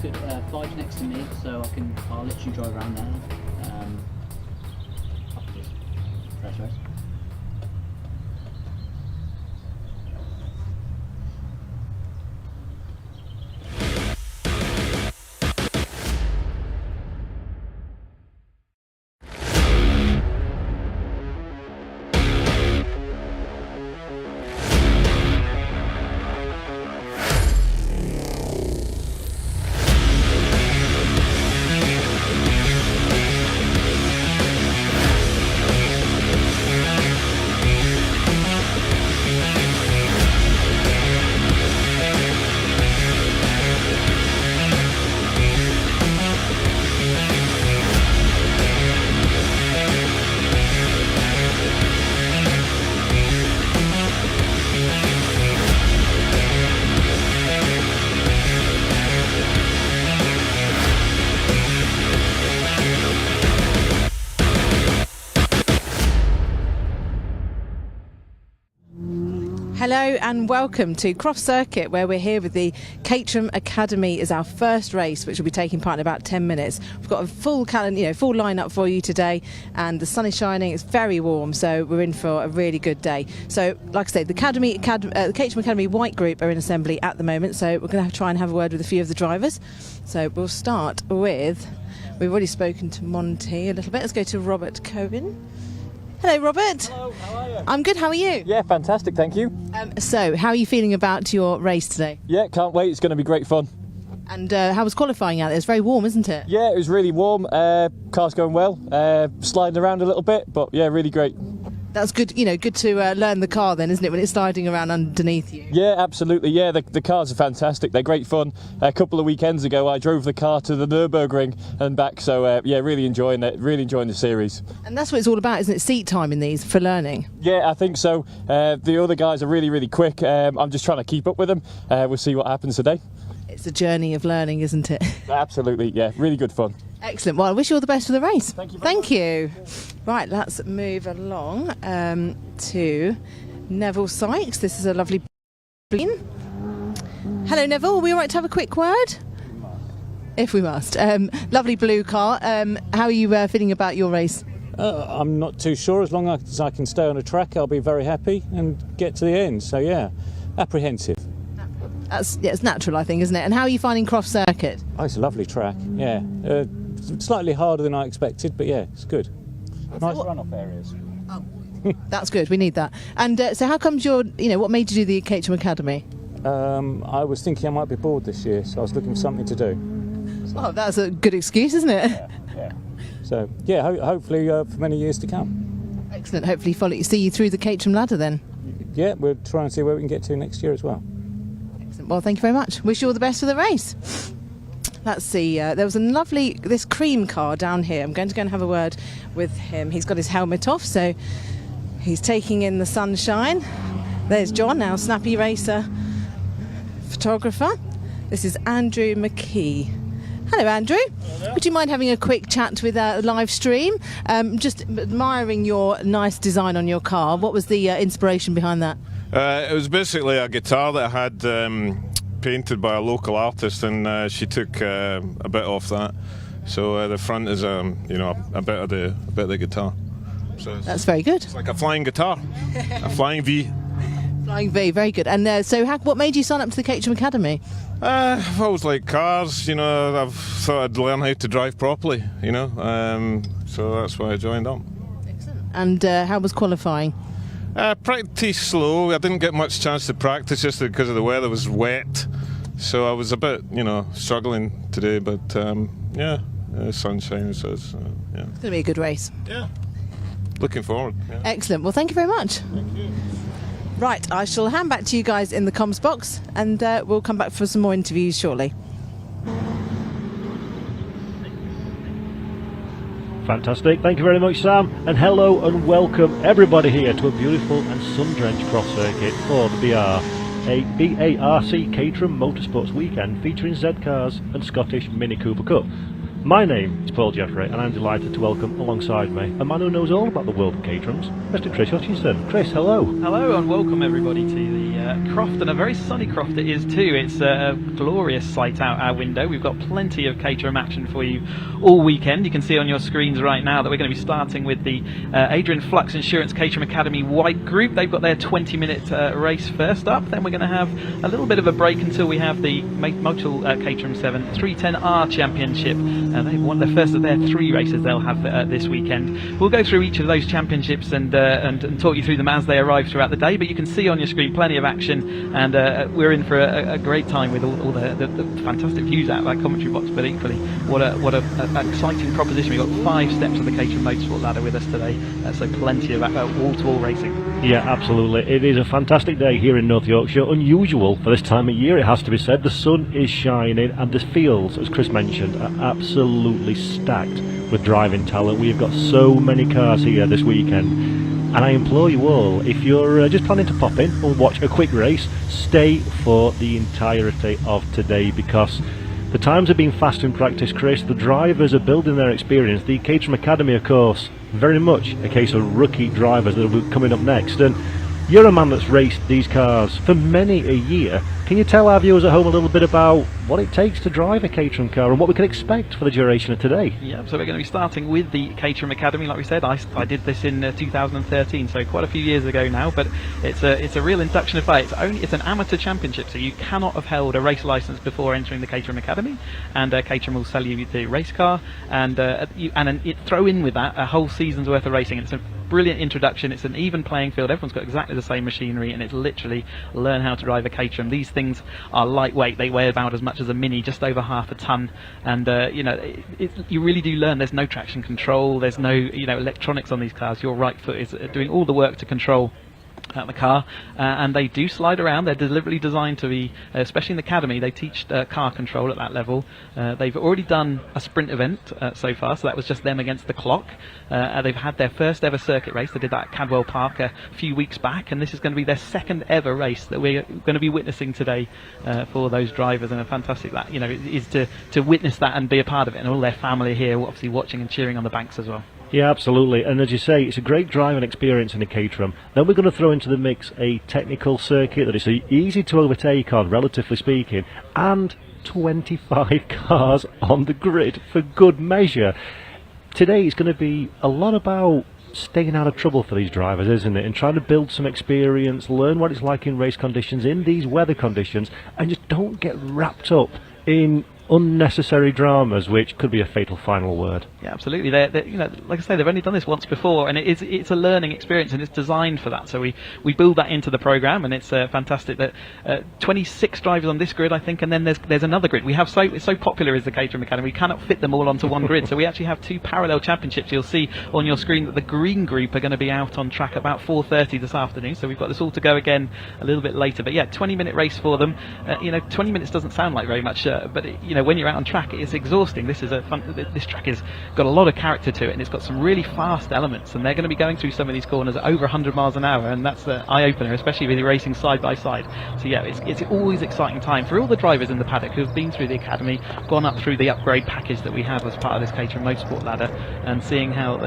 Good. Fly's next to me, so I'll literally drive around there. I can just pressurize. Hello and welcome to Croft Circuit, where we're here with the Caterham Academy as our first race, which will be taking part in about 10 minutes. We've got a full calendar, full lineup for you today, and the sun is shining. It's very warm, so we're in for a really good day. So, like I say, the Caterham Academy White Group are in assembly at the moment, so we're going to try and have a word with a few of the drivers. So we'll start with, we've already spoken to Monty a little bit. Let's go to Robert Cohen. Hello, Robert. Hello, how are you? I'm good, how are you? Yeah, fantastic, thank you. So, how are you feeling about your race today? Yeah, can't wait, it's going to be great fun. And how was qualifying out there? It's very warm, isn't it? Yeah, it was really warm, car's going well, sliding around a little bit, but yeah, really great. That's good, good to learn the car then, isn't it, when it's sliding around underneath you? Yeah, absolutely, yeah, the cars are fantastic, they're great fun. A couple of weekends ago I drove the car to the Nürburgring and back, so yeah, really enjoying it, really enjoying the series. And that's what it's all about, isn't it, seat time in these for learning? Yeah, I think so. The other guys are really quick, I'm just trying to keep up with them, we'll see what happens today. It's a journey of learning, isn't it? Absolutely, yeah, really good fun. Excellent. Well, I wish you all the best for the race. Thank you. Thank you. Right, let's move along to Neville Sykes. This is a lovely green. Hello, Neville. Are we all right to have a quick word? If we must. Lovely blue car. How are you feeling about your race? I'm not too sure. As long as I can stay on a track, I'll be very happy and get to the end. So yeah, apprehensive. It's natural, I think, isn't it? And how are you finding Croft Circuit? Oh, it's a lovely track. Yeah, slightly harder than I expected, but yeah, it's good. Nice run-off areas. Oh, that's good. We need that. And so, how comes what made you do the Caterham Academy? I was thinking I might be bored this year, so I was looking for something to do. So, oh, that's a good excuse, isn't it? Yeah. So yeah, hopefully for many years to come. Excellent. Hopefully, see you through the Caterham ladder then. Yeah, we'll try and see where we can get to next year as well. Well, thank you very much. Wish you all the best for the race. Let's see, there was this cream car down here. I'm going to go and have a word with him. He's got his helmet off, so he's taking in the sunshine. There's John, our snappy racer photographer. This is Andrew McKee. Hello, Andrew. Hello. Would you mind having a quick chat with a live stream? Just admiring your nice design on your car. What was the inspiration behind that? It was basically a guitar that I had painted by a local artist, and she took a bit off that. So the front is a bit of the guitar. So that's very good. It's like a flying guitar, a flying V. Flying V, very good. And so, what made you sign up to the Caterham Academy? I've always liked cars. I've thought I'd learn how to drive properly. So that's why I joined up. Excellent. And how was qualifying? Pretty slow. I didn't get much chance to practice just because of the weather was wet, so I was a bit, struggling today. But yeah, sunshine, so it's yeah. It's going to be a good race. Yeah, looking forward. Yeah. Excellent. Well, thank you very much. Thank you. Right, I shall hand back to you guys in the comms box, and we'll come back for some more interviews shortly. Fantastic, thank you very much, Sam, and hello and welcome everybody here to a beautiful and sun-drenched Croft Circuit for the BARC Caterham Motorsports Weekend featuring Z Cars and Scottish Mini Cooper Cup. My name is Paul Jeffrey, and I'm delighted to welcome alongside me a man who knows all about the world of Caterhams, Mr. Chris Hutchinson. Chris, hello. Hello and welcome everybody to the Croft, and a very sunny Croft it is too. It's a glorious sight out our window. We've got plenty of Caterham action for you all weekend. You can see on your screens right now that we're going to be starting with the Adrian Flux Insurance Caterham Academy White Group. They've got their 20-minute race first up. Then we're going to have a little bit of a break until we have the Motul Caterham 7 310R Championship. They've won the first of their 3 races they'll have this weekend. We'll go through each of those championships and talk you through them as they arrive throughout the day, but you can see on your screen plenty of action, and we're in for a great time with all the fantastic views out of that commentary box. But equally, what an exciting proposition. We've got 5 steps of the Caterham Motorsport ladder with us today, so plenty of wall-to-wall racing. Yeah, absolutely. It is a fantastic day here in North Yorkshire. Unusual for this time of year, it has to be said. The sun is shining, and the fields, as Chris mentioned, are absolutely stacked with driving talent. We've got so many cars here this weekend, and I implore you all, if you're just planning to pop in and watch a quick race, stay for the entirety of today, because the times have been fast in practice, Chris. The drivers are building their experience. The Caterham Academy, of course, very much a case of rookie drivers that will be coming up next, and You're a man that's raced these cars for many a year. Can you tell our viewers at home a little bit about what it takes to drive a Caterham car and what we can expect for the duration of today? Yeah, so we're going to be starting with the Caterham Academy. Like we said, I did this in 2013, so quite a few years ago now. But it's a real induction of fire. It's an amateur championship, so you cannot have held a race license before entering the Caterham Academy. And Caterham will sell you the race car, and throw in with that a whole season's worth of racing. It's a brilliant introduction. It's an even playing field. Everyone's got exactly the same machinery, and it's literally learn how to drive a Caterham. These things are lightweight. They weigh about as much as a Mini, just over half a ton. And you really do learn. There's no traction control. There's no electronics on these cars. Your right foot is doing all the work to control the car, and they do slide around. They're deliberately designed to be, especially in the academy, they teach car control at that level. They've already done a sprint event so far, so that was just them against the clock. They've had their first ever circuit race. They did that at Cadwell Park a few weeks back, and this is going to be their second ever race that we're going to be witnessing today for those drivers. And a fantastic that is to witness that and be a part of it, and all their family here obviously watching and cheering on the banks as well. Yeah, absolutely. And as you say, it's a great driving experience in a Caterham. Then we're going to throw into the mix a technical circuit that is easy to overtake on, relatively speaking, and 25 cars on the grid for good measure. Today is going to be a lot about staying out of trouble for these drivers, isn't it? And trying to build some experience, learn what it's like in race conditions, in these weather conditions, and just don't get wrapped up in unnecessary dramas, which could be a fatal final word. Yeah, absolutely. They're like I say, they've only done this once before, and it's a learning experience, and it's designed for that. So we build that into the program, and it's fantastic that 26 drivers on this grid, I think, and then there's another grid. We have it's so popular is the Caterham Academy. We cannot fit them all onto one grid, so we actually have two parallel championships. You'll see on your screen that the green group are going to be out on track about 4:30 this afternoon. So we've got this all to go again a little bit later. But yeah, 20-minute race for them. 20 minutes doesn't sound like very much, but when you're out on track, it's exhausting. This track has got a lot of character to it, and it's got some really fast elements, and they're going to be going through some of these corners at over 100 miles an hour, and that's the eye-opener, especially with you racing side by side. So yeah, it's always exciting time for all the drivers in the paddock who have been through the academy, gone up through the upgrade package that we have as part of this Caterham Motorsport ladder, and seeing how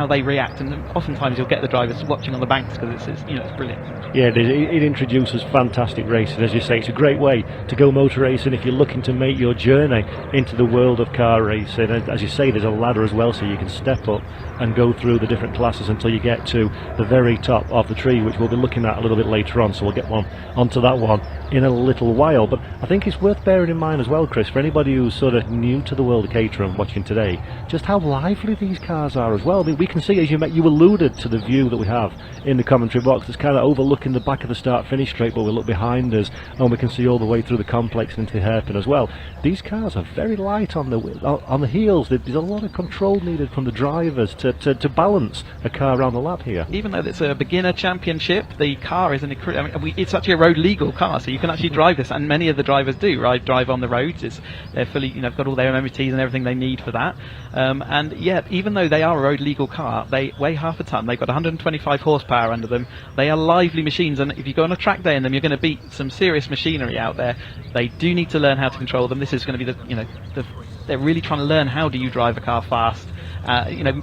they react. And oftentimes you'll get the drivers watching on the banks because it's brilliant. Yeah, it introduces fantastic racing. As you say, it's a great way to go motor racing if you're looking to make your journey into the world of car racing. And as you say, there's a ladder as well, so you can step up and go through the different classes until you get to the very top of the tree, which we'll be looking at a little bit later on, so we'll get onto that one in a little while. But I think it's worth bearing in mind as well, Chris, for anybody who's sort of new to the world of Caterham watching today, just how lively these cars are as well. I mean, we can see, as you alluded to, the view that we have in the commentary box. It's kind of overlooking the back of the start-finish straight, but we look behind us and we can see all the way through the complex and into the hairpin as well. These cars are very light on the heels. There's a lot of control needed from the drivers to balance a car around the lap here. Even though it's a beginner championship, the car is it's actually a road legal car, so you can actually drive this, and many of the drivers do drive on the roads. They're fully, got all their MOTs and everything they need for that. And yeah, even though they are a road legal car, they weigh half a ton. They've got 125 horsepower under them. They are lively machines, and if you go on a track day in them, you're going to beat some serious machinery out there. They do need to learn how to control them. This is going to be they're really trying to learn how do you drive a car fast.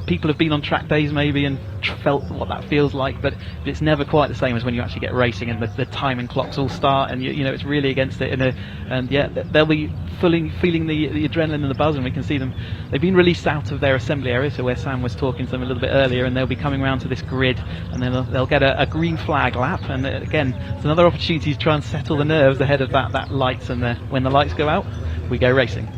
People have been on track days maybe and felt what that feels like, but it's never quite the same as when you actually get racing and the time and clocks all start, and it's really against it. And yeah, they'll be feeling the adrenaline and the buzz, and we can see them. They've been released out of their assembly area, so where Sam was talking to them a little bit earlier, and they'll be coming around to this grid, and then they'll get a green flag lap. And again, it's another opportunity to try and settle the nerves ahead of that lights, and when the lights go out, we go racing.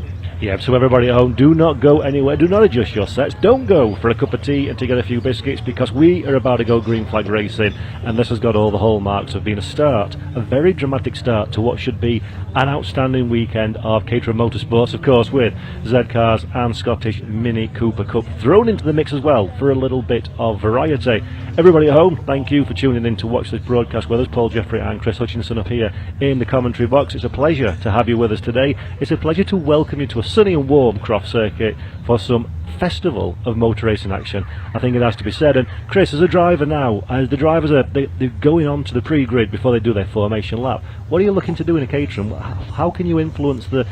Yeah, so everybody at home, do not go anywhere, do not adjust your sets, don't go for a cup of tea and to get a few biscuits, because we are about to go green flag racing, and this has got all the hallmarks of being a very dramatic start to what should be an outstanding weekend of Caterham Motorsports, of course, with Z Cars and Scottish Mini Cooper Cup thrown into the mix as well for a little bit of variety. Everybody at home, thank you for tuning in to watch this broadcast with us. Paul Jeffrey and Chris Hutchinson up here in the commentary box. It's a pleasure to have you with us today. It's a pleasure to welcome you to a sunny and warm Croft Circuit for some festival of motor racing action, I think it has to be said. And Chris, as a driver now, as the drivers they're going on to the pre-grid before they do their formation lap, what are you looking to do in a Caterham? How can you influence the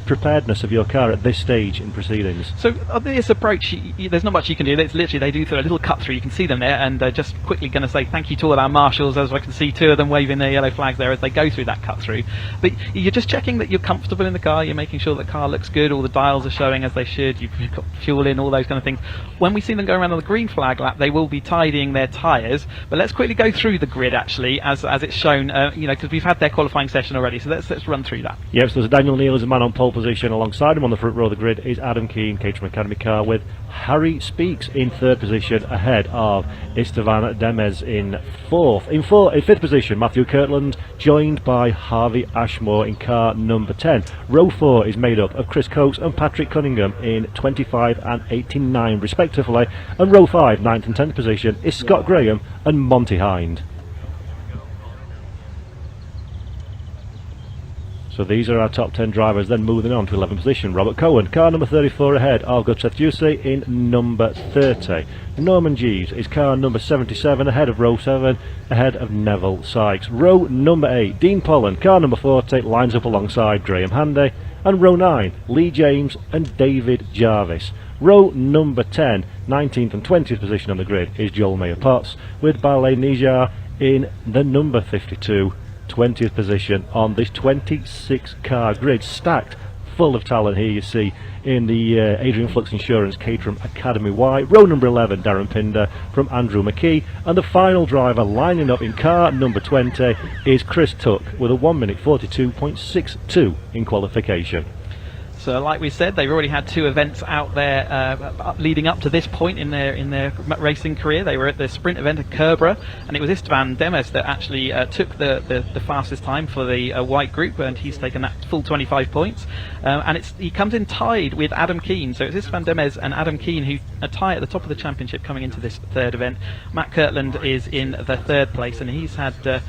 preparedness of your car at this stage in proceedings? So on this approach, there's not much you can do. It's literally, they do through a little cut through. You can see them there, and just quickly going to say thank you to all our marshals, as I can see 2 of them waving their yellow flags there as they go through that cut through. But you're just checking that you're comfortable in the car. You're making sure the car looks good. All the dials are showing as they should. You've got fuel in, all those kind of things. When we see them go around on the green flag lap, they will be tidying their tyres. But let's quickly go through the grid actually, as it's shown. Because we've had their qualifying session already. So let's run through that. Yes, there's Daniel Neal as a man on pole position. Alongside him on the front row of the grid is Adam Keane, Caterham Academy car, with Harry Speaks in 3rd position ahead of Esteban Demez in 4th. In 5th position, Matthew Kirtland, joined by Harvey Ashmore in car number 10. Row 4 is made up of Chris Coates and Patrick Cunningham in 25 and 89 respectively, and row 5, 9th and 10th position, is Scott Graham and Monty Hind. So these are our top 10 drivers. Then moving on to 11th position, Robert Cohen, car number 34 ahead of Gutseth Jusey in number 30. Norman Jeeves is car number 77 ahead of row 7, ahead of Neville Sykes. Row number 8, Dean Pollan, car number 40, lines up alongside Graham Handy. And row 9, Lee James and David Jarvis. Row number 10, 19th and 20th position on the grid is Joel Mayer Potts, with Ballet Nijar in the number 52. 20th position on this 26 car grid, stacked full of talent here you see in the Adrian Flux Insurance Caterham Academy Y. Row number 11, Darren Pinder from Andrew McKee, and the final driver lining up in car number 20 is Chris Tuck with a 1 minute 42.62 in qualification. So, like we said, they've already had 2 events out there leading up to this point in their racing career. They were at the sprint event at Kerbera, and it was Esteban Demez that actually took the fastest time for the white group, and he's taken that full 25 points. And he comes in tied with Adam Keane. So it's Esteban Demez and Adam Keane who are tied at the top of the championship coming into this 3rd event. Matt Kirtland is in the 3rd place, and he's had a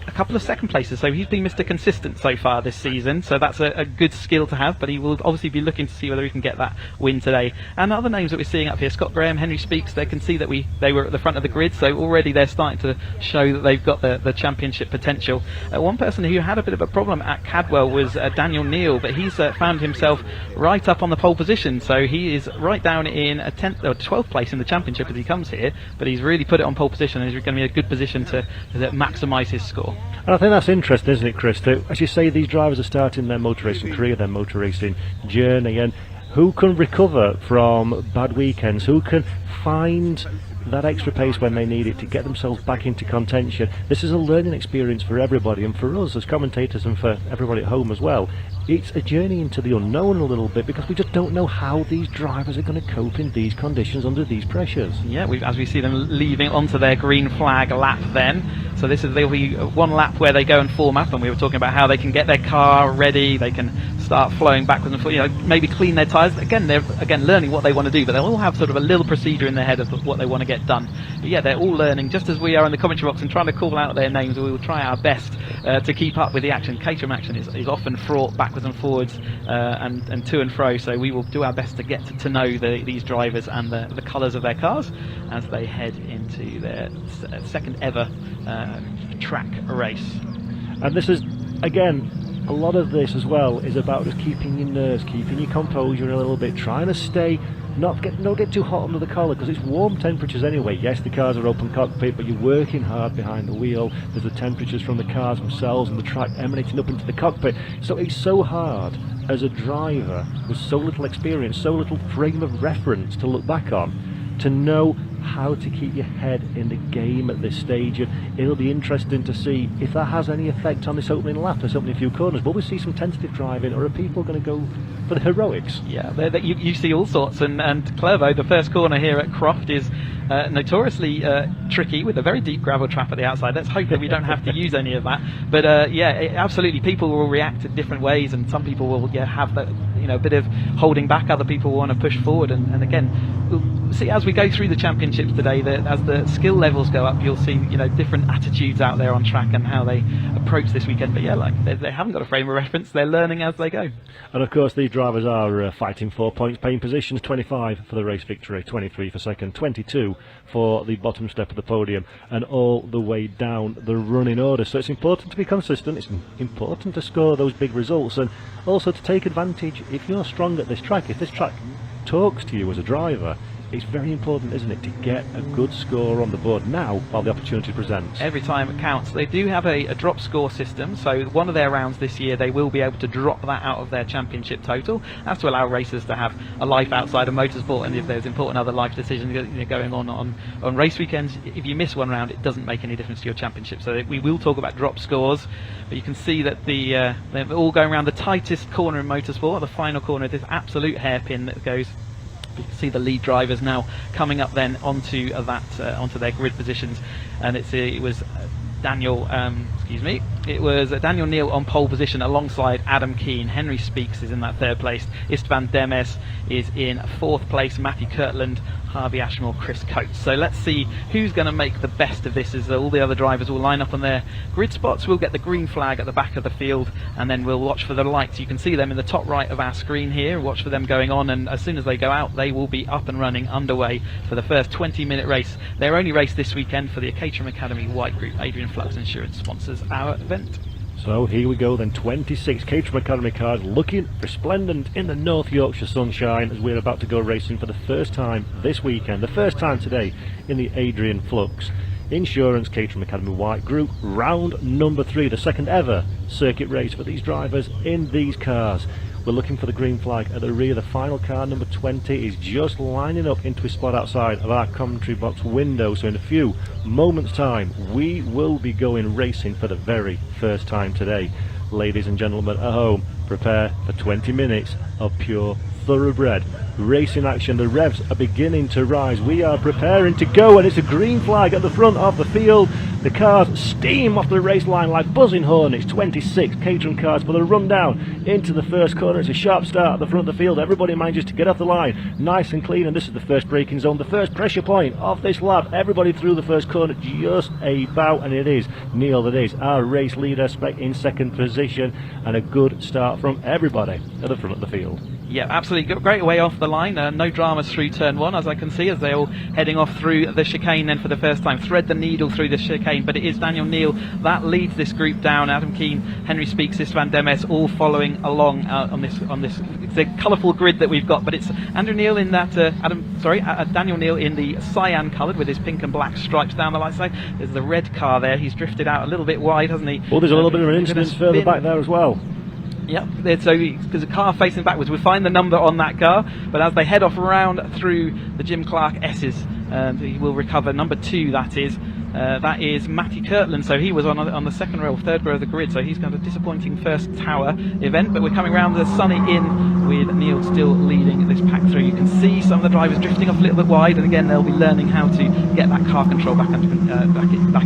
couple of 2nd places. So he's been Mr. Consistent so far this season. So that's a good skill to have. But he will obviously be looking to see whether he can get that win today. And other names that we're seeing up here, Scott Graham, Henry Speaks, they can see that they were at the front of the grid, so already they're starting to show that they've got the championship potential. One person who had a bit of a problem at Cadwell was Daniel Neal, but he's found himself right up on the pole position, so he is right down in a 10th or 12th place in the championship as he comes here, but he's really put it on pole position, and he's going to be in a good position to maximise his score. And I think that's interesting, isn't it, Chris, that, as you say, these drivers are starting their motor racing career, their motor racing journey, and who can recover from bad weekends, who can find that extra pace when they need it to get themselves back into contention. This is a learning experience for everybody, and for us as commentators and for everybody at home as well. It's a journey into the unknown a little bit, because we just don't know how these drivers are going to cope in these conditions under these pressures. Yeah, as we see them leaving onto their green flag lap then. So there'll be 1 lap where they go and form up, and we were talking about how they can get their car ready, they can start flowing backwards and forwards, maybe clean their tyres. Again, they're learning what they want to do, but they'll all have sort of a little procedure in their head of what they want to get done. But yeah, they're all learning, just as we are in the commentary box and trying to call out their names. We will try our best to keep up with the action. Caterham action is often fraught backwards and forwards and to and fro, so we will do our best to get to know these drivers and the colours of their cars as they head into their 2nd ever track race. And this is, again, a lot of this as well is about just keeping your nerves, keeping your composure a little bit, trying to stay, not get too hot under the collar, because it's warm temperatures anyway. Yes, the cars are open cockpit, but you're working hard behind the wheel. There's the temperatures from the cars themselves and the track emanating up into the cockpit. So it's so hard as a driver with so little experience, so little frame of reference to look back on, to know how to keep your head in the game at this stage. And it'll be interesting to see if that has any effect on this opening lap, this opening few corners. Will we see some tentative driving, or are people going to go for the heroics? Yeah, you see all sorts, and Clervaux, the first corner here at Croft, is notoriously tricky with a very deep gravel trap at the outside. Let's hope that we don't have to use any of that. But absolutely, people will react in different ways, and some people will have that a bit of holding back. Other people want to push forward, and again, we'll see as we go through the championships today that as the skill levels go up, you'll see different attitudes out there on track and how they approach this weekend. But yeah, like they haven't got a frame of reference, they're learning as they go. And of course these drivers are fighting for points, paying positions: 25 for the race victory, 23 for second, 22 for the bottom step of the podium, and all the way down the running order. So it's important to be consistent, it's important to score those big results, and also to take advantage if you're strong at this track. If this track talks to you as a driver, it's very important, isn't it, to get a good score on the board now while the opportunity presents. Every time it counts. They do have a drop score system, so one of their rounds this year they will be able to drop that out of their championship total. That's to allow racers to have a life outside of motorsport, and if there's important other life decisions going on race weekends, if you miss one round it doesn't make any difference to your championship. So we will talk about drop scores, but you can see that they're all going around the tightest corner in motorsport, the final corner, this absolute hairpin that goes. You can see the lead drivers now coming up then onto onto their grid positions, and it was Daniel Neal on pole position alongside Adam Keane. Henry Speaks is in that third place. Istvan Demes is in fourth place. Matthew Kirtland, Harvey Ashmore, Chris Coates. So let's see who's going to make the best of this as all the other drivers will line up on their grid spots. We'll get the green flag at the back of the field, and then we'll watch for the lights. You can see them in the top right of our screen here. Watch for them going on, and as soon as they go out they will be up and running underway for the first 20-minute race. Their only race this weekend for the Caterham Academy White Group. Adrian Flux Insurance sponsors our event. So here we go then, 26 Caterham Academy cars looking resplendent in the North Yorkshire sunshine as we're about to go racing for the first time this weekend, the first time today in the Adrian Flux Insurance Caterham Academy White Group, round number 3, the second ever circuit race for these drivers in these cars. We're looking for the green flag at the rear. The final car, number 20, is just lining up into a spot outside of our commentary box window. So in a few moments' time, we will be going racing for the very first time today. Ladies and gentlemen at home, prepare for 20 minutes of pure thoroughbred racing action. The revs are beginning to rise. We are preparing to go, and it's a green flag at the front of the field. The cars steam off the race line like buzzing hornets. 26 Caterham cars for the run down into the first corner. It's a sharp start at the front of the field. Everybody manages to get off the line nice and clean, and this is the first braking zone, the first pressure point of this lap. Everybody through the first corner just about, and it is Neil that is our race leader in second position, and a good start from everybody at the front of the field. Yeah, absolutely great way off the line. No dramas through turn 1, as I can see, as they're all heading off through the chicane then for the first time. Thread the needle through the chicane, but it is Daniel Neal that leads this group down. Adam Keane, Henry Speaks, Istvan Demes all following along on this. It's a colourful grid that we've got, but it's Andrew Neal in that Daniel Neal in the cyan coloured with his pink and black stripes down the light side. There's the red car there. He's drifted out a little bit wide, hasn't he? Well, there's a little bit of an incident further back there as well. Yep, so because the car facing backwards, we'll find the number on that car, but as they head off around through the Jim Clark S's, he will recover number 2, that is Matty Kirtland. So he was on the second row, third row of the grid, so he's got a disappointing first tower event, but we're coming round the sunny in with Neil still leading this pack through. You can see some of the drivers drifting off a little bit wide, and again they'll be learning how to get that car control back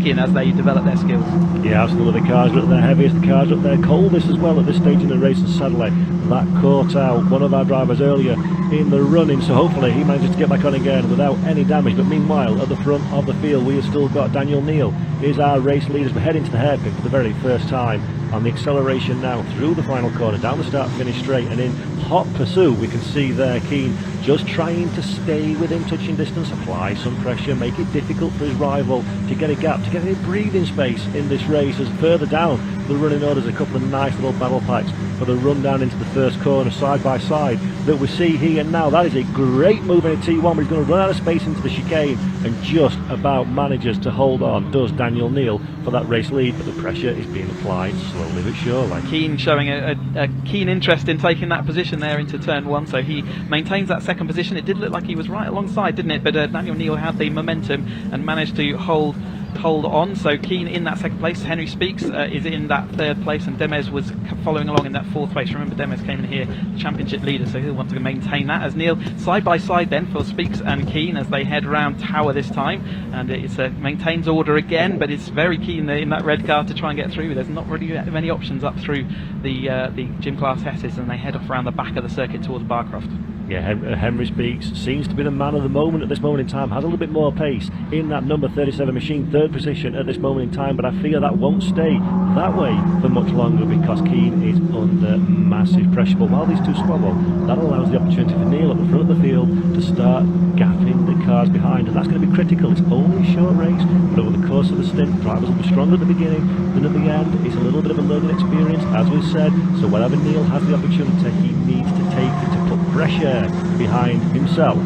in as they develop their skills. Yeah, absolutely. The cars are at their heaviest, the cars are at their coldest as well at this stage in the race, and sadly that caught out one of our drivers earlier in the running, so hopefully he manages to get back on again without any damage. But meanwhile, at the front of the field, we have still got Daniel Neal is our race leader. We're heading to the hairpin for the very first time on the acceleration now through the final corner, down the start finish straight, and in hot pursuit we can see there Keane just trying to stay within touching distance, apply some pressure, make it difficult for his rival to get a gap, to get any breathing space in this race. As further down the running order, there's a couple of nice little battle packs for the run down into the first corner side by side that we see here now. That is a great move in a T1, but he's going to run out of space into the chicane and just about manages to hold on, does Daniel Neal, for that race lead, but the pressure is being applied slowly but surely. Keane showing a keen interest in taking that position there into turn 1, so he maintains that second position. It did look like he was right alongside, didn't it? But Daniel Neal had the momentum and managed to hold hold on. So Keane in that second place, Henry Speaks is in that third place, and Demes was following along in that fourth place. Remember, Demes came in here championship leader, so he'll want to maintain that. As Neil side by side then for Speaks and Keane as they head round Tower this time, and it's maintains order again, but it's very keen in that red car to try and get through. There's not really many options up through the gym class S's, and they head off around the back of the circuit towards Barcroft. Yeah, Henry Speaks seems to be the man of the moment at this moment in time, has a little bit more pace in that number 37 machine, third position at this moment in time, but I fear that won't stay that way for much longer because Keane is under massive pressure. But while these two squabble, that allows the opportunity for Neil at the front of the field to start gapping the cars behind, and that's going to be critical. It's only a short race, but over the course of the stint, drivers will be stronger at the beginning than at the end. It's a little bit of a learning experience, as we've said, so whenever Neil has the opportunity, he needs to take it to put pressure behind himself,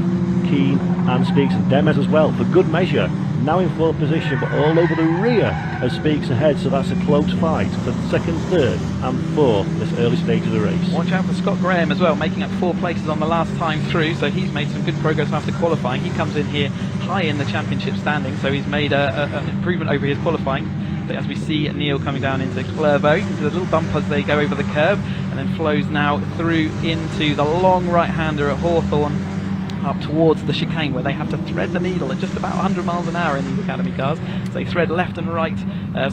Keane and Speaks, and Demes as well, for good measure. Now in fourth position, but all over the rear of Speaks ahead, so that's a close fight for second, third and fourth this early stage of the race. Watch out for Scott Graham as well, making up 4 places on the last time through, so he's made some good progress after qualifying. He comes in here high in the championship standing, so he's made an improvement over his qualifying. But as we see Neil coming down into Clervaux, you can see the little bump as they go over the curb, and then flows now through into the long right-hander at Hawthorne, up towards the chicane where they have to thread the needle at just about 100 miles an hour in these Academy cars. So they thread left and right,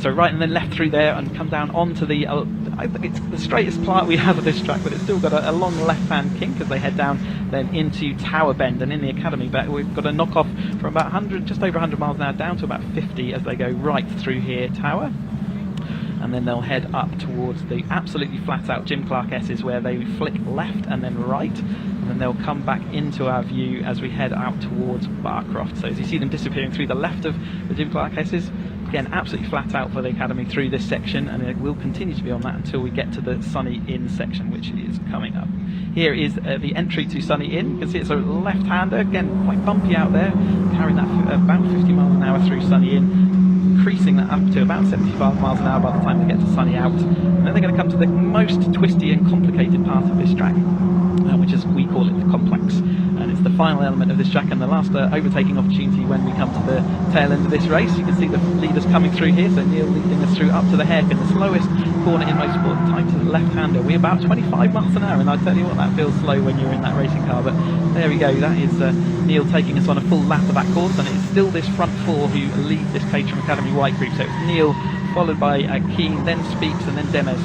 so right and then left through there and come down onto the, I think it's the straightest part we have of this track, but it's still got a long left-hand kink as they head down then into Tower Bend, and in the Academy but we've got a knock-off from about 100, just over 100 miles an hour down to about 50 as they go right through here Tower. And then they'll head up towards the absolutely flat-out Jim Clark S's where they flick left and then right, and then they'll come back into our view as we head out towards Barcroft. So as you see them disappearing through the left of the Jim Clark S's, again absolutely flat out for the Academy through this section, and it will continue to be on that until we get to the Sunny Inn section, which is coming up. Here is the entry to Sunny Inn. You can see it's a left-hander, again quite bumpy out there, carrying that about 50 miles an hour through Sunny Inn, increasing that up to about 75 miles an hour by the time they get to Sunny Out. And then they're going to come to the most twisty and complicated part of this track, which is, we call it the complex. And it's the final element of this track and the last overtaking opportunity when we come to the tail end of this race. You can see the leaders coming through here, so Neil leading us through up to the hairpin, the slowest corner in motorsport, tight to the left-hander. We're about 25 miles an hour, and I tell you what, that feels slow when you're in that racing car, but there we go. That is Neil taking us on a full lap of that course, and it's still this front 4 who lead this Caterham Academy white group. So it's Neil, followed by Keane, then Speaks, and then Demes.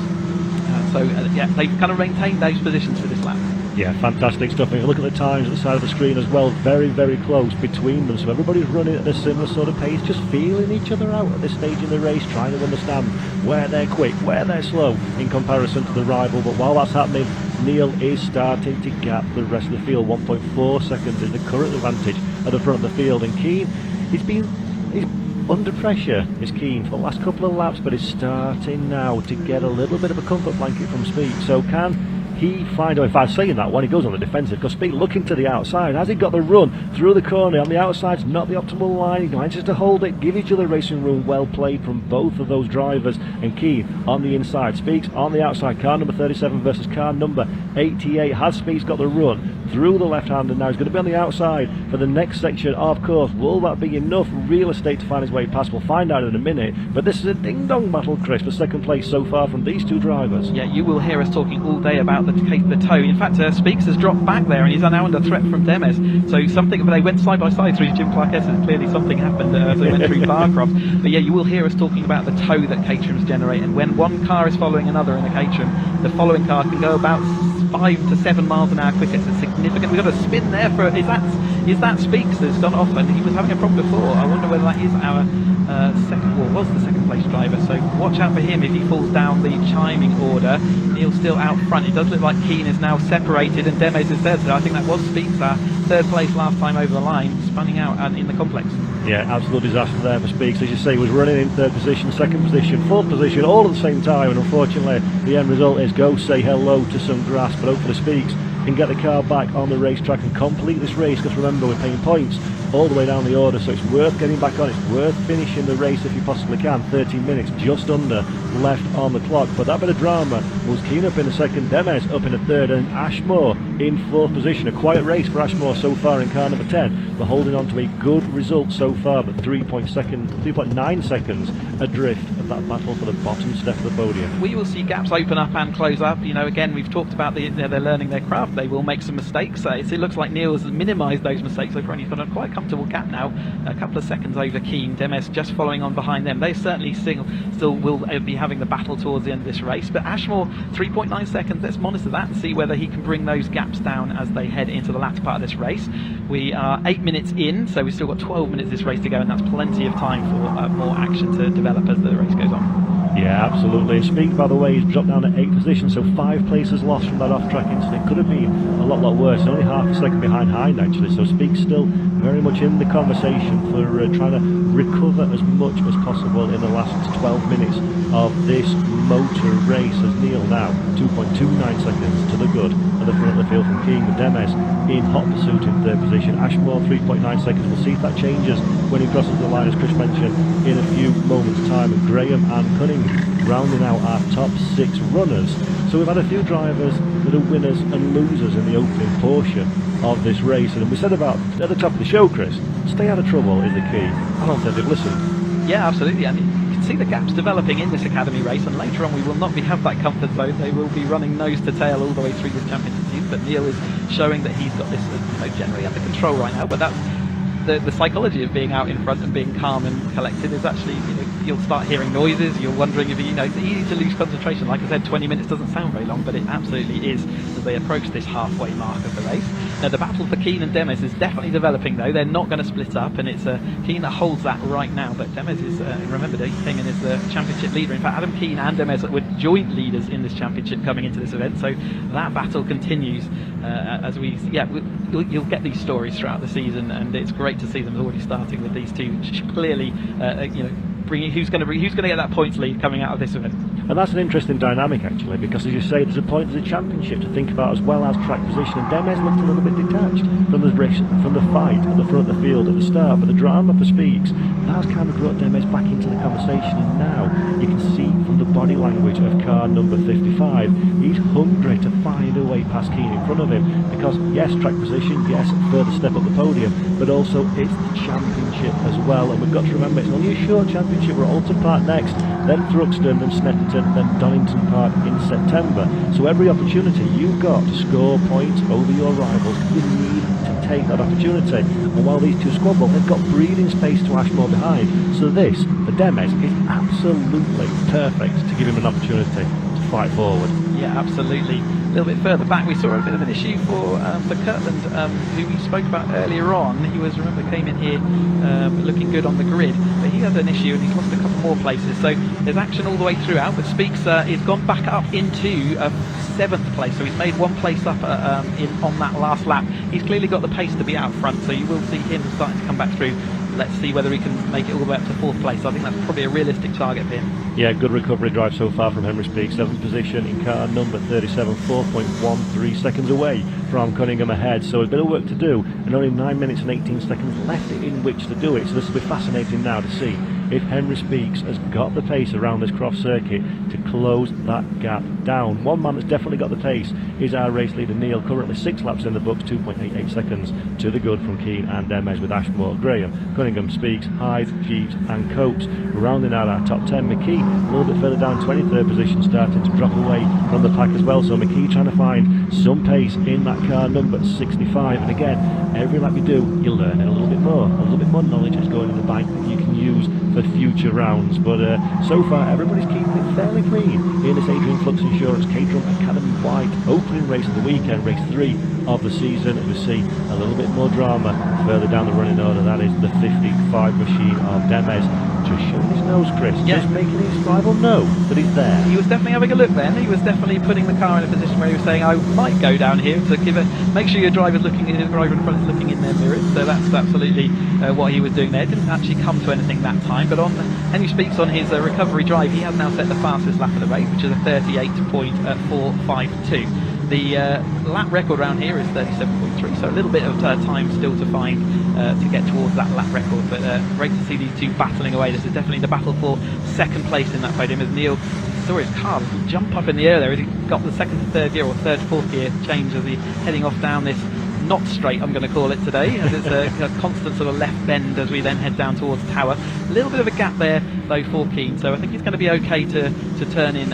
Yeah, they've kind of maintained those positions for this lap. Yeah, fantastic stuff. And if you look at the times at the side of the screen as well, very, very close between them. So everybody's running at a similar sort of pace, just feeling each other out at this stage in the race, trying to understand where they're quick, where they're slow in comparison to the rival. But while that's happening, Neil is starting to gap the rest of the field. 1.4 seconds is the current advantage at the front of the field. And Keane, he's under pressure, is Keane, for the last couple of laps, but is starting now to get a little bit of a comfort blanket from Speed. So can he find, or if I'm saying that when he goes on the defensive, because Speed looking to the outside, has he got the run through the corner on the outside's not the optimal line, he manages to hold it, give each other racing room. Well played from both of those drivers. And Keane on the inside, Speaks on the outside, car number 37 versus car number 88. Has Speaks got the run through the left hand, and now he's going to be on the outside for the next section of course. Will that be enough real estate to find his way past? We'll find out in a minute, but this is a ding-dong battle, Chris, for second place so far from these two drivers. Yeah, you will hear us talking all day about the toe. In fact, Speaks has dropped back there, and he's now under threat from Demes. So something, they went side by side through Jim Clark S, and clearly something happened as they went through Barcroft. But yeah, you will hear us talking about the toe that Caterham's generate, and when one car is following another in the Caterham, the following car can go about 5 to 7 miles an hour quicker. It's significant. We've got a spin there for, is that Speaks that's gone off, and he was having a problem before. I wonder whether that is our was the second place driver, so watch out for him if he falls down the chiming order. Neil's still out front. It does look like Keane is now separated and Demes is third, so I think that was Speaks, our third place last time over the line, spinning out in the complex. Yeah, absolute disaster there for Speaks. As you say, he was running in third position, second position, fourth position, all at the same time, and unfortunately the end result is go say hello to some grass. But hopefully Speaks can get the car back on the racetrack and complete this race, because remember, we're paying points all the way down the order, so it's worth getting back on. It's worth finishing the race if you possibly can. 13 minutes, just under left on the clock. But that bit of drama was Keane up in the second, Demes up in the third, and Ashmore in fourth position. A quiet race for Ashmore so far in car number 10, but holding on to a good result so far, but 3.9 seconds adrift of that battle for the bottom step of the podium. We will see gaps open up and close up. You know, again, we've talked about they're learning their craft. They will make some mistakes. It looks like Neil has minimised those mistakes so far, and he's got a quite comfortable gap now, a couple of seconds over Keane. Demes just following on behind them. They certainly still will be having the battle towards the end of this race. But Ashmore, 3.9 seconds. Let's monitor that and see whether he can bring those gaps down as they head into the latter part of this race. We are 8 minutes in, so we've still got 12 minutes this race to go, and that's plenty of time for more action to develop as the race goes on. Yeah, absolutely. Speak, by the way, has dropped down at 8th position, so 5 places lost from that off-track incident. Could have been a lot worse. Only half a second behind Hind, actually. So Speak still very much in the conversation for trying to recover as much as possible in the last 12 minutes of this motor race. As Neil now 2.29 seconds to the good at the front of the field from Keane, with Demes in hot pursuit in third position. Ashmore 3.9 seconds. We'll see if that changes when he crosses the line, as Chris mentioned, in a few moments' time. And Graham and Cunningham rounding out our top 6 runners. So we've had a few drivers that are winners and losers in the opening portion of this race, and we said about at the top of the show, Chris, stay out of trouble is the key. I don't think they've listened. Yeah, absolutely. And you can see the gaps developing in this academy race, and later on we will not have that comfort zone. They will be running nose to tail all the way through this championship season, but Neil is showing that he's got this generally under control right now. But that's the psychology of being out in front and being calm and collected. Is actually, you'll start hearing noises, you're wondering if it's easy to lose concentration. Like I said, 20 minutes doesn't sound very long, but it absolutely is as they approach this halfway mark of the race. Now, the battle for Keane and Demes is definitely developing, though. They're not going to split up, and it's Keane that holds that right now. But Demes is, remember, he came in as the championship leader. In fact, Adam Keane and Demes were joint leaders in this championship coming into this event. So that battle continues as you'll get these stories throughout the season, and it's great to see them already starting with these two clearly, bringing who's going to get that points lead coming out of this event. And that's an interesting dynamic, actually, because as you say, there's a point of the championship to think about as well as track position. And Demes looked a little bit detached from the race, from the fight at the front of the field at the start, but the drama for Speaks, that's kind of brought Demes back into the conversation. And now you can see from the body language of car number 55, he's hungry to find a way past Keane in front of him, because yes, track position, yes, further step up the podium, but also it's the championship as well. And we've got to remember, it's only a short championship. We're Alton Park next, then Thruxton, then Snetterton, then Donington Park in September. So every opportunity you've got to score points over your rivals, you need to take that opportunity. And while these two squabble, they've got breathing space to Ashmore behind. So this, for Demes, is absolutely perfect to give him an opportunity to fight forward. Yeah, absolutely. A little bit further back, we saw a bit of an issue for Kirtland, who we spoke about earlier on. He came in here looking good on the grid, but he had an issue and he's lost a couple more places. So there's action all the way throughout, but Speaks he's gone back up into 7th place, so he's made 1 place up on that last lap. He's clearly got the pace to be out front, so you will see him starting to come back through. Let's see whether he can make it all the way up to 4th place. I think that's probably a realistic target for him. Yeah, good recovery drive so far from Henry Speaks. 7th position in car number 37, 4.13 seconds away from Cunningham ahead. So a bit of work to do, and only 9 minutes and 18 seconds left in which to do it. So this will be fascinating now to see if Henry Speaks has got the pace around this Croft Circuit to close that gap down. One man that's definitely got the pace is our race leader Neil, currently 6 laps in the books, 2.88 seconds to the good from Keane and Demes, with Ashmore, Graham, Cunningham, Speaks, Hyde, Jeeves and Coates rounding out our top 10. McKee a little bit further down, 23rd position, starting to drop away from the pack as well. So McKee trying to find some pace in that car number 65. And again, every lap you do, you're learning a little bit more knowledge is going in the bank that you can use for future rounds. But so far everybody's keeping it fairly clean in this Adrian Flux Insurance Caterham Academy White opening race of the weekend, race 3 of the season. And we see a little bit more drama further down the running order. That is the 55 machine of Demes, just showing his nose, Chris, just making his rival know that he's there. He was definitely having a look then. He was definitely putting the car in a position where he was saying, I might go down here to give it, make sure your driver in front is looking in their mirrors. So that's absolutely what he was doing there. It didn't actually come to anything that time, but Henry Speaks on his recovery drive, he has now set the fastest lap of the race, which is a 38.452. The lap record around here is 37.3, so a little bit of time still to find to get towards that lap record, but great to see these two battling away. This is definitely the battle for second place in that podium, as Neil saw his car jump up in the air there as he got the second to third gear, or third to fourth gear change, as he heading off down this not straight, I'm going to call it today, as it's a constant sort of left bend as we then head down towards Tower. A little bit of a gap there though for Keane, so I think he's going to be okay to turn in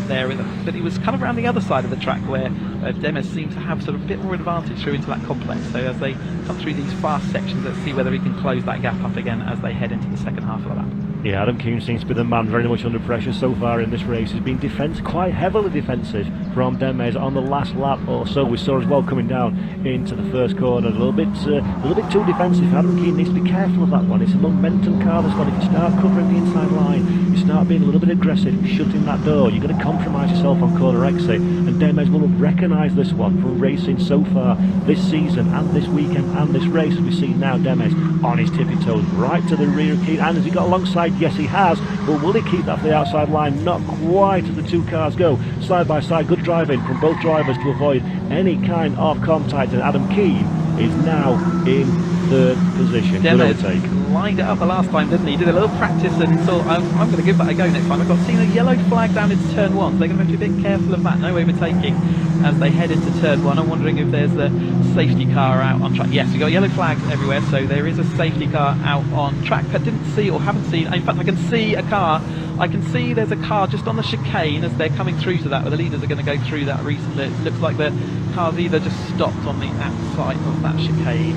there, but he was kind of around the other side of the track where Demes seems to have sort of a bit more advantage through into that complex. So as they come through these fast sections, let's see whether he can close that gap up again as they head into the second half of the lap. Yeah, Adam Keane seems to be the man very much under pressure so far in this race. He's been quite heavily defensive from Demes on the last lap or so. We saw as well coming down into the first corner, a little bit too defensive. Adam Keane needs to be careful of that one. It's a momentum car, this one. If you start covering the inside line, you start being a little bit aggressive, shutting that door, you're going to compromise yourself on corner exit, and Demes will recognise this one from racing so far this season and this weekend and this race. As we see now, Demes on his tippy toes right to the rear of Keane, and has he got alongside? Yes, he has, but will he keep that for the outside line? Not quite, as the two cars go side by side. Good driving from both drivers to avoid any kind of contact, and Adam Keane is now in third position. Demes lined it up the last time, didn't he? He did a little practice and thought, I'm going to give that a go next time. I've got seen a yellow flag down into turn one, so they're going to have to be a bit careful of that. No overtaking as they head into turn one. I'm wondering if there's a safety car out on track. Yes, we've got yellow flags everywhere, so there is a safety car out on track. I didn't see or haven't seen, in fact I can see a car. I can see there's a car just on the chicane as they're coming through to that, where the leaders are going to go through that recently. It looks like the car's either just stopped on the outside of that chicane.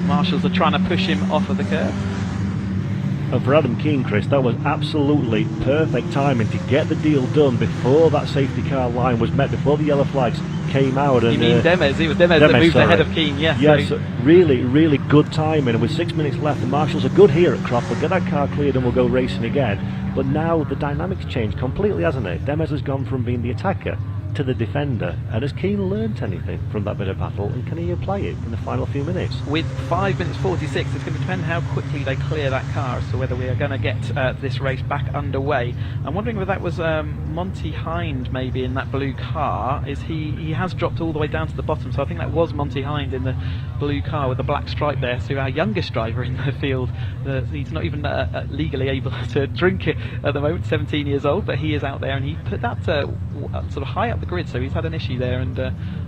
Marshals are trying to push him off of the curb. And for Adam Keane, Chris, that was absolutely perfect timing to get the deal done before that safety car line was met, before the yellow flags came out. And, you mean Demes? It was Demes that moved ahead of Keane, yes. Yes, so really, really good timing. And with 6 minutes left, the marshals are good here at Croft. We'll get that car cleared and we'll go racing again. But now the dynamics changed completely, hasn't it? Demes has gone from being the attacker to the defender, and has Keane learnt anything from that bit of battle, and can he apply it in the final few minutes? With 5 minutes 46, it's going to depend how quickly they clear that car as to whether we are going to get this race back underway. I'm wondering whether that was Monty Hind maybe in that blue car. He has dropped all the way down to the bottom, so I think that was Monty Hind in the blue car with the black stripe there. So our youngest driver in the field, he's not even legally able to drink it at the moment, 17 years old, but he is out there, and he put that sort of high up the grid, so he's had an issue there, and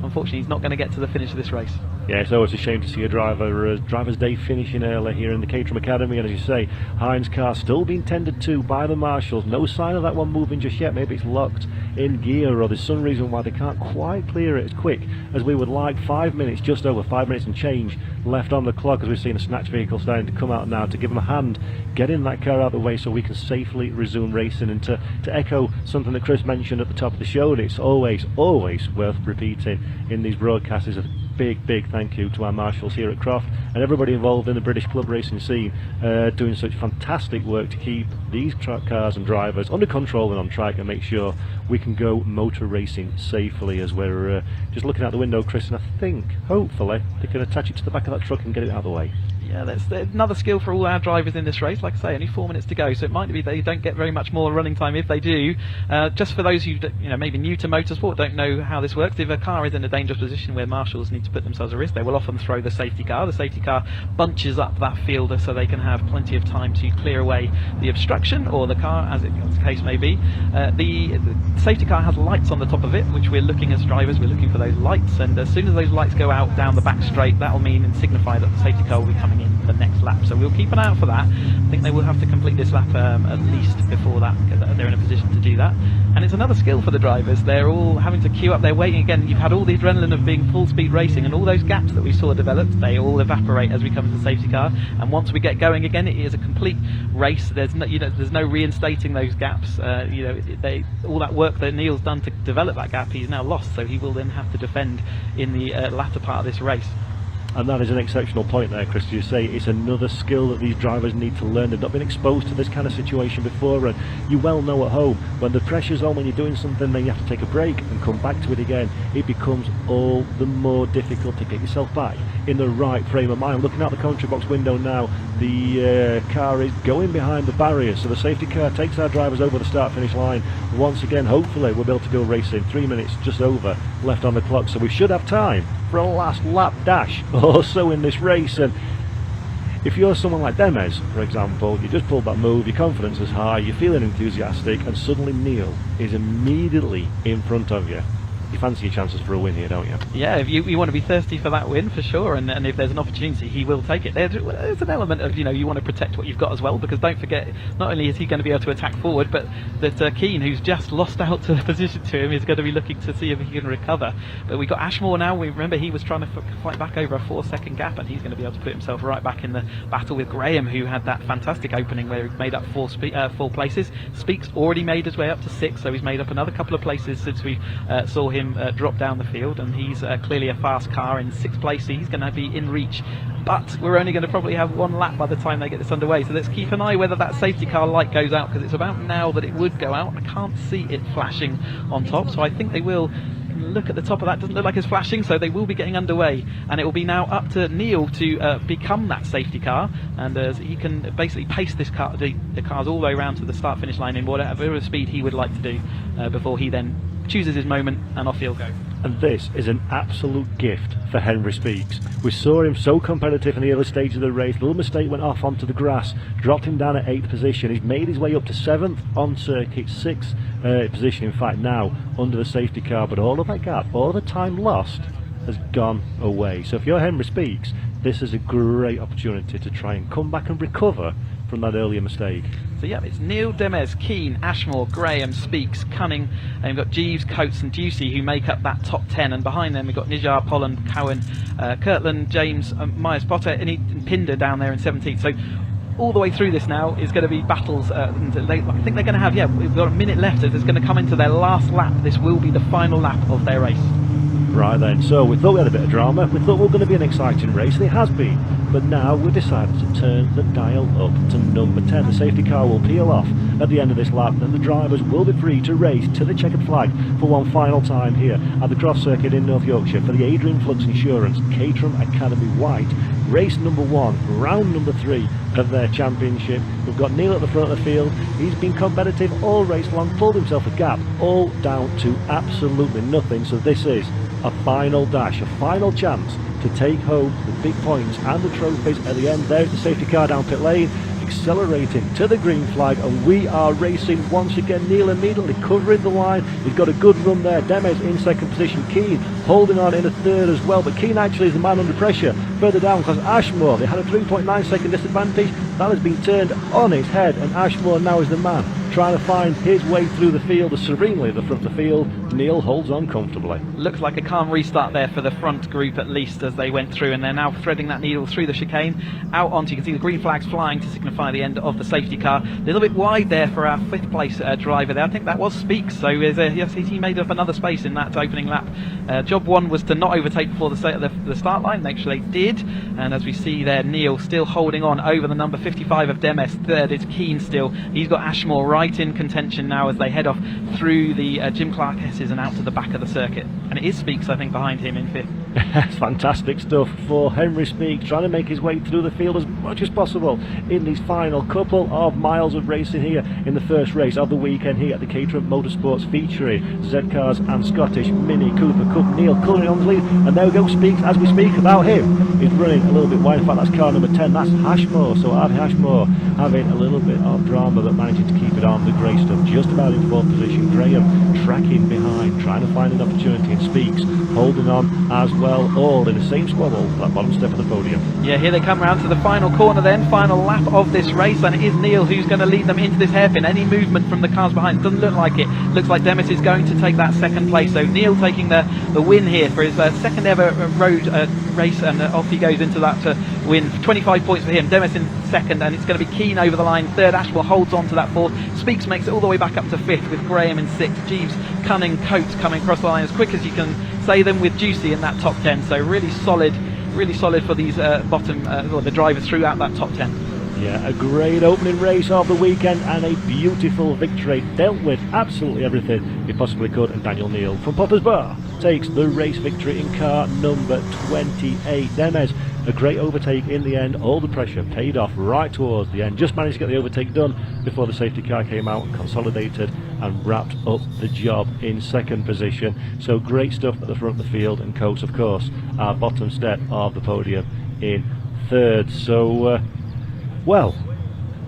unfortunately he's not going to get to the finish of this race. Yeah, it's always a shame to see a driver's day finishing early here in the Caterham Academy, and as you say, Hind's car still being tended to by the marshals. No sign of that one moving just yet. Maybe it's locked in gear, or there's some reason why they can't quite clear it as quick as we would like. 5 minutes, just over 5 minutes and change left on the clock, as we've seen a snatch vehicle starting to come out now to give them a hand getting that car out of the way so we can safely resume racing. And to echo something that Chris mentioned at the top of the show, and it's always worth repeating in these broadcasts, is a big thank you to our marshals here at Croft and everybody involved in the British club racing scene, doing such fantastic work to keep these cars and drivers under control and on track, and make sure we can go motor racing safely. As we're just looking out the window, Chris, and I think hopefully they can attach it to the back of that truck and get it out of the way. Yeah, that's another skill for all our drivers in this race. Like I say, only 4 minutes to go, so it might be they don't get very much more running time if they do. Just for those who maybe new to motorsport, don't know how this works, if a car is in a dangerous position where marshals need to put themselves at risk, they will often throw the safety car. The safety car bunches up that fielder so they can have plenty of time to clear away the obstruction, or the car, as the case may be. The safety car has lights on the top of it, which we're looking as drivers, we're looking for those lights, and as soon as those lights go out down the back straight, that will mean and signify that the safety car will be coming in the next lap. So we'll keep an eye out for that. I think they will have to complete this lap at least before that, they're in a position to do that. And it's another skill for the drivers. They're all having to queue up, they're waiting again. You've had all the adrenaline of being full speed racing, and all those gaps that we saw developed, they all evaporate as we come to the safety car. And once we get going again, it is a complete race. There's no reinstating those gaps. All that work that Neil's done to develop that gap, he's now lost, so he will then have to defend in the latter part of this race. And that is an exceptional point there, Chris. You say it's another skill that these drivers need to learn. They've not been exposed to this kind of situation before, and you well know at home when the pressure's on, when you're doing something, then you have to take a break and come back to it again. It becomes all the more difficult to get yourself back in the right frame of mind. Looking out the commentary box window now, the car is going behind the barrier, so the safety car takes our drivers over the start-finish line. Once again, hopefully we'll be able to go racing. 3 minutes just over left on the clock, so we should have time for a last lap dash or so in this race. And if you're someone like Demes, for example, you just pulled that move, your confidence is high, you're feeling enthusiastic, and suddenly Neil is immediately in front of you. You fancy your chances for a win here, don't you? Yeah, if you want to be thirsty for that win, for sure, and if there's an opportunity, he will take it. There's an element of, you want to protect what you've got as well, because don't forget, not only is he going to be able to attack forward, but that Keane, who's just lost out to the position to him, is going to be looking to see if he can recover. But we've got Ashmore now. We remember he was trying to fight back over a 4-second gap, and he's going to be able to put himself right back in the battle with Graham, who had that fantastic opening where he made up 4 places. Speaks already made his way up to 6, so he's made up another couple of places since we saw him drop down the field, and he's clearly a fast car in 6th place, so he's going to be in reach. But we're only going to probably have 1 lap by the time they get this underway, so let's keep an eye whether that safety car light goes out, because it's about now that it would go out. I can't see it flashing on top, so I think they will look at the top of that. Doesn't look like it's flashing, so they will be getting underway, and it will be now up to Neil to become that safety car, and he can basically pace this car, the cars all the way around to the start finish line in whatever speed he would like to do before he then chooses his moment and off he'll go. And this is an absolute gift for Henry Speaks. We saw him so competitive in the early stage of the race. Little mistake, went off onto the grass, dropped him down at 8th position. He's made his way up to 7th on circuit, 6th position in fact now under the safety car, but all of that gap, all of the time lost has gone away. So if you're Henry Speaks, this is a great opportunity to try and come back and recover from that earlier mistake. So yeah, it's Neil, Demes, Keane, Ashmore, Graham, Speaks, Cunning, and we've got Jeeves, Coates and Ducey who make up that top 10, and behind them we've got Nijar, Pollan, Cowan, Kirtland, James, Myers, Potter and Pinder down there in 17th. So all the way through this now is going to be battles. I think they're going to have, we've got a minute left as it's going to come into their last lap. This will be the final lap of their race. Right then, so we thought we had a bit of drama, we thought we were going to be an exciting race, and it has been, but now we've decided to turn the dial up to number 10. The safety car will peel off at the end of this lap, and the drivers will be free to race to the checkered flag for one final time here at the Croft Circuit in North Yorkshire for the Adrian Flux Insurance Caterham Academy White race number 1, round number 3 of their championship. We've got Neil at the front of the field. He's been competitive all race long, pulled himself a gap, all down to absolutely nothing. So this is a final dash, a final chance to take home the big points and the trophies at the end. There's the safety car down pit lane, accelerating to the green flag, and we are racing once again. Neil immediately covering the line. He's got a good run there. Demes in 2nd position. Keane holding on in a 3rd as well, but Keane actually is the man under pressure further down, because Ashmore, they had a 3.9 second disadvantage. That has been turned on its head, and Ashmore now is the man trying to find his way through the field serenely at the front of the field. Neil holds on comfortably. Looks like a calm restart there for the front group, at least as they went through, and they're now threading that needle through the chicane out onto, you can see the green flags flying to signify the end of the safety car. A little bit wide there for our 5th place driver there. I think that was Speaks, so yes, he made up another space in that opening lap. Job 1 was to not overtake before the start line. They actually did, and as we see there, Neil still holding on over the number 55 of Demes. 3rd is Keane still. He's got Ashmore right in contention now as they head off through the Jim Clark S's and out to the back of the circuit. And it is Speaks, I think, behind him in 5th. It's fantastic stuff for Henry Speaks, trying to make his way through the field as much as possible in these final couple of miles of racing here in the first race of the weekend here at the Caterham Motorsports, featuring Z-Cars and Scottish Mini Cooper Cup. Neil currently on the lead, and there we go. Speaks, as we speak about him, he's running a little bit wide. In fact, that's car number 10, that's Ashmore. So Avi Ashmore having a little bit of drama, but managing to keep it on the grey stuff, just about in 4th position. Graham tracking behind, trying to find an opportunity, and Speaks holding on as well, all in the same squabble for that bottom step of the podium. Yeah, here they come round to the final corner then, final lap of this race, and it is Neil who's going to lead them into this hairpin. Any movement from the cars behind doesn't look like it. Looks like Demes is going to take that 2nd place, so Neil taking the win here for his 2nd ever road race, and off he goes into that win. 25 points for him. Demes in 2nd, and it's going to be Keane over the line. 3rd, Ashwell holds on to that 4th. Speaks makes it all the way back up to 5th with Graham in 6th. Jeeves, Cunning, Coates coming across the line as quick as you can say them, with Juicy in that top 10. So really solid really solid for these the drivers throughout that top 10. Yeah, a great opening race of the weekend and a beautiful victory. Dealt with absolutely everything he possibly could, and Daniel Neal from Potter's Bar takes the race victory in car number 28. Demes, a great overtake in the end. All the pressure paid off right towards the end. Just managed to get the overtake done before the safety car came out and consolidated and wrapped up the job in second position. So great stuff at the front of the field, and Coates, of course, our bottom step of the podium in third. So well,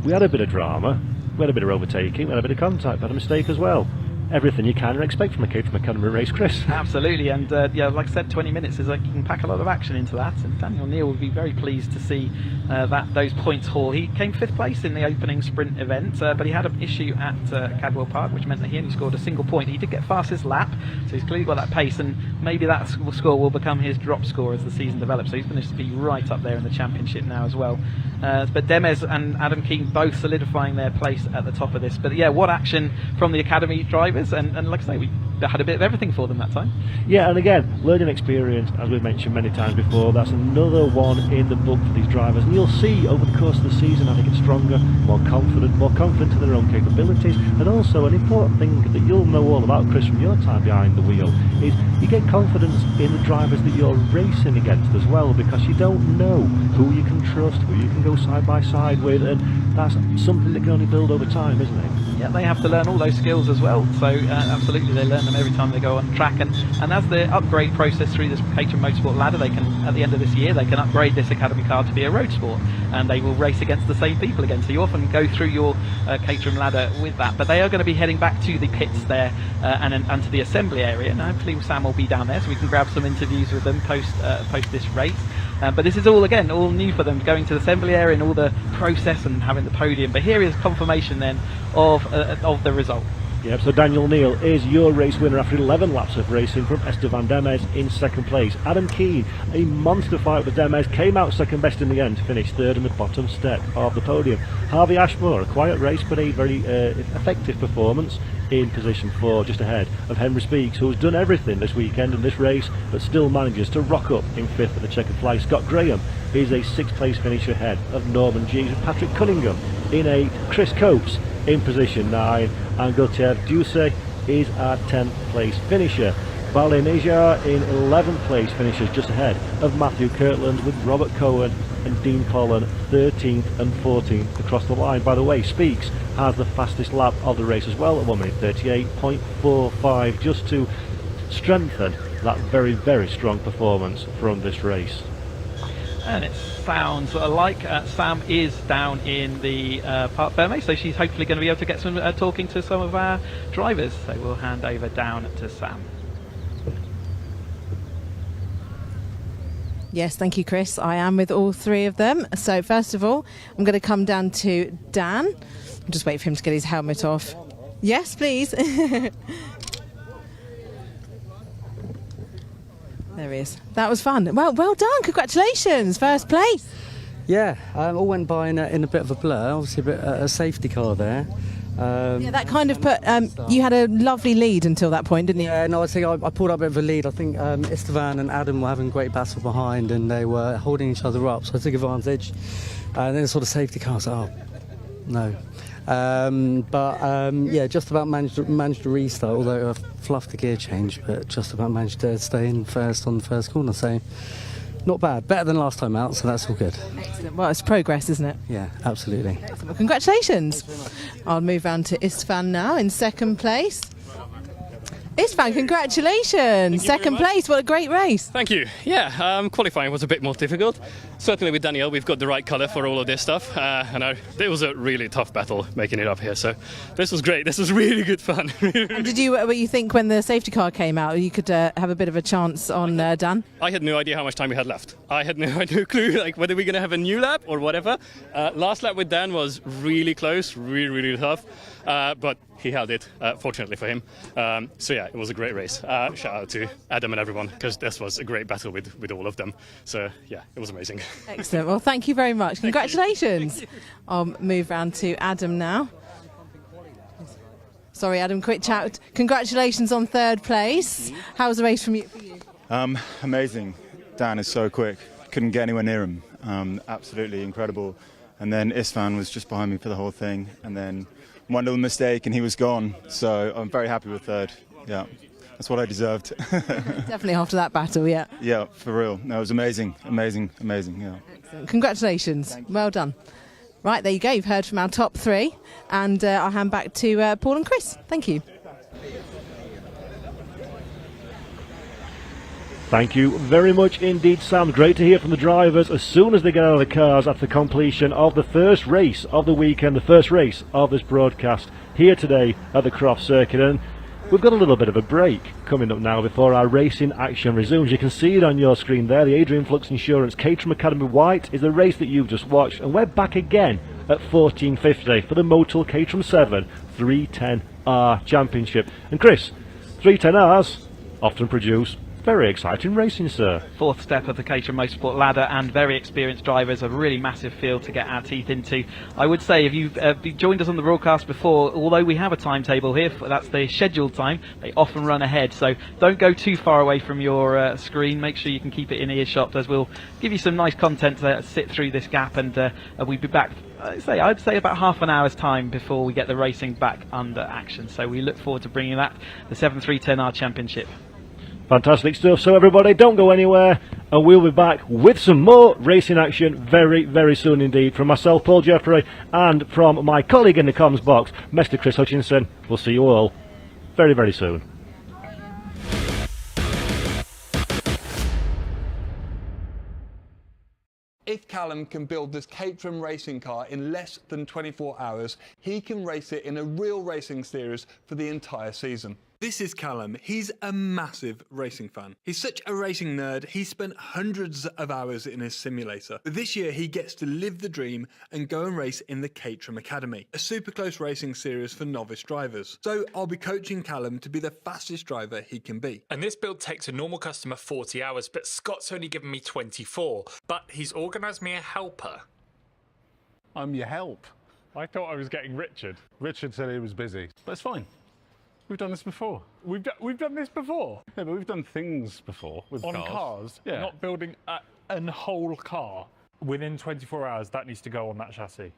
we had a bit of drama, we had a bit of overtaking, we had a bit of contact, we had a mistake as well. Everything you can expect from a Caterham Academy race, Chris. Absolutely, and yeah, like I said, 20 minutes is like you can pack a lot of action into that, and Daniel Neal would be very pleased to see those points haul. He came 5th place in the opening sprint event, but he had an issue at Cadwell Park, which meant that he only scored a single point. He did get fastest lap, so he's clearly got that pace, and maybe that score will become his drop score as the season develops, so he's going to be right up there in the championship now as well. But Demes and Adam Keane both solidifying their place at the top of this. But yeah, what action from the Academy drivers, and like I say, we had a bit of everything for them that time. Yeah, and again, learning experience, as we've mentioned many times before, that's another one in the book for these drivers, and you'll see over the course of the season how they get stronger, more confident in their own capabilities. And also an important thing that you'll know all about, Chris, from your time behind the wheel, is you get confidence in the drivers that you're racing against as well, because you don't know who you can trust, who you can go side by side with, and that's something that can only build over time, isn't it? Yeah, they have to learn all those skills as well, so absolutely they learn them every time they go on track, and as the upgrade process through this Caterham Motorsport ladder, they can, at the end of this year, they can upgrade this Academy car to be a road sport, and they will race against the same people again, so you often go through your Caterham ladder with that. But they are going to be heading back to the pits there and to the assembly area, and hopefully Sam will be down there so we can grab some interviews with them post this race. But this is all, again, all new for them, going to the assembly area and all the process and having the podium. But here is confirmation then of the result. Yep, so Daniel Neal is your race winner after 11 laps of racing from Esteban Demes in second place. Adam Keane, a monster fight with Demes, came out second best in the end to finish third in the bottom step of the podium. Harvey Ashmore, a quiet race but a very effective performance in position 4, just ahead of Henry Speaks, who's done everything this weekend in this race but still manages to rock up in 5th at the checkered flag. Scott Graham is a 6th place finish ahead of Norman G. Patrick Cunningham in 8th, Chris Coates in position 9, and Gautier Duce is our 10th place finisher. Balin Nijar in 11th place finishes just ahead of Matthew Kirtland, with Robert Cohen and Dean Pollan 13th and 14th across the line. By the way, Speaks has the fastest lap of the race as well at 1 minute 38.45, just to strengthen that very, very strong performance from this race. And it sounds like Sam is down in the Parc Fermé, so she's hopefully going to be able to get some talking to some of our drivers. So we'll hand over down to Sam. Yes, thank you, Chris. I am with all 3 of them. So first of all, I'm going to come down to Dan. I'll just wait for him to get his helmet off. Yes, please. There he is. That was fun. Well done. Congratulations. First place. Yeah, all went by in a bit of a blur. Obviously, a safety car there. Yeah, that kind of put. You had a lovely lead until that point, didn't you? Yeah, no, I think I pulled up a bit of a lead. I think Esteban and Adam were having a great battle behind, and they were holding each other up. So I took advantage. And then sort of safety car. So, oh no. Yeah, just about managed to restart, although I fluffed the gear change, but just about managed to stay in first on the first corner, so not bad. Better than last time out, so that's all good. Excellent. Well, it's progress, isn't it? Yeah, absolutely. Excellent. Well, congratulations. I'll move on to Istvan now in second place. Istvan, congratulations! Second place, what a great race! Thank you. Yeah, qualifying was a bit more difficult. Certainly with Danielle, we've got the right colour for all of this stuff. It was a really tough battle making it up here, so this was great. This was really good fun. And did you think when the safety car came out, you could have a bit of a chance on Dan? I had no idea how much time we had left. I had no clue, like whether we're going to have a new lap or whatever. Last lap with Dan was really close, really tough, but he held it, fortunately for him. So yeah, it was a great race. Shout out to Adam and everyone, because this was a great battle with all of them. So yeah, it was amazing. Excellent. Well, thank you very much. Congratulations. I'll move round to Adam now. Sorry, Adam, quick chat. Congratulations on third place. How was the race for you? Amazing. Dan is so quick. couldn't get anywhere near him. Absolutely incredible. And then Istvan was just behind me for the whole thing, and then one little mistake and he was gone. So I'm very happy with third. Yeah, that's what I deserved. Definitely after that battle, yeah. Yeah, for real. No, it was amazing, amazing, amazing. Yeah. Excellent. Congratulations. Well done. Right, there you go. You've heard from our top three, and I'll hand back to Paul and Chris. Thank you. Thank you very much indeed, Sam. Great to hear from the drivers as soon as they get out of the cars after the completion of the first race of the weekend, the first race of this broadcast here today at the Croft Circuit. And we've got a little bit of a break coming up now before our racing action resumes. You can see it on your screen there. The Adrian Flux Insurance Caterham Academy White is the race that you've just watched, and we're back again at 14:50 for the Motul Caterham 7 310R Championship. And Chris, 310Rs often produce very exciting racing, sir. Fourth step of the Caterham Motorsport ladder, and very experienced drivers, a really massive field to get our teeth into. I would say if you've joined us on the broadcast before, although we have a timetable here, that's the scheduled time, they often run ahead, so don't go too far away from your screen. Make sure you can keep it in earshot, as we'll give you some nice content to sit through this gap, and we'll be back, I'd say about half an hour's time before we get the racing back under action. So we look forward to bringing that, the 7-3-10R Championship. Fantastic stuff. So everybody, don't go anywhere, and we'll be back with some more racing action very, very soon indeed. From myself, Paul Jeffrey, and from my colleague in the comms box, Mr. Chris Hutchinson. We'll see you all very, very soon. If Callum can build this Caterham racing car in less than 24 hours, he can race it in a real racing series for the entire season. This is Callum. He's a massive racing fan. He's such a racing nerd, he spent hundreds of hours in his simulator. But this year he gets to live the dream and go and race in the Caterham Academy, a super close racing series for novice drivers. So I'll be coaching Callum to be the fastest driver he can be. And this build takes a normal customer 40 hours, but Scott's only given me 24. But he's organised me a helper. I'm your help. I thought I was getting Richard. Richard said he was busy, but it's fine. We've done this before. We've done this before. Yeah, but we've done things before with on cars. cars, Yeah. not building a whole car. Within 24 hours, that needs to go on that chassis.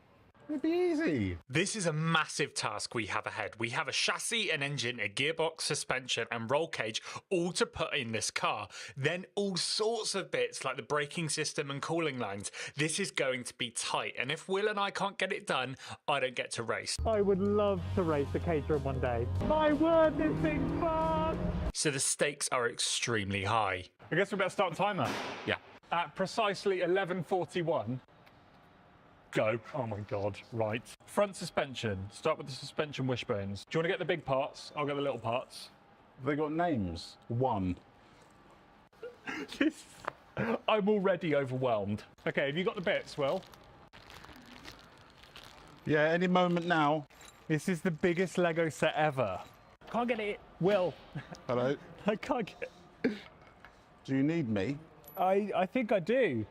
It'd be easy. This is a massive task we have ahead. We have a chassis, an engine, a gearbox, suspension and roll cage all to put in this car. Then all sorts of bits like the braking system and cooling lines. This is going to be tight, and if Will and I can't get it done, I don't get to race. I would love to race the Caterham one day. My word, this thing's fun! So the stakes are extremely high. I guess we better start the timer. Yeah. At precisely 11:41. Go. Oh my god, right. Front suspension. Start with the suspension wishbones. Do you want to get the big parts? I'll get the little parts. Have they got names? One. I'm already overwhelmed. Okay, have you got the bits, Will? Yeah, any moment now. This is the biggest Lego set ever. Can't get it. Will. Hello. I can't get it. Do you need me? I think I do.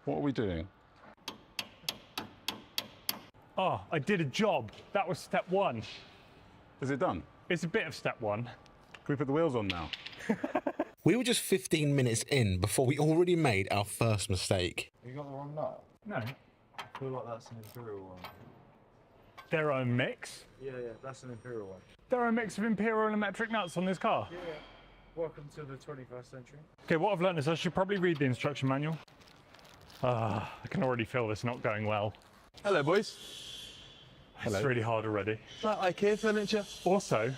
What are we doing? Oh, I did a job. That was step one. Is it done? It's a bit of step one. Can we put the wheels on now? We were just 15 minutes in before we already made our first mistake. You got the wrong nut? No. I feel like that's an Imperial one. They're a mix? Yeah, that's an Imperial one. There are a mix of Imperial and metric nuts on this car? Yeah. Welcome to the 21st century. Okay, what I've learned is I should probably read the instruction manual. I can already feel this not going well. Hello, boys. It's really hard already. Is that IKEA furniture? Also,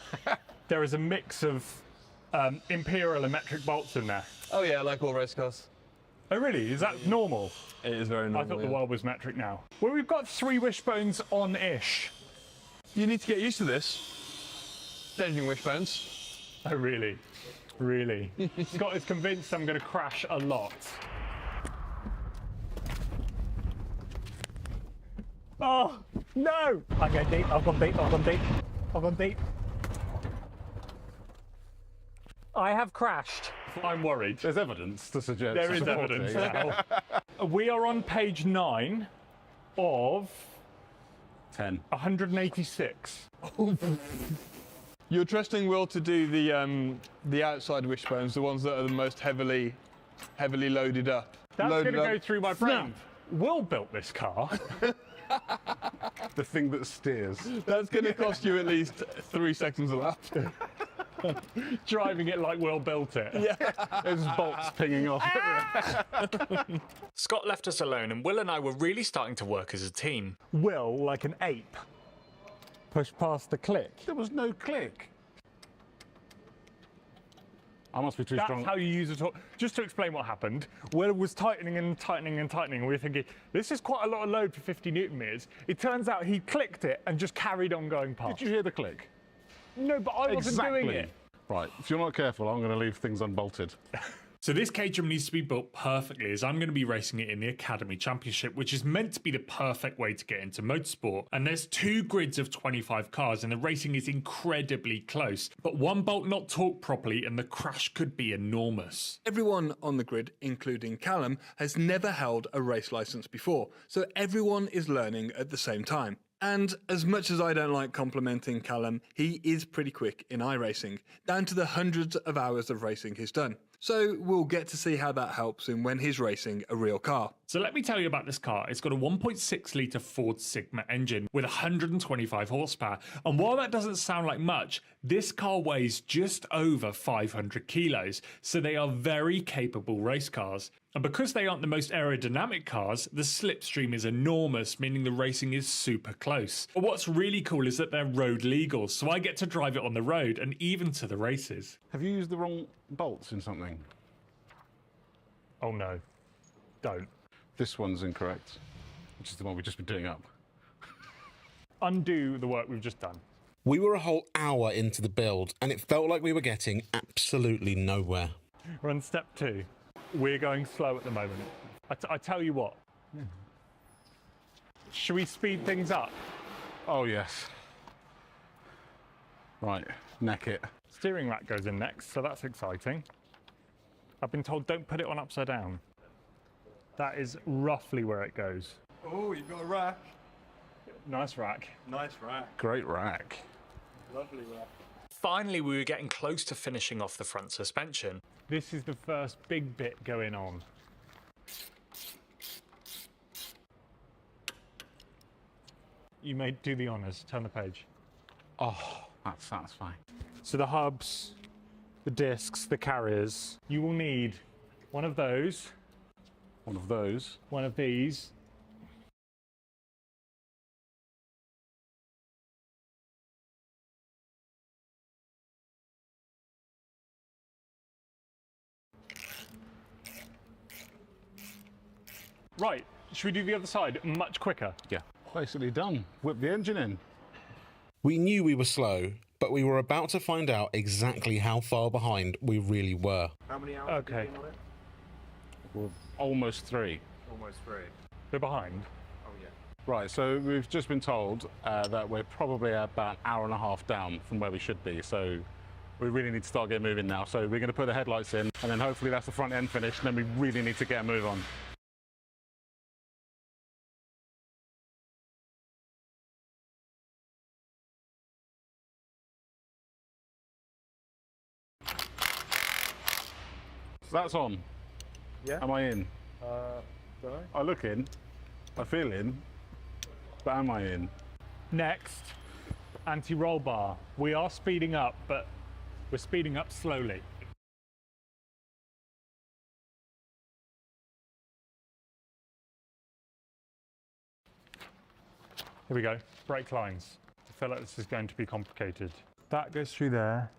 there is a mix of Imperial and metric bolts in there. Oh yeah, like all race cars. Oh really? Is that normal? It is very normal. I thought the world was metric now. Well, we've got 3 wishbones on-ish. You need to get used to this. Changing wishbones. Oh really? Really? Scott is convinced I'm going to crash a lot. Oh, no! I'm going deep, I've gone deep, I've gone deep, I've gone deep. I have crashed. I'm worried. There's evidence to suggest. There is evidence now. We are on page 9 of 10. 186. You're trusting Will to do the outside wishbones, the ones that are the most heavily heavily loaded up. That's going Loaded to go up. through my brain. Will built this car. The thing that steers. That's going to cost you at least 3 seconds a lap. Driving it like Will built it. Yeah. There's bolts pinging off. Scott left us alone, and Will and I were really starting to work as a team. Will, like an ape, push past the click. There was no click. I must be too That's strong. how you use it. Just to explain what happened, Will was tightening and tightening and tightening, and we were thinking, this is quite a lot of load for 50 Newton meters. It turns out he clicked it and just carried on going past. Did you hear the click? No, but I wasn't doing it. Right, if you're not careful, I'm going to leave things unbolted. So this Caterham needs to be built perfectly, as I'm going to be racing it in the Academy Championship, which is meant to be the perfect way to get into motorsport. And there's 2 grids of 25 cars, and the racing is incredibly close. But one bolt not torqued properly, and the crash could be enormous. Everyone on the grid, including Callum, has never held a race licence before, so everyone is learning at the same time. And as much as I don't like complimenting Callum, he is pretty quick in iRacing, down to the hundreds of hours of racing he's done. So we'll get to see how that helps him when he's racing a real car. So let me tell you about this car. It's got a 1.6 litre Ford Sigma engine with 125 horsepower. And while that doesn't sound like much, this car weighs just over 500 kilos. So they are very capable race cars. And because they aren't the most aerodynamic cars, the slipstream is enormous, meaning the racing is super close. But what's really cool is that they're road legal, so I get to drive it on the road and even to the races. Have you used the wrong bolts in something? Oh no, don't. This one's incorrect, which is the one we've just been doing up. Undo the work we've just done. We were a whole hour into the build, and it felt like we were getting absolutely nowhere. We're on step 2. We're going slow at the moment. I tell you what. Should we speed things up? Oh, yes. Right, neck it. Steering rack goes in next, so that's exciting. I've been told don't put it on upside down. That is roughly where it goes. Oh, you've got a rack. Nice rack. Nice rack. Great rack. Lovely rack. Finally, we were getting close to finishing off the front suspension. This is the first big bit going on. You may do the honours. Turn the page. Oh, that's satisfying. So the hubs, the discs, the carriers. You will need one of those. One of those. One of these. Right, should we do the other side much quicker? Yeah, basically done. Whip the engine in. We knew we were slow, but we were about to find out exactly how far behind we really were. How many hours Okay. have you been on it? We're almost 3. Almost 3. We're behind. Oh, yeah. Right, so we've just been told that we're probably about an hour and a half down from where we should be, so we really need to start getting moving now. So we're going to put the headlights in, and then hopefully that's the front end finished, and then we really need to get a move on. So that's on. Yeah. Am I in? Don't know. I look in, I feel in, but am I in? Next, anti-roll bar. We are speeding up, but we're speeding up slowly. Here we go, brake lines. I feel like this is going to be complicated. That goes through there.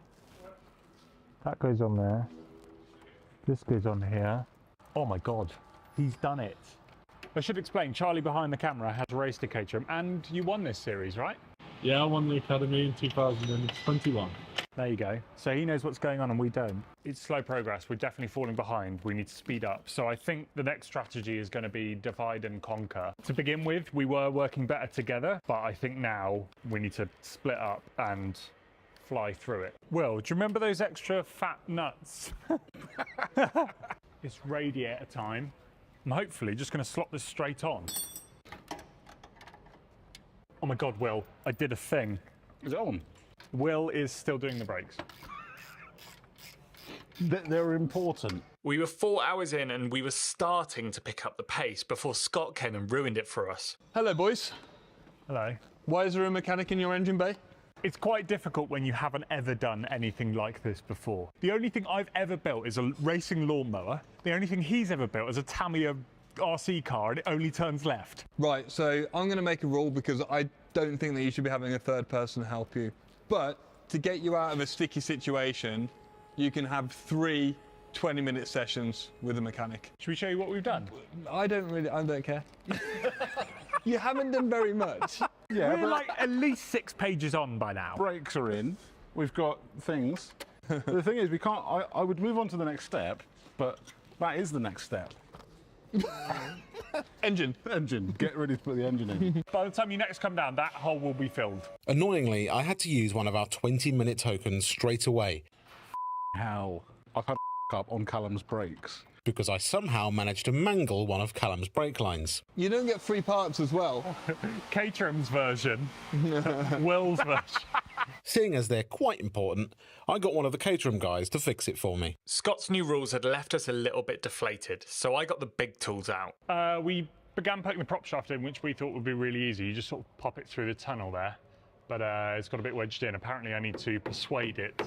That goes on there. This goes on here. Oh my God, he's done it. I should explain, Charlie behind the camera has raced a Caterham, and you won this series, right? Yeah, I won the Academy in 2021. There you go. So he knows what's going on and we don't. It's slow progress. We're definitely falling behind. We need to speed up. So I think the next strategy is going to be divide and conquer. To begin with, we were working better together, but I think now we need to split up and fly through it. Will, do you remember those extra fat nuts? It's radiator time. I'm hopefully just going to slot this straight on. Oh my God, Will, I did a thing. Is it on? Will is still doing the brakes. They're important. We were 4 hours in and we were starting to pick up the pace before Scott came and ruined it for us. Hello, boys. Hello. Why is there a mechanic in your engine bay? It's quite difficult when you haven't ever done anything like this before. The only thing I've ever built is a racing lawnmower. The only thing he's ever built is a Tamiya RC car, and it only turns left. Right, so I'm going to make a rule because I don't think that you should be having a third person help you. But to get you out of a sticky situation, you can have 3 20-minute sessions with a mechanic. Should we show you what we've done? I don't care. You haven't done very much. Yeah, we're like at least 6 pages on by now. Brakes are in. We've got things. The thing is, we can't. I would move on to the next step, but that is the next step. Engine. Get ready to put the engine in. By the time you next come down, that hole will be filled. Annoyingly, I had to use one of our 20-minute tokens straight away. How? I've had up on Callum's brakes. Because I somehow managed to mangle one of Callum's brake lines. You don't get free parts as well. Caterham's version. Will's version. Seeing as they're quite important, I got one of the Caterham guys to fix it for me. Scott's new rules had left us a little bit deflated, so I got the big tools out. We began putting the prop shaft in, which we thought would be really easy. You just sort of pop it through the tunnel there. But it's got a bit wedged in. Apparently I need to persuade it.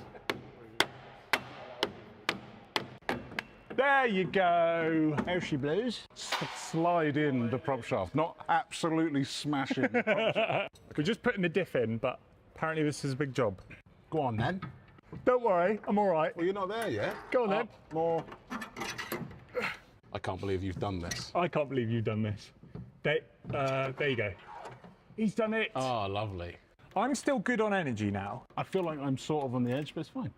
There you go. How she blows. Slide in the prop shaft, not absolutely smashing the prop shaft. We're just putting the diff in, but apparently this is a big job. Go on then. Don't worry, I'm all right. Well, you're not there yet. Go on then. More. I can't believe you've done this. I can't believe you've done this. There you go. He's done it. Ah, lovely. I'm still good on energy now. I feel like I'm sort of on the edge, but it's fine.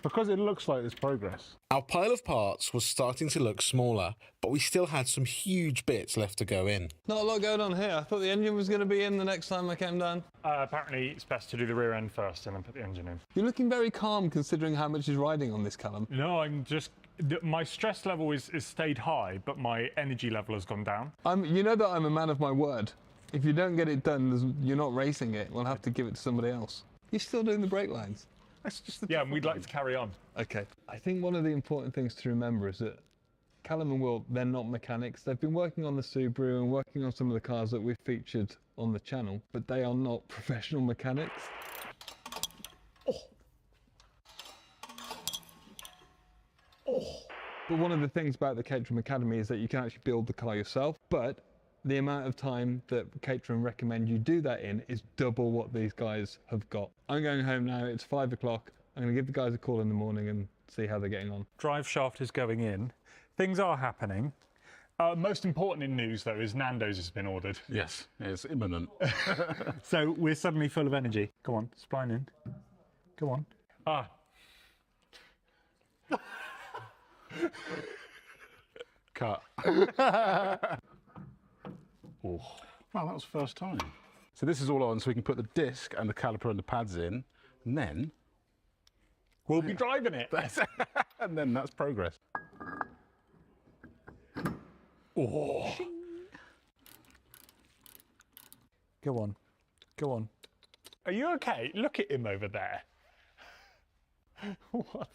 Because it looks like there's progress. Our pile of parts was starting to look smaller, but we still had some huge bits left to go in. Not a lot going on here. I thought the engine was going to be in the next time I came down. Apparently it's best to do the rear end first and then put the engine in. You're looking very calm considering how much is riding on this, Callum. No, I'm just... My stress level is stayed high, but my energy level has gone down. You know that I'm a man of my word. If you don't get it done, you're not racing it. We'll have to give it to somebody else. You're still doing the brake lines. That's just yeah, and we'd like to carry on. Okay. I think one of the important things to remember is that Callum and Will, they're not mechanics. They've been working on the Subaru and working on some of the cars that we've featured on the channel, but they are not professional mechanics. But one of the things about the Caterham Academy is that you can actually build the car yourself, but the amount of time that Caterham recommend you do that in is double what these guys have got. I'm going home now, it's 5 o'clock. I'm going to give the guys a call in the morning and see how they're getting on. Drive shaft is going in. Things are happening. Most important in news, though, is Nando's has been ordered. Yes, it's imminent. So we're suddenly full of energy. Go on, spline in. Go on. Ah. Cut. Oh. Wow, that was the first time. So this is all on, so we can put the disc and the caliper and the pads in, and then we'll be driving it. And then that's progress. Oh. Go on. Go on. Are you okay? Look at him over there. What?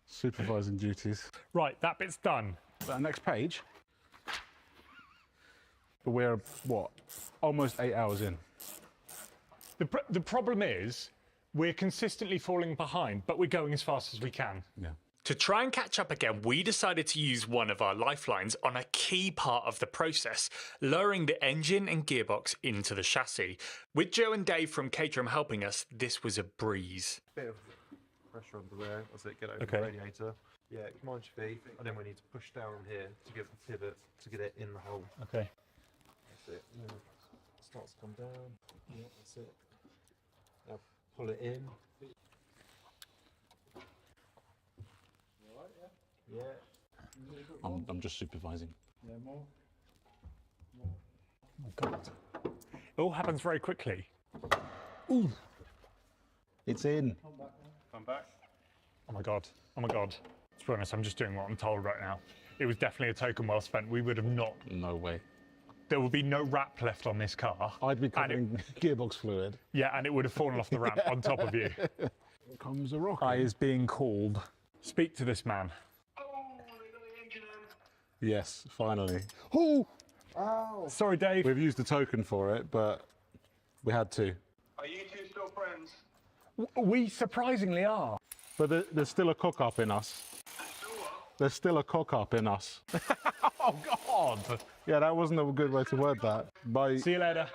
Supervising duties. Right, that bit's done. That next page. But we're, what, almost 8 hours in. The problem is, we're consistently falling behind, but we're going as fast as we can. Yeah. To try and catch up again, we decided to use one of our lifelines on a key part of the process, lowering the engine and gearbox into the chassis. With Joe and Dave from Caterham helping us, this was a breeze. Bit of pressure under there as it get over the radiator. Yeah, come on your feet, and then we need to push down on here to get the pivot to get it in the hole. Okay. That's it. Now it starts to come down. Yeah, that's it. Now pull it in. Yeah. I'm just supervising. Yeah, more. Oh my God. It all happens very quickly. Ooh. It's in. Come back now. Come back. Oh my God. Oh my God. To be honest, I'm just doing what I'm told right now. It was definitely a token well spent. We would have not. No way. There would be no wrap left on this car. I'd be covering gearbox fluid. Yeah, and it would have fallen off the ramp on top of you. Here comes a rocket. I is being called Speak to this man. Yes, finally. Oh! Ow. Sorry, Dave. We've used the token for it, but we had to. Are you two still friends? We surprisingly are. But there's still a cock-up in us. There's still a cock-up in us. Oh, God! Yeah, that wasn't a good way to word that. Bye. See you later.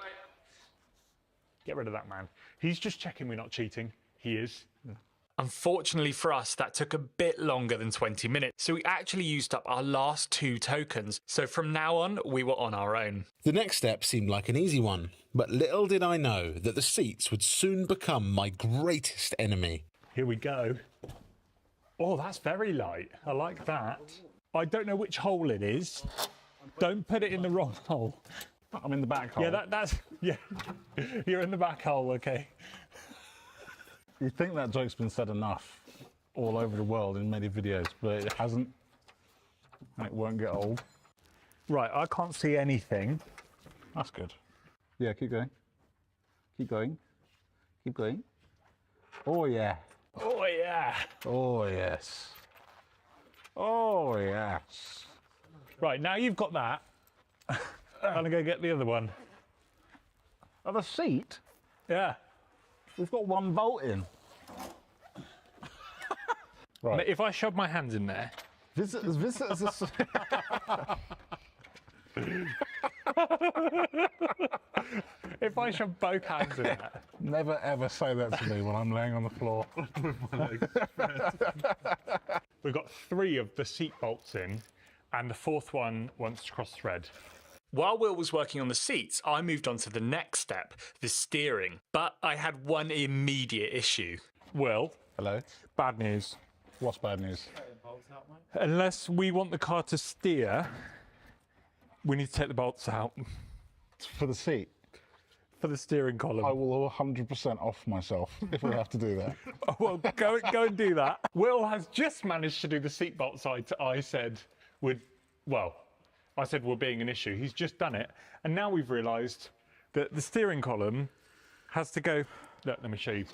Get rid of that man. He's just checking we're not cheating. He is. Yeah. Unfortunately for us, that took a bit longer than 20 minutes, so we actually used up our last 2 tokens. So from now on, we were on our own. The next step seemed like an easy one, but little did I know that the seats would soon become my greatest enemy. Here we go. Oh, that's very light. I like that. I don't know which hole it is. Don't put it in the wrong hole. I'm in the back hole. Yeah, that's... Yeah, you're in the back hole, okay. You'd think that joke's been said enough all over the world in many videos, but it hasn't, and it won't get old. Right, I can't see anything. That's good. Yeah, keep going. Keep going. Keep going. Oh, yeah. Oh, yeah. Oh, yes. Oh, yes. Right, now you've got that. I'm going to go get the other one. Oh, the seat? Yeah. We've got one bolt in. Right. If I shove my hands in there... Visitors. If I shove both hands in there... Never ever say that to me when I'm laying on the floor. We've got 3 of the seat bolts in, and the 4th one wants to cross thread. While Will was working on the seats, I moved on to the next step, the steering. But I had one immediate issue. Will. Hello. Bad news. What's bad news? Unless we want the car to steer, we need to take the bolts out. For the seat? For the steering column. I will 100% off myself if we have to do that. Oh, well, go and do that. Will has just managed to do the seat bolts I said would, well, I said were being an issue. He's just done it. And now we've realised that the steering column has to go... Look, let me show you.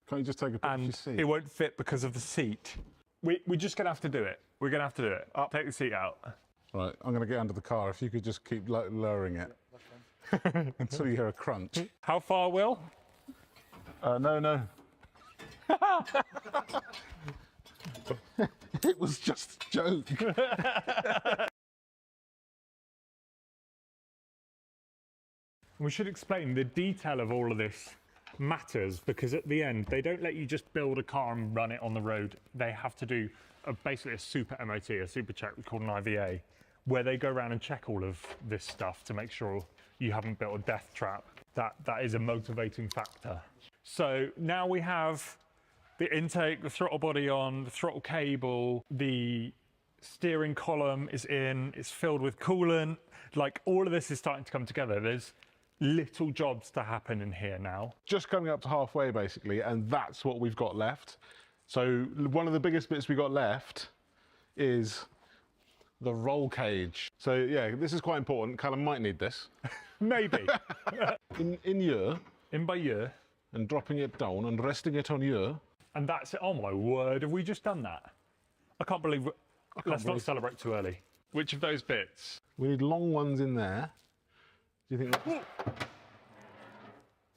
Can't you just take a picture of your seat? It won't fit because of the seat. We're just going to have to do it. We're going to have to do it. Take the seat out. Right, I'm going to get under the car. If you could just keep lowering it until you hear a crunch. How far, Will? No. It was just a joke. We should explain the detail of all of this matters, because at the end they don't let you just build a car and run it on the road. They have to do basically a super MOT, a super check called an IVA, where they go around and check all of this stuff to make sure you haven't built a death trap. That is a motivating factor. So now we have the intake, the throttle body on, the throttle cable, the steering column is in, it's filled with coolant. Like, all of this is starting to come together. There's little jobs to happen in here now. Just coming up to halfway, basically, and that's what we've got left. So one of the biggest bits we got left is the roll cage. So yeah, this is quite important. Callum might need this. Maybe. in year. In by year. And dropping it down and resting it on year. And that's it. Oh my word, have we just done that? I can't believe... Let's not celebrate too early. Which of those bits? We need long ones in there. Do you think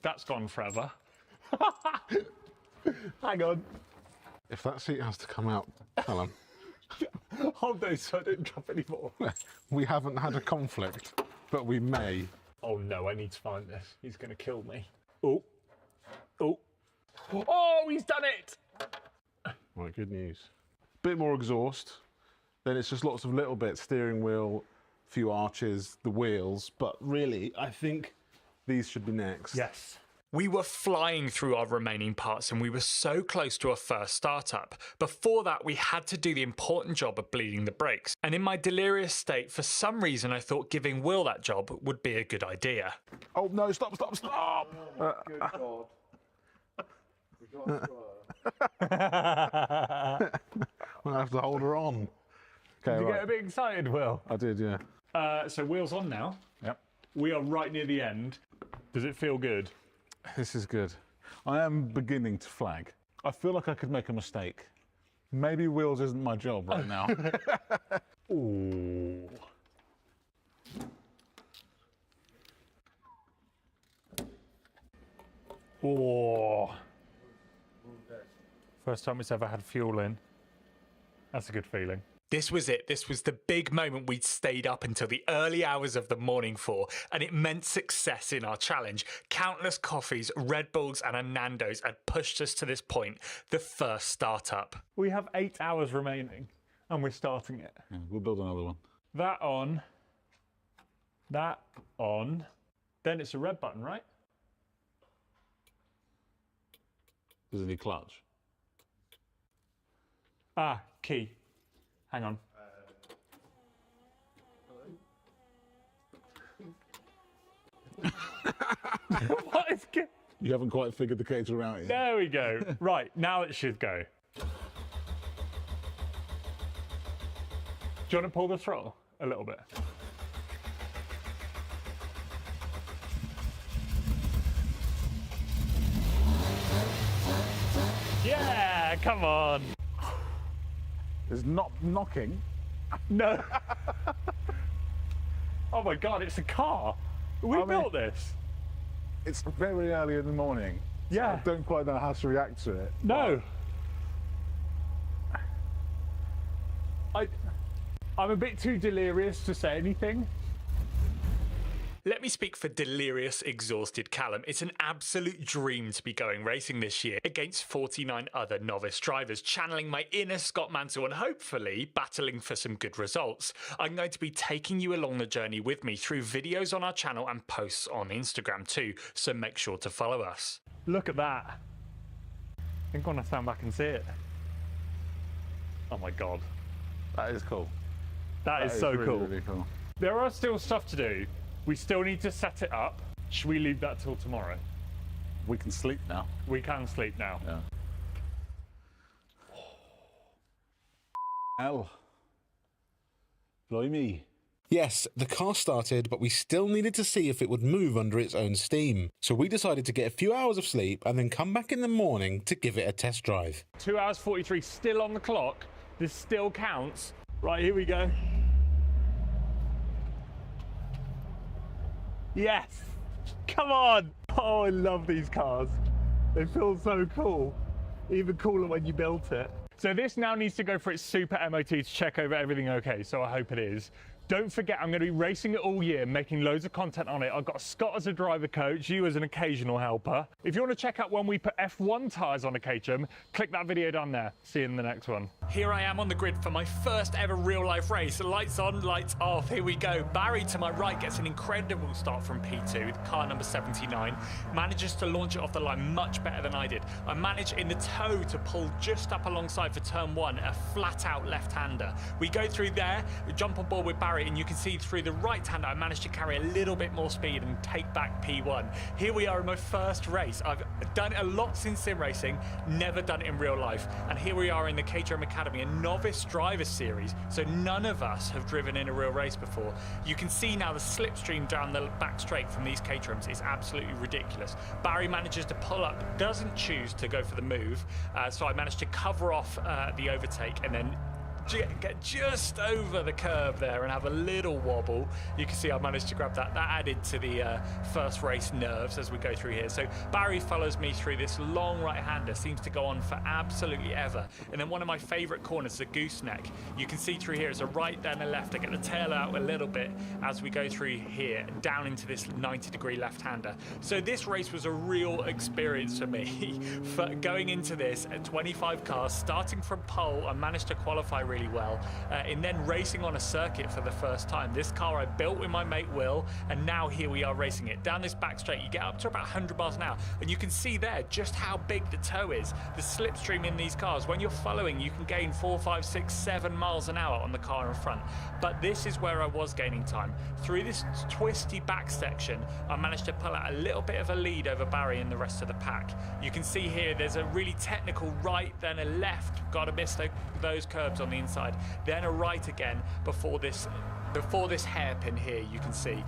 that's gone forever? Hang on. If that seat has to come out, Callum. Hold those so I don't drop any more. We haven't had a conflict, but we may. Oh no, I need to find this. He's going to kill me. Oh. Oh, he's done it! Right, good news. Bit more exhaust. Then it's just lots of little bits. Steering wheel, few arches, the wheels. But really, I think these should be next. Yes. We were flying through our remaining parts and we were so close to a first startup. Before that, we had to do the important job of bleeding the brakes. And in my delirious state, for some reason, I thought giving Will that job would be a good idea. Oh, no, stop. Oh, good God. We got We'll have to hold her on. Okay, Did you get a bit excited, Will? I did, yeah. So Will's on now. Yep. We are right near the end. Does it feel good? This is good. I am beginning to flag. I feel like I could make a mistake. Maybe wheels isn't my job right now. Ooh. Oh. First time it's ever had fuel in. That's a good feeling. This was it. This was the big moment we'd stayed up until the early hours of the morning for, and it meant success in our challenge. Countless coffees, Red Bulls and a Nando's had pushed us to this point, the first startup. We have 8 hours remaining and we're starting it. Yeah, we'll build another one. That on. Then it's a red button, right? Does it need clutch? Ah, key. Hang on. What is You haven't quite figured the Caterham out yet. There we go. Right, now it should go. Do you want to pull the throttle a little bit? Yeah, come on. It's not knocking. No. Oh my God, it's a car. We built this. It's very early in the morning. Yeah. So I don't quite know how to react to it. No. I'm a bit too delirious to say anything. Let me speak for delirious, exhausted Callum. It's an absolute dream to be going racing this year against 49 other novice drivers, channeling my inner Scott Mansell and hopefully battling for some good results. I'm going to be taking you along the journey with me through videos on our channel and posts on Instagram too, so make sure to follow us. Look at that. I think I want to stand back and see it. Oh my God. That is cool. That is so really, cool. Really cool. There are still stuff to do. We still need to set it up. Should we leave that till tomorrow? We can sleep now. We can sleep now. Yeah. Hell. Blimey. Yes, the car started, but we still needed to see if it would move under its own steam. So we decided to get a few hours of sleep and then come back in the morning to give it a test drive. 2 hours 43 still on the clock. This still counts. Right, here we go. Yes! Come on! Oh, I love these cars. They feel so cool. Even cooler when you built it. So this now needs to go for its super MOT to check over everything okay, so I hope it is. Don't forget, I'm going to be racing it all year, making loads of content on it. I've got Scott as a driver coach, you as an occasional helper. If you want to check out when we put F1 tyres on a Caterham, click that video down there. See you in the next one. Here I am on the grid for my first ever real life race. Lights on, lights off. Here we go. Barry to my right gets an incredible start from P2, car number 79. Manages to launch it off the line much better than I did. I managed in the toe to pull just up alongside for turn 1, a flat out left-hander. We go through there, we jump on board with Barry, and you can see through the right-hander I managed to carry a little bit more speed and take back P1. Here we are in my first race. I've done a lot since sim racing, never done it in real life. And here we are in the Caterham Academy, a novice driver series, so none of us have driven in a real race before. You can see now the slipstream down the back straight from these Caterhams is absolutely ridiculous. Barry manages to pull up, doesn't choose to go for the move, so I managed to cover off the overtake and then get just over the curb there and have a little wobble. You can see I managed to grab that. That added to the first race nerves as we go through here. So Barry follows me through this long right-hander, seems to go on for absolutely ever. And then one of my favourite corners, the gooseneck. You can see through here is a right, then a left. I get the tail out a little bit as we go through here, down into this 90-degree left-hander. So this race was a real experience for me. For going into this at 25 cars, starting from pole, I managed to qualify really well, and then racing on a circuit for the first time. This car I built with my mate Will, and now here we are racing it down this back straight. You get up to about 100 miles an hour, and you can see there just how big the toe is. The slipstream in these cars, when you're following, you can gain 4, 5, 6, 7 miles an hour on the car in front. But this is where I was gaining time. Through this twisty back section, I managed to pull out a little bit of a lead over Barry and the rest of the pack. You can see here there's a really technical right, then a left. Got to miss those curbs on the inside, then a right again before this hairpin here. You can see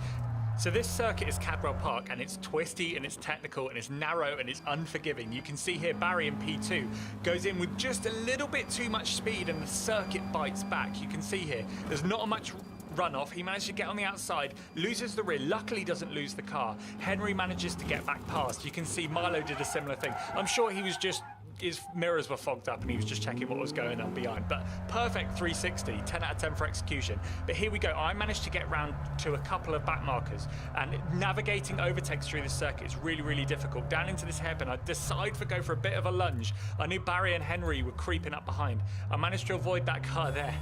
So this circuit is Cadwell Park, and it's twisty and it's technical and it's narrow and it's unforgiving. You can see here Barry in P2 goes in with just a little bit too much speed and the circuit bites back. You can see here there's not much runoff. He managed to get on the outside, loses the rear, luckily doesn't lose the car. Henry manages to get back past. You can see Milo did a similar thing. I'm sure he was just, his mirrors were fogged up and he was just checking what was going on behind. But perfect 360, 10 out of 10 for execution. But here we go. I managed to get round to a couple of back markers, and navigating overtakes through this circuit is really, really difficult. Down into this hairpin, I decide to go for a bit of a lunge. I knew Barry and Henry were creeping up behind. I managed to avoid that car there.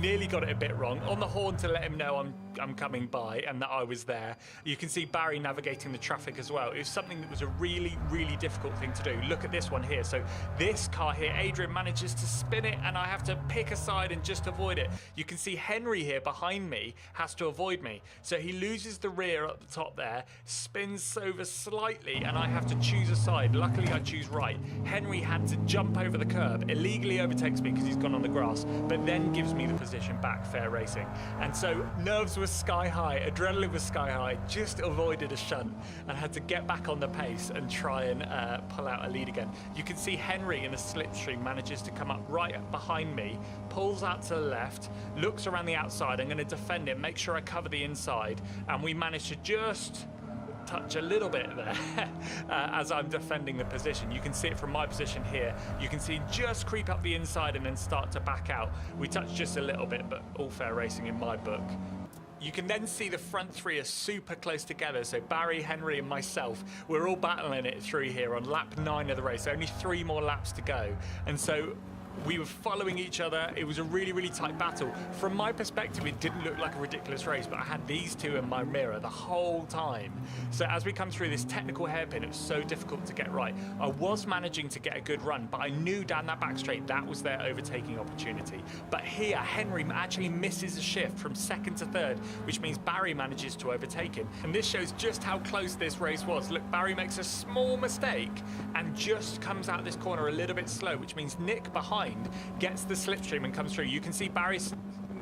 Nearly got it a bit wrong. On the horn to let him know I'm coming by and that I was there. You can see Barry navigating the traffic as well. It was something that was a really, really difficult thing to do. Look at this one here. So this car here, Adrian manages to spin it and I have to pick a side and just avoid it. You can see Henry here behind me has to avoid me. So he loses the rear at the top there, spins over slightly, and I have to choose a side. Luckily I choose right. Henry had to jump over the curb, illegally overtakes me because he's gone on the grass, but then gives me the position back, fair racing. And so nerves were sky high, adrenaline was sky high, just avoided a shunt and had to get back on the pace and try and pull out a lead again. You can see Henry in a slipstream manages to come up right behind me, pulls out to the left, looks around the outside. I'm going to defend him, make sure I cover the inside, and we manage to just touch a little bit there as I'm defending the position. You can see it from my position here. You can see just creep up the inside and then start to back out. We touch just a little bit, but all fair racing in my book. You can then see the front three are super close together. So Barry, Henry and myself, we're all battling it through here on lap 9 of the race. Only 3 more laps to go. And so we were following each other. It was a really, really tight battle. From my perspective, it didn't look like a ridiculous race, but I had these two in my mirror the whole time. So as we come through this technical hairpin, it was so difficult to get right. I was managing to get a good run, but I knew down that back straight, that was their overtaking opportunity. But here, Henry actually misses a shift from second to third, which means Barry manages to overtake him. And this shows just how close this race was. Look, Barry makes a small mistake and just comes out of this corner a little bit slow, which means Nick behind gets the slipstream and comes through. You can see Barry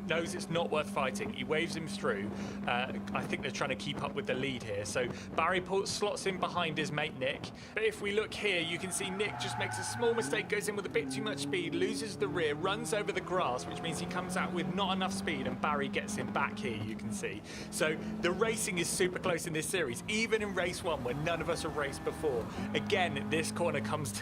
knows it's not worth fighting. He waves him through. I think they're trying to keep up with the lead here. So Barry slots in behind his mate Nick. But if we look here, you can see Nick just makes a small mistake, goes in with a bit too much speed, loses the rear, runs over the grass, which means he comes out with not enough speed, and Barry gets him back here, you can see. So the racing is super close in this series, even in race 1 when none of us have raced before. Again, this corner comes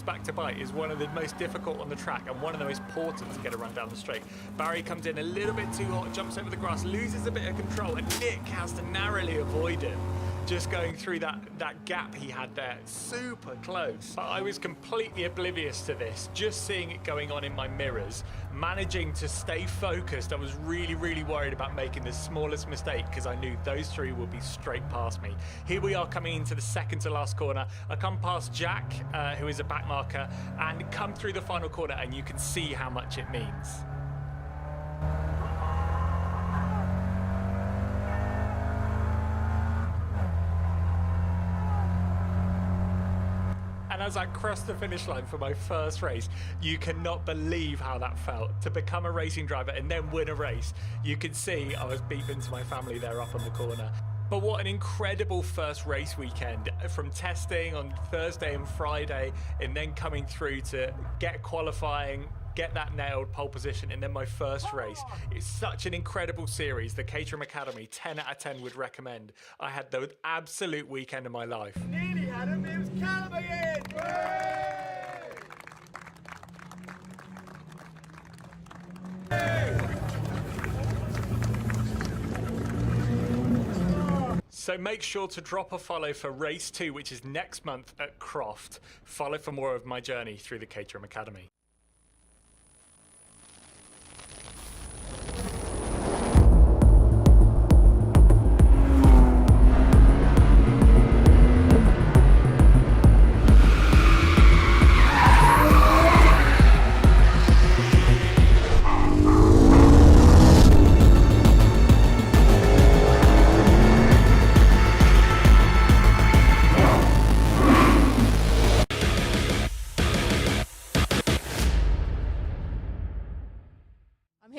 back to bite. Is one of the most difficult on the track and one of the most important to get around down the straight. Barry comes in a little bit too hot, jumps over the grass, loses a bit of control, and Nick has to narrowly avoid him, just going through that gap he had there. Super close. But I was completely oblivious to this, just seeing it going on in my mirrors, managing to stay focused. I was really, really worried about making the smallest mistake because I knew those 3 would be straight past me. Here we are coming into the second to last corner. I come past Jack, who is a back marker, and come through the final corner, and you can see how much it means. And as I crossed the finish line for my first race, you cannot believe how that felt, to become a racing driver and then win a race. You can see I was beeping to my family there up on the corner. But what an incredible first race weekend, from testing on Thursday and Friday, and then coming through to get qualifying, get that nailed, pole position, and then my first race. It's such an incredible series. The Caterham Academy, 10 out of 10 would recommend. I had the absolute weekend of my life. Nearly had him, it was Callum again! So make sure to drop a follow for race 2, which is next month at Croft. Follow for more of my journey through the Caterham Academy.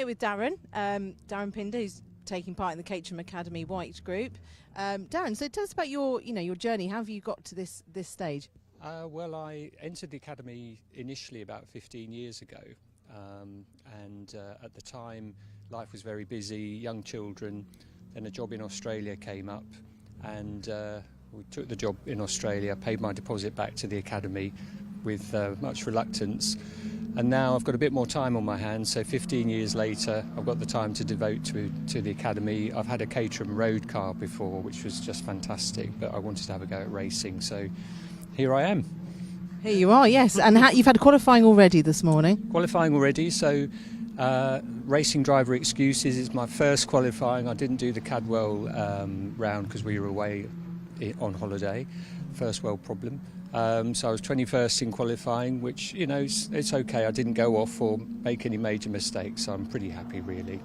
With Darren, Darren Pinder, who's taking part in the Caterham Academy White Group. Darren, so tell us about your journey. How have you got to this stage? Well, I entered the academy initially about 15 years ago, and at the time life was very busy, young children. Then a job in Australia came up, and we took the job in Australia, paid my deposit back to the academy with much reluctance, and now I've got a bit more time on my hands. So 15 years later, I've got the time to devote to the academy. I've had a Caterham road car before, which was just fantastic, but I wanted to have a go at racing, so here I am. Here you are, yes. And you've had qualifying already this morning? Qualifying already, so racing driver excuses. It's my first qualifying. I didn't do the Cadwell round because we were away on holiday. First world problem. So I was 21st in qualifying, which, it's okay. I didn't go off or make any major mistakes, so I'm pretty happy, really.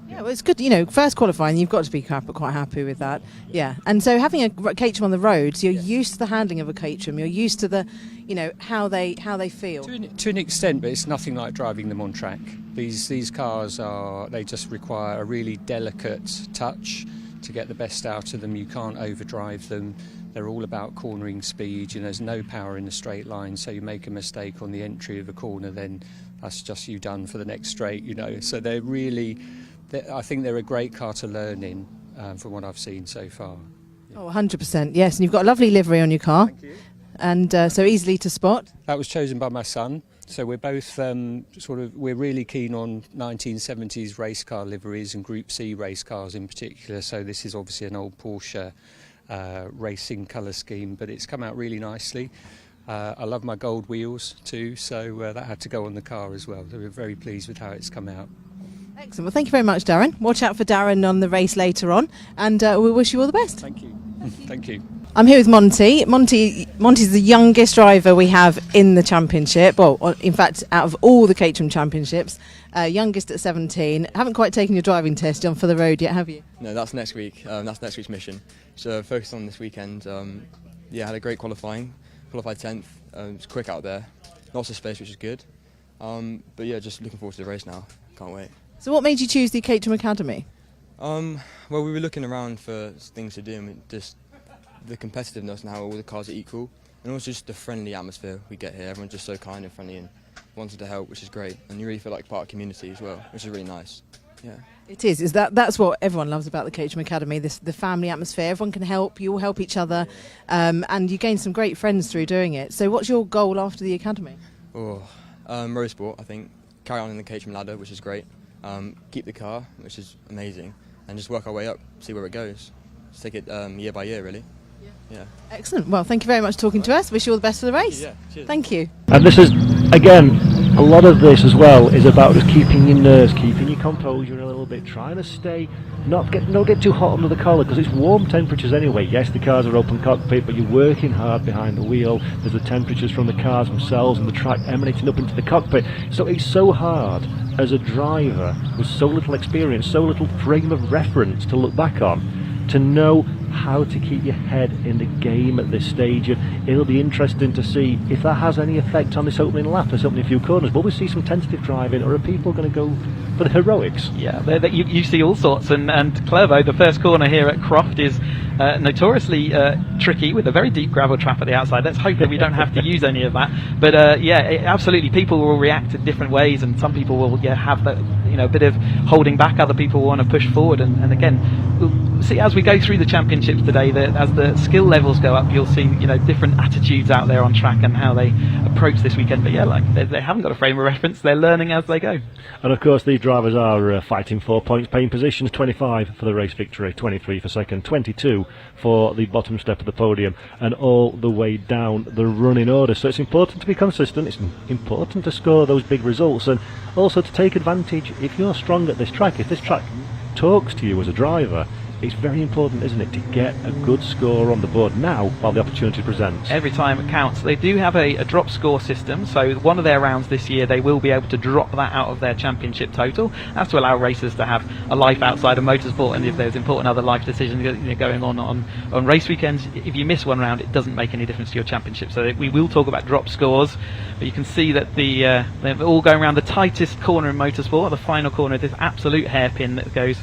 Yeah, well, it's good. First qualifying, you've got to be quite happy with that. Yeah, and so having a Caterham on the road, so you're used to the handling of a Caterham. You're used to the, how they feel. To an extent, but it's nothing like driving them on track. These cars they just require a really delicate touch to get the best out of them. You can't overdrive them. They're all about cornering speed. There's no power in a straight line, so you make a mistake on the entry of a corner, then that's just you done for the next straight. So they're really. I think they're a great car to learn in, from what I've seen so far. Yeah. Oh, 100%, yes. And you've got a lovely livery on your car. Thank you. And so easily to spot. That was chosen by my son. So we're both we're really keen on 1970s race car liveries and Group C race cars in particular. So this is obviously an old Porsche racing colour scheme, but it's come out really nicely. I love my gold wheels too, so that had to go on the car as well. So we're very pleased with how it's come out. Excellent. Well, thank you very much, Darren. Watch out for Darren on the race later on, and we wish you all the best. Thank you. Thank you. I'm here with Monty. Monty's the youngest driver we have in the championship. Well, in fact, out of all the Caterham championships, youngest at 17. Haven't quite taken your driving test on for the road yet, have you? No, that's next week. That's next week's mission. So focused on this weekend. Had a great qualifying. Qualified 10th. It's quick out there. Lots of space, which is good. But yeah, just looking forward to the race now. Can't wait. So what made you choose the Caterham Academy? Well, we were looking around for things to do, and just the competitiveness and how all the cars are equal, and also just the friendly atmosphere we get here. Everyone's just so kind and friendly and wanted to help, which is great. And you really feel like part of the community as well, which is really nice. Yeah. It is. That's what everyone loves about the Caterham Academy, the family atmosphere. Everyone can help, you all help each other, and you gain some great friends through doing it. So what's your goal after the Academy? Road sport, I think. Carry on in the Caterham ladder, which is great. Keep the car, which is amazing, and just work our way up, see where it goes. Just take it year by year, really. Yeah. Excellent. Well, thank you very much for talking to us. Wish you all the best for the race. Yeah, cheers. Thank you. And this is, again, a lot of this as well is about just keeping your nerves, keeping your composure a little bit, trying to stay, not get too hot under the collar, because it's warm temperatures anyway. Yes, the cars are open cockpit, but you're working hard behind the wheel. There's the temperatures from the cars themselves and the track emanating up into the cockpit. So it's so hard as a driver with so little experience, so little frame of reference to look back on, to know how to keep your head in the game at this stage. And it'll be interesting to see if that has any effect on this opening lap, this opening few corners. Will we see some tentative driving, or are people going to go for the heroics? Yeah, you see all sorts, and Clervo, the first corner here at Croft, is notoriously tricky with a very deep gravel trap at the outside. Let's hope that we don't have to use any of that. But absolutely, people will react in different ways, and some people will have that a bit of holding back. Other people will want to push forward, and again, we'll see as we go through the championships today that as the skill levels go up, you'll see different attitudes out there on track and how they approach this weekend. But they haven't got a frame of reference. They're learning as they go. And of course, these drivers are fighting for points, paying positions. 25 for the race victory, 23 for second, 22 for the bottom step of the podium, and all the way down the running order. So it's important to be consistent. It's important to score those big results, and also to take advantage if you're strong at this track. If this track talks to you as a driver, it's very important, isn't it, to get a good score on the board now while the opportunity presents. Every time it counts. They do have a drop score system, so one of their rounds this year they will be able to drop that out of their championship total. That's to allow racers to have a life outside of motorsport, and if there's important other life decisions going on race weekends, if you miss one round, it doesn't make any difference to your championship. So we will talk about drop scores, but you can see that they're all going around the tightest corner in motorsport, the final corner, this absolute hairpin that goes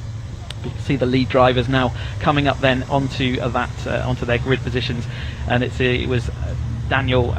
see the lead drivers now coming up then onto onto their grid positions, and it was Daniel,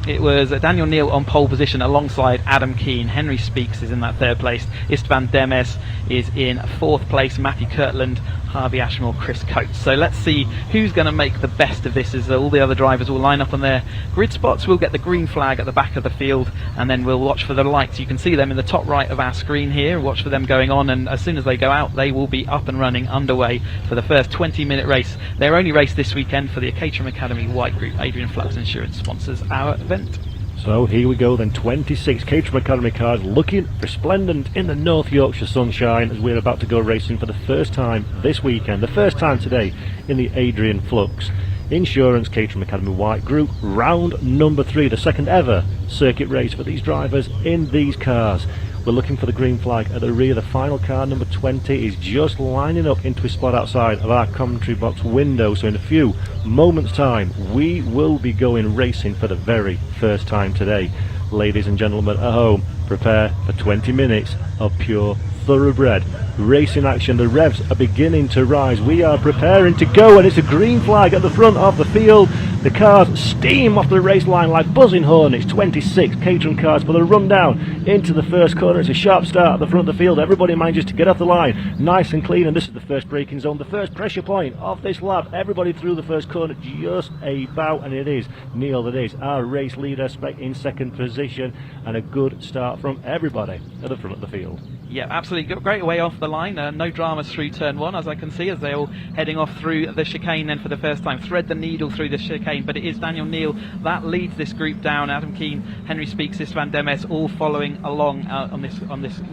it was Daniel Neal on pole position alongside Adam Keane. Henry Speaks is in that third place. Istvan Demes is in fourth place. Matthew Kirtland, Harvey Ashmore, Chris Coates. So let's see who's going to make the best of this as all the other drivers will line up on their grid spots. We'll get the green flag at the back of the field, and then we'll watch for the lights. You can see them in the top right of our screen here. Watch for them going on, and as soon as they go out, they will be up and running underway for the first 20-minute race. Their only race this weekend for the Caterham Academy White Group. Adrian Flux Insurance sponsors our event. So here we go then, 26 Caterham Academy cars looking resplendent in the North Yorkshire sunshine as we're about to go racing for the first time this weekend, the first time today in the Adrian Flux Insurance Caterham Academy White Group, round number 3, the second ever circuit race for these drivers in these cars. We're looking for the green flag at the rear. The final car, number 20, is just lining up into a spot outside of our commentary box window. So in a few moments' time, we will be going racing for the very first time today. Ladies and gentlemen at home, prepare for 20 minutes of pure thoroughbred racing action. The revs are beginning to rise. We are preparing to go, and it's a green flag at the front of the field. The cars steam off the race line like buzzing hornets. 26 Caterham cars for the run down into the first corner. It's a sharp start at the front of the field. Everybody manages to get off the line nice and clean, and this is the first braking zone, the first pressure point of this lap. Everybody through the first corner just about, and it is Neil that is our race leader in second position, and a good start from everybody at the front of the field. Yeah, absolutely. Great way off the line. No dramas through turn 1, as I can see, as they're all heading off through the chicane then for the first time. Thread the needle through the chicane, but it is Daniel Neal that leads this group down. Adam Keane, Henry Speaks, Istvan Demes all following along on this.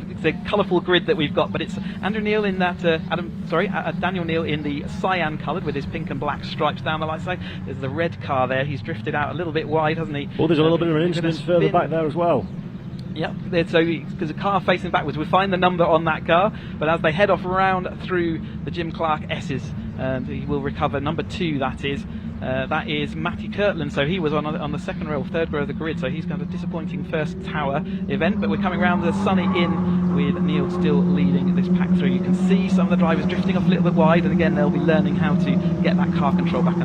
It's a colourful grid that we've got, but it's Andrew Neal in that Daniel Neal in the cyan coloured with his pink and black stripes down the light side. There's the red car there. He's drifted out a little bit wide, hasn't he? Well, there's a little bit of an incident further back there as well. Yep, so because the car facing backwards, we find the number on that car, but as they head off around through the Jim Clark S's, he will recover number 2, that is Matty Kirtland. So he was on the second row, third row of the grid, so he's got a disappointing first tower event, but we're coming round the sunny inn with Neil still leading this pack through. You can see some of the drivers drifting off a little bit wide, and again they'll be learning how to get that car control back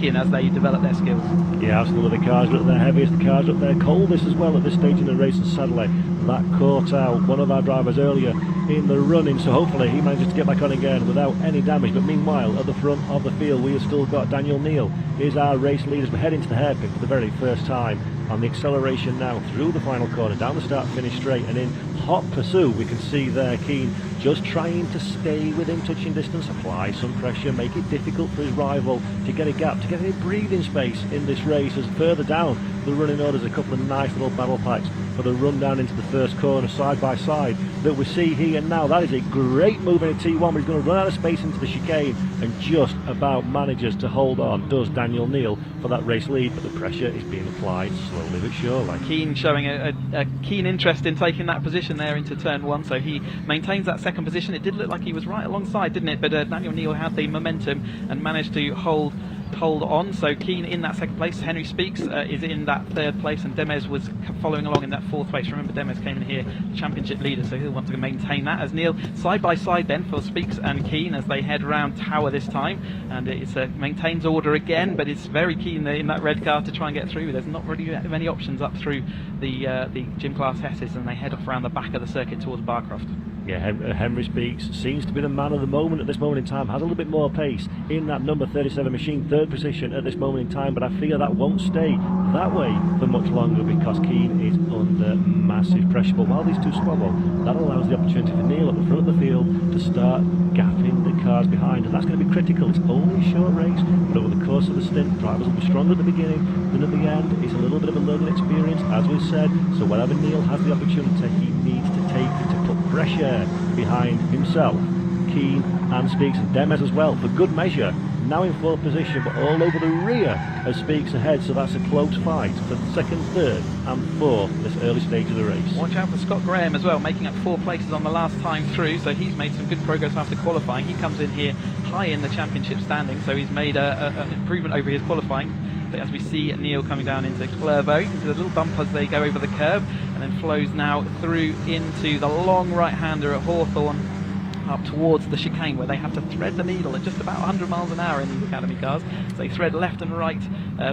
in as they develop their skills. Yeah, absolutely. The cars are at their heaviest, the cars are at their coldest as well at this stage in the race, and sadly that caught out one of our drivers earlier in the running, so hopefully he manages to get back on again without any damage. But meanwhile, at the front of the field, we have still got Daniel Neal is our race leader. We're heading to the hairpin for the very first time on the acceleration now through the final corner, down the start finish straight, and in hot pursuit we can see there Keane just trying to stay within touching distance, apply some pressure, make it difficult for his rival to get a gap, to get any breathing space in this race, as further down the running order there's a couple of nice little battle packs for the run down into the first corner side by side that we see here now. That is a great move in a T1, but he's going to run out of space into the chicane and just about manages to hold on, does Daniel Neal, for that race lead, but the pressure is being applied slowly but surely. Keane showing a keen interest in taking that position there into turn 1, so he maintains that second position. It did look like he was right alongside, didn't it? But Daniel Neal had the momentum and managed to hold on. So Keane in that second place. Henry Speaks is in that third place, and Demes was following along in that fourth place. Remember, Demes came in here championship leader, so he'll want to maintain that. As Neil side by side then for Speaks and Keane as they head round Tower this time, and it maintains order again, but it's very keen in that red car to try and get through. There's not really many options up through the Jim Class Hesses, and they head off around the back of the circuit towards Barcroft. Yeah, Henry Speaks seems to be the man of the moment at this moment in time, has a little bit more pace in that number 37 machine, third position at this moment in time, but I fear that won't stay that way for much longer because Keane is under massive pressure. But while these two squabble, that allows the opportunity for Neil at the front of the field to start gapping the cars behind, and that's going to be critical. It's only a short race, but over the course of the stint, drivers will be stronger at the beginning than at the end. It's a little bit of a learning experience, as we said, so whenever Neil has the opportunity, he needs to take it to put pressure behind himself, Keane and Speaks, and Demes as well, for good measure. Now in fourth position, but all over the rear as Speaks ahead, so that's a close fight for second, third and fourth this early stage of the race. Watch out for Scott Graham as well, making up 4 places on the last time through, so he's made some good progress after qualifying. He comes in here high in the championship standing, so he's made an improvement over his qualifying. But as we see Neil coming down into Clervaux, you can see the little bump as they go over the curb, and then flows now through into the long right-hander at Hawthorne. up towards the chicane where they have to thread the needle at just about 100 miles an hour in these Academy cars. So they thread left and right,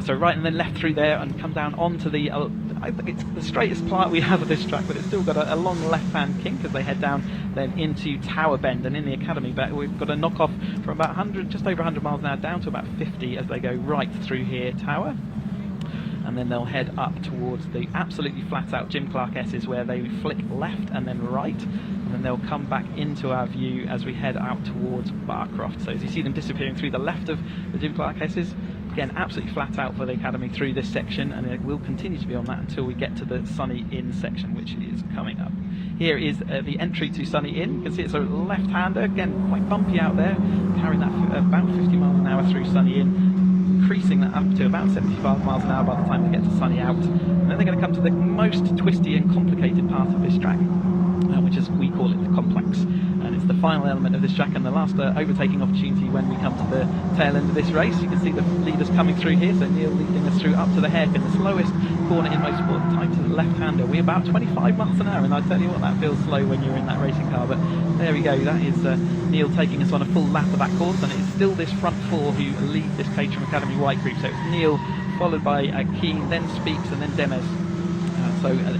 so right and then left through there and come down onto the, I think it's the straightest part we have of this track, but it's still got a long left-hand kink as they head down then into Tower Bend. And in the Academy we've got a knock-off from about 100, just over 100 miles an hour down to about 50 as they go right through here, Tower. And then they'll head up towards the absolutely flat-out Jim Clark S's where they flick left and then right, and then they'll come back into our view as we head out towards Barcroft. So as you see them disappearing through the left of the Jim Clark S's, again absolutely flat out for the Academy through this section, and it will continue to be on that until we get to the Sunny Inn section, which is coming up. Here is the entry to Sunny Inn. You can see it's a left-hander, again quite bumpy out there, carrying that about 50 miles an hour through Sunny Inn, increasing that up to about 75 miles an hour by the time they get to Sunny Out. And then they're going to come to the most twisty and complicated part of this track, which is, we call it the complex. And it's the final element of this track and the last overtaking opportunity when we come to the tail end of this race. You can see the leaders coming through here, so Neil leading us through up to the hairpin, the slowest corner in motorsport, tight to the left-hander. We're about 25 miles an hour, and I tell you what, that feels slow when you're in that racing car, but there we go. That is Neil taking us on a full lap of that course, and it's still this front four who lead this Caterham Academy white group. So it's Neil, followed by Keane, then Speaks, and then Demes.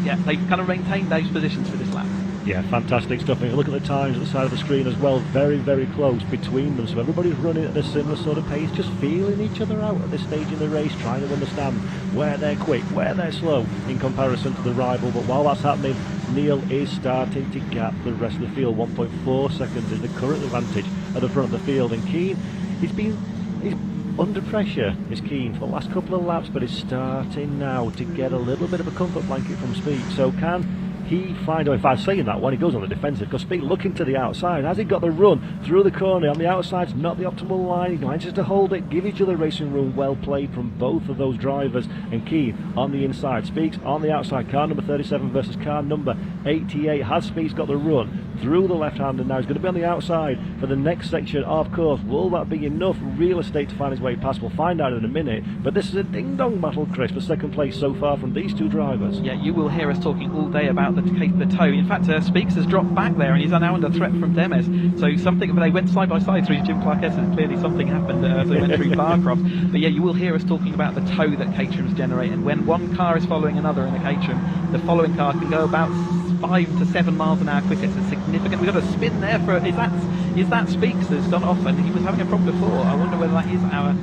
Yeah, they've kind of maintained those positions for this lap. Yeah, fantastic stuff. And look at the times at the side of the screen as well, very, very close between them. So everybody's running at a similar sort of pace, just feeling each other out at this stage in the race, trying to understand where they're quick, where they're slow in comparison to the rival. But while that's happening, Neil is starting to gap the rest of the field. 1.4 seconds is the current advantage at the front of the field. And Keane, he's under pressure, is Keane, for the last couple of laps, but is starting now to get a little bit of a comfort blanket from Speed. So can he find, or if I'm saying that one, he goes on the defensive, because Speed looking to the outside. Has he got the run through the corner on the outside? Not the optimal line. He manages to hold it, give each other racing room. Well played from both of those drivers. And Keane on the inside, Speaks on the outside. Car number 37 versus car number 88. Has Speaks got the run through the left hand, and now he's going to be on the outside for the next section of course. Will that be enough real estate to find his way past? We'll find out in a minute, but this is a ding-dong battle, Chris, for second place so far from these two drivers. Yeah, you will hear us talking all day about the toe. In fact, Speaks has dropped back there, and he's now under threat from Demes. So something, they went side by side through Jim Clark S, and clearly something happened as they went through Barcroft. But yeah, you will hear us talking about the toe that Caterham's generating. When one car is following another in the Caterham, the following car can go about 5 to 7 miles an hour quicker. It's significant. We've got a spin there for, is that Speaks that's gone off, and he was having a problem before. I wonder whether that is our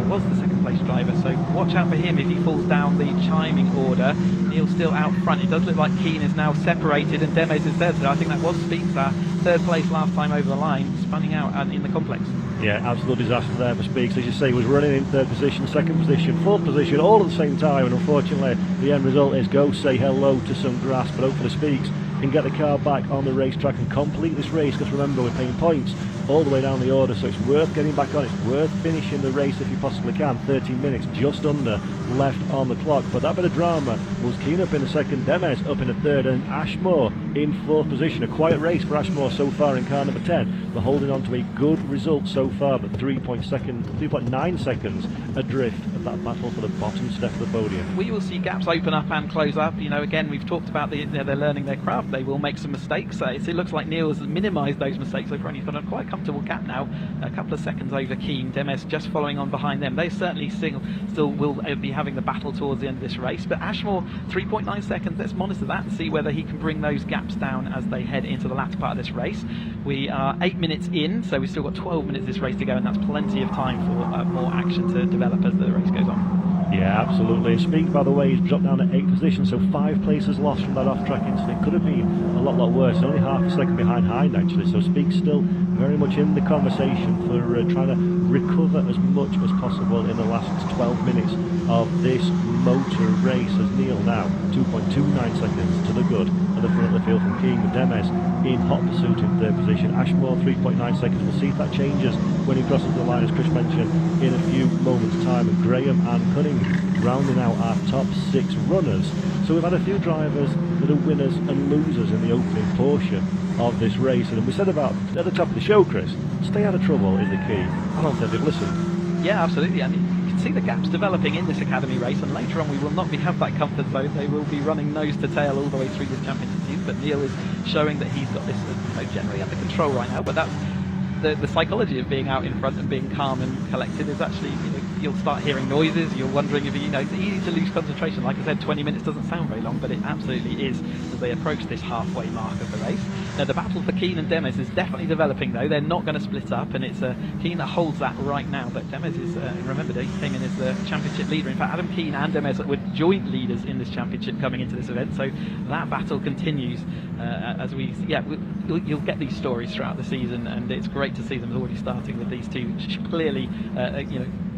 was the second place driver, so watch out for him if he falls down the chiming order. Neil's still out front. It does look like Keane is now separated and Demes is there, so I think that was Speaks, our third place last time over the line, spinning out in the complex. Yeah, absolute disaster there for Speaks. As you say, he was running in third position, second position, fourth position, all at the same time, and unfortunately the end result is go say hello to some grass. But hopefully Speaks can get the car back on the racetrack and complete this race, because remember, we're paying points all the way down the order, so it's worth getting back on. It's worth finishing the race if you possibly can. 13 minutes just under left on the clock. But that bit of drama was Keane up in the second, Demes up in the third, and Ashmore in fourth position. A quiet race for Ashmore so far in car number 10, but holding on to a good result so far, but 3.9 seconds adrift of that battle for the bottom step of the podium. We will see gaps open up and close up. You know, again, we've talked about they're learning their craft. They will make some mistakes. It looks like Neil has minimised those mistakes over, and he's got a quite comfortable gap now, a couple of seconds over Keane. Demes just following on behind them. They certainly still will be having the battle towards the end of this race, but Ashmore 3.9 seconds. Let's monitor that and see whether he can bring those gaps down as they head into the latter part of this race. We are 8 minutes in, so we've still got 12 minutes this race to go, and that's plenty of time for more action to develop as the race goes on. Yeah, absolutely. Speak, by the way, he's dropped down at 8th position, so 5 places lost from that off-track incident. Could have been a lot worse. Only half a second behind Hind, actually. So Speak still very much in the conversation for trying to recover as much as possible in the last 12 minutes of this motor race, as Neil now 2.29 seconds to the good at the front of the field from Keane, with Demes in hot pursuit in third position. Ashmore 3.9 seconds. We'll see if that changes when he crosses the line, as Chris mentioned, in a few moments' time. And Graham and Cunningham rounding out our top 6 runners. So we've had a few drivers that are winners and losers in the opening portion of this race, and we said about at the top of the show, Chris, stay out of trouble is the key. I don't think they've listened. Yeah, absolutely. I mean, you can see the gaps developing in this Academy race, and later on we will not have that comfort zone. They will be running nose to tail all the way through this championship season. think, but Neil is showing that he's got this generally under control right now. But that's the psychology of being out in front and being calm and collected is actually, you'll start hearing noises, you're wondering if it's easy to lose concentration. Like I said, 20 minutes doesn't sound very long, but it absolutely is as they approach this halfway mark of the race. Now the battle for Keane and Demes is definitely developing though. They're not going to split up, and it's Keane that holds that right now, but Demes is, remember, he came in as the championship leader. In fact, Adam Keane and Demes were joint leaders in this championship coming into this event, so that battle continues as you'll get these stories throughout the season, and it's great to see them already starting with these two clearly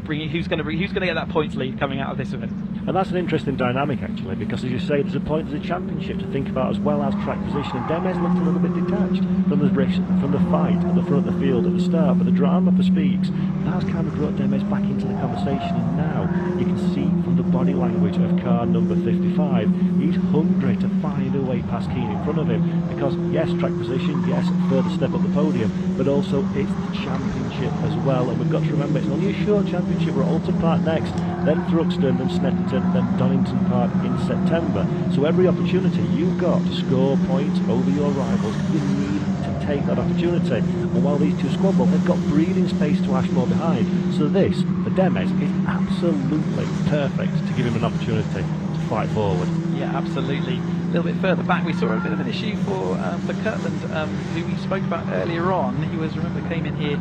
bringing who's going to get that points lead coming out of this event. And that's an interesting dynamic actually, because as you say, there's a point of the championship to think about as well as track position, and Demes looked a little bit detached from the race, from the fight at the front of the field at the start, but the drama for Speaks, that's kind of brought Demes back into the conversation, and now you can see from the body language of car number 55, he's hungry to find a way past Keane in front of him, because yes, track position, yes, further step up the podium, but also it's the championship as well, and we've got to remember it's only a short championship. We're at Alton Park next, then Thruxton, then Snetterton, then Donington Park in September. So every opportunity you've got to score points over your rivals, you need to take that opportunity. And while these two squabble, they've got breathing space to Ashmore behind. So this, for Demes, is absolutely perfect to give him an opportunity to fight forward. Yeah, absolutely. A little bit further back, we saw a bit of an issue for Kirtland, who we spoke about earlier on. He came in here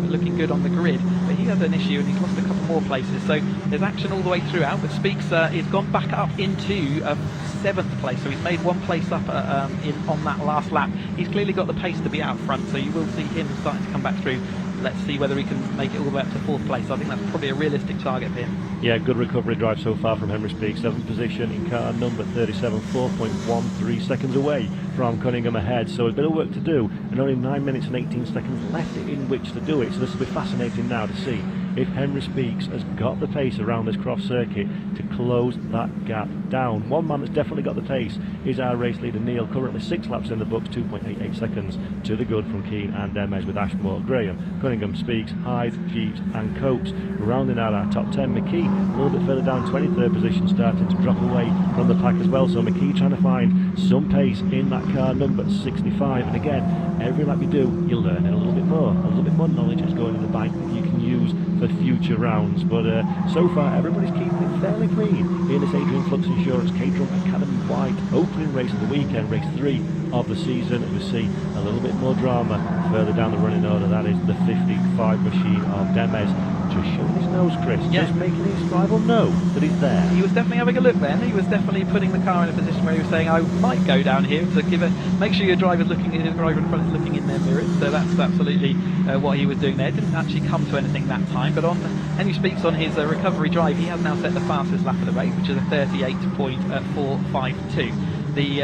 looking good on the grid, but he had an issue and he's lost a couple more places. So there's action all the way throughout, but Speaks has gone back up into 7th place, so he's made one place up on that last lap. He's clearly got the pace to be out front, so you will see him starting to come back through. Let's see whether he can make it all the way up to 4th place. I think that's probably a realistic target for him. Yeah, good recovery drive so far from Henry Speaks. 7th position in car number 37, 4.13 seconds away from Cunningham ahead. So a bit of work to do, and only 9 minutes and 18 seconds left in which to do it. So this will be fascinating now to see if Henry Speaks has got the pace around this Croft Circuit to close that gap down. One man that's definitely got the pace is our race leader Neil, currently 6 laps in the books, 2.88 seconds to the good from Keane and Demes, with Ashmore, Graham, Cunningham, Speaks, Hyde, Jeeves and Copes rounding out our top 10. McKee a little bit further down, 23rd position, starting to drop away from the pack as well, so McKee trying to find some pace in that car number 65, and again, every lap you do, you learn a little bit more knowledge is going in the bike that you can use for future rounds. But so far everybody's keeping it fairly clean in this Adrian Flux Insurance Caterham Academy White opening race of the weekend, race 3 of the season. And we see a little bit more drama further down the running order. That is the 55 machine of Demes, just showing his nose, Chris, just making his rival know that he's there. He was definitely having a look then. He was definitely putting the car in a position where he was saying, I might go down here to make sure your driver in front is looking in their mirrors. So that's absolutely what he was doing there. It didn't actually come to anything that time, but Henry Speaks on his recovery drive, he has now set the fastest lap of the race, which is a 38.452. The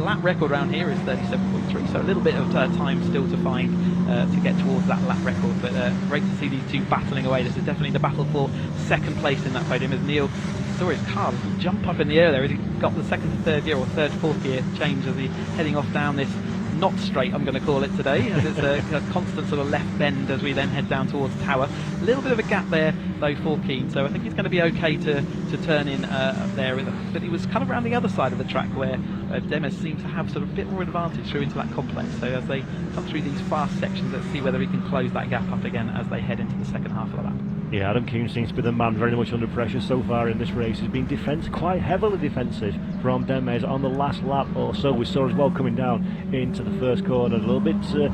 lap record around here is 37.3, so a little bit of time still to find to get towards that lap record, but great to see these two battling away. This is definitely the battle for 2nd place in that podium, as Neil saw his car jump up in the air there as he got the 2nd to 3rd gear, or 3rd to 4th gear change as he's heading off down this not straight, I'm going to call it today, as it's a constant sort of left bend as we then head down towards Tower. A little bit of a gap there though for Keane, so I think he's going to be okay to turn in there, but he was kind of around the other side of the track where Demes seems to have sort of a bit more advantage through into that complex. So as they come through these fast sections, let's see whether he can close that gap up again as they head into the 2nd half of the lap. Yeah, Adam Keane seems to be the man very much under pressure so far in this race. He's been quite heavily defensive from Demes on the last lap or so. We saw as well coming down into the first corner, a little bit too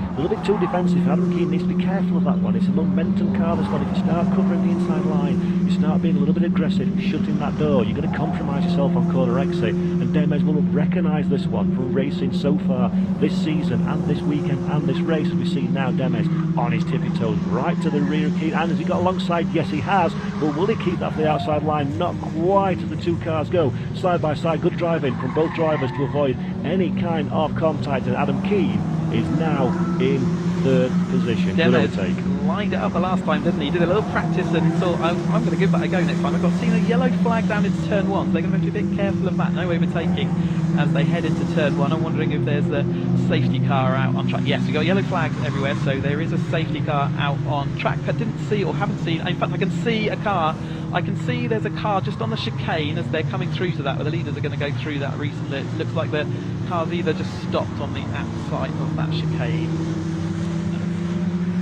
defensive. Adam Keane needs to be careful of that one. It's a momentum car, this one. If you start covering the inside line, you start being a little bit aggressive, shutting that door, you're going to compromise yourself on corner exit, and Demes will recognise this one from racing so far this season and this weekend and this race. As we see now, Demes on his tippy toes right to the rear of Keane, and has he got alongside? Yes, he has, but will he keep that for the outside line? Not quite, as the two cars go side by side. Good driving from both drivers to avoid any kind of contact, and Adam Keane is now in 3rd position. Demes lined it up the last time, didn't he? He did a little practice and thought, I'm going to give that a go next time. I've got seen a yellow flag down into turn 1, so they're going to have to be a bit careful of that. No overtaking as they head into turn 1. I'm wondering if there's a safety car out on track. Yes, we've got yellow flags everywhere, so there is a safety car out on track. I didn't see or haven't seen, in fact I can see a car. I can see there's a car just on the chicane as they're coming through to that, where the leaders are going to go through that recently. It looks like the car's either just stopped on the outside of that chicane.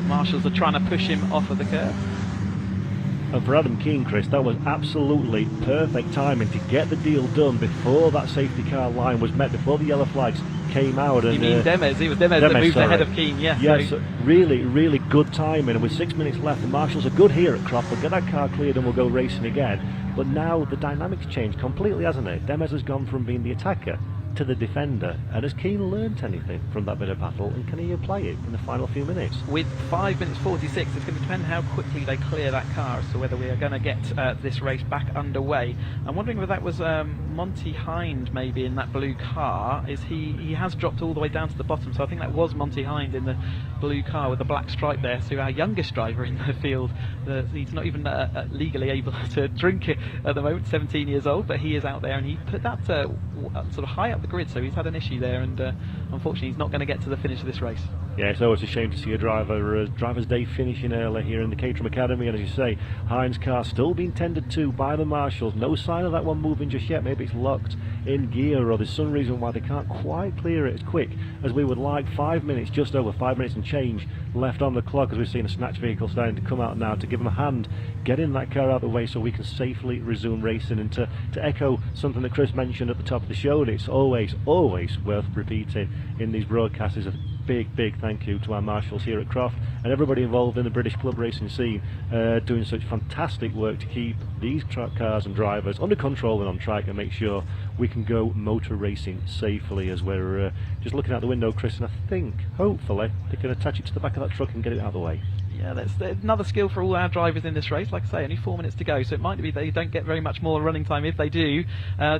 Marshals are trying to push him off of the curb. And for Adam Keane, Chris, that was absolutely perfect timing to get the deal done before that safety car line was met, before the yellow flags came out. You mean Demers? It was Demers that moved ahead of Keane, yeah. Yes, so. really, really good timing. And with 6 minutes left, the Marshals are good here at Croft. We'll get that car cleared and we'll go racing again. But now the dynamics changed completely, hasn't it? Demers has gone from being the attacker to the defender. And has Keane learnt anything from that bit of battle, and can he apply it in the final few minutes? With 5 minutes 46, it's going to depend how quickly they clear that car as to whether we are going to get this race back underway. I'm wondering whether that was Monty Hind maybe in that blue car. He has dropped all the way down to the bottom, so I think that was Monty Hind in the blue car with the black stripe there. So our youngest driver in the field, he's not even legally able to drink it at the moment, 17 years old, but he is out there, and he put that sort of high up the grid, so he's had an issue there, and unfortunately he's not going to get to the finish of this race. Yeah, it's always a shame to see a driver's day finishing early here in the Caterham Academy, and as you say, Hind's car still being tended to by the Marshals. No sign of that one moving just yet. Maybe it's locked in gear, or there's some reason why they can't quite clear it as quick as we would like. 5 minutes, just over 5 minutes and change left on the clock, as we've seen a snatch vehicle starting to come out now to give them a hand getting that car out of the way so we can safely resume racing. And to echo something that Chris mentioned at the top of the show, and it's always worth repeating in these broadcasts, is a big thank you to our Marshals here at Croft and everybody involved in the British club racing scene, doing such fantastic work to keep these cars and drivers under control and on track, and make sure we can go motor racing safely. As we're just looking out the window, Chris, and I think hopefully they can attach it to the back of that truck and get it out of the way. Yeah, that's another skill for all our drivers in this race. Like I say, only 4 minutes to go, so it might be they don't get very much more running time. If they do,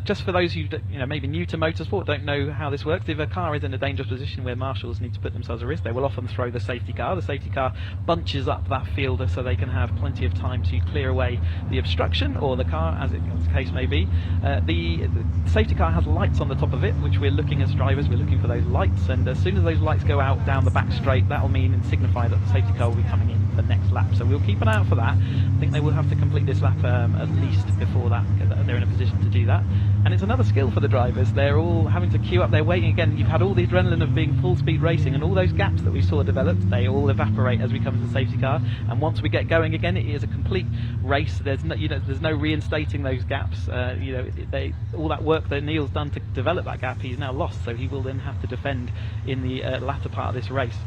just for those who maybe new to motorsport, don't know how this works, if a car is in a dangerous position where Marshals need to put themselves at risk, they will often throw the safety car. The safety car bunches up that fielder so they can have plenty of time to clear away the obstruction or the car, as the case may be. The safety car has lights on the top of it, which we're looking as drivers, we're looking for those lights, and as soon as those lights go out down the back straight, that will mean and signify that the safety car will be coming in the next lap. So we'll keep an eye out for that. I think they will have to complete this lap at least before that, they're in a position to do that. And it's another skill for the drivers. They're all having to queue up, they're waiting again. You've had all the adrenaline of being full speed racing, and all those gaps that we saw developed, they all evaporate as we come to the safety car. And once we get going again, it is a complete race. There's no, there's no reinstating those gaps. All that work that Neil's done to develop that gap, he's now lost. So he will then have to defend in the latter part of this race.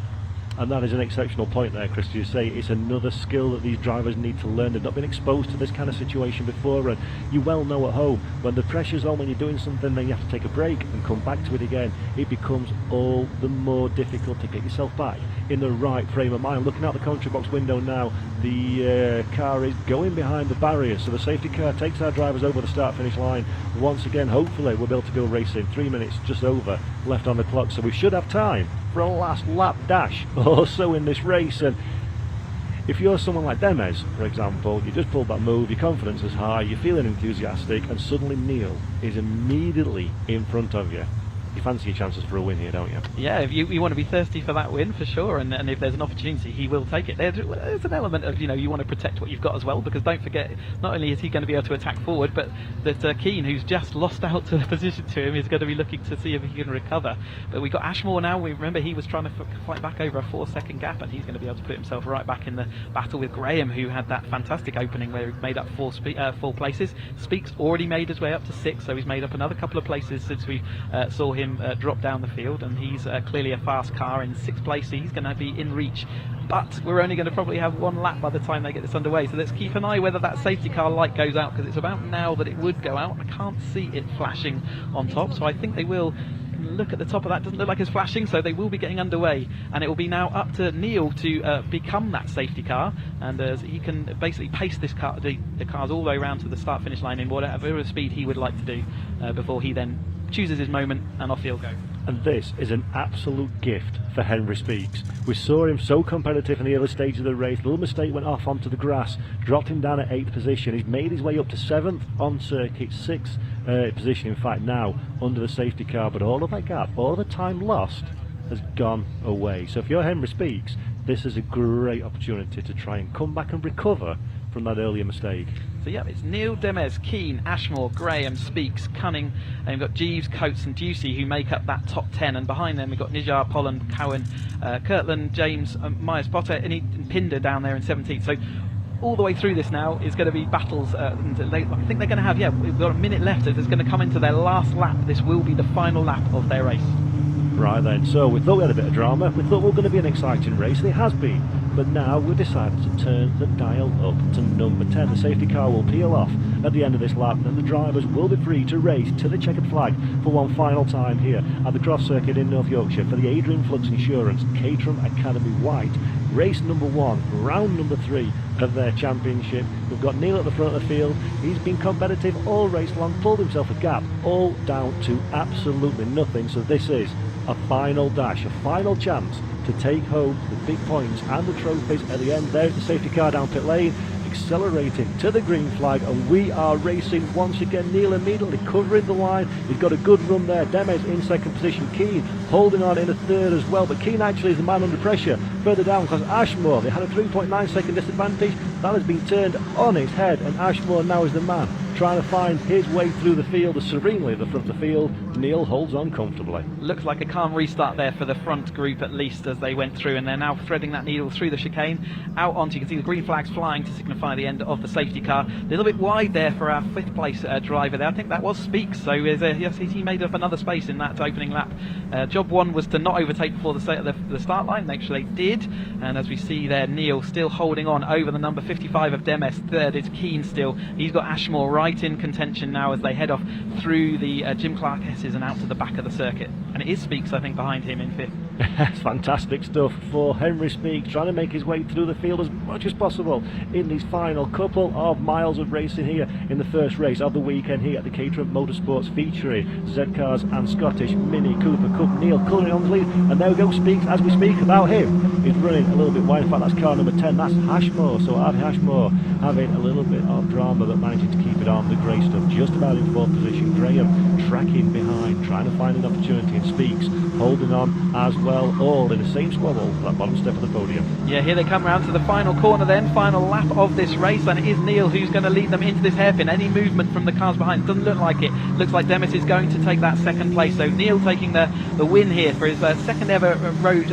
And that is an exceptional point there, Chris. You say it's another skill that these drivers need to learn. They've not been exposed to this kind of situation before, and you well know at home when the pressure's on, when you're doing something, then you have to take a break and come back to it again. It becomes all the more difficult to get yourself back in the right frame of mind. Looking out the commentary box window now, the car is going behind the barrier, so the safety car takes our drivers over the start-finish line. Once again, hopefully we'll be able to go racing. 3 minutes just over left on the clock, so we should have time for a last lap dash or so in this race. And if you're someone like Demers, for example, you just pulled that move, your confidence is high, you're feeling enthusiastic, and suddenly Neil is immediately in front of you. You fancy your chances for a win here, don't you? Yeah, if you want to be thirsty for that win, for sure, and if there's an opportunity, he will take it. There's an element of, you want to protect what you've got as well, because don't forget, not only is he going to be able to attack forward, but that Keane, who's just lost out to the position to him, is going to be looking to see if he can recover. But we've got Ashmore now. We remember he was trying to fight back over a 4-second gap, and he's going to be able to put himself right back in the battle with Graham, who had that fantastic opening where he made up four places. Speak's already made his way up to 6, so he's made up another couple of places since we saw him drop down the field, and he's clearly a fast car in 6th place, so he's going to be in reach. But we're only going to probably have 1 lap by the time they get this underway, so let's keep an eye whether that safety car light goes out, because it's about now that it would go out. I can't see it flashing on top, so I think they will. Look at the top of that, doesn't look like it's flashing, so they will be getting underway, and it will be now up to Neil to become that safety car, and he can basically pace this car, the cars all the way around to the start finish line in whatever speed he would like to do before he then chooses his moment and off he'll go. And this is an absolute gift for Henry Speaks. We saw him so competitive in the early stage of the race. Little mistake, went off onto the grass, dropped him down at 8th position. He's made his way up to 7th on circuit, 6th position in fact now under the safety car. But all of that gap, all of the time lost has gone away. So if you're Henry Speaks, this is a great opportunity to try and come back and recover from that earlier mistake. So yeah, it's Neil, Demez, Keane, Ashmore, Graham, Speaks, Cunning, and we've got Jeeves, Coates and Ducey who make up that top 10, and behind them we've got Nijar, Polland, Cowan, Kirtland, James, Myers Potter and Pinder down there in 17th. So all the way through this now is going to be battles. I think they're going to have, we've got a minute left. If it's going to come into their last lap, this will be the final lap of their race. Right then, so we thought we had a bit of drama, we thought we were going to be an exciting race, and it has been, but now we've decided to turn the dial up to number 10. The safety car will peel off at the end of this lap, and the drivers will be free to race to the checkered flag for one final time here at the Croft Circuit in North Yorkshire for the Adrian Flux Insurance Caterham Academy White. Race number 1, round number 3 of their championship. We've got Neil at the front of the field. He's been competitive all race long, pulled himself a gap, all down to absolutely nothing. So this is a final dash, a final chance to take home the big points and the trophies at the end. There's the safety car down pit lane, accelerating to the green flag, and we are racing once again. Neil immediately covering the line. He's got a good run there. Demez in second position. Keane holding on in a third as well, but Keane actually is the man under pressure further down because Ashmore, they had a 3.9 second disadvantage. That has been turned on its head, and Ashmore now is the man trying to find his way through the field serenely at the front of the field. Neil holds on comfortably. Looks like a calm restart there for the front group at least as they went through, and they're now threading that needle through the chicane out onto, you can see the green flags flying to signify the end of the safety car. A little bit wide there for our 5th place driver there. I think that was Speaks, so yes, he made up another space in that opening lap. Job 1 was to not overtake before the start line. They actually did, and as we see there, Neil still holding on over the number 55 of Demez. Third is Keane still. He's got Ashmore right in contention now as they head off through the Jim Clark S's and out to the back of the circuit. And it is Speaks, I think, behind him in 5th. It's fantastic stuff for Henry Speaks, trying to make his way through the field as much as possible in these final couple of miles of racing here in the first race of the weekend here at the Caterham Motorsports, featuring Z-Cars and Scottish Mini Cooper Cup. Neil colouring on the lead, and there we go, Speaks as we speak about him. He's running a little bit wide. In fact, that's car number 10, that's Ashmore. So Ashmore having a little bit of drama but managing to keep it on. The grey stuff just about in 4th position. Graham tracking behind, trying to find an opportunity, and Speaks holding on as well, all in the same squabble for that bottom step of the podium. Yeah, here they come round to the final corner then, final lap of this race, and it is Neil who's going to lead them into this hairpin. Any movement from the cars behind doesn't look like it. Looks like Demez is going to take that 2nd place, so Neil taking the win here for his 2nd ever road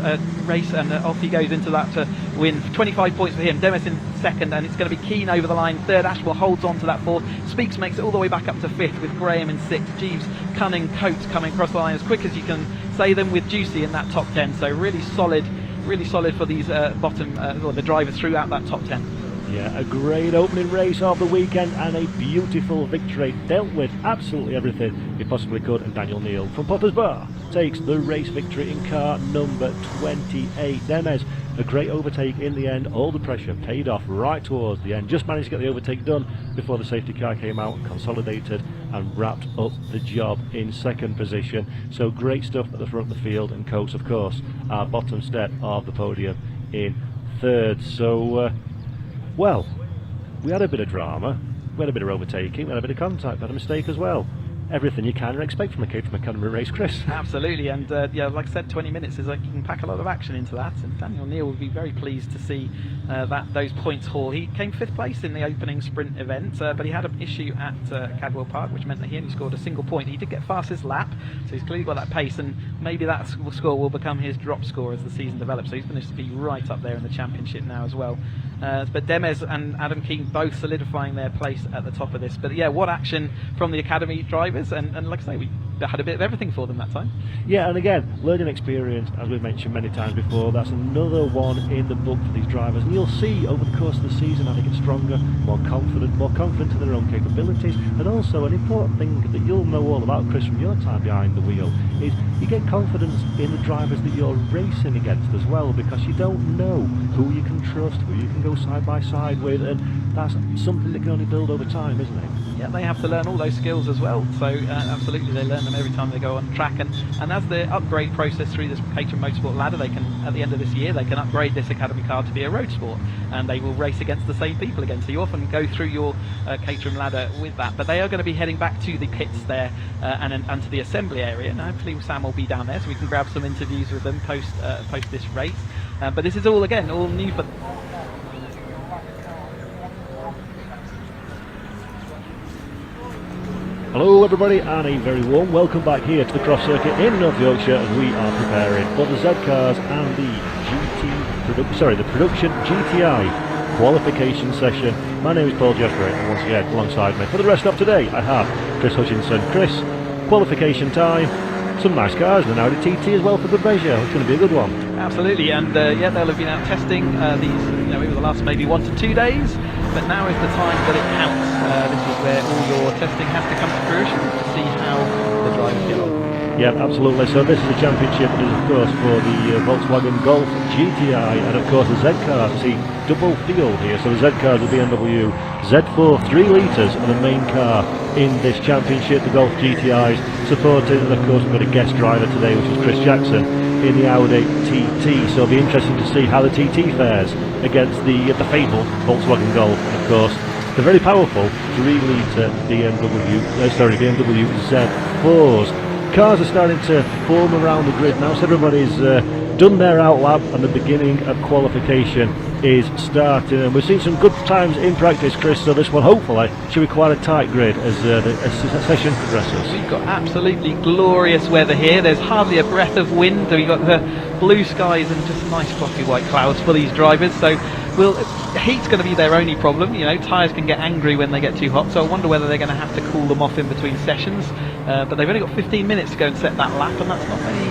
race, and off he goes into that to win. 25 points for him. Demez in 2nd, and it's going to be Keane over the line. 3rd, Ashwell holds on to that 4th. Speaks makes it all the way back up to 5th with Graham in 6th. Jeeves, Cunning, Coates coming across the line as quick as you can say them, with Juicy in that top 10. So really solid for these the drivers throughout that top 10. Yeah, a great opening race of the weekend and a beautiful victory. Dealt with absolutely everything he possibly could, and Daniel Neal from Potter's Bar takes the race victory in car number 28. Demez, a great overtake in the end. All the pressure paid off right towards the end. Just managed to get the overtake done before the safety car came out and consolidated and wrapped up the job in 2nd position. So great stuff at the front of the field, and Coates, of course, our bottom step of the podium in 3rd. So well, we had a bit of drama, we had a bit of overtaking, we had a bit of contact, we had a mistake as well. Everything you can expect from a Caterham Academy race, Chris. Absolutely, and yeah, like I said, 20 minutes is like you can pack a lot of action into that, and Daniel Neal will be very pleased to see those points haul. He came 5th place in the opening sprint event, but he had an issue at Cadwell Park, which meant that he only scored a single point. He did get fastest lap, so he's clearly got that pace, and maybe that score will become his drop score as the season develops. So he's going to be right up there in the championship now as well. But Demez and Adam Keane both solidifying their place at the top of this. But yeah, what action from the academy drivers, and like I say, we had a bit of everything for them that time. Yeah, and again, learning experience, as we've mentioned many times before, that's another one in the book for these drivers, and you'll see over the course of the season how they get stronger, more confident in their own capabilities. And also an important thing that you'll know all about, Chris, from your time behind the wheel, is you get confidence in the drivers that you're racing against as well, because you don't know who you can trust, who you can go side by side with, and that's something that can only build over time, isn't it? Yeah, they have to learn all those skills as well, so absolutely they learn them every time they go on track, and as the upgrade process through this Caterham Motorsport ladder, they can, at the end of this year, they can upgrade this academy car to be a road sport, and they will race against the same people again, so you often go through your Caterham ladder with that. But they are going to be heading back to the pits there and to the assembly area, and hopefully Sam will be down there so we can grab some interviews with them post this race. But this is all, again, all new for Hello everybody and a very warm welcome back here to the Croft Circuit in North Yorkshire as we are preparing for the Z cars and the production GTI qualification session. My name is Paul Jeffrey and once again alongside me for the rest of today I have Chris Hutchinson. Chris, qualification time, some nice cars and an Audi TT as well for good measure. It's going to be a good one. Absolutely, and yeah, they'll have been out testing these, over the last maybe 1 to 2 days, but now is the time that it counts. This is where all your testing has to come to fruition to see how the drivers get on. Yeah, absolutely. So this is a championship that is of course for the Volkswagen Golf GTI and of course the Z cars. See, double field here. So the Z cars, the BMW Z4 3 litres are the main car in this championship. The Golf GTIs supported, and of course we've got a guest driver today, which is Chris Jackson in the Audi TT. So it'll be interesting to see how the TT fares against the fabled Volkswagen Golf. And of course, the very powerful 3 litre BMW Z4s. Cars are starting to form around the grid now, so everybody's done their out lap and the beginning of qualification is starting, and we've seen some good times in practice, Chris, so this one hopefully should be quite a tight grid as the session progresses. We've got absolutely glorious weather here. There's hardly a breath of wind. We've got the blue skies and just nice fluffy white clouds for these drivers, so heat's going to be their only problem. Tyres can get angry when they get too hot, so I wonder whether they're going to have to cool them off in between sessions, but they've only got 15 minutes to go and set that lap, and that's not many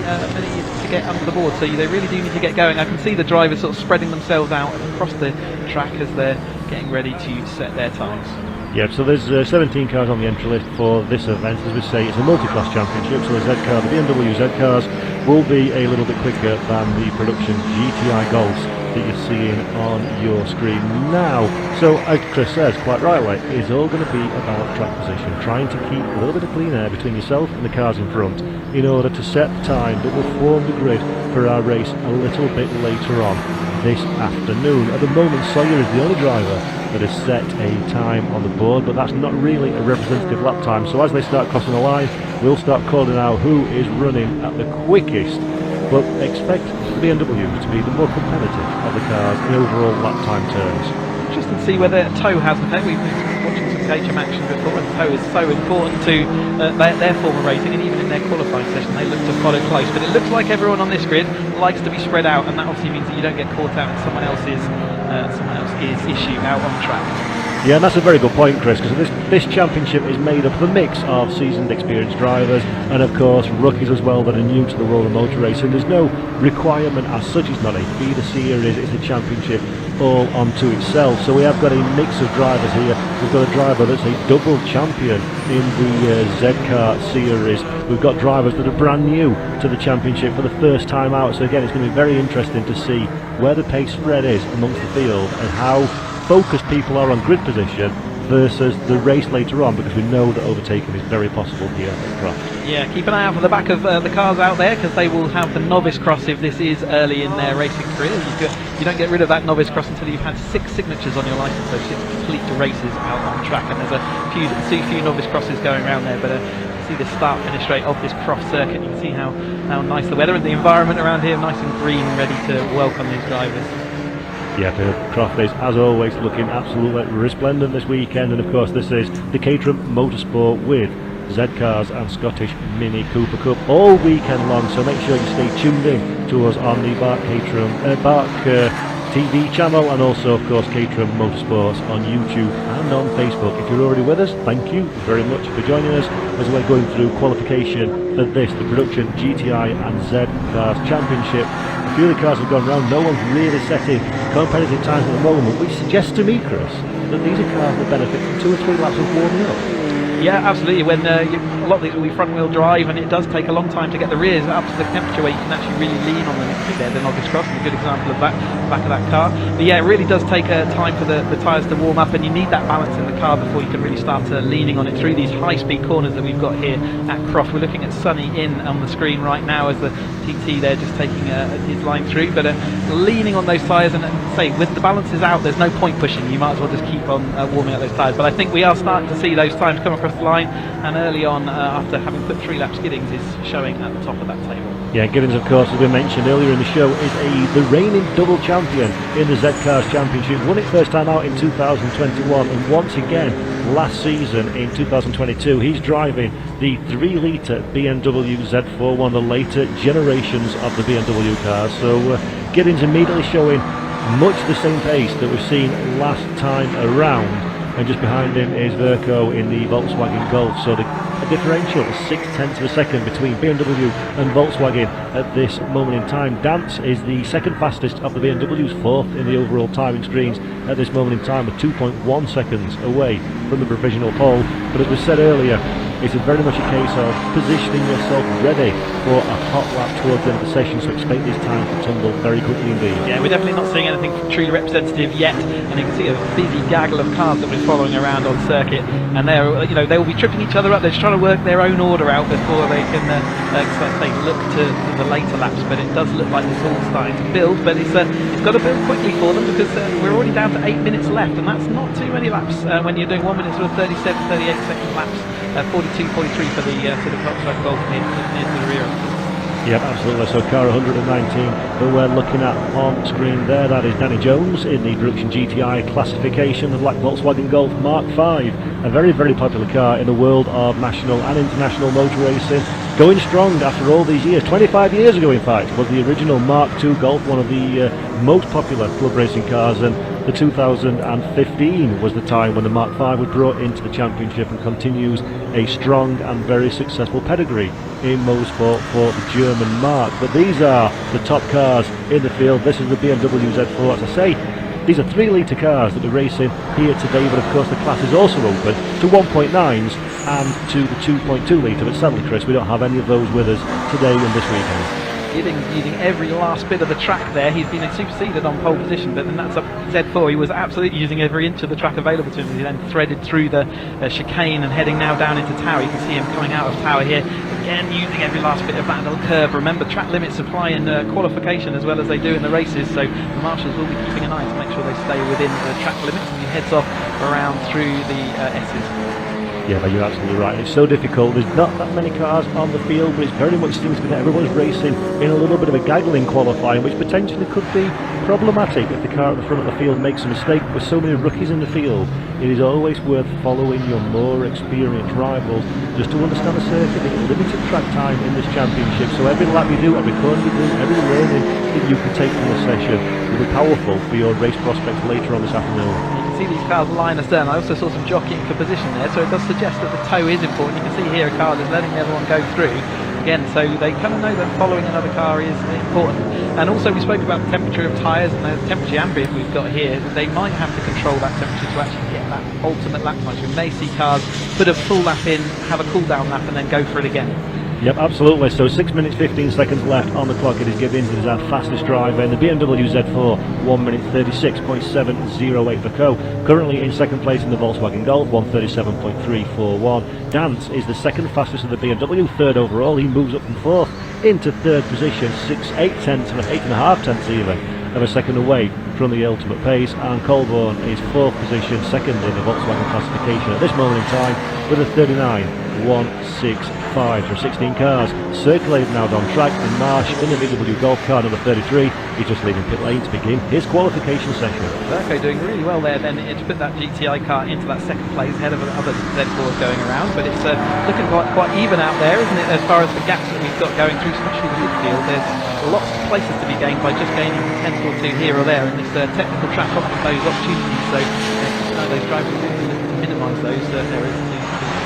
to get under the board, so they really do need to get going. I can see the drivers sort of spreading themselves out across the track as they're getting ready to set their times. Yeah, so there's 17 cars on the entry list for this event. As we say, it's a multi-class championship, so the Z car, the BMW Z cars will be a little bit quicker than the production GTI Golfs that you're seeing on your screen now. So as Chris says quite rightly, it's all going to be about track position, trying to keep a little bit of clean air between yourself and the cars in front in order to set the time that will form the grid for our race a little bit later on this afternoon. At the moment, Sawyer is the only driver that has set a time on the board, but that's not really a representative lap time. So as they start crossing the line, we'll start calling out who is running at the quickest, but expect the BMW to be the more competitive of the cars in overall lap time terms. Interesting to see whether tow has an effect. We've been watching some Caterham action before, and tow is so important to their form of racing, and even in their qualifying session they look to follow close. But it looks like everyone on this grid likes to be spread out, and that obviously means that you don't get caught out in someone else's issue out on track. Yeah, and that's a very good point, Chris, because this championship is made up of a mix of seasoned, experienced drivers and, of course, rookies as well that are new to the world of motor racing. There's no requirement as such. It's not a feeder series, it's a championship all onto itself. So we have got a mix of drivers here. We've got a driver that's a double champion in the Z-Car series. We've got drivers that are brand new to the championship for the first time out. So again, it's going to be very interesting to see where the pace spread is amongst the field and how focused people are on grid position versus the race later on, because we know that overtaking is very possible here at Croft. Yeah, keep an eye out for the back of the cars out there, because they will have the novice cross if this is early in their racing career. You don't get rid of that novice cross until you've had 6 signatures on your licence, so 6 complete races out on track, and there's a few novice crosses going around there, but see the start finish rate of this Croft Circuit. You can see how nice the weather and the environment around here, nice and green, ready to welcome these drivers. Yeah, the Croft is, as always, looking absolutely resplendent this weekend, and of course this is the Caterham Motorsport with Z-Cars and Scottish Mini Cooper Cup all weekend long, so make sure you stay tuned in to us on the BARC TV channel, and also of course Caterham Motorsports on YouTube and on Facebook. If you're already with us, thank you very much for joining us as we're going through qualification for this, the production GTI and Z-Cars Championship. A few of the cars have gone round, no one's really setting competitive times at the moment, which suggests to me, Chris, that these are cars that benefit from 2 or 3 laps of warming up. Yeah, absolutely. When a lot of these will be front-wheel drive, and it does take a long time to get the rears up to the temperature where you can actually really lean on them. There, the novice cross is a good example of that, back of that car. But yeah, it really does take time for the tyres to warm up, and you need that balance in the car before you can really start leaning on it through these high-speed corners that we've got here at Croft. We're looking at Sonny in on the screen right now as the TT there just taking his line through, but leaning on those tyres, and say with the balances out, there's no point pushing. You might as well just keep on warming up those tyres. But I think we are starting to see those times come across across the line, and early on, after having put 3 laps, Giddings is showing at the top of that table. Yeah, Giddings, of course, as we mentioned earlier in the show, is the reigning double champion in the Z-Cars Championship. Won it first time out in 2021, and once again last season in 2022 he's driving the 3-litre BMW Z4, one of the later generations of the BMW cars. So Giddings immediately showing much the same pace that we've seen last time around, and just behind him is Verco in the Volkswagen Golf. So a differential of 0.6 of a second between BMW and Volkswagen at this moment in time. Dance is the second fastest of the BMWs, 4th in the overall timing screens at this moment in time, with 2.1 seconds away from the provisional pole. But as we said earlier, it's very much a case of positioning yourself ready for a hot lap towards the end of the session, so expect these times to tumble very quickly indeed. Yeah, we're definitely not seeing anything truly representative yet, and you can see a busy gaggle of cars that we're following around on circuit, and they'll be tripping each other up. They're just trying to work their own order out before they can they look to the later laps. But it does look like it's all starting to build, but it's got to build quickly for them, because we're already down to 8 minutes left, and that's not too many laps when you're doing 1 minute sort of 37, 38 second laps. 42, 43 for the sort of Volkswagen Golf near to the rear. Yep, absolutely. So car 119 that we're looking at on screen there, that is Danny Jones in the Production GTI classification, the black Volkswagen Golf Mark V, a very, very popular car in the world of national and international motor racing. Going strong after all these years. 25 years ago, in fact, was the original Mark II Golf, one of the most popular club racing cars, and the 2015 was the time when the Mark V was brought into the championship and continues a strong and very successful pedigree in motorsport for the German Mark. But these are the top cars in the field. This is the BMW Z4. As I say, these are 3-litre cars that are racing here today, but of course the class is also open to 1.9s and to the 2.2 litre. But sadly, Chris, we don't have any of those with us today and this weekend. Giddings using every last bit of the track there. He's been superseded on pole position, but then that's up Z4. He was absolutely using every inch of the track available to him. He then threaded through the chicane and heading now down into Tower. You can see him coming out of Tower here. Again, using every last bit of that little curve. Remember, track limits apply in qualification as well as they do in the races, so the marshals will be keeping an eye to make sure they stay within the track limits, and he heads off around through the S's. Yeah, but you're absolutely right. It's so difficult. There's not that many cars on the field, but it very much seems to be that everyone's racing in a little bit of a gaggling qualifying, which potentially could be problematic if the car at the front of the field makes a mistake. With so many rookies in the field, it is always worth following your more experienced rivals just to understand the circuit. There's limited track time in this championship, so every lap you do, every corner you do, every learning that you can take from the session will be powerful for your race prospects later on this afternoon. See these cars line us down. I also saw some jockeying for position there, so it does suggest that the toe is important. You can see here a car that's letting everyone go through again, so they kind of know that following another car is important. And also we spoke about the temperature of tyres and the temperature ambient we've got here. They might have to control that temperature to actually get that ultimate lap time. We may see cars put a full lap in, have a cool down lap, and then go for it again. Yep, absolutely. So 6 minutes 15 seconds left on the clock. It is Giddings that is our fastest driver in the BMW Z4, 1 minute 36.708 for Co. Currently in second place in the Volkswagen Golf, 137.341. Dance is the second fastest of the BMW, third overall. He moves up from fourth into third position, 8.5 tenths even of a second away from the ultimate pace. And Colborne is fourth position, second in the Volkswagen classification at this moment in time with a 39.165 from 16 cars circulated now down track. And Marsh in the VW Golf car number 33, he's just leaving pit lane to begin his qualification session. Verco doing really well there then to put that GTI car into that second place ahead of other Z4s going around, but it's looking quite even out there, isn't it, as far as the gaps that we've got going through, especially the midfield. There's lots of places to be gained by just gaining a tenth or two here or there, and this technical track offers those opportunities, so those drivers will minimise those areas to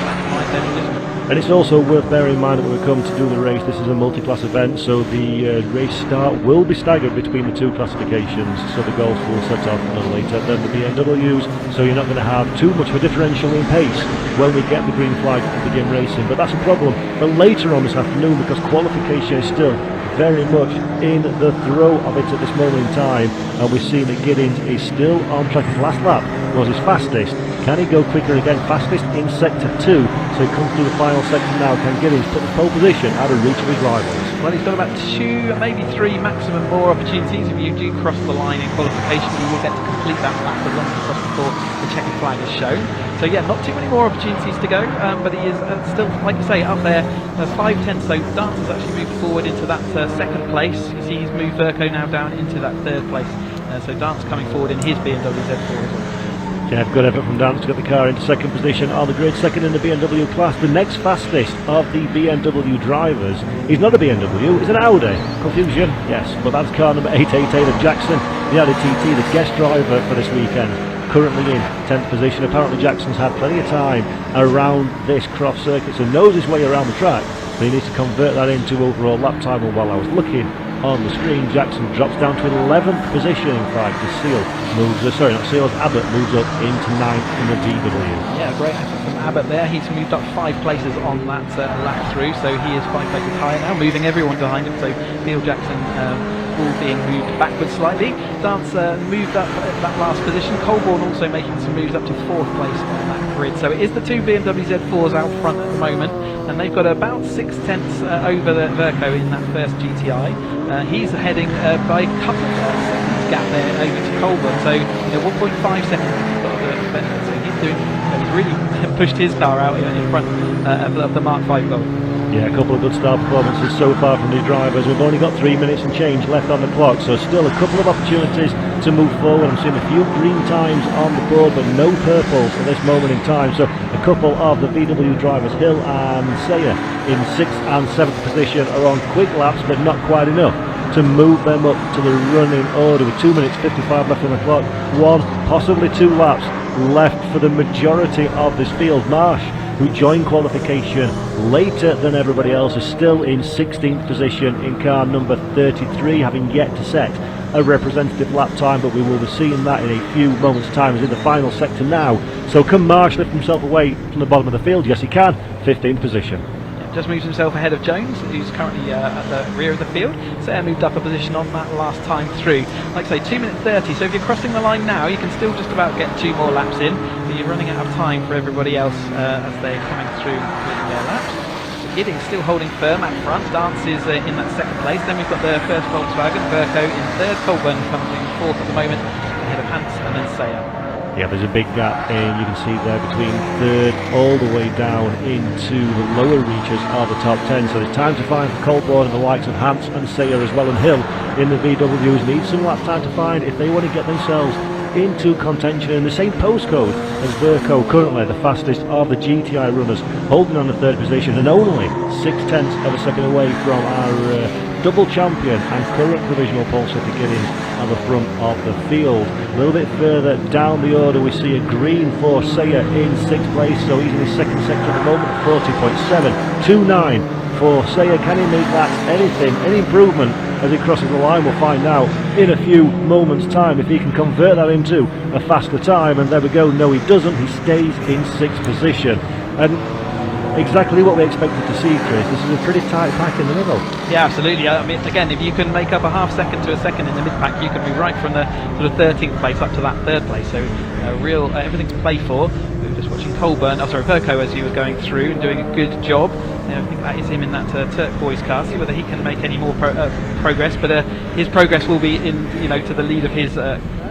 maximise their position. And it's also worth bearing in mind that when we come to do the race, this is a multi-class event, so the race start will be staggered between the two classifications. So the Golf will set off a little later than the BMWs, so you're not going to have too much of a differential in pace when we get the green flag and begin racing. But that's a problem for later on this afternoon, because qualification is still very much in the throw of it at this moment in time, and we've seen that Giddings is still on track. His last lap was his fastest. Can he go quicker again? Fastest in sector 2, so he comes through the final sector now. Can Giddings put the pole position out of reach of his rivals? Well, he's got about 2, maybe 3 maximum more opportunities. If you do cross the line in qualification, you will get to complete that lap as long as you cross before the checkered flag is shown. So yeah, not too many more opportunities to go, but he is still, like you say, up there, 5/10. So Dance has actually moved forward into that second place. You see he's moved Verco now down into that third place. So Dance coming forward in his BMW Z4 as well. Yeah, good effort from Dance to get the car into second position on the grid, second in the BMW class. The next fastest of the BMW drivers, he's not a BMW, he's an Audi. Confusion? Yes, but that's car number 888 of Jackson, the Audi TT, the guest driver for this weekend. Currently in 10th position. Apparently Jackson's had plenty of time around this Croft Circuit, so knows his way around the track, but he needs to convert that into overall lap time. And while I was looking on the screen, Jackson drops down to 11th position. In fact, Abbott moves up into 9th in the VW. Yeah, great effort from Abbott there. He's moved up 5 places on that lap through, so he is 5 places higher now, moving everyone behind him. So Neil Jackson all being moved backwards slightly. Dance moved up that last position. Colborne also making some moves up to 4th place on that grid. So it is the 2 BMW Z4s out front at the moment, and they've got about 6/10 over the Verco in that first GTI. He's heading by a couple of seconds gap there over to Colborne, so 1.5 seconds he's got the benefit. So he's doing, he's really pushed his car out in front of the Mark 5 Golf. Yeah, a couple of good start performances so far from these drivers. We've only got 3 minutes and change left on the clock, so still a couple of opportunities to move forward. I'm seeing a few green times on the board, but no purples at this moment in time. So a couple of the VW drivers, Hill and Sayer, in 6th and 7th position, are on quick laps, but not quite enough to move them up to the running order. With 2 minutes 55 left on the clock, 1, possibly 2 laps left for the majority of this field. Marsh, who joined qualification later than everybody else, is still in 16th position in car number 33, having yet to set a representative lap time, but we will be seeing that in a few moments' time. He's in the final sector now. So can Marsh lift himself away from the bottom of the field? Yes, he can. 15th position. Just moves himself ahead of Jones, who's currently at the rear of the field. Sayer moved up a position on that last time through. Like I say, 2 minutes 30, so if you're crossing the line now, you can still just about get 2 more laps in, but you're running out of time for everybody else as they're coming through with their laps. Giddings still holding firm at front. Dance is in that second place. Then we've got the first Volkswagen, Verco in third. Colburn comes in fourth at the moment, ahead of Hans and then Sayer. Yeah, there's a big gap in, you can see there, between third all the way down into the lower reaches of the top 10. So there's time to find for Colborne and the likes of Hans and Sayer as well, and Hill in the VWs need some lap time to find if they want to get themselves into contention in the same postcode as Verco, currently the fastest of the GTI runners, holding on the 3rd position and only 6/10 of a second away from our double champion and current provisional pole sitter Giddings on the front of the field. A little bit further down the order we see a green for Sayer in 6th place, so he's in his second sector at the moment at 40.7, 2.9 for Sayer. Can he make that anything, any improvement as he crosses the line? We'll find out in a few moments' time if he can convert that into a faster time. And there we go, no he doesn't, he stays in 6th position. And exactly what we expected to see, Chris. This is a pretty tight pack in the middle. Yeah, absolutely. I mean, again, if you can make up a half second to a second in the mid-pack, you can move right from the sort of 13th place up to that 3rd place. So real everything to play for. We were just watching Colburn, Verco, as he was going through and doing a good job. I think that is him in that turquoise car. See whether he can make any more progress, but his progress will be in, to the lead of his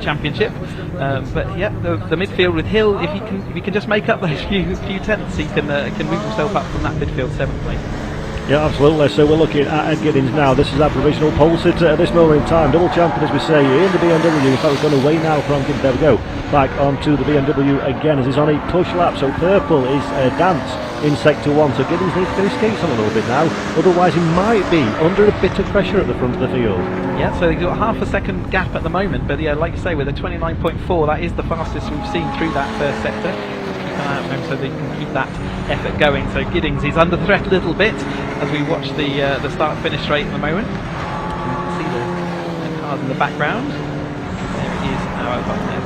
championship. But yeah, the midfield with Hill, if he can just make up those few tenths, he can move himself up from that midfield 7th place. Yeah, absolutely. So we're looking at Ed Giddings now. This is our provisional pole sitter at this moment in time. Double champion, as we say, in the BMW. In fact, we've gone away now from Giddings. There we go. Back onto the BMW again as he's on a push lap. So purple is Dance in sector 1. So Giddings needs to get his skates on a little bit now. Otherwise, he might be under a bit of pressure at the front of the field. Yeah, so he's got half a second gap at the moment. But yeah, like you say, with a 29.4, that is the fastest we've seen through that first sector. So they can keep that effort going. So Giddings is under threat a little bit as we watch the start-finish straight at the moment. You can see the cars in the background. There it is,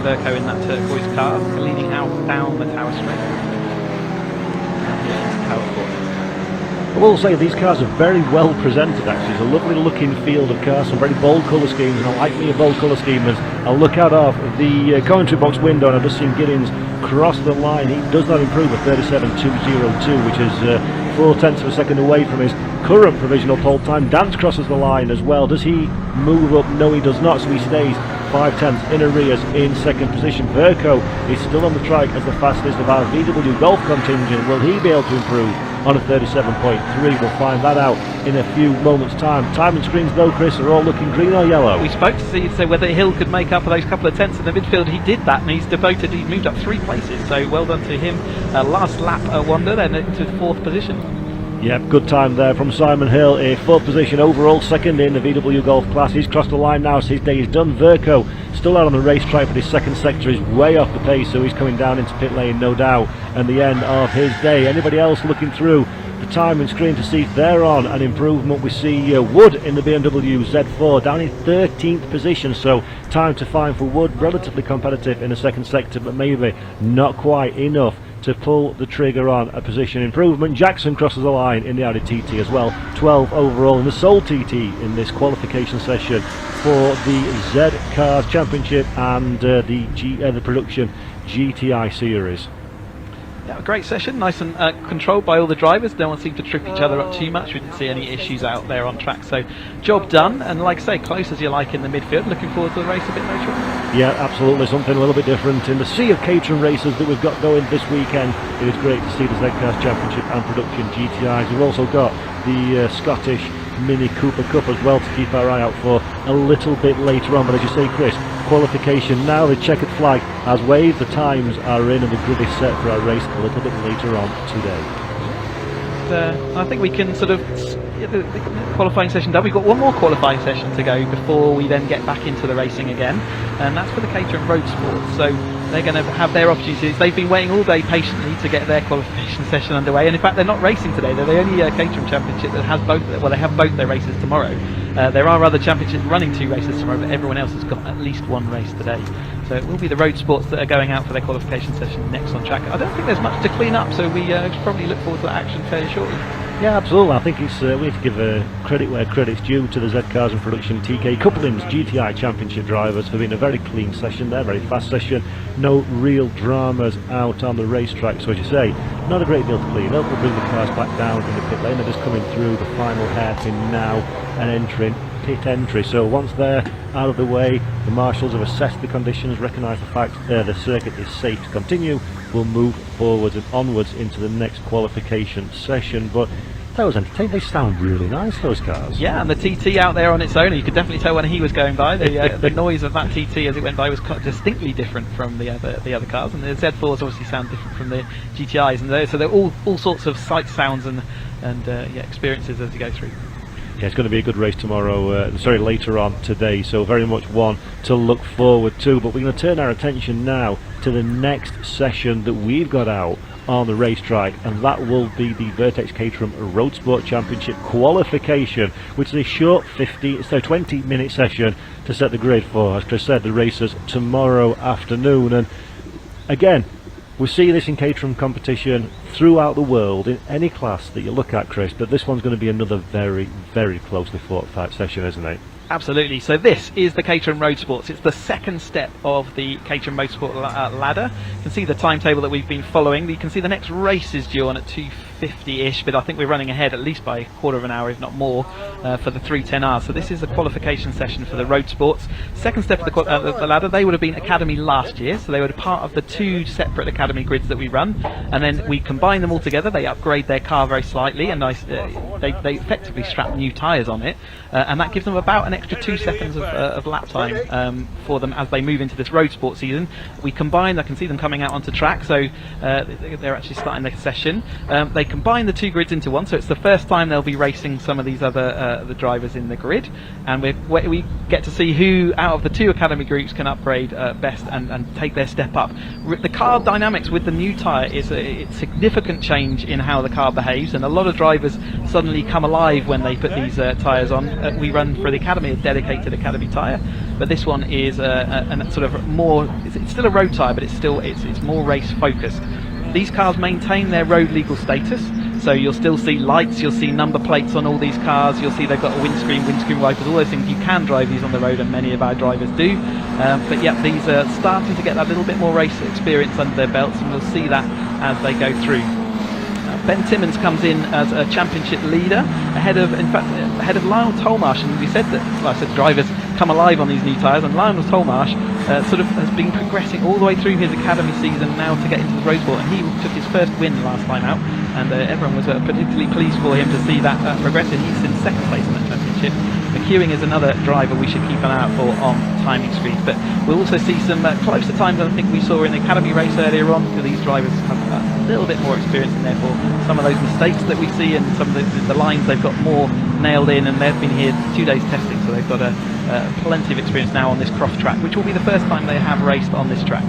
Verco in that turquoise car, leaning out down the tower straight. And here into Tower Court. I will say these cars are very well presented actually. It's a lovely looking field of cars, some very bold colour schemes, and I like me a bold colour scheme as I look out of the commentary box window and I've just seen Giddings cross the line. He does not improve at 37.202, which is 4/10 of a second away from his current provisional pole time. Dance crosses the line as well. Does he move up? No, he does not, so he stays 5/10 in arrears in second position. Verco is still on the trike as the fastest of our VW Golf contingent. Will he be able to improve on a 37.3? We'll find that out in a few moments' time. Timing screens though, Chris, are all looking green or yellow. We spoke to see whether Hill could make up for those couple of tenths in the midfield. He did that, and he moved up 3 places, so well done to him. Last lap wonder, then into 4th position. Yep, good time there from Simon Hill. A 4th position overall, second in the VW Golf class. He's crossed the line now, so his day is done. Verco still out on the racetrack, but his second sector is way off the pace, so he's coming down into pit lane, no doubt, and the end of his day. Anybody else looking through the timing screen to see if they're on an improvement? We see Wood in the BMW Z4 down in 13th position, so time to find for Wood. Relatively competitive in the second sector, but maybe not quite enough to pull the trigger on a position improvement. Jackson crosses the line in the Audi TT as well, 12 overall in the sole TT in this qualification session for the Z Cars Championship and the production GTI series. Yeah, a great session, nice and controlled by all the drivers. No one seemed to trip each other up too much. We didn't see any issues out there on track, so job done. And like I say, close as you like in the midfield. Looking forward to the race a bit later on. Yeah, absolutely, something a little bit different in the sea of Caterham races that we've got going this weekend. It is great to see the Z Cars Championship and production GTIs. We've also got the Scottish Mini Cooper Cup as well to keep our eye out for a little bit later on. But as you say, Chris, qualification now, the checkered flag has waved, the times are in, and the grid is set for our race a little bit later on today. I think we can sort of get the qualifying session done. We've got one more qualifying session to go before we then get back into the racing again, and that's for the Caterham Road Sports. So they're going to have their opportunities. They've been waiting all day patiently to get their qualification session underway, and in fact they're not racing today. They're the only Caterham Championship that has both. Well, they have both their races tomorrow. There are other championships running 2 races tomorrow, but everyone else has got at least 1 race today. So it will be the Road Sports that are going out for their qualification session next on track. I don't think there's much to clean up, so we probably look forward to that action fairly shortly. Yeah, absolutely. I think it's we need to give credit where credit's due to the Z Cars and Production TK Couplings GTI Championship drivers for being a very clean session there, very fast session, no real dramas out on the racetrack. So as you say, not a great deal to clean up. We'll bring the cars back down in the pit lane. They're just coming through the final hairpin now and entering pit entry. So once they're out of the way, the marshals have assessed the conditions, recognised the fact the circuit is safe to continue. We'll move forwards and onwards into the next qualification session. But that was entertaining. They sound really nice, those cars. Yeah, and the TT out there on its own, you could definitely tell when he was going by. The noise of that TT as it went by was distinctly different from the other cars, and the Z4s obviously sound different from the GTIs, and so they're all sorts of sight sounds and experiences as you go through. Yeah, it's going to be a good race tomorrow, later on today, so very much one to look forward to. But we're going to turn our attention now to the next session that we've got out on the racetrack, and that will be the Vertex Caterham Road Sport Championship qualification, which is a short 20-minute session to set the grid for, as Chris said, the races tomorrow afternoon. And again, we see this in Caterham competition throughout the world in any class that you look at, Chris, but this one's going to be another very, very closely fought fight session, isn't it? Absolutely. So this is the Caterham Road Sports. It's the second step of the Caterham Motorsport ladder. You can see the timetable that we've been following. You can see the next race is due on at 2:50ish, but I think we're running ahead at least by a quarter of an hour, if not more, for the 310R. So this is a qualification session for the Road Sports. Second step of the ladder, they would have been Academy last year, so they were part of the 2 separate Academy grids that we run, and then we combine them all together. They upgrade their car very slightly, and they effectively strap new tyres on it, and that gives them about an extra 2 seconds of lap time for them as they move into this Road Sport season. We combine, I can see them coming out onto track, so they're actually starting their session. They combine the 2 grids into one, so it's the first time they'll be racing some of these other the drivers in the grid, and we get to see who out of the 2 Academy groups can upgrade best and take their step up. The car dynamics with the new tyre is a significant change in how the car behaves, and a lot of drivers suddenly come alive when they put these tyres on. We run for the Academy a dedicated Academy tyre, but this one is a sort of more, it's still a road tyre, but it's more race focused. These cars maintain their road legal status, so you'll still see lights, you'll see number plates on all these cars, you'll see they've got a windscreen wipers, all those things. You can drive these on the road, and many of our drivers do, but yeah, these are starting to get that little bit more race experience under their belts, and we'll see that as they go through. Ben Timmons comes in as a championship leader, ahead of Lionel Tolmarsh. And we said that, like I said, drivers come alive on these new tyres, and Lionel Tolmarsh sort of has been progressing all the way through his academy season now to get into the road sport, and he took his first win last time out, and everyone was particularly pleased for him to see that progressing. He's in second place in that championship. McEwing is another driver we should keep an eye out for on timing screens, but we'll also see some closer times than I think we saw in the academy race earlier on, because these drivers have a little bit more experience, and therefore some of those mistakes that we see and some of the lines they've got more nailed in, and they've been here 2 days testing, so they've got plenty of experience now on this Croft track, which will be the first time they have raced on this track.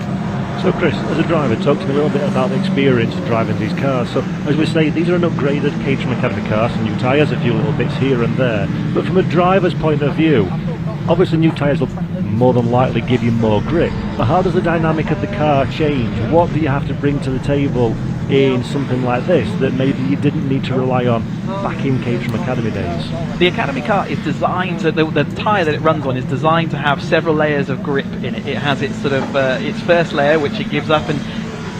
So Chris, as a driver, talk to me a little bit about the experience of driving these cars. So as we say, these are an upgraded Caterham Academy cars, some new tyres, a few little bits here and there, but from a driver's point of view, obviously new tyres will more than likely give you more grip, but how does the dynamic of the car change? What do you have to bring to the table in something like this that maybe you didn't need to rely on back in Caterham Academy days? The Academy car is designed to, the tyre that it runs on is designed to have several layers of grip in it. It has its sort of its first layer, which it gives up, and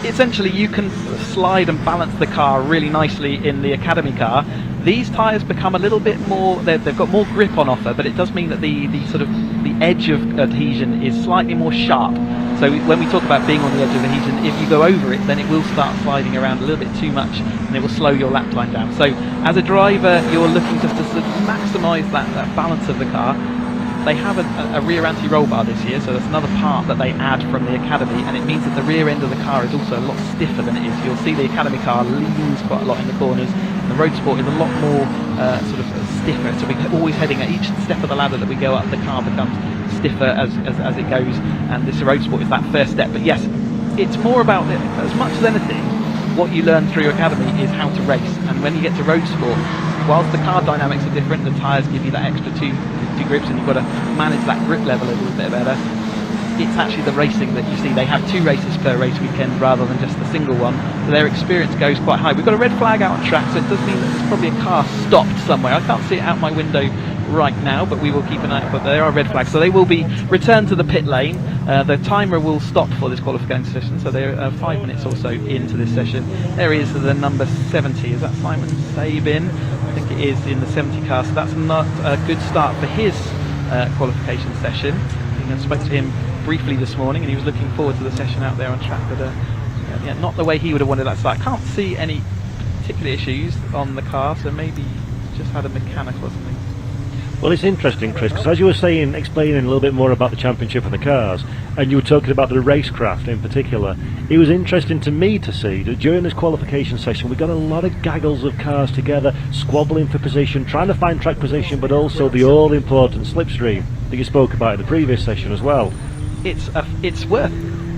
essentially you can slide and balance the car really nicely in the Academy car. These tyres become a little bit more, they've got more grip on offer, but it does mean that the sort of the edge of adhesion is slightly more sharp. So when we talk about being on the edge of adhesion, if you go over it, then it will start sliding around a little bit too much, and it will slow your lap time down. So as a driver, you're looking just to sort of maximise that balance of the car. They have a rear anti-roll bar this year, so that's another part that they add from the Academy, and it means that the rear end of the car is also a lot stiffer than it is. You'll see the Academy car leans quite a lot in the corners, and the Road Sport is a lot more sort of stiffer, so we're always heading at each step of the ladder that we go up, the car becomes stiffer as it goes, and this Road Sport is that first step. But yes, it's more about, as much as anything, what you learn through Academy is how to race, and when you get to Road Sport, whilst the car dynamics are different, the tyres give you that extra two grips, and you've got to manage that grip level a little bit better. It's actually the racing that you see. They have 2 races per race weekend rather than just the single one, so their experience goes quite high. We've got a red flag out on track, so it does mean that there's probably a car stopped somewhere. I can't see it out my window right now, but we will keep an eye out. But there are red flags, so they will be returned to the pit lane. The timer will stop for this qualifying session, so they're 5 minutes or so into this session. There is the number 70. Is that Simon Sabin? I think it is, in the 70 car, so that's not a good start for his qualification session. I spoke to him briefly this morning, and he was looking forward to the session out there on track, but yeah, not the way he would have wanted that start. I can't see any particular issues on the car, so maybe just had a mechanical or something. Well, it's interesting, Chris, because as you were saying, explaining a little bit more about the championship and the cars, and you were talking about the racecraft in particular, it was interesting to me to see that during this qualification session we got a lot of gaggles of cars together, squabbling for position, trying to find track position, but also the all-important slipstream that you spoke about in the previous session as well. It's worth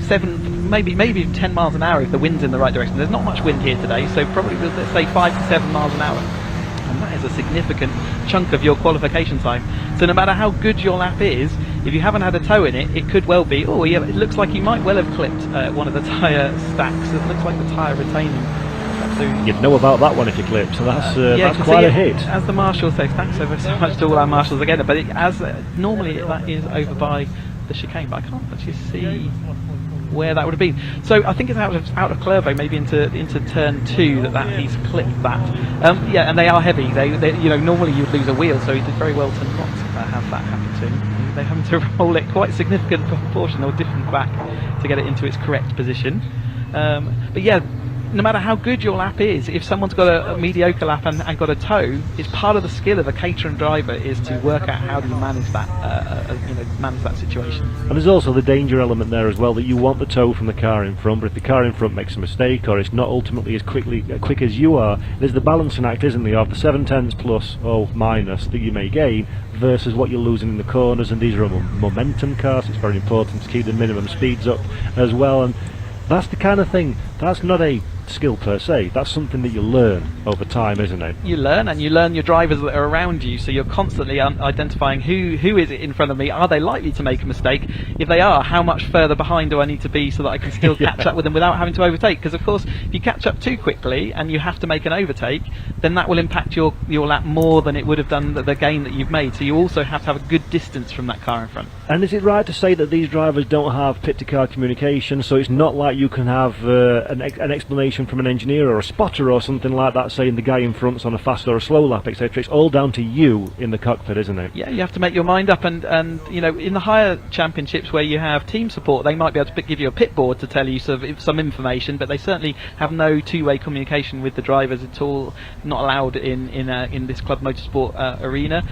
7, maybe 10 miles an hour if the wind's in the right direction. There's not much wind here today, so probably let's say 5 to 7 miles an hour. And that is a significant chunk of your qualification time. So no matter how good your lap is, if you haven't had a toe in it, it could well be, oh yeah, it looks like you might well have clipped one of the tyre stacks. It looks like the tyre retaining. So you'd know about that one if you clipped, so that's quite a hit. As the marshal says, thanks so much to all our marshals again, but normally that is over by the chicane, but I can't actually see where that would have been. So I think it's out of Clervaux, maybe into turn 2 that he's clipped that. Yeah, and they are heavy. They normally you'd lose a wheel, so he did very well to not have that happen to him. They're having to roll it quite significant proportion or different back to get it into its correct position. But yeah, no matter how good your lap is, if someone's got a mediocre lap and got a toe, it's part of the skill of a Caterham driver is to work out how do you manage that, manage that situation. And there's also the danger element there as well, that you want the toe from the car in front, but if the car in front makes a mistake or it's not ultimately as quick as you are, there's the balancing act, isn't there, of the 7/10 plus or minus that you may gain versus what you're losing in the corners. And these are momentum cars. It's very important to keep the minimum speeds up as well, and that's the kind of thing, that's not a skill per se, that's something that you learn over time, isn't it? You learn, and you learn your drivers that are around you, so you're constantly identifying who is it in front of me, are they likely to make a mistake? If they are, how much further behind do I need to be so that I can still catch up with them without having to overtake? Because of course, if you catch up too quickly and you have to make an overtake, then that will impact your lap more than it would have done the gain that you've made, so you also have to have a good distance from that car in front. And is it right to say that these drivers don't have pit-to-car communication, so it's not like you can have an explanation direction from an engineer or a spotter or something like that, saying the guy in front's on a fast or a slow lap, etc. It's all down to you in the cockpit, isn't it? Yeah, you have to make your mind up, and you know, in the higher championships where you have team support, they might be able to give you a pit board to tell you some information, but they certainly have no two-way communication with the drivers at all. Not allowed in this club motorsport arena.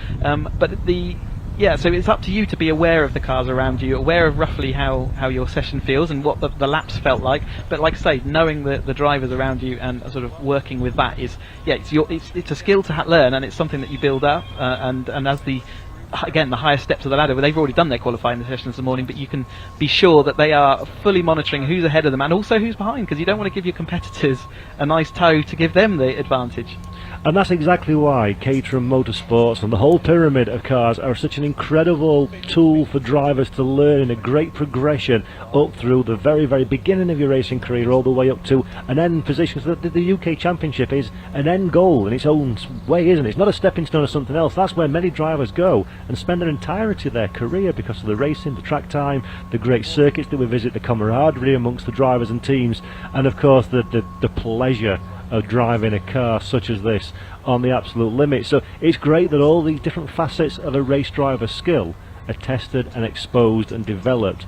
So it's up to you to be aware of the cars around you, aware of roughly how your session feels and what the laps felt like. But like I say, knowing the drivers around you and sort of working with that it's a skill to learn, and it's something that you build up. And as the higher steps of the ladder, where they've already done their qualifying sessions this morning, but you can be sure that they are fully monitoring who's ahead of them and also who's behind, because you don't want to give your competitors a nice tow to give them the advantage. And that's exactly why Caterham Motorsports and the whole pyramid of cars are such an incredible tool for drivers to learn in a great progression up through the very, very beginning of your racing career all the way up to an end position. So the UK Championship is an end goal in its own way, isn't it? It's not a stepping stone or something else. That's where many drivers go and spend their entirety of their career, because of the racing, the track time, the great circuits that we visit, the camaraderie amongst the drivers and teams, and of course the pleasure of driving a car such as this on the absolute limit. So it's great that all these different facets of a race driver's skill are tested and exposed and developed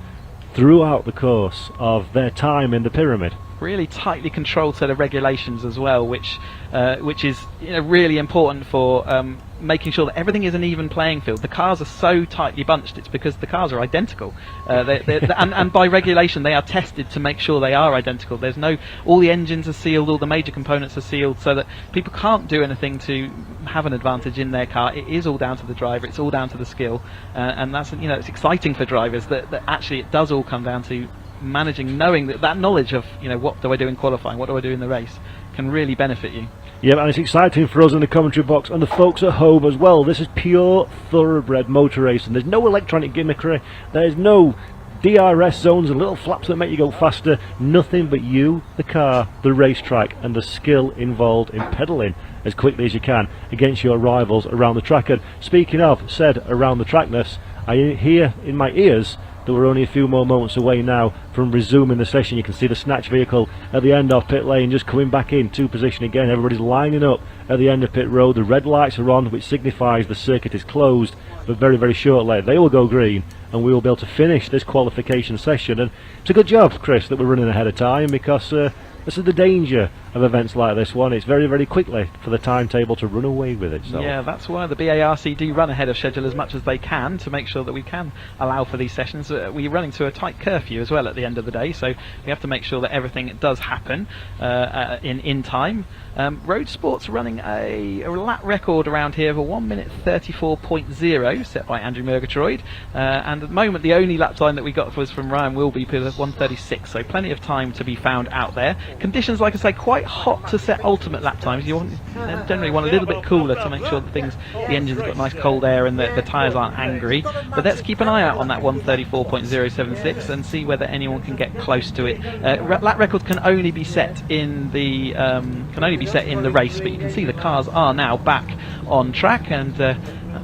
throughout the course of their time in the pyramid. Really tightly controlled set of regulations as well, which is really important for making sure that everything is an even playing field. The cars are so tightly bunched, it's because the cars are identical, and by regulation they are tested to make sure they are identical. There's all the engines are sealed, all the major components are sealed, so that people can't do anything to have an advantage in their car. It is all down to the driver, it's all down to the skill, and that's it's exciting for drivers that actually it does all come down to managing, knowing that knowledge of what do I do in qualifying, what do I do in the race, can really benefit you. Yeah, and it's exciting for us in the commentary box and the folks at home as well. This is pure thoroughbred motor racing. There's no electronic gimmickry, there's no DRS zones and little flaps that make you go faster. Nothing but you, the car, the racetrack, and the skill involved in pedalling as quickly as you can against your rivals around the track. And speaking of said around the trackness, I hear in my ears that we're only a few more moments away now from resuming the session. You can see the snatch vehicle at the end of pit lane just coming back into position again. Everybody's lining up at the end of pit road. The red lights are on, which signifies the circuit is closed, but very, very shortly they will go green and we will be able to finish this qualification session. And it's a good job, Chris, that we're running ahead of time, because this is the danger of events like this one. It's very, very quickly for the timetable to run away with it. So. Yeah, that's why the BARC do run ahead of schedule as much as they can to make sure that we can allow for these sessions. We're running to a tight curfew as well at the end of the day, so we have to make sure that everything does happen in time. Road Sport's running a lap record around here of a 1 minute 34.0 set by Andrew Murgatroyd, and at the moment the only lap time that we got was from Ryan Wilby, 1:36, so plenty of time to be found out there. Conditions, like I say, quite hot to set ultimate lap times. You generally want a little bit cooler to make sure that the engines have got nice cold air and the tyres aren't angry. But let's keep an eye out on that 1:34.076 and see whether anyone can get close to it. Lap records can only be set in the race, but you can see the cars are now back on track, and it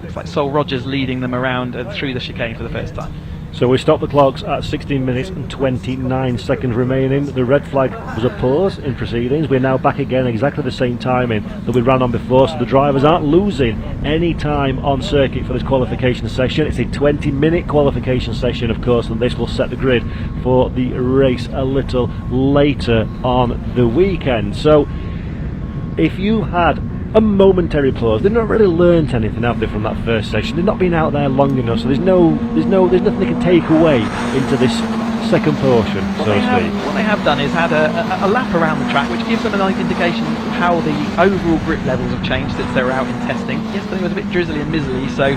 looks like Sol Rogers leading them around through the chicane for the first time. So we stopped the clocks at 16 minutes and 29 seconds remaining. The red flag was a pause in proceedings. We're now back again exactly the same timing that we ran on before, so the drivers aren't losing any time on circuit for this qualification session. It's a 20-minute qualification session, of course, and this will set the grid for the race a little later on the weekend. So if you had a momentary pause, they've not really learnt anything, have they, from that first session? They've not been out there long enough, so there's nothing they can take away into this second portion, so to speak. What they have done is had a lap around the track, which gives them a nice indication of how the overall grip levels have changed since they were out in testing. Yesterday was a bit drizzly and mizzly, so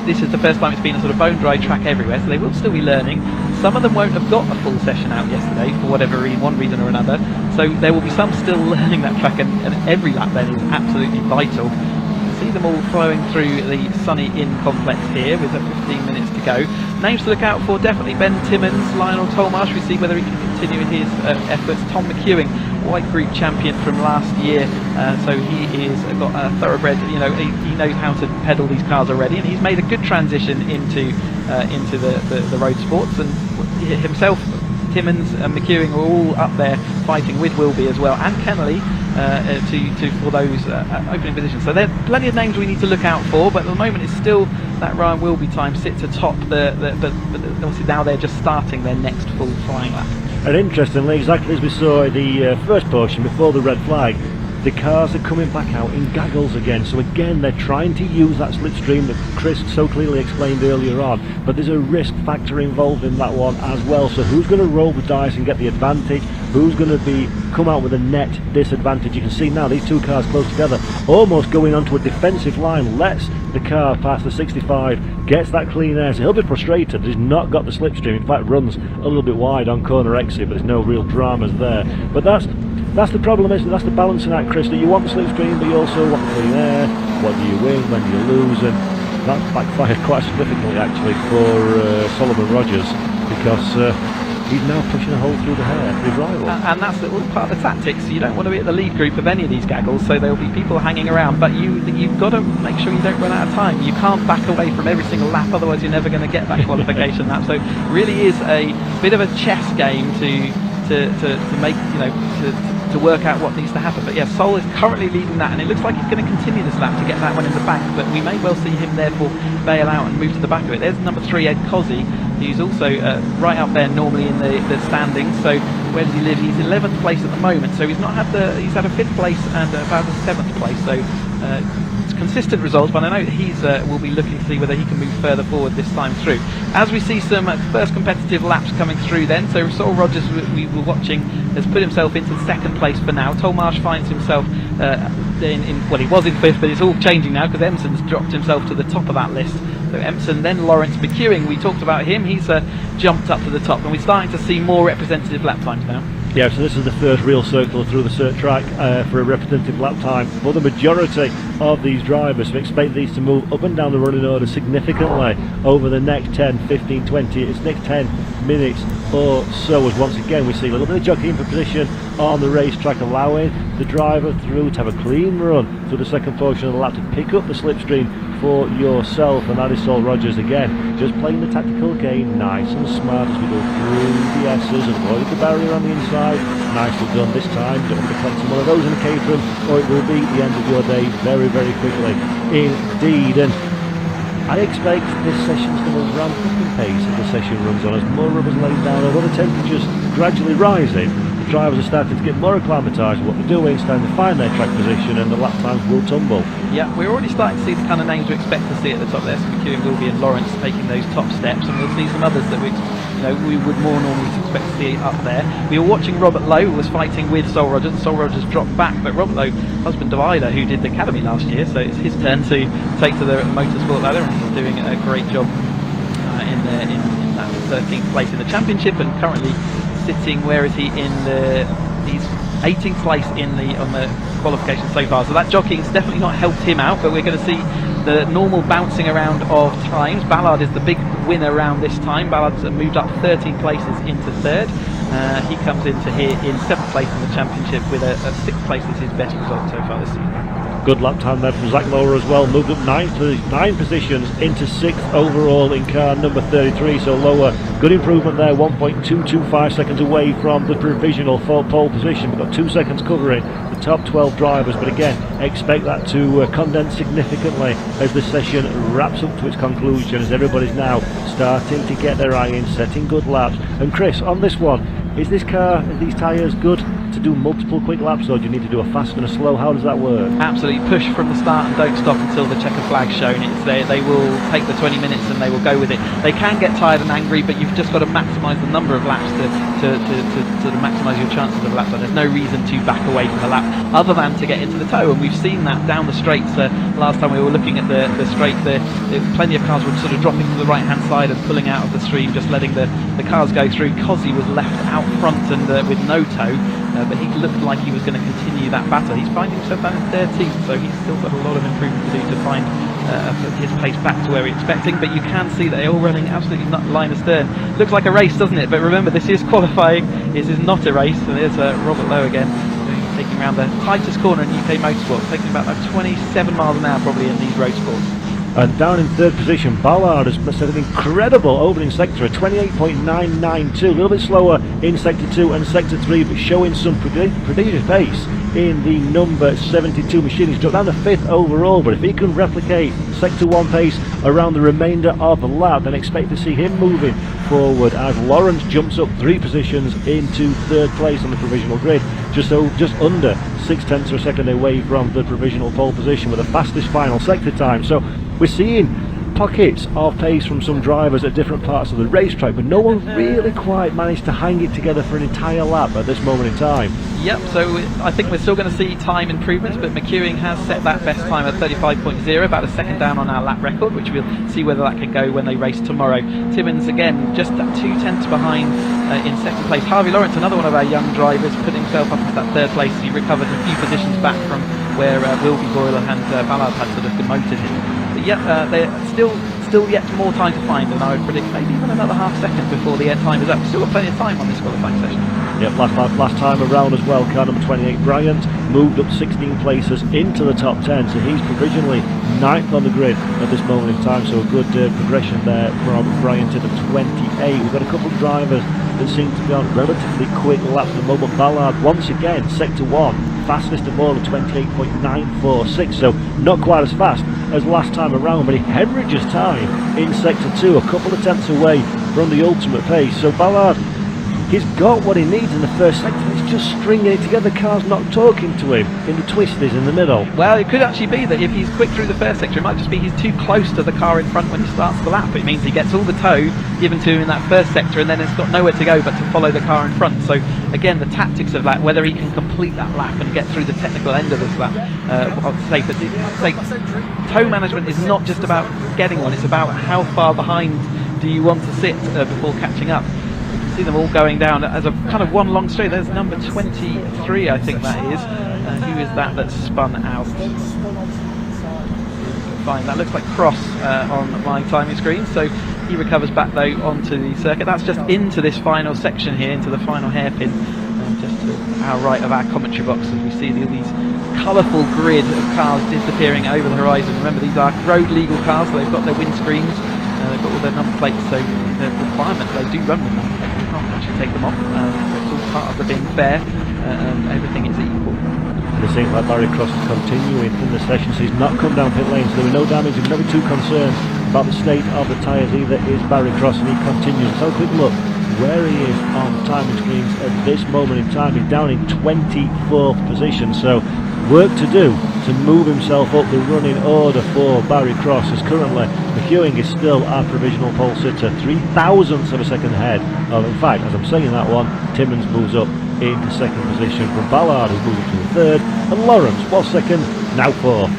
this is the first time it's been a sort of bone dry track everywhere, so they will still be learning. Some of them won't have got a full session out yesterday for whatever reason, one reason or another, so there will be some still learning that track, and every lap then is absolutely vital. See them all flowing through the Sunny Inn complex here with 15 minutes to go. Names to look out for, definitely Ben Timmons, Lionel Tolmarsh. We see whether he can continue his efforts. Tom McEwing, White Group champion from last year, so he is got a thoroughbred. He knows how to pedal these cars already, and he's made a good transition into the road sports, and himself Timmins and McEwing are all up there fighting with Wilby as well, and Kennelly for those opening positions. So there are plenty of names we need to look out for, but at the moment it's still that Ryan Wilby time sits atop but obviously now they're just starting their next full flying lap. And interestingly, exactly as we saw in the first portion before the red flag, the cars are coming back out in gaggles again. So again, they're trying to use that slipstream that Chris so clearly explained earlier on, but there's a risk factor involved in that one as well. So who's going to roll the dice and get the advantage? Who's going to come out with a net disadvantage? You can see now these two cars close together, almost going onto a defensive line, lets the car past the 65, gets that clean air. So he'll be frustrated that he's not got the slipstream. In fact, runs a little bit wide on corner exit, but there's no real dramas there. But that's the problem, isn't it? That's the balancing act, Chris, that you want the slipstream, but you also want the clean air. What do you win, when do you lose? And that backfired quite significantly, actually, for Solomon Rogers, because he's now pushing a hole through the hair for his rival. And that's all part of the tactics. You don't want to be at the lead group of any of these gaggles, so there'll be people hanging around, but you've got to make sure you don't run out of time. You can't back away from every single lap, otherwise you're never going to get that qualification lap. So it really is a bit of a chess game to make, to work out what needs to happen. But yeah, Sol is currently leading that, and it looks like he's going to continue this lap to get that one in the bank, but we may well see him therefore bail out and move to the back of it. There's number 3, Ed Cozzi, who's also right up there normally in the standings. So where does he live? He's 11th place at the moment, so he's had a 5th place and about a 7th place, so it's consistent results, but I know he's will be looking to see whether he can move further forward this time through. As we see some first competitive laps coming through then, so Sol Rogers, we were watching, has put himself into 2nd place for now. Tolmarsh finds himself well, he was in 5th, but it's all changing now because Empson's dropped himself to the top of that list. So Empson, then Lawrence McEwing, we talked about him, he's jumped up to the top, and we're starting to see more representative lap times now. Yeah, so this is the first real circle through the cert track for a representative lap time. For the majority of these drivers, we expect these to move up and down the running order significantly over the next 10, 15, 20, it's next 10 minutes or so, as once again we see a little bit of jockeying for position on the racetrack, allowing the driver through to have a clean run through the second portion of the lap to pick up the slipstream for yourself, and that is Sol Rogers again, just playing the tactical game nice and smart as we go through the S's and avoid the barrier on the inside. Nicely done this time. Don't want to collect one of those in the Caterham, or it will be the end of your day very, very quickly indeed. And I expect this session's going to ramp up in pace as the session runs on, as more rubber's laid down, although the temperature's gradually rising. The drivers are starting to get more acclimatised with what they're doing, starting to find their track position, and the lap times will tumble. Yeah, we're already starting to see the kind of names we expect to see at the top there. So McEwing, Wilby and Lawrence taking those top steps, and we'll see some others that we would more normally expect to see up there. We were watching Robert Lowe, who was fighting with Sol Rogers, and Sol Rogers dropped back, but Robert Lowe, husband of Ida, who did the Academy last year, so it's his turn to take to the motorsport ladder, and he's doing a great job in that 13th place in the championship, and currently sitting, where is he, he's 18th place on the qualification so far, so that jockeying's definitely not helped him out, but we're going to see the normal bouncing around of times. Ballard is the big winner around this time. Ballard's moved up 13 places into 3rd. He comes into here in 7th place in the championship with a 6th place as his best result so far this season. Good lap time there from Zach Lower as well, moved up 9 positions into 6th overall in car number 33, so Lower, good improvement there, 1.225 seconds away from the provisional pole position. We've got 2 seconds covering the top 12 drivers, but again, expect that to condense significantly as the session wraps up to its conclusion, as everybody's now starting to get their eye in, setting good laps. And Chris, on this one, is this car, are these tyres good to do multiple quick laps, or do you need to do a fast and a slow? How does that work? Absolutely, push from the start and don't stop until the checker flag's shown. They will take the 20 minutes and they will go with it. They can get tired and angry, but you've just got to maximise the number of laps to maximise your chances of laps. There's no reason to back away from the lap other than to get into the tow, and we've seen that down the straights. Last time we were looking at the straight, plenty of cars were sort of dropping to the right hand side and pulling out of the stream, just letting the cars go through. Cozzi was left out front and with no tow, but he looked like he was going to continue that battle. He's finding himself down in 13th, so he's still got a lot of improvement to do to find his pace back to where we're expecting, but you can see that they're all running absolutely line astern. Looks like a race, doesn't it? But remember, this is qualifying, this is not a race, and there's Robert Lowe again, taking around the tightest corner in UK motorsport, taking about 27 miles an hour probably in these road sports. And down in third position, Ballard has set an incredible opening sector, a 28.992, a little bit slower in sector 2 and sector 3, but showing some prodigious pace in the number 72 machine. He's dropped down to 5th overall, but if he can replicate sector 1 pace around the remainder of the lap, then expect to see him moving forward as Lawrence jumps up 3 positions into 3rd place on the provisional grid, just under 0.6 of a second away from the provisional pole position with the fastest final sector time. So we're seeing pockets of pace from some drivers at different parts of the racetrack, but no one really quite managed to hang it together for an entire lap at this moment in time. Yep, so I think we're still going to see time improvements, but McEwing has set that best time at 35.0, about a second down on our lap record, which we'll see whether that can go when they race tomorrow. Timmins again just 2/10 behind in second place. Harvey Lawrence, another one of our young drivers, put himself up into that 3rd place. He recovered a few positions back from where Wilby Boyle and Ballard had sort of demoted him. But yet they're still yet more time to find, and I would predict maybe even another half second before the time is up. We've still got plenty of time on this qualifying session. Yep, last time around as well, car number 28 Bryant moved up 16 places into the top 10, so he's provisionally 9th on the grid at this moment in time, so a good progression there from Bryant to the 28. We've got a couple of drivers that seem to be on relatively quick laps at the moment. Ballard once again, sector 1, fastest of all at 28.946, so not quite as fast as last time around, but he hemorrhages time in sector 2, a couple of tenths away from the ultimate pace. So Ballard, he's got what he needs in the first sector. He's just stringing it together. The car's not talking to him in the twisties in the middle. Well, it could actually be that if he's quick through the first sector, it might just be he's too close to the car in front when he starts the lap. It means he gets all the tow given to him in that first sector, and then it's got nowhere to go but to follow the car in front. So again, the tactics of that, whether he can complete that lap and get through the technical end of this lap, I'd say that tow management is not just about getting one, it's about how far behind do you want to sit before catching up. See them all going down as a kind of one long straight. There's number 23, I think that is. Who is that that's spun out? Fine, that looks like Cross on my timing screen. So he recovers back though onto the circuit. That's just into this final section here, into the final hairpin, just to our right of our commentary box, as we see these colourful grid of cars disappearing over the horizon. Remember, these are road legal cars, so they've got their windscreens, they've got all their number plates, so the requirement they do run with them. You can't actually take them off. It's all part of the being fair, and everything is equal. It seems like Barry Cross is continuing in the session, so he's not come down pit lane, so there were no damage. He's never too concerned about the state of the tyres either, is Barry Cross, and he continues. Let's have a quick look where he is on the timing screens at this moment in time. He's down in 24th position, so work to do to move himself up the running order for Barry Cross, as currently McEwing is still our provisional pole sitter, 0.003 of a second ahead of, in fact, as I'm saying that one, Timmins moves up into 2nd position from Ballard, who's moving to the 3rd, and Lawrence was 2nd, now 4th.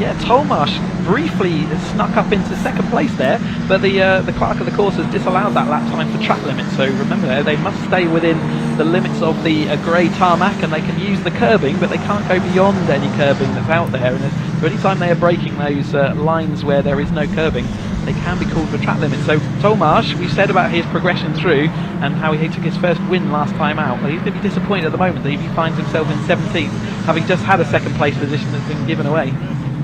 Yeah, Tolmarsh briefly snuck up into 2nd place there, but the clerk of the course has disallowed that lap time for track limits. So remember, they must stay within the limits of the grey tarmac, and they can use the curbing, but they can't go beyond any curbing that's out there. And so anytime they are breaking those lines where there is no curbing, they can be called for track limits. So Tolmarsh, we said about his progression through and how he took his first win last time out. Well, he's going to be disappointed at the moment that he finds himself in 17th, having just had a 2nd place position that's been given away.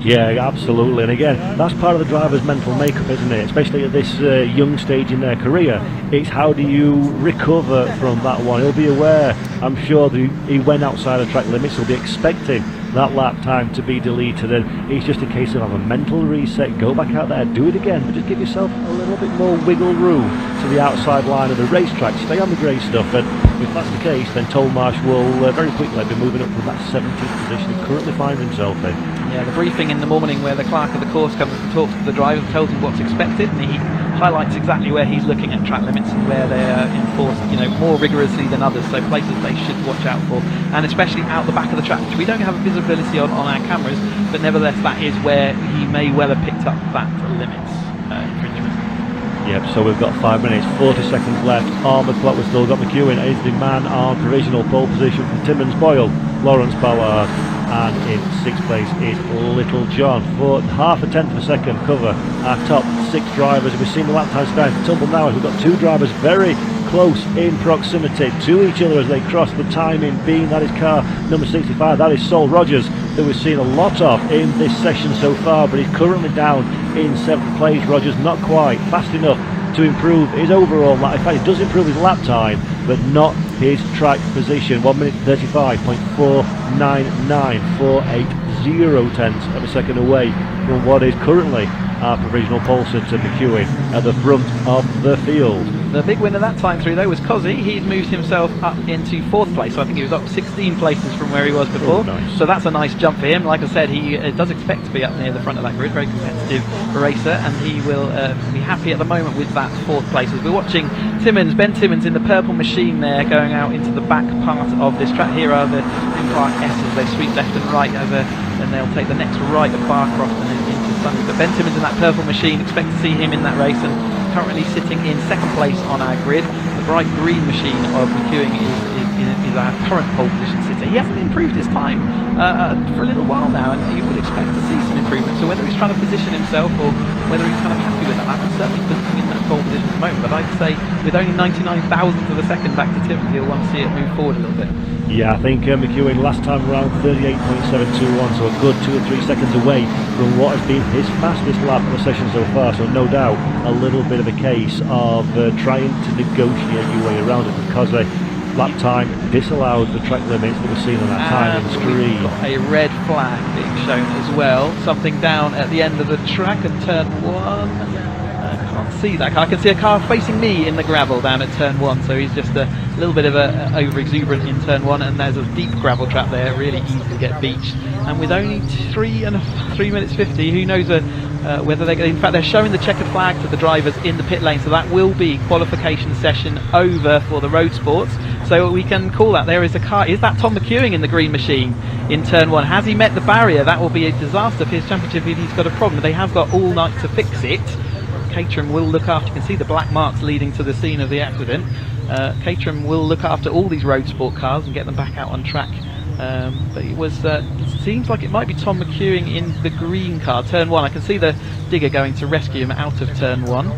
Yeah, absolutely, and again, that's part of the driver's mental makeup, isn't it? Especially at this young stage in their career. It's how do you recover from that one. He'll be aware, I'm sure, that he went outside of track limits. He'll be expecting that lap time to be deleted, and it's just a case of have a mental reset, go back out there, do it again, but just give yourself a little bit more wiggle room to the outside line of the racetrack. Stay on the grey stuff, and if that's the case, then Tolmarsh will very quickly be moving up from that 17th position he currently finds himself in. Yeah, the briefing in the morning where the clerk of the course comes and talks to the driver, tells him what's expected, and he highlights exactly where he's looking at track limits and where they're enforced, more rigorously than others, so places they should watch out for, and especially out the back of the track, which we don't have visibility on our cameras, but nevertheless that is where he may well have picked up that limits infringement. Yep, so we've got 5 minutes, 40 seconds left on the clock. We've still got McEwing is the man on provisional pole position from Timmins, Boyle, Lawrence, Ballard, and in 6th place is Little John. For half a tenth of a second cover our top 6 drivers. We've seen the lap time starting to tumble now as we've got 2 drivers very close in proximity to each other as they cross the timing beam. That is car number 65, that is Sol Rogers, that we've seen a lot of in this session so far, but he's currently down in 7th place. Rogers not quite fast enough to improve his overall lap. In fact, he does improve his lap time, but not his track position. 1 minute 35.499, 480 tenths of a second away from what is currently our provisional pole sitter McEwen at the front of the field. The big winner that time through though was Cozzy. He's moved himself up into 4th place, so I think he was up 16 places from where he was before. Oh, nice. So that's a nice jump for him. Like I said, he does expect to be up near the front of that grid, very competitive racer, and he will be happy at the moment with that 4th place. As we're watching Ben Timmins in the purple machine there going out into the back part of this track. Here are the BARC S's, they sweep left and right over, and they'll take the next right of Barcroft and then into Sunny. But Ben Timmins in that purple machine, expect to see him in that race, and currently sitting in 2nd place on our grid. The bright green machine of McEwen is our current pole position sitter. He hasn't improved his time for a little while now, and you would expect to see some improvement. So whether he's trying to position himself or whether he's kind of happy with that lap, he's certainly putting in that pole position at the moment. But I'd say with only 99 thousandths of a second back to Timmins, he'll want to see it move forward a little bit. Yeah, I think McEwen last time around 38.721, so a good 2 or 3 seconds away from what has been his fastest lap of the session so far. So no doubt a little bit of a case of trying to negotiate your way around it, because lap time disallowed the track limits that we're seeing on that time in screen. Got a red flag being shown as well. Something down at the end of the track and turn 1. I can't see that car. I can see a car facing me in the gravel down at turn 1, so he's just a little bit of a over exuberant in turn 1, and there's a deep gravel trap there, really easy to get beached. And with only 3 minutes 50, who knows whether in fact they're showing the checkered flag to the drivers in the pit lane, so that will be qualification session over for the road sports. So we can call that. There is a car. Is that Tom McEwen in the green machine in turn 1? Has he met the barrier? That will be a disaster for his championship if he's got a problem. They have got all night to fix it. Caterham will look after. You can see the black marks leading to the scene of the accident. Caterham will look after all these road sport cars and get them back out on track. But it seems like it might be Tom McEwen in the green car, turn 1. I can see the digger going to rescue him out of turn 1.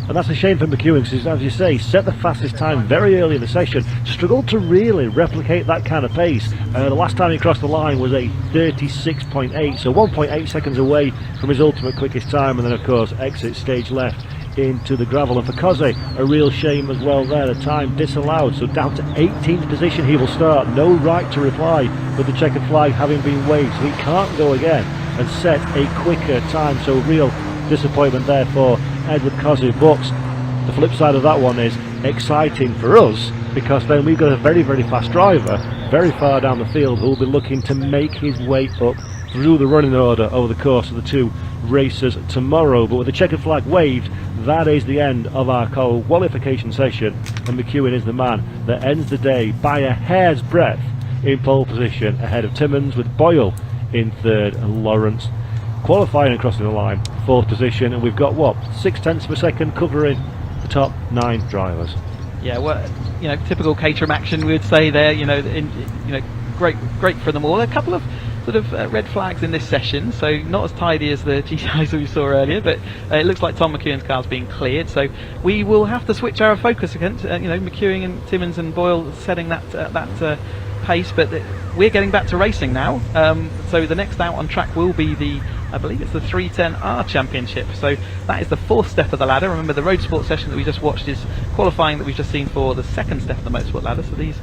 And that's a shame for McEwen, because as you say, set the fastest time very early in the session, struggled to really replicate that kind of pace. The last time he crossed the line was a 36.8, so 1.8 seconds away from his ultimate quickest time, and then of course exit stage left into the gravel. And for Cozzy, a real shame as well there, the time disallowed, so down to 18th position he will start. No right to reply with the checkered flag having been waved, so he can't go again and set a quicker time, so real disappointment there for Edward Cozzy. But the flip side of that one is exciting for us, because then we've got a very, very fast driver very far down the field who will be looking to make his way up through the running order over the course of the 2 races tomorrow. But with the checkered flag waved, that is the end of our qualification session, and McEwen is the man that ends the day by a hair's breadth in pole position ahead of Timmins, with Boyle in 3rd and Lawrence qualifying and crossing the line 4th position. And we've got 6/10 of a second covering the top 9 drivers. Yeah, well, typical Caterham action, we would say there. Great for them all. A couple of sort of red flags in this session, so not as tidy as the GTIs we saw earlier, but it looks like Tom McEwen's car's being cleared, so we will have to switch our focus again. McEwen and Timmins and Boyle setting that pace, but we're getting back to racing now. So the next out on track will be I believe it's the 310R Championship. So that is the 4th step of the ladder. Remember, the road sport session that we just watched is qualifying that we've just seen for the 2nd step of the motorsport ladder. So these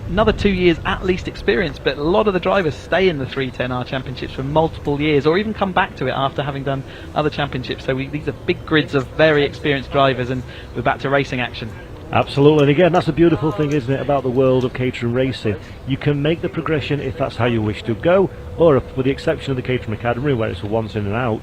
another 2 years at least experience, but a lot of the drivers stay in the 310R Championships for multiple years, or even come back to it after having done other championships. So these are big grids of very experienced drivers, and we're back to racing action. Absolutely, and again, that's a beautiful thing, isn't it, about the world of Caterham racing. You can make the progression if that's how you wish to go, or if, with the exception of the Caterham Academy, where it's a once in and out,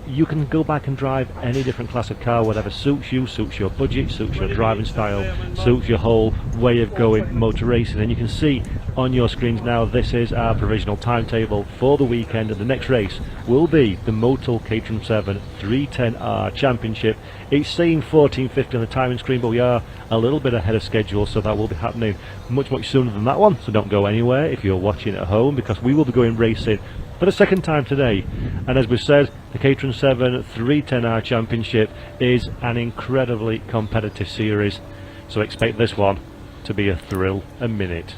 you can go back and drive any different class of car, whatever suits you, suits your budget, suits your driving style, suits your whole way of going motor racing. And you can see on your screens now, this is our provisional timetable for the weekend, and the next race will be the Motul Caterham 7 310R Championship. It's saying 14:50 on the timing screen, but we are a little bit ahead of schedule, so that will be happening much sooner than that one. So don't go anywhere if you're watching at home, because we will be going racing for the 2nd time today. And as we've said, the Caterham 7 310R Championship is an incredibly competitive series, so expect this one to be a thrill a minute.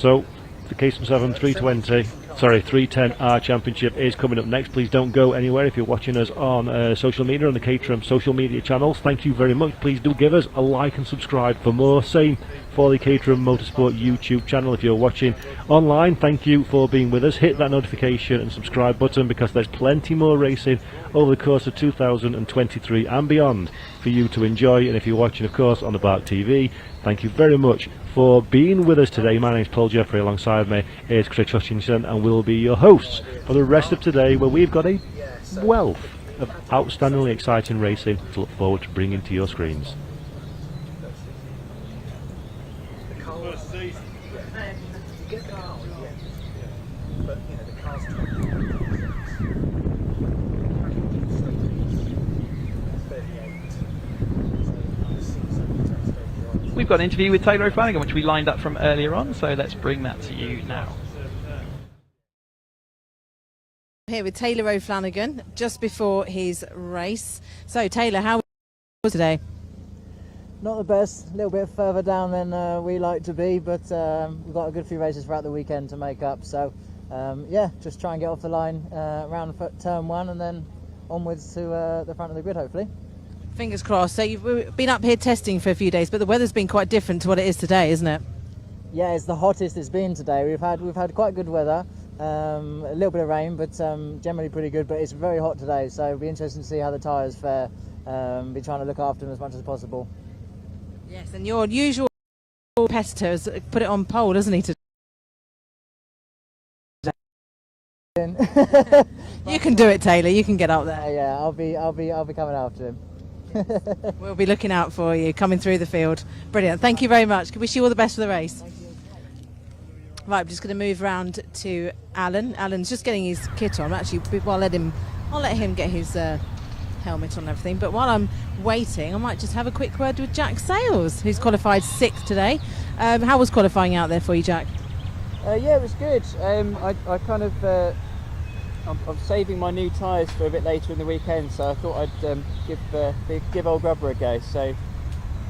So the Caterham 7 310R Championship is coming up next. Please don't go anywhere if you're watching us on social media, on the Caterham social media channels. Thank you very much. Please do give us a like and subscribe for more. Same for the Caterham Motorsport YouTube channel if you're watching online. Thank you for being with us. Hit that notification and subscribe button, because there's plenty more racing over the course of 2023 and beyond for you to enjoy. And if you're watching, of course, on the BARC TV, thank you very much for being with us today. My name's Paul Jeffrey, alongside me is Chris Hutchinson, and we'll be your hosts for the rest of today, where we've got a wealth of outstandingly exciting racing to look forward to bringing to your screens. We've got an interview with Taylor O'Flanagan, which we lined up from earlier on, so let's bring that to you now. Here with Taylor O'Flanagan just before his race. So Taylor, how was today? Not the best, a little bit further down than we like to be, but we've got a good few races throughout the weekend to make up. So yeah, just try and get off the line around turn 1 and then onwards to the front of the grid, hopefully. Fingers crossed. So you've been up here testing for a few days, but the weather's been quite different to what it is today, isn't it? Yeah, it's the hottest it's been today. We've had quite good weather, a little bit of rain, but generally pretty good. But it's very hot today, so it'll be interesting to see how the tyres fare. Be trying to look after them as much as possible. Yes, and your usual competitor has put it on pole, doesn't he? You can do it, Taylor. You can get up there. Yeah, I'll be coming after him. We'll be looking out for you coming through the field. Brilliant. Thank you very much. Wish you all the best for the race. Thank you. Right, I'm just going to move round to Alan. Alan's just getting his kit on. Actually, I'll let him get his helmet on and everything. But while I'm waiting, I might just have a quick word with Jack Sales, who's qualified 6th today. How was qualifying out there for you, Jack? Yeah, it was good. I kind of I'm saving my new tyres for a bit later in the weekend, so I thought I'd give old rubber a go. So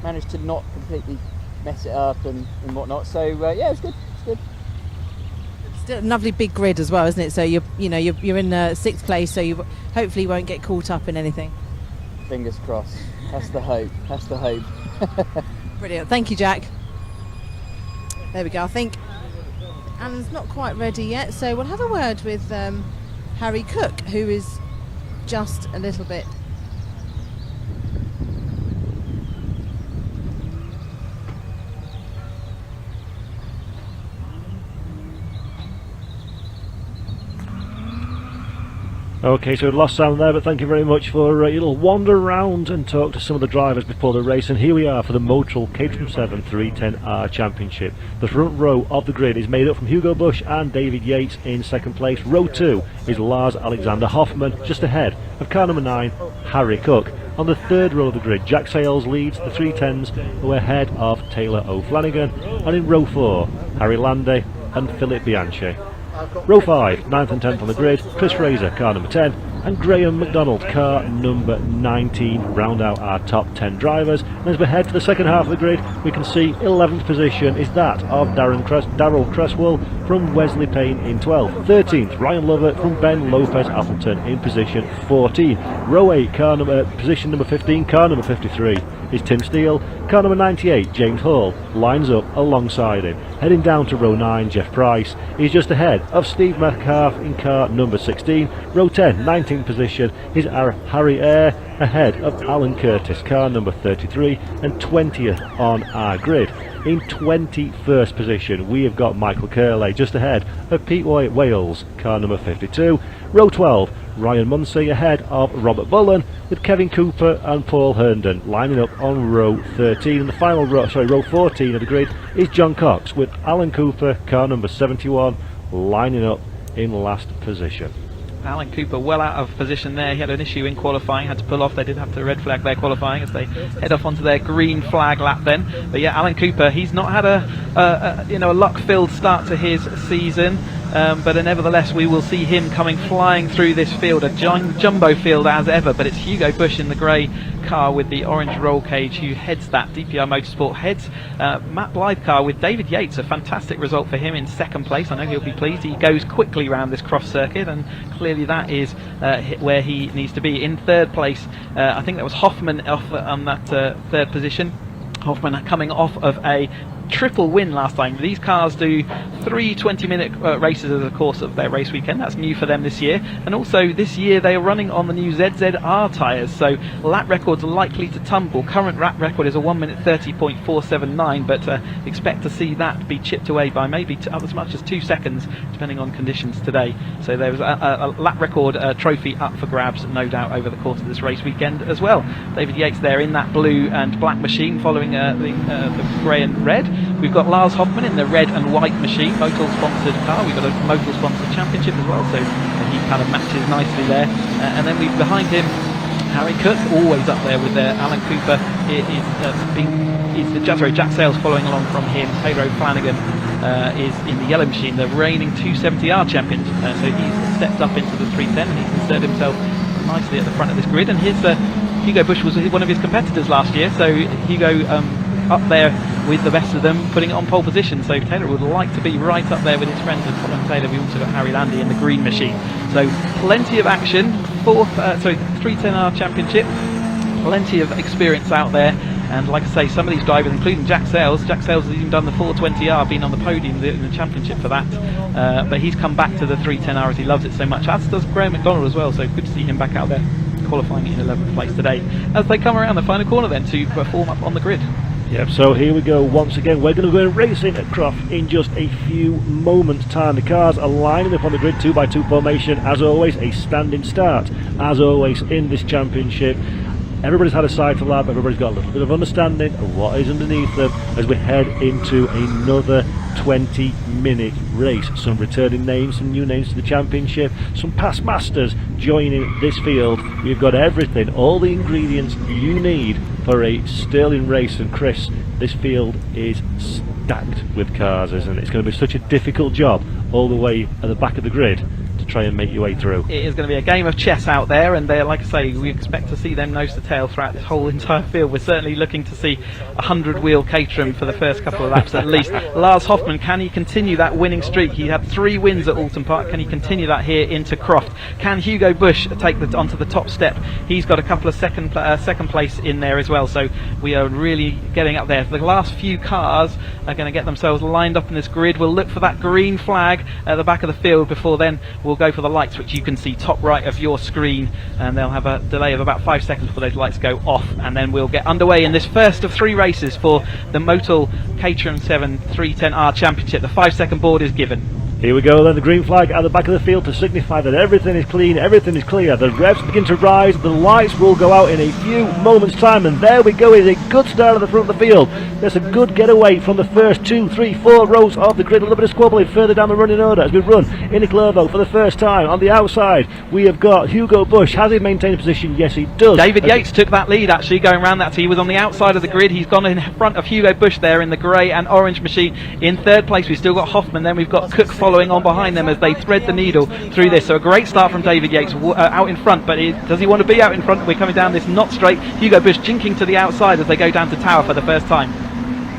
managed to not completely mess it up and whatnot. So yeah, it was good. It's good. Still a lovely big grid as well, isn't it? So you're in 6th place, so you hopefully won't get caught up in anything. Fingers crossed. That's the hope. That's the hope. Brilliant. Thank you, Jack. There we go. I think Alan's not quite ready yet, so we'll have a word with Harry Cook, who is just a little bit Okay, so we've lost sound there, but thank you very much for your little wander around and talk to some of the drivers before the race. And here we are for the Motril Caterham 7 310R Championship. The front row of the grid is made up from Hugo Bush and David Yates in 2nd place. Row 2 is Lars Alexander Hoffman, just ahead of car number 9, Harry Cook. On the 3rd row of the grid, Jack Sales leads the 310s, who are ahead of Taylor O'Flanagan. And in row 4, Harry Landay and Philip Bianchi. Row 5, 9th and 10th on the grid, Chris Fraser, car number 10, and Graham McDonald, car number 19, round out our top 10 drivers. And as we head to the second half of the grid, we can see 11th position is that of Darryl Cresswell from Wesley Payne in 12th. 13th, Ryan Lovett from Ben Lopez Appleton in position 14. Row 8, position number 15, car number 53 is Tim Steele. Car number 98, James Hall, lines up alongside him. Heading down to row 9, Jeff Price is just ahead of Steve Metcalf in car number 16. Row 10, 19th position is Harry Eyre, ahead of Alan Curtis, car number 33, and 20th on our grid. In 21st position, we have got Michael Curley just ahead of Pete Wales, car number 52. Row 12, Ryan Munsey ahead of Robert Bullen, with Kevin Cooper and Paul Herndon lining up on row 13. And the final row 14 of the grid is John Cox, with Alan Cooper, car number 71, lining up in last position. Alan Cooper well out of position there. He had an issue in qualifying, had to pull off. They did have to red flag their qualifying as they head off onto their green flag lap then. But yeah, Alan Cooper, he's not had a luck-filled start to his season. but nevertheless we will see him coming flying through this field, a jumbo field as ever, but it's Hugo Bush in the grey car with the orange roll cage who heads that. DPR Motorsport heads Matt Blythe car with David Yates, a fantastic result for him in second place. I know he'll be pleased. He goes quickly around this Croft Circuit, and clearly that is where he needs to be. In third place, I think that was Hoffman off on that third position. Hoffman coming off of a triple win last time. These cars do 3 20-minute races as a course of their race weekend. That's new for them this year, and also this year they are running on the new ZZR tyres, so lap records are likely to tumble. Current lap record is a 1 minute 30.479, but expect to see that be chipped away by maybe as much as 2 seconds depending on conditions today. So there was a lap record trophy up for grabs, no doubt, over the course of this race weekend as well. David Yates there in that blue and black machine following the grey and red. We've got Lars Hoffman in the red and white machine, Motul sponsored car. We've got a Motul sponsored championship as well, so he kind of matches nicely there. And then we've behind him Harry Cook, always up there with Alan Cooper. Jack Sales following along from him. Taylor O'Flanagan is in the yellow machine, the reigning 270R champion. So he's stepped up into the 310 and he's inserted himself nicely at the front of this grid. And here's Hugo Bush was one of his competitors last year, so Hugo up there with the best of them, putting it on pole position. So Taylor would like to be right up there with his friends, and following Taylor we've also got Harry Landy in the green machine. So plenty of action, 310R championship, plenty of experience out there. And like I say, some of these drivers, including Jack Sales has even done the 420R, been on the podium in the championship for that, but he's come back to the 310R as he loves it so much, as does Graham McDonald as well, so good to see him back out there qualifying in 11th place today as they come around the final corner then to perform up on the grid. Yep, so here we go once again. We're going to go racing at Croft in just a few moments' time. The cars are lining up on the grid, 2x2 formation. As always, a standing start. As always in this championship, everybody's had a sight of lab, everybody's got a little bit of understanding of what is underneath them as we head into another 20-minute race. Some returning names, some new names to the championship, some past masters joining this field. We've got everything, all the ingredients you need for a sterling race. And Chris, this field is stacked with cars, isn't it? It's going to be such a difficult job all the way at the back of the grid to try and make your way through. It is going to be a game of chess out there, and like I say, we expect to see them nose to tail throughout this whole entire field. We're certainly looking to see a 100-wheel Caterham for the first couple of laps at least. Lars Hoffman, can he continue that winning streak? He had 3 wins at Alton Park. Can he continue that here into Croft? Can Hugo Bush take onto the top step? He's got a couple of second place in there as well, so we are really getting up there. The last few cars are going to get themselves lined up in this grid. We'll look for that green flag at the back of the field. Before then, we'll go for the lights, which you can see top right of your screen, and they'll have a delay of about 5 seconds before those lights go off, and then we'll get underway in this first of 3 races for the Motul Caterham 7 310R Championship. The 5-second board is given. Here we go then, the green flag at the back of the field to signify that everything is clean, everything is clear. The revs begin to rise, the lights will go out in a few moments time, and there we go. It's a good start at the front of the field. There's a good getaway from the first 2, 3, 4 rows of the grid. A little bit of squabbling further down the running order as we run in the Clervo for the first time. On the outside we have got Hugo Bush. Has he maintained a position? Yes, he does. David Yates took that lead actually going around that, so he was on the outside of the grid. He's gone in front of Hugo Bush there in the grey and orange machine. In third place we've still got Hoffman, then we've got Cook following on behind them as they thread the needle through this. So a great start from David Yates out in front, but does he want to be out in front? We're coming down this not straight. Hugo Bush jinking to the outside as they go down to Tower for the first time.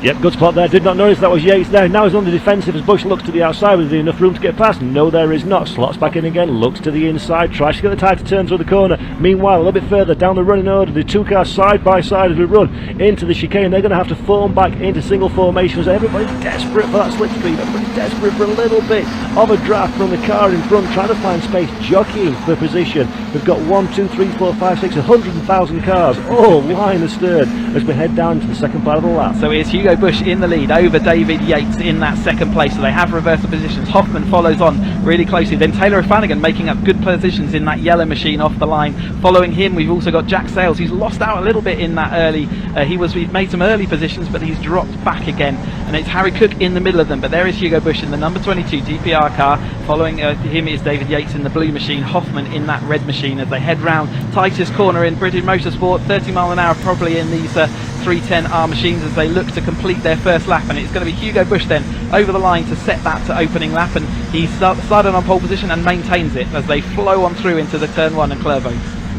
Yep, good spot there. Did not notice that was Yates there. Now he's on the defensive as Bush looks to the outside. Was there enough room to get past? No, there is not. Slots back in again, looks to the inside, tries to get the tyre to turn through the corner. Meanwhile, a little bit further down the running order, the 2 cars side by side as we run into the chicane. They're going to have to form back into single formations. Everybody's desperate for that slipstream. Everybody's desperate for a little bit of a draft from the car in front, trying to find space, jockeying for position. We've got 1, 2, 3, 4, 5, 6, 100,000 cars all line astern as we head down into the second part of the lap. So it's Hugo Bush in the lead over David Yates in that second place, so they have reversed the positions. Hoffman follows on really closely, then Taylor O'Flanagan making up good positions in that yellow machine off the line. Following him we've also got Jack Sales, who's lost out a little bit in that early, he made some early positions but he's dropped back again and it's Harry Cook in the middle of them, but there is Hugo Bush in the number 22 DPR car. Following him is David Yates in the blue machine, Hoffman in that red machine as they head round tightest corner in British Motorsport, 30 mile an hour probably in these 310R machines as they look to complete their first lap, and it's going to be Hugo Bush then over the line to set that opening lap, and he started on pole position and maintains it as they flow on through into the turn 1 and Clervaux.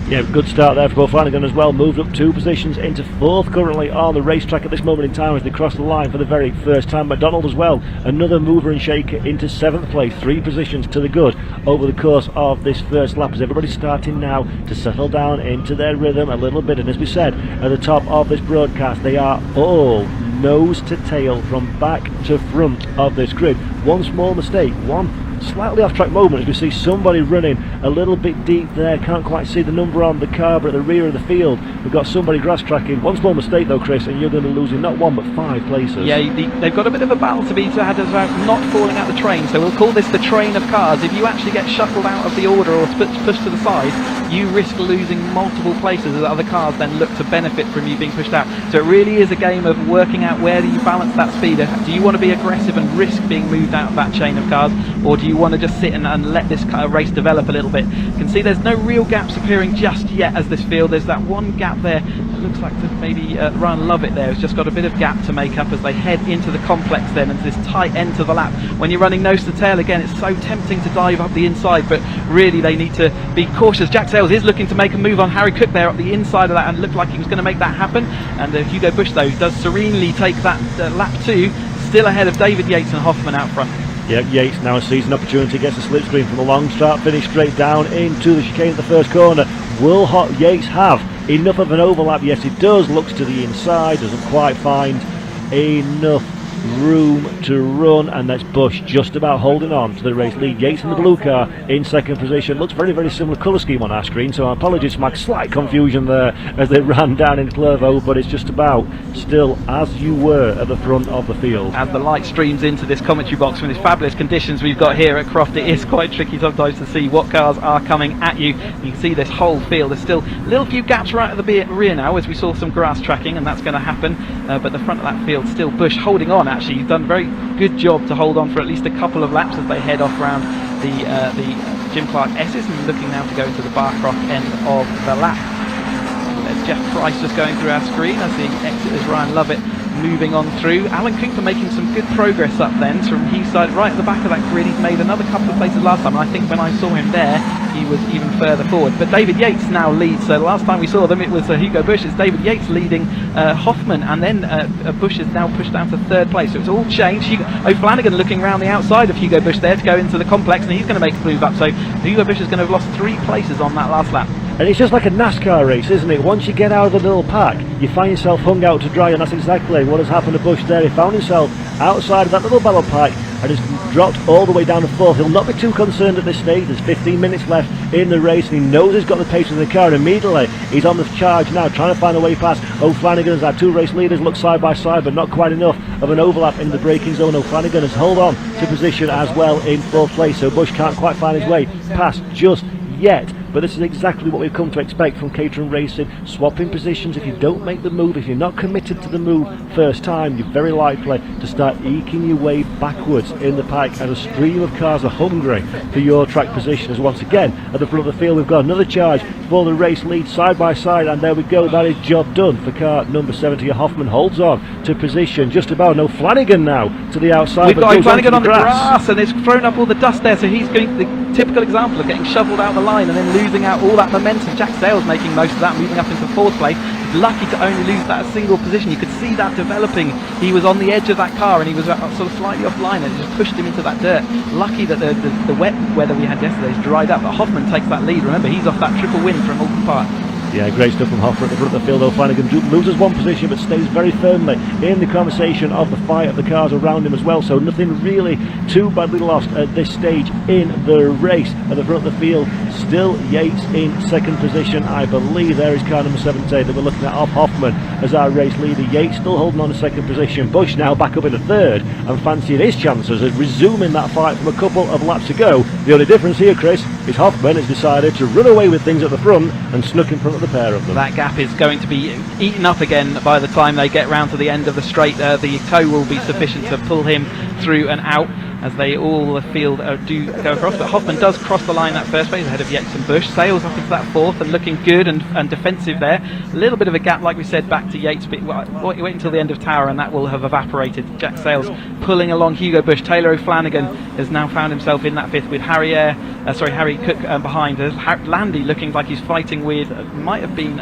Yeah, good start there for Bo Flanagan as well. Moved up 2 positions into 4th currently on the racetrack at this moment in time as they cross the line for the very first time. McDonald as well, another mover and shaker into 7th place, 3 positions to the good over the course of this first lap as everybody's starting now to settle down into their rhythm a little bit. And as we said at the top of this broadcast, they are all nose to tail from back to front of this grid. One small mistake, one slightly off track moment as we see somebody running a little bit deep there. Can't quite see the number on the car, but at the rear of the field we've got somebody grass tracking. One small mistake though, Chris, and you're going to be losing not 1 but 5 places. Yeah, they've got a bit of a battle to be had about not falling out the train, so we'll call this the train of cars. If you actually get shuffled out of the order or pushed to the side, you risk losing multiple places as other cars then look to benefit from you being pushed out. So it really is a game of working out where do you balance that speed. Do you want to be aggressive and risk being moved out of that chain of cars, or do you want to just sit and let this race develop a little bit? You can see there's no real gaps appearing just yet as this field. There's that one gap there. It looks like maybe Ryan Lovett there has just got a bit of gap to make up as they head into the complex then, and this tight end to the lap. When you're running nose to tail again, it's so tempting to dive up the inside, but really they need to be cautious. Jack Sales is looking to make a move on Harry Cook there up the inside of that, and looked like he was going to make that happen. And Hugo Bush though does serenely take that lap 2, still ahead of David Yates and Hoffman out front. Yeah, Yates now sees an opportunity, gets a slipstream from a long start finish straight down into the chicane at the first corner. Will Yates have enough of an overlap? Yes, he does. Looks to the inside, doesn't quite find enough room to run, and that's Bush just about holding on to the race lead. Yates in the blue car in 2nd position. Looks very, very similar colour scheme on our screen, so apologies for my slight confusion there as they ran down in Clervaux, but it's just about still as you were at the front of the field. As the light streams into this commentary box from these fabulous conditions we've got here at Croft, it is quite tricky sometimes to see what cars are coming at you. You can see this whole field. There's still a little few gaps right at the rear now as we saw some grass tracking, and that's going to happen, but the front of that field still Bush holding on. Actually, he's done a very good job to hold on for at least a couple of laps as they head off round the Jim Clark S's, and looking now to go into the Barcroft end of the lap. There's Jeff Price just going through our screen as the exit is Ryan Lovett moving on through. Alan Cooper making some good progress up then from his side right at the back of that grid. He's made another couple of places last time, and I think when I saw him there he was even further forward. But David Yates now leads, so the last time we saw them it was Hugo Bush. It's David Yates leading Hoffman, and then Bush is now pushed down to 3rd place, so it's all changed. O'Flanagan looking around the outside of Hugo Bush there to go into the complex, and he's going to make a move up, so Hugo Bush is going to have lost 3 places on that last lap. And it's just like a NASCAR race, isn't it? Once you get out of the little pack, you find yourself hung out to dry, and that's exactly what has happened to Bush there. He found himself outside of that little battle pack and has dropped all the way down to 4th. He'll not be too concerned at this stage. There's 15 minutes left in the race, and he knows he's got the pace of the car. Immediately, he's on the charge now, trying to find a way past O'Flanagan as our 2 race leaders look side by side, but not quite enough of an overlap in the braking zone. O'Flanagan has held on to position as well in 4th place, so Bush can't quite find his way past just yet. But this is exactly what we've come to expect from Caterham Racing. Swapping positions. If you don't make the move, if you're not committed to the move first time, you're very likely to start eking your way backwards in the pack as a stream of cars are hungry for your track position. As once again at the front of the field we've got another charge for the race lead side by side, and there we go. That is job done for car number 70. Hoffman holds on to position just about. No, Flanagan now to the outside. We've got Flanagan on the grass, and it's thrown up all the dust there, so he's going the typical example of getting shoveled out the line and then losing out all that momentum. Jack Sales making most of that, moving up into 4th place. Lucky to only lose that single position. You could see that developing. He was on the edge of that car and he was sort of slightly offline, and it just pushed him into that dirt. Lucky that the wet weather we had yesterday has dried up, but Hoffman takes that lead. Remember, he's off that triple win from Alton Park. Yeah, great stuff from Hoffer at the front of the field. O'Flanagan loses 1 position but stays very firmly in the conversation of the fight of the cars around him as well, so nothing really too badly lost at this stage in the race. At the front of the field, still Yates in 2nd position. I believe there is car number 70 that we're looking at off Hoffman as our race leader. Yates still holding on to 2nd position. Bush now back up in the 3rd and fancying his chances of resuming that fight from a couple of laps ago. The only difference here, Chris, is Hoffman has decided to run away with things at the front and snuck in front of the the pair of them. That gap is going to be eaten up again by the time they get round to the end of the straight. The tow will be sufficient to pull him through and out as they all the field do go across. But Hoffman does cross the line that first phase ahead of Yates and Bush. Sails up into that fourth and looking good and defensive there. A little bit of a gap, like we said, back to Yates, but wait until the end of Tower and that will have evaporated. Jack Sails pulling along Hugo Bush. Taylor O'Flanagan has now found himself in that fifth with Harry Cook behind. Landy looking like he's fighting with, might have been,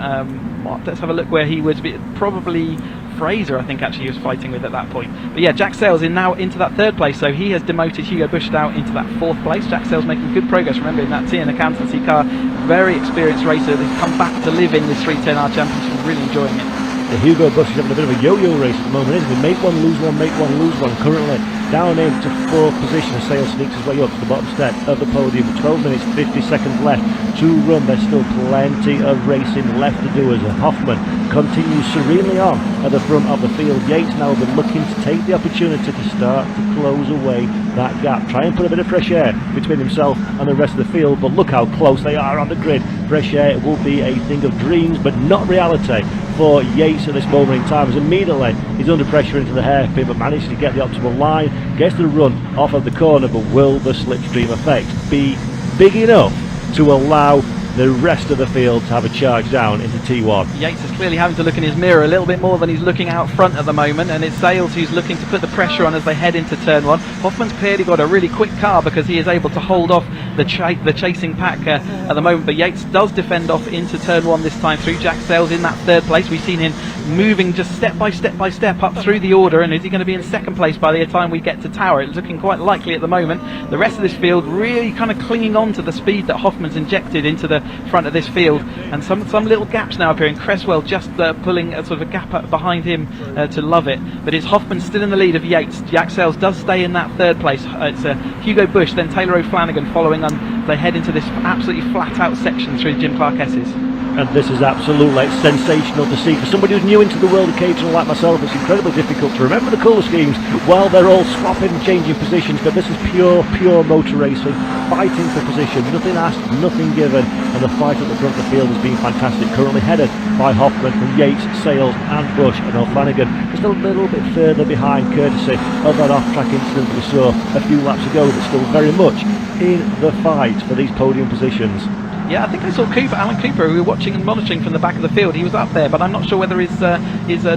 let's have a look where he was, probably Fraser, I think actually he was fighting with at that point. But yeah, Jack Sails is now into that third place, so he has demoted Hugo Bush out into that fourth place. Jack Sails making good progress, remember, in that Tian accountancy car. Very experienced racer that's come back to live in this 310R Championship, really enjoying it. The Hugo Bush is having a bit of a yo-yo race at the moment, isn't he? Make one, lose one, make one, lose one. Currently down into fourth position as Sails sneaks his way up to the bottom step of the podium. 12 minutes, 50 seconds left to run. There's still plenty of racing left to do as Hoffman continues serenely on at the front of the field. Yates now been looking to take the opportunity to start to close away that gap. Try and put a bit of fresh air between himself and the rest of the field, but look how close they are on the grid. Fresh air will be a thing of dreams, but not reality for Yates at this moment in time, as immediately he's under pressure into the hairpin, but manages to get the optimal line, gets the run off of the corner. But will the slipstream effect be big enough to allow the rest of the field to have a charge down into T1? Yates is clearly having to look in his mirror a little bit more than he's looking out front at the moment, and it's Sails who's looking to put the pressure on as they head into turn one. Hoffman's clearly got a really quick car because he is able to hold off the chasing pack at the moment, but Yates does defend off into turn one this time through. Jack Sails in that third place. We've seen him moving just step by step up through the order, and is he going to be in second place by the time we get to Tower? It's looking quite likely at the moment. The rest of this field really kind of clinging on to the speed that Hoffman's injected into the front of this field, and some little gaps now appearing. Cresswell just pulling a sort of a gap up behind him to love it, but it's Hoffman still in the lead of Yates. Jack Sails does stay in that third place. It's Hugo Bush, then Taylor O'Flanagan following on. They head into this absolutely flat out section through Jim Clark S's. And this is absolutely sensational to see. For somebody who's new into the world of Caterham like myself, it's incredibly difficult to remember the colour schemes while they're all swapping and changing positions, but this is pure motor racing, fighting for position, nothing asked, nothing given, and the fight at the front of the field has been fantastic, currently headed by Hoffman from Yates, Sails and Bush, and O'Flanagan just a little bit further behind, courtesy of that off-track incident that we saw a few laps ago, but still very much in the fight for these podium positions. Yeah, I think I saw Alan Cooper, we were watching and monitoring from the back of the field. He was up there, but I'm not sure whether his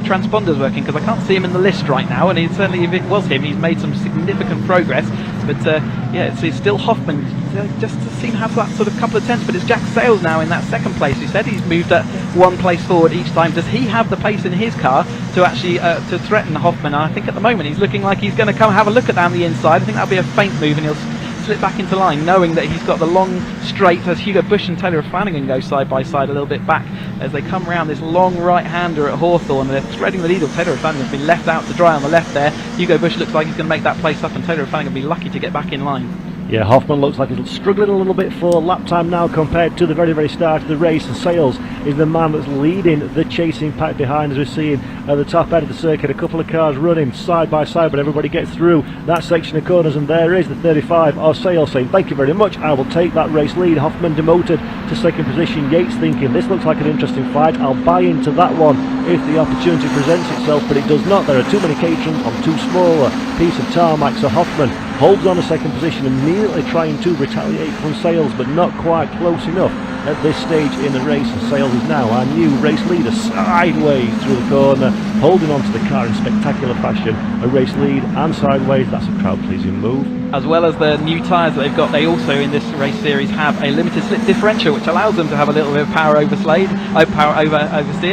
transponder's working, because I can't see him in the list right now, and certainly if it was him, he's made some significant progress. But yeah, it's still Hoffman, just to seem to have that sort of couple of tenths, but it's Jack Sails now in that second place. He said he's moved at one place forward each time. Does he have the pace in his car to actually to threaten Hoffman? And I think at the moment he's looking like he's going to come have a look at down the inside. I think that'll be a faint move, and he'll slip back into line, knowing that he's got the long straight as Hugo Bush and Taylor O'Flanagan go side by side a little bit back as they come round this long right-hander at Hawthorne. They're threading the needle. Taylor O'Flanagan's been left out to dry on the left there. Hugo Bush looks like he's going to make that place up, and Taylor O'Flanagan will be lucky to get back in line. Yeah, Hoffman looks like he's struggling a little bit for lap time now compared to the very start of the race, and Sails is the man that's leading the chasing pack behind, as we're seeing at the top end of the circuit. A couple of cars running side by side, but everybody gets through that section of corners, and there is the 35 of Sails saying, thank you very much, I will take that race lead. Hoffman demoted to second position. Yates thinking, this looks like an interesting fight, I'll buy into that one if the opportunity presents itself, but it does not. There are too many Caterhams on too small a piece of tarmac, so Hoffman holds on a second position, immediately trying to retaliate from Sails, but not quite close enough at this stage in the race. And Sails is now our new race leader, sideways through the corner, holding on to the car in spectacular fashion. A race lead and sideways, that's a crowd pleasing move. As well as the new tyres that they've got, they also in this race series have a limited slip differential, which allows them to have a little bit of power oversteer,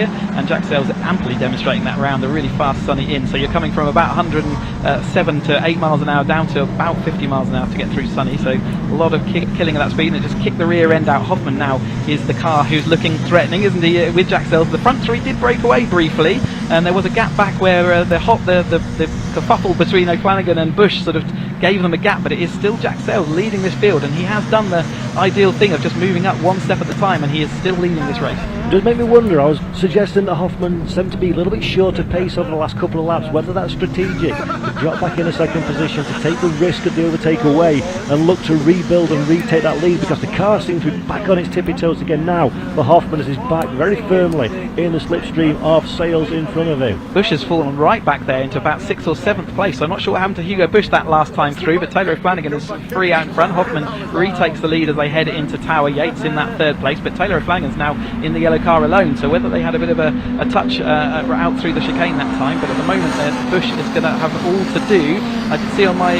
and Jack Sails amply demonstrating that round a really fast sunny in. So you're coming from about 107 to 8 miles an hour down to about 50 miles an hour to get through sunny, so a lot of killing at that speed, and it just kicked the rear end out. Hoffman now is the car who's looking threatening, isn't he, with Jack Sails. The front three did break away briefly, and there was a gap back where the kerfuffle between O'Flanagan and Bush sort of gave them a gap, but it is still Jack Sails leading this field, and he has done the ideal thing of just moving up one step at a time, and he is still leading this race. It does make me wonder. I was suggesting that Hoffman seemed to be a little bit short of pace over the last couple of laps, whether that's strategic to drop back in a second position, to take the risk of the overtake away and look to rebuild and retake that lead, because the car seems to be back on its tippy toes again now for Hoffman as he's back very firmly in the slipstream of Sales in front of him. Bush has fallen right back there into about 6th or 7th place. I'm not sure what happened to Hugo Bush that last time through, but Taylor O'Flanagan is free out in front. Hoffman retakes the lead as they head into Tower. Yates in that 3rd place, but Taylor O'Flanagan's now in the yellow car alone, so whether they had a bit of a touch out through the chicane that time, but at the moment Bush is going to have all to do. I can see on my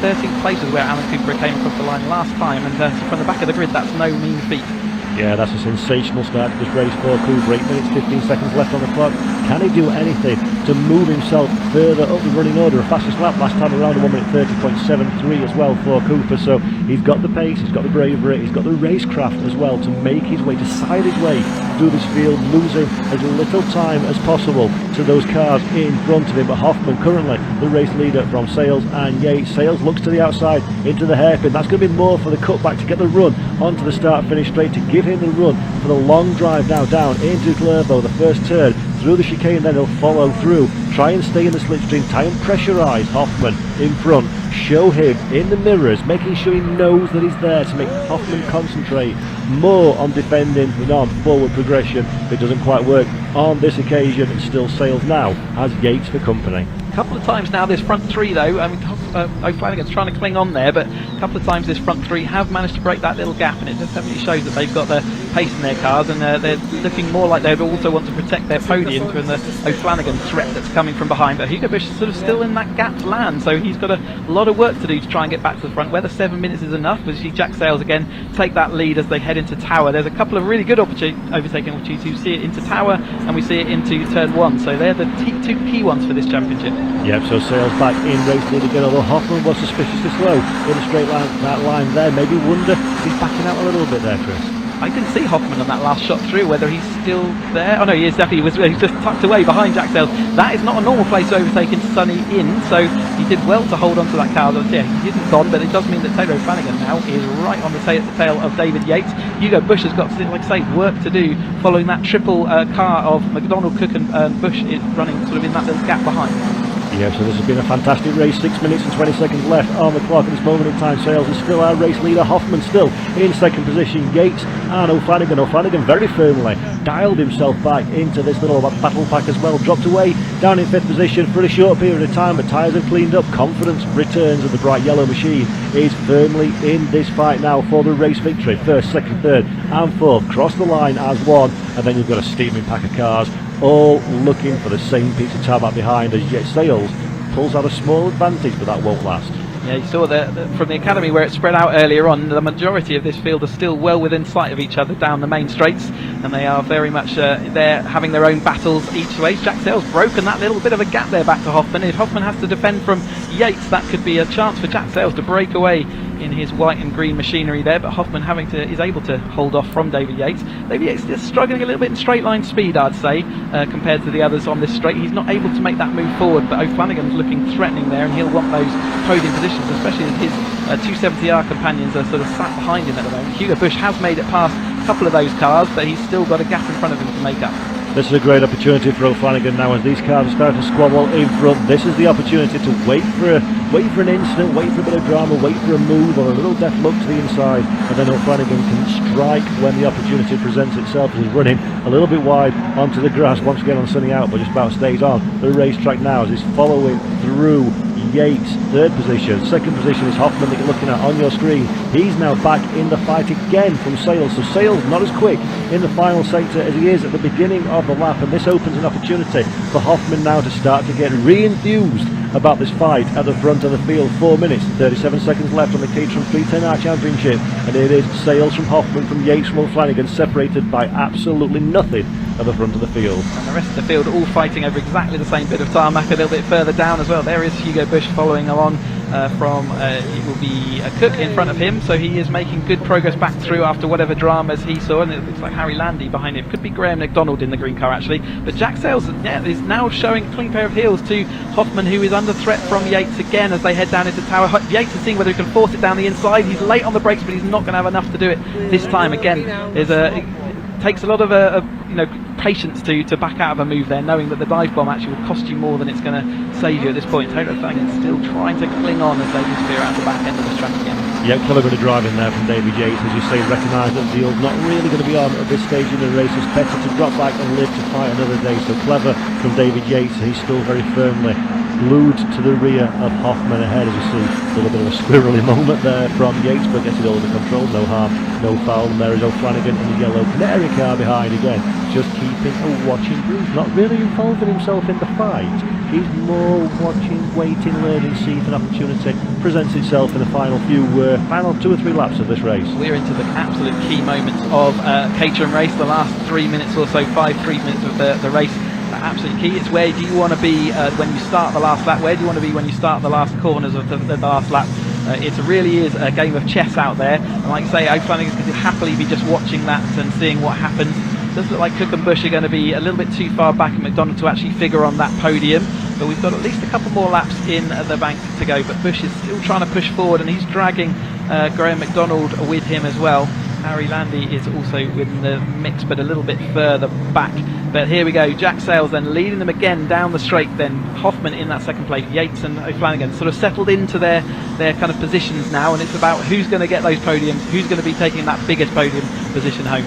13th place is where Alan Cooper came across the line last time, and from the back of the grid, that's no mean feat. Yeah, that's a sensational start to this race for Cooper. 8 minutes 15 seconds left on the clock. Can he do anything to move himself further up the running order? A fastest lap last time around, 1 minute 30.73 as well for Cooper. So he's got the pace, he's got the bravery, he's got the racecraft as well to make his way, to side his way through this field, losing as little time as possible to those cars in front of him. But Hoffman currently the race leader from Sales and Yates. Sales looks to the outside into the hairpin. That's going to be more for the cutback to get the run onto the start finish straight, to give him the run for the long drive now down into Clervaux, the first turn through the chicane. Then he'll follow through, try and stay in the slipstream, try and pressurise Hoffman in front, show him in the mirrors, making sure he knows that he's there to make Hoffman concentrate more on defending than on forward progression. It doesn't quite work on this occasion. It's still Sales now as Yates for company. A couple of times now this front three though, I mean O'Flanagan's trying to cling on there, but a couple of times this front three have managed to break that little gap, and it just definitely shows that they've got the pace in their cars, and they're looking more like they'd also want to protect their podium from the O'Flanagan threat that's coming from behind. But Hugo Bush is sort of still in that gap land, so he's got a lot of work to do to try and get back to the front. Whether 7 minutes is enough, we see Jack Sales again take that lead as they head into Tower. There's a couple of really good overtaking opportunities. We see it into Tower and we see it into Turn 1, so they're the two key ones for this championship. Yep, so Sales back in race lead again, although Hoffman was suspiciously slow in a straight line, that line there. Maybe wonder if he's backing out a little bit there, Chris. I didn't see Hoffman on that last shot through, whether he's still there. Oh no, he is definitely. He's just tucked away behind Jack Sales. That is not a normal place to overtake into Sunny in, so he did well to hold on to that car. Yeah, he didn't gone, but it does mean that Taylor O'Flanagan now is right on the tail of David Yates. Hugo Bush has got, like I say, work to do following that triple car of McDonald, Cook and Bush is running sort of in that little gap behind. Yeah, so this has been a fantastic race. 6 minutes and 20 seconds left on the clock at this moment in time. Sales is still our race leader. Hoffman still in second position. Yates and O'Flanagan. O'Flanagan very firmly dialed himself back into this little battle pack as well. Dropped away down in 5th position for a short period of time, but tyres have cleaned up. Confidence returns, and the bright yellow machine is firmly in this fight now for the race victory. 1st, 2nd, 3rd and 4th cross the line as one, and then you've got a steaming pack of cars all looking for the same piece of tarmac behind, as yet Sales pulls out a small advantage, but that won't last. Yeah, you saw from the academy where it spread out earlier on, the majority of this field are still well within sight of each other down the main straights, and they are very much there having their own battles each way. Jack Sales broken that little bit of a gap there back to Hoffman. If Hoffman has to defend from Yates, that could be a chance for Jack Sales to break away in his white and green machinery there, but Hoffman is able to hold off from David Yates. David Yates is struggling a little bit in straight line speed, I'd say, compared to the others on this straight. He's not able to make that move forward, but O'Flanagan's looking threatening there, and he'll want those podium positions, especially as his 270R companions are sort of sat behind him at the moment. Hugo Bush has made it past a couple of those cars, but he's still got a gap in front of him to make up. This is a great opportunity for O'Flanagan now as these cars are starting to squabble in front. This is the opportunity to wait for an incident, wait for a bit of drama, wait for a move or a little deft look to the inside, and then O'Flanagan can strike when the opportunity presents itself. He's running a little bit wide onto the grass once again on Sunny out, but just about stays on the racetrack now as he's following through Yates. 3rd position. 2nd position is Hoffman that you're looking at on your screen. He's now back in the fight again from Sales. So Sales not as quick in the final sector as he is at the beginning of the lap, and this opens an opportunity for Hoffman now to start to get re-enthused about this fight at the front of the field. 4 minutes and 37 seconds left on the Caterham 310R Championship, and it is Sales from Hoffman, from Yates from O'Flanagan, separated by absolutely nothing at the front of the field. And the rest of the field all fighting over exactly the same bit of tarmac a little bit further down as well. There is Hugo Bush following along from it will be Cook in front of him, so he is making good progress back through after whatever dramas he saw, and it looks like Harry Landy behind him. Could be Graham McDonald in the green car actually, but Jack Sales is now showing a clean pair of heels to Hoffman, who is under threat from Yates again as they head down into Tower. Yates is seeing whether he can force it down the inside. He's late on the brakes, but he's not going to have enough to do it this time. Again, there's takes a lot of patience to back out of a move there, knowing that the dive bomb actually will cost you more than it's going to save you at this point. Taylor Flanagan still trying to cling on as they disappear out the back end of the track again. Yeah, clever bit of driving there from David Yates, as you say, recognise that the deal's not really going to be on at this stage in the race. It's better to drop back and live to fight another day. So clever from David Yates. He's still very firmly glued to the rear of Hoffman ahead, as you see. A little bit of a squirrely moment there from Yates, but gets it all under control. No harm, no foul. And there is O'Flanagan in the yellow Canary car behind again, just keeping a watching brief, not really involving himself in the fight. He's more watching, waiting, learning, see if an opportunity presents itself in the final 2 or 3 laps of this race. We're into the absolute key moments of Caterham race, the last 3 minutes or so, 3 minutes of the race. Absolutely key. It's where do you want to be when you start the last lap? Where do you want to be when you start the last corners of the last lap? It really is a game of chess out there. And like I say, O'Flanagan could happily be just watching that and seeing what happens. It does look like Cook and Bush are going to be a little bit too far back in McDonald to actually figure on that podium. But we've got at least a couple more laps in the bank to go. But Bush is still trying to push forward, and he's dragging Graham McDonald with him as well. Harry Landy is also in the mix, but a little bit further back. But here we go, Jack Sales then leading them again down the straight, then Hoffman in that second place, Yates and O'Flanagan sort of settled into their kind of positions now, and it's about who's going to get those podiums, who's going to be taking that biggest podium position home.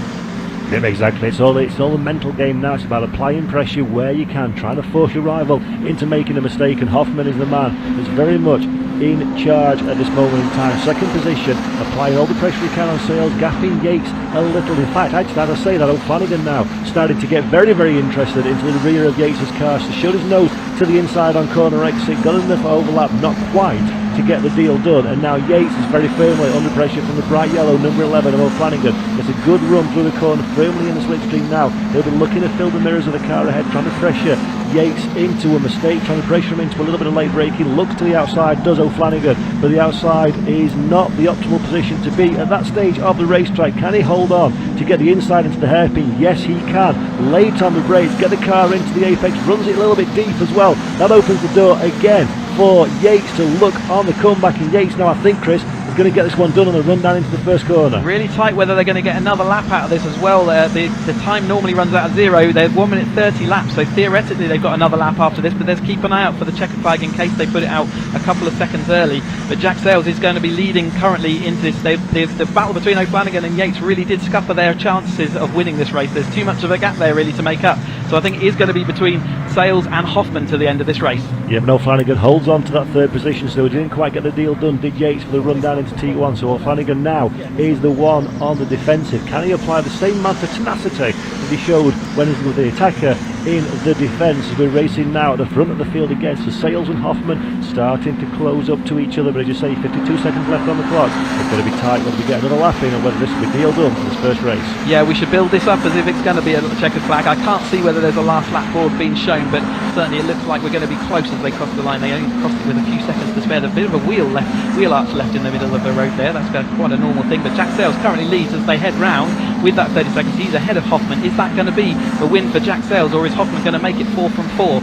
Yeah, exactly. It's all a mental game now. It's about applying pressure where you can, trying to force your rival into making a mistake, and Hoffman is the man that's very much in charge at this moment in time. Second position, applying all the pressure he can on Sales, gapping Yates a little. In fact, as I say, that O'Flanagan now starting to get very, very interested into the rear of Yates' car, to shut his nose to the inside on corner exit, got enough overlap, not quite, to get the deal done, and now Yates is very firmly under pressure from the bright yellow number 11 of O'Flanagan. It's a good run through the corner, firmly in the slipstream now. He'll be looking to fill the mirrors of the car ahead, trying to pressure Yates into a mistake, trying to pressure him into a little bit of late braking. Looks to the outside, does O'Flanagan, but the outside is not the optimal position to be at that stage of the racetrack. Can he hold on to get the inside into the hairpin? Yes, he can. Late on the brakes, get the car into the apex, runs it a little bit deep as well. That opens the door again for Yates to look on the comeback, and Yates now, I think, Chris, is going to get this one done on the run down into the first corner. Really tight whether they're going to get another lap out of this as well. The time normally runs out of 0. They're 1 minute 30 laps, so theoretically they've got another lap after this, but let's keep an eye out for the checkered flag in case they put it out a couple of seconds early. But Jack Sales is going to be leading currently into this. The battle between O'Flanagan and Yates really did scupper their chances of winning this race. There's too much of a gap there really to make up, so I think it is going to be between Sales and Hoffman to the end of this race. Yeah, but O'Flanagan holds on to that third position, so he didn't quite get the deal done, did Yates, for the run down into T1. So O'Flanagan now is the one on the defensive. Can he apply the same amount of tenacity that he showed when he was the attacker in the defence? We're racing now at the front of the field again, so Sales and Hoffman starting to close up to each other, but as you say, 52 seconds left on the clock. It's going to be tight whether we get another lap in or whether this will be deal done for this first race. Yeah, we should build this up as if it's going to be a checkered flag. I can't see whether there's a last lap board being shown, but certainly it looks like we're going to be close as they cross the line. They only crossed it with a few seconds to spare. There's a bit of a wheel arch left in the middle of the road there. That's quite a normal thing, but Jack Sales currently leads as they head round with that 30 seconds. He's ahead of Hoffman. Is that going to be a win for Jack Sales, or is Hoffman going to make it 4 from 4?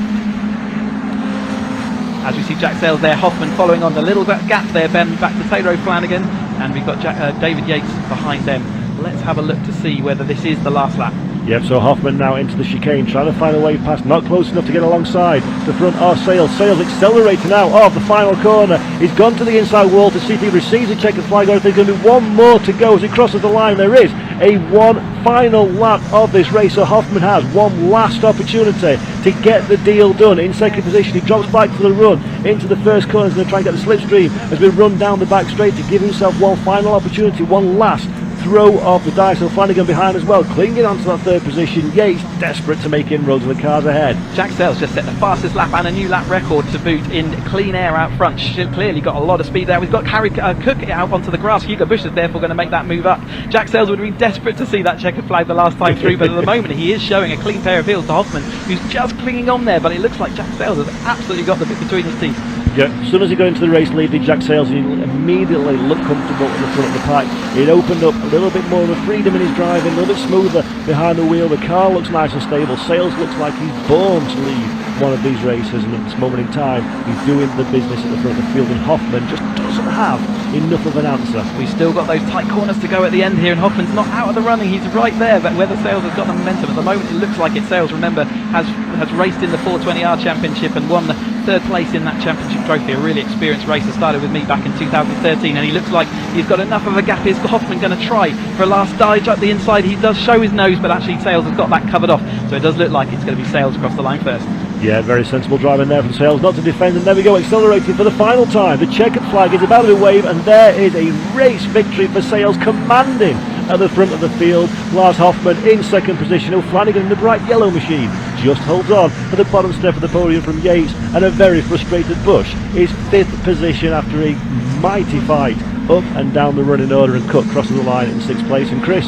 As we see Jack Sales there, Hoffman following on the little gap there, Ben back to Taylor O'Flanagan, and we've got David Yates behind them. Let's have a look to see whether this is the last lap. Yep, so Hoffman now into the chicane, trying to find a way past, not close enough to get alongside the front of Sales. Sales accelerating now off the final corner. He's gone to the inside wall to see if he receives a checkered flag, or if there's going to be one more to go as he crosses the line. There is a one final lap of this race, so Hoffman has one last opportunity to get the deal done. In second position, he drops back for the run into the first corner. He's going to try and get the slipstream as we run down the back straight to give himself one final opportunity, one last throw of the dice. So Flanagan behind as well, clinging onto that third position. Yates desperate to make inroads with the cars ahead. Jack Sales just set the fastest lap and a new lap record to boot in clean air out front. Clearly got a lot of speed there. We've got Harry Cook out onto the grass. Hugo Bush is therefore going to make that move up. Jack Sales would have been desperate to see that checkered flag the last time through, but at the moment he is showing a clean pair of heels to Hoffman, who's just clinging on there, but it looks like Jack Sales has absolutely got the bit between his teeth. Yeah, as soon as he got into the race lead, did Jack Sales, he immediately looked comfortable at the front of the pack. It opened up a little bit more of a freedom in his driving, a little bit smoother behind the wheel. The car looks nice and stable. Sales looks like he's born to lead one of these races, and at this moment in time he's doing the business at the front of the field, and Hoffman just doesn't have enough of an answer. We've still got those tight corners to go at the end here, and Hoffman's not out of the running. He's right there, but whether Sales has got the momentum at the moment, it looks like it's Sales. Remember, has raced in the 420R Championship and won the third place in that championship trophy. A really experienced racer, started with me back in 2013, and he looks like he's got enough of a gap. Is Hoffman going to try for a last dive up the inside? He does show his nose, but actually Sales has got that covered off, so it does look like it's going to be Sales across the line first. Yeah, very sensible driving there from Sales, not to defend, and there we go, accelerating for the final time. The checkered flag is about to wave, and there is a race victory for Sales, commanding at the front of the field. Lars Hoffman in second position. O'Flanagan in the bright yellow machine just holds on for the bottom step of the podium from Yates, and a very frustrated Bush is fifth position after a mighty fight up and down the running order, and Cook crosses the line in sixth place. And Chris,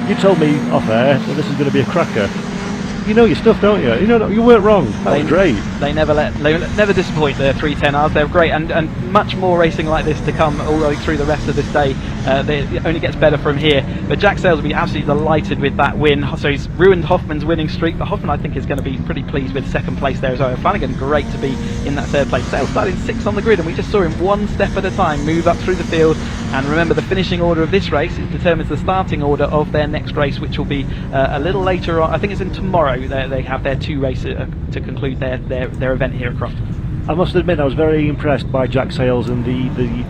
you told me off air that this is going to be a cracker. You know your stuff, don't you? You know, you weren't wrong. That was great. They never disappoint, the 310Rs. They're great, and much more racing like this to come all the way through the rest of this day. It only gets better from here. But Jack Sales will be absolutely delighted with that win. So he's ruined Hoffman's winning streak, but Hoffman, I think, is going to be pretty pleased with second place there as well. Flanagan, great to be in that third place. Sales started sixth on the grid, and we just saw him one step at a time move up through the field. And remember, the finishing order of this race determines the starting order of their next race, which will be a little later on. I think it's in tomorrow. They have their two races to conclude their event here at Croft. I must admit, I was very impressed by Jack Sales and the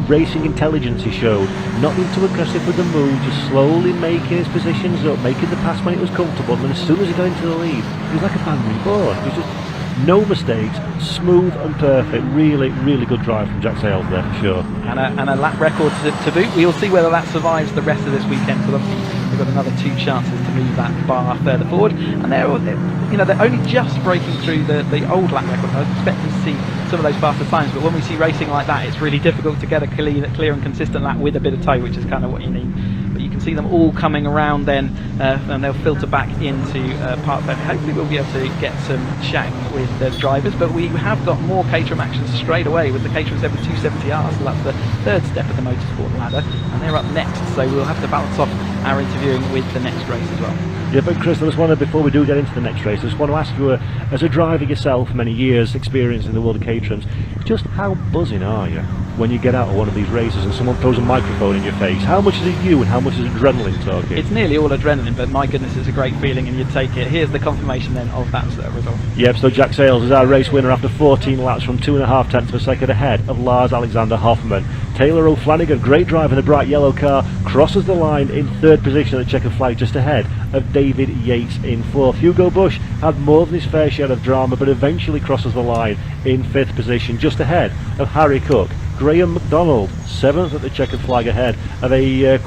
racing intelligence he showed. Not being too aggressive with the move, just slowly making his positions up, making the pass when it was comfortable, and then as soon as he got into the lead, he was like a band reborn. It was just no mistakes, smooth and perfect. Really, really good drive from Jack Sales there for sure. And a lap record to boot. We'll see whether that survives the rest of this weekend, because obviously they've got another two chances to move that bar further forward. And they're only just breaking through the old lap record. I was expecting to see some of those faster times, but when we see racing like that, it's really difficult to get a clear and consistent lap with a bit of toe, which is kind of what you need. But you can see them all coming around then, and they'll filter back into Park Fair. Hopefully we'll be able to get some chat with the drivers, but we have got more Caterham action straight away with the Caterham 270R, so that's the third step of the motorsport ladder, and they're up next, so we'll have to balance off our interviewing with the next race as well. Yeah, but Chris, I just wanted, before we do get into the next race, I just want to ask you, as a driver yourself, many years experience in the world of Caterhams, just how buzzing are you when you get out of one of these races and someone throws a microphone in your face? How much is it you and how much is adrenaline talking? It's nearly all adrenaline, but my goodness, it's a great feeling, and you take it. Here's the confirmation then of that result. Yep, so Jack Sales is our race winner after 14 laps from 2.5 tenths of a second ahead of Lars Alexander Hoffman. Taylor O'Flanagan, great drive in the bright yellow car, crosses the line in third position at the checkered flag, just ahead of David Yates in fourth. Hugo Bush had more than his fair share of drama, but eventually crosses the line in fifth position, just ahead of Harry Cook. Graham McDonald, seventh at the checkered flag, ahead of a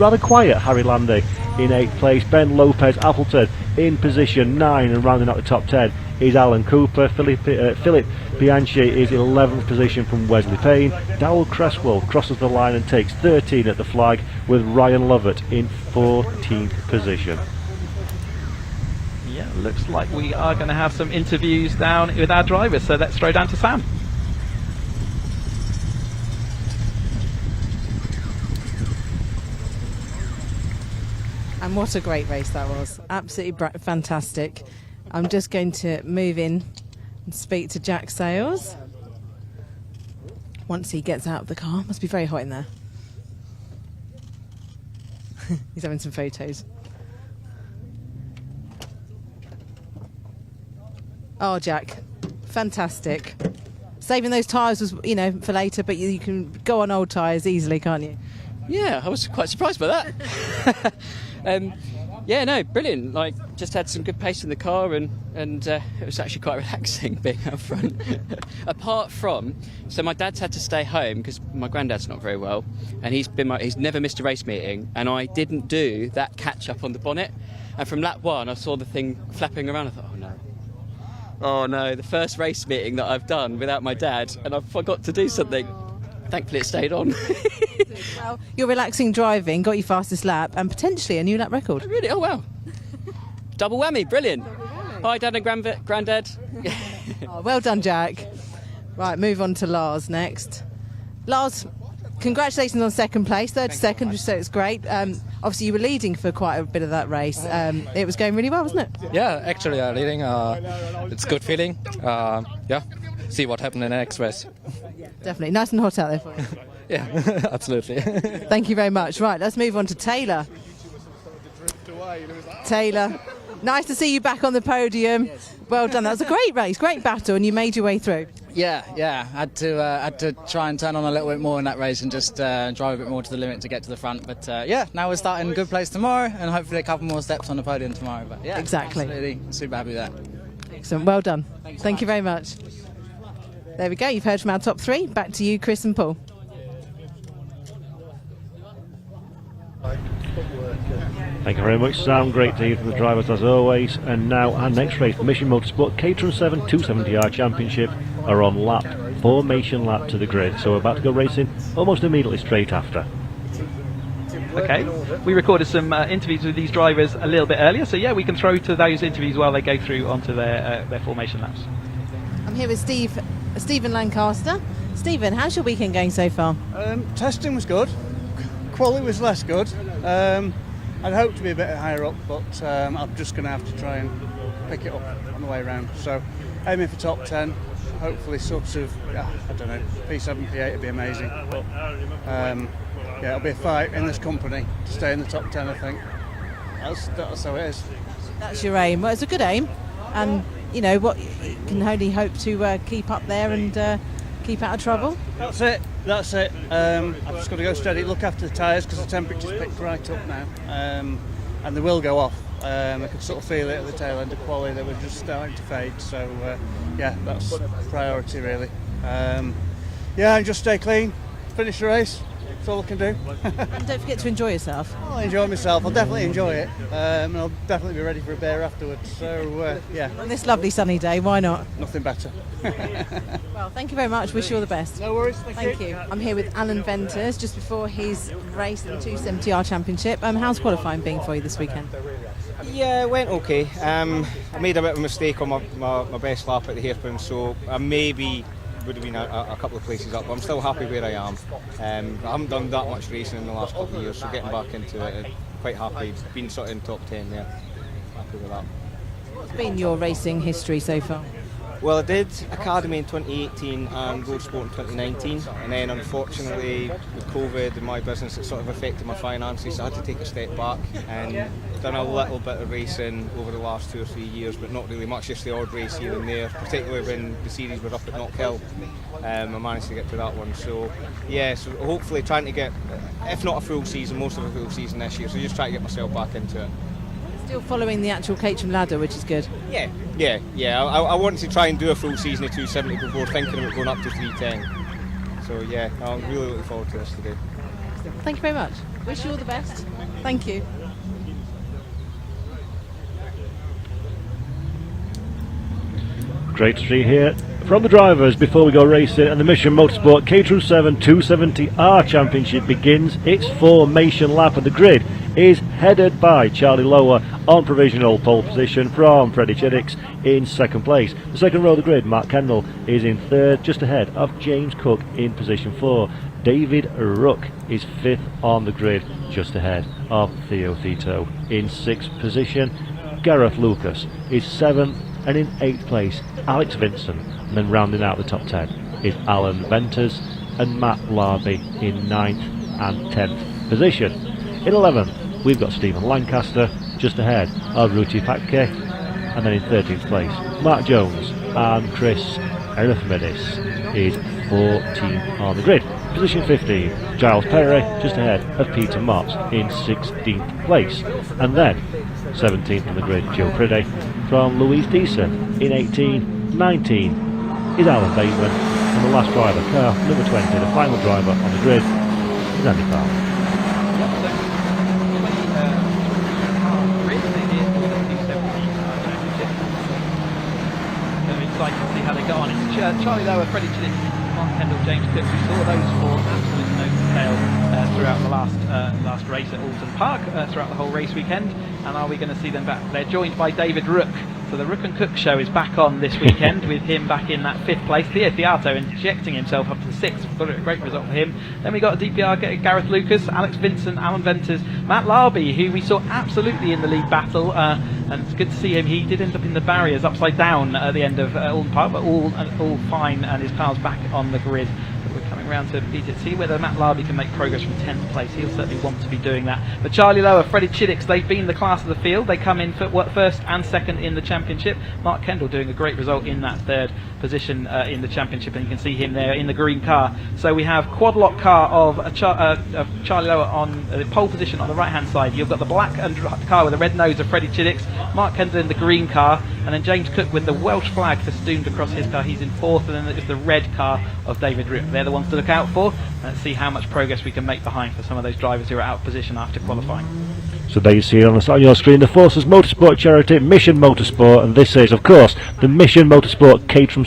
rather quiet Harry Landy in eighth place. Ben Lopez Appleton in position 9, and rounding out the top 10 is Alan Cooper. Philip Bianchi is in 11th position from Wesley Payne. Dowell Cresswell crosses the line and takes 13 at the flag, with Ryan Lovett in 14th position. Yeah, looks like we are going to have some interviews down with our drivers, so let's throw down to Sam. And what a great race that was. Absolutely fantastic. I'm just going to move in and speak to Jack Sales once he gets out of the car. Must be very hot in there. He's having some photos. Oh, Jack, fantastic. Saving those tyres was, for later, but you can go on old tyres easily, can't you? Yeah, I was quite surprised by that. Yeah, no, brilliant. Like, just had some good pace in the car, and it was actually quite relaxing being out front. Apart from, so my dad's had to stay home because my granddad's not very well, and he's never missed a race meeting, and I didn't do that catch up on the bonnet. And from lap 1, I saw the thing flapping around. I thought, oh no, the first race meeting that I've done without my dad, and I forgot to do something. Thankfully it stayed on. Well, your relaxing driving got you fastest lap and potentially a new lap record. Really? Oh wow. Double whammy, brilliant. Hi Dad and Grandad. Oh, well done, Jack. Right, move on to Lars next. Lars, congratulations on second place, third to second, so it's great. Obviously you were leading for quite a bit of that race. It was going really well, wasn't it? Yeah, actually leading. It's a good feeling. Yeah, see what happened in the next race. Definitely. Nice and hot out there for you. Yeah, absolutely. Thank you very much. Right, let's move on to Taylor. Taylor, nice to see you back on the podium. Well done. That was a great race, great battle, and you made your way through. Yeah. Had to try and turn on a little bit more in that race and just drive a bit more to the limit to get to the front. But now we're starting a good place tomorrow, and hopefully a couple more steps on the podium tomorrow. But yeah, Exactly. absolutely super happy with that. Excellent. Well done. Thank you very much. There we go. You've heard from our top three. Back to you, Chris and Paul. Thank you very much, Sam. Great to hear from the drivers as always. And now our next race, the Mission Motorsport Caterham 7 270R Championship, are on lap, formation lap to the grid. So we're about to go racing almost immediately straight after. Okay, we recorded some interviews with these drivers a little bit earlier, so yeah, we can throw to those interviews while they go through onto their formation laps. I'm here with Stephen Lancaster. Stephen, how's your weekend going so far? Testing was good. Quality was less good. I'd hoped to be a bit higher up, but I'm just going to have to try and pick it up on the way around. So aiming for top 10, hopefully sort of, I don't know, P7, P8 would be amazing. But it'll be a fight in this company to stay in the top 10, I think. That's how it is. That's your aim. Well, it's a good aim, and you know what, you can only hope to keep up there and keep out of trouble. That's it. I've just got to go steady, look after the tyres because the temperature's picked right up now, and they will go off. I could sort of feel it at the tail end of quali, they were just starting to fade, so that's priority really. And just stay clean, finish the race, that's all I can do. And don't forget to enjoy yourself. I'll enjoy myself, I'll definitely enjoy it, and I'll definitely be ready for a beer afterwards, so On this lovely sunny day, why not? Nothing better. Well, thank you very much, wish you all the best. No worries, thank you. I'm here with Alan Venters just before his race in the 270R Championship. How's qualifying been for you this weekend? Yeah, it went okay. I made a bit of a mistake on my best lap at the hairpin, so I maybe would have been a couple of places up, but I'm still happy where I am. I haven't done that much racing in the last couple of years, so getting back into it, quite happy. Been sort of in top 10 there. Happy with that. What's been your racing history so far? Well, I did Academy in 2018 and Road Sport in 2019, and then unfortunately with COVID and my business, it sort of affected my finances, so I had to take a step back and done a little bit of racing over the last 2 or 3 years, but not really much, just the odd race here and there, particularly when the series were up at Knockhill. I managed to get to that one, so yeah, so hopefully trying to get, if not a full season, most of a full season this year, so just try to get myself back into it. Still following the actual Caterham ladder, which is good. Yeah. I wanted to try and do a full season of 270 before thinking about going up to 310. So yeah, I'm really looking forward to this today. Thank you very much. Wish you all the best. Thank you. Great to see here from the drivers before we go racing, and the Mission Motorsport Caterham 7 270R Championship begins. Its formation lap of the grid is headed by Charlie Lower on provisional pole position from Freddie Chiddicks in second place. The second row of the grid, Mark Kendall, is in third, just ahead of James Cook in position 4. David Rook is fifth on the grid, just ahead of Theo Thito in sixth position. Gareth Lucas is seventh, and in 8th place Alex Vincent, and then rounding out the top 10 is Alan Venters and Matt Larby in 9th and 10th position. In 11th we've got Stephen Lancaster just ahead of Ruti Patke, and then in 13th place Mark Jones, and Chris Arithmedis is 14 on the grid. Position 15, Giles Perry just ahead of Peter Mott in 16th place, and then 17th on the grid Joe Priddy from Louise Deason in 18. 19 is Alan Bateman, and the last driver, car number 20, the final driver on the grid, is Andy Farmer. Excited to see how they go on. It's Charlie Lower, Freddie Chiddicks, Mark Kendall, James Cook. We saw those four absolutely no detail throughout the last race at Alton Park, throughout the whole race weekend. And are we going to see them back? They're joined by David Rook. So the Rook and Cook show is back on this weekend with him back in that 5th place. Theo Theato injecting himself up to 6th. Thought it a great result for him. Then we got a DPR, Gareth Lucas, Alex Vincent, Alan Venters, Matt Larby, who we saw absolutely in the lead battle. And it's good to see him. He did end up in the barriers upside down at the end of Alton Park, but all fine, and his car's back on the grid. We're coming coming round to beat it. See whether Matt Larby can make progress from 10th place. He'll certainly want to be doing that. But Charlie Lower, Freddie Chiddicks, they've been the class of the field. They come in first and second in the championship. Mark Kendall doing a great result in that third position in the championship, and you can see him there in the green car. So we have quad lock car of Charlie Lower on the pole position on the right hand side. You've got the black car with the red nose of Freddie Chiddicks, Mark Kendall in the green car, and then James Cook with the Welsh flag festooned across his car. He's in fourth, and then there's the red car of David Rook. They're the ones to look out for. Let's see how much progress we can make behind for some of those drivers who are out of position after qualifying. So there you see it on your screen, the Forces Motorsport charity, Mission Motorsport, and this is, of course, the Mission Motorsport Caterham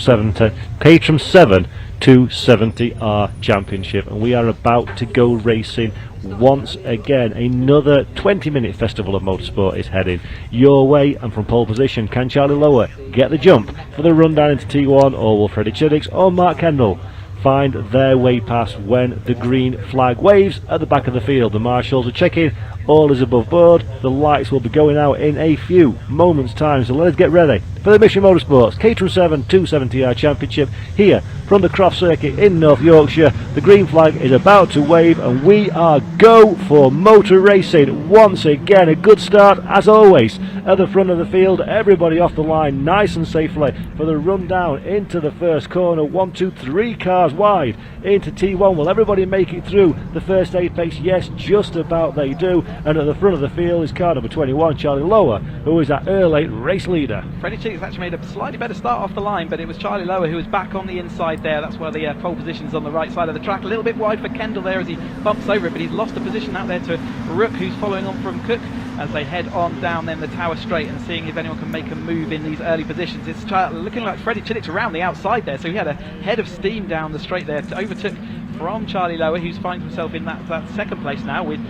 7 270R Championship, and we are about to go racing once again. Another 20-minute festival of motorsport is heading your way, and from pole position, can Charlie Lower get the jump for the run down into T1, or will Freddie Chiddicks or Mark Kendall find their way past when the green flag waves at the back of the field? The marshals are checking, all is above board, the lights will be going out in a few moments time, so let's get ready for the Mission Motorsports Caterham 7 270R Championship here from the Croft Circuit in North Yorkshire. The green flag is about to wave, and we are go for motor racing once again. A good start as always at the front of the field, everybody off the line nice and safely for the run down into the first corner. 1, 2, 3 cars wide into T1. Will everybody make it through the first 8 pace? Yes, just about they do. And at the front of the field is car number 21, Charlie Lower, who is that early race leader. Freddie Chiddicks actually made a slightly better start off the line, but it was Charlie Lower who was back on the inside there. That's why the pole position's on the right side of the track. A little bit wide for Kendall there as he bumps over it, but he's lost a position out there to Rook, who's following on from Cook as they head on down then the Tower Straight and seeing if anyone can make a move in these early positions. It's looking like Freddie Chiddicks around the outside there, so he had a head of steam down the straight there, overtook from Charlie Lower, who finds himself in that second place now with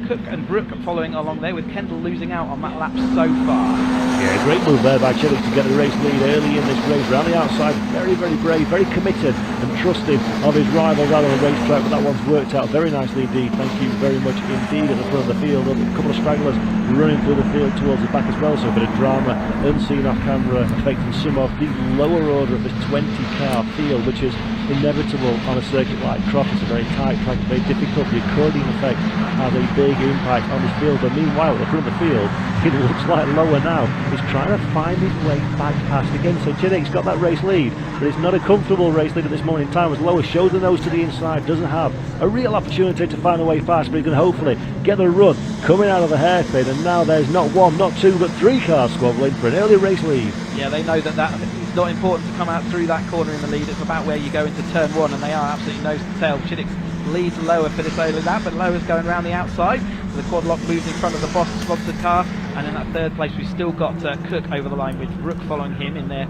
Cook and Brook following along there, with Kendall losing out on that lap so far. Yeah, great move there by Chiddicks to get the race lead early in this race. Around the outside, very, very brave, very committed and trusting of his rivals out on the racetrack, but that one's worked out very nicely indeed. Thank you very much indeed at the front of the field. A couple of stragglers running through the field towards the back as well, so a bit of drama unseen off camera affecting some of the lower order of this 20-car field, which is inevitable on a circuit like Croft. It's a very tight track, very difficult. The accordion effect has a big impact on this field, but meanwhile at the front of the field it looks like Lower now is trying to find his way back past again. So Chiddicks got that race lead, but it's not a comfortable race lead at this moment in time, as Lower shows the nose to the inside, doesn't have a real opportunity to find a way fast, but he can hopefully get the run coming out of the hairpin, and now there's not one, not two, but 3 cars squabbling for an early race lead. Yeah, they know that it's not important to come out through that corner in the lead. It's about where you go into turn 1, and they are absolutely nose to tail. Chiddicks leads Lower for this early lap, but Lower's going around the outside. So the quad lock moves in front of the Boss sponsored car, and in that third place we've still got Cook over the line, with Rook following him in their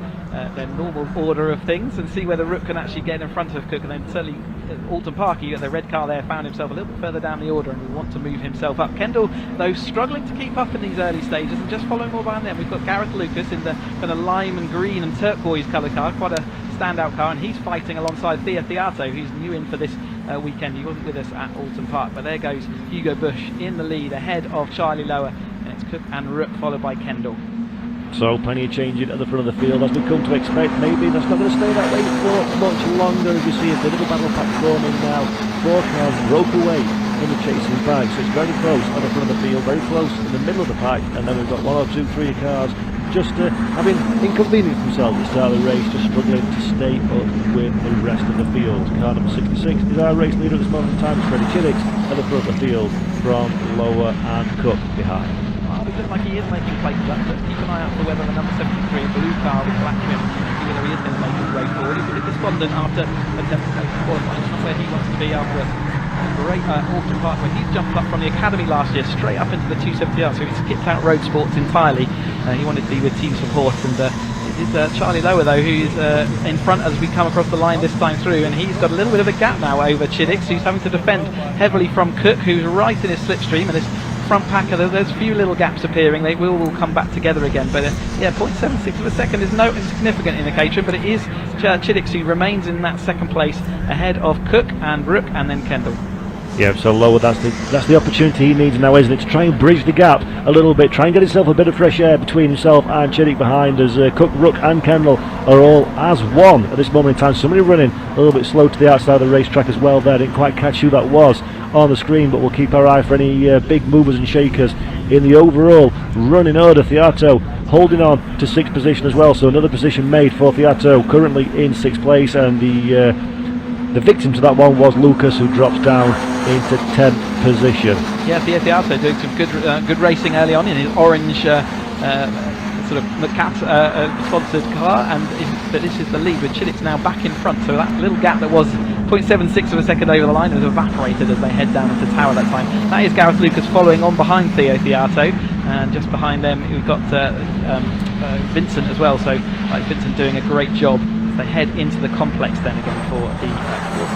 normal order of things, and see whether Rook can actually get in front of Cook. And then certainly Alton Parker, you got the red car there, found himself a little bit further down the order and will want to move himself up. Kendall, though, struggling to keep up in these early stages and just following more behind them. We've got Gareth Lucas in the kind of lime and green and turquoise colour car, quite a standout car, and he's fighting alongside Thea Theato, who's new in for this weekend. He wasn't with us at Alton Park, but there goes Hugo Bush in the lead ahead of Charlie Lower, and it's Cook and Rook followed by Kendall. So plenty of changing at the front of the field, as we come to expect. Maybe that's not going to stay that way for much longer, as we see a bit of a battle pack forming now. 4 cars broke away in the chasing pack, so it's very close at the front of the field, very close in the middle of the pack, and then we've got 1 or 2, 3 cars just having inconvenienced themselves at the start of the race, just struggling to stay up with the rest of the field. Car number 66 is our race leader at this moment in time. It's Freddie Chiddicks at the front of the field from Lower and Cook behind. Well, it looks like he is making places up. Let's keep an eye out for whether the number 73 blue car with black trim, see whether he is going to make his way forward. He's a bit despondent after attempting to qualify. It's not where he wants to be after a great Alton Park, where he's jumped up from the academy last year straight up into the 270R, so he skipped out road sports entirely. He wanted to be with teams from Horse, and it is Charlie Lower though who's in front as we come across the line this time through, and he's got a little bit of a gap now over Chiddicks, who's having to defend heavily from Cook, who's right in his slipstream, and this front packer, there's a few little gaps appearing. They will all come back together again, but yeah, 0.76 of a second is no insignificant indicator, but it is Chiddicks who remains in that second place ahead of Cook and Rook and then Kendall. Yeah, so lower, that's the opportunity he needs now, isn't it, to try and bridge the gap a little bit, try and get himself a bit of fresh air between himself and Chiddick behind, as Cook, Rook and Kendall are all as one at this moment in time. Somebody running a little bit slow to the outside of the racetrack as well there. Didn't quite catch who that was on the screen, but we'll keep our eye for any big movers and shakers in the overall running order. Theato holding on to 6th position as well, so another position made for Theato, currently in 6th place, and the victim to that one was Lucas, who drops down into 10th position. Yeah, Theato doing some good racing early on in his orange sort of McCat sponsored car, but this is the lead with Chiddick's now back in front, so that little gap that was 0.76 of a second over the line has evaporated as they head down into Tower that time. That is Gareth Lucas following on behind Theato, and just behind them we've got Vincent as well, so Vincent doing a great job as they head into the complex then again for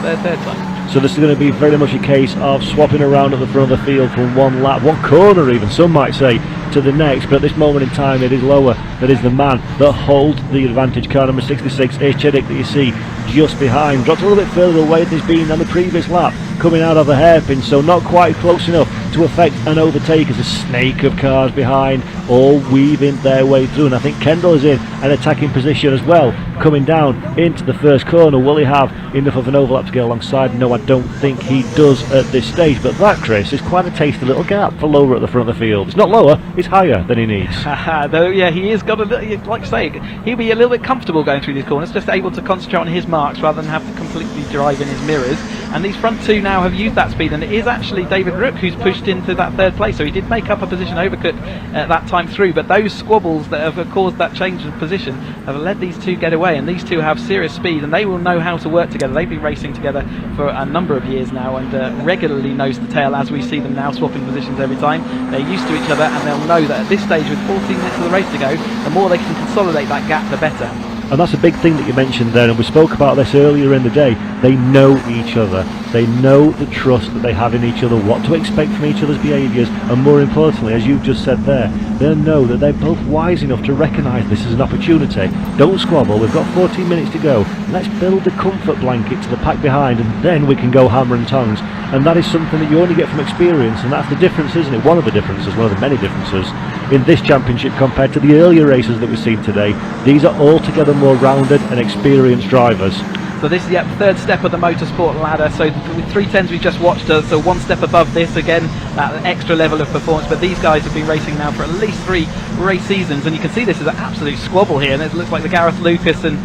the third time. So this is going to be very much a case of swapping around at the front of the field from one lap, one corner even, some might say, to the next, but at this moment in time it is lower that is the man that holds the advantage. Car number 66 is Chiddick, that you see just behind, dropped a little bit further away than he's been on the previous lap, coming out of the hairpin, so not quite close enough to affect an overtake, as a snake of cars behind all weaving their way through. And I think Kendall is in an attacking position as well, coming down into the first corner. Will he have enough of an overlap to get alongside? No, I don't think he does at this stage, but that, Chris, is quite a tasty little gap for lower at the front of the field. It's not lower, it's higher than he needs. Though, yeah, he is got a little, like I say, he'll be a little bit comfortable going through these corners, just able to concentrate on his marks rather than have to completely drive in his mirrors. And these front two now have used that speed, and it is actually David Rook who's pushed into that third place, so he did make up a position over Cook that time through, but those squabbles that have caused that change of position have let these two get away, and these two have serious speed and they will know how to work together. They've been racing together for a number of years now, and regularly nose to tail, as we see them now swapping positions every time. They're used to each other, and they'll know that at this stage, with 14 minutes of the race to go, the more they can consolidate that gap, the better. And that's a big thing that you mentioned there, and we spoke about this earlier in the day. They know each other, they know the trust that they have in each other, what to expect from each other's behaviours, and more importantly, as you've just said there, they know that they're both wise enough to recognise this as an opportunity. Don't squabble, we've got 14 minutes to go, let's build the comfort blanket to the pack behind, and then we can go hammer and tongs. And that is something that you only get from experience, and that's the difference, isn't it? One of the differences, one of the many differences in this championship compared to the earlier races that we've seen today. These are altogether more rounded and experienced drivers. So this is the third step of the motorsport ladder. So with 310s we just watched, so one step above this again, that extra level of performance. But these guys have been racing now for at least 3 race seasons, and you can see this is an absolute squabble here. And it looks like the Gareth Lucas and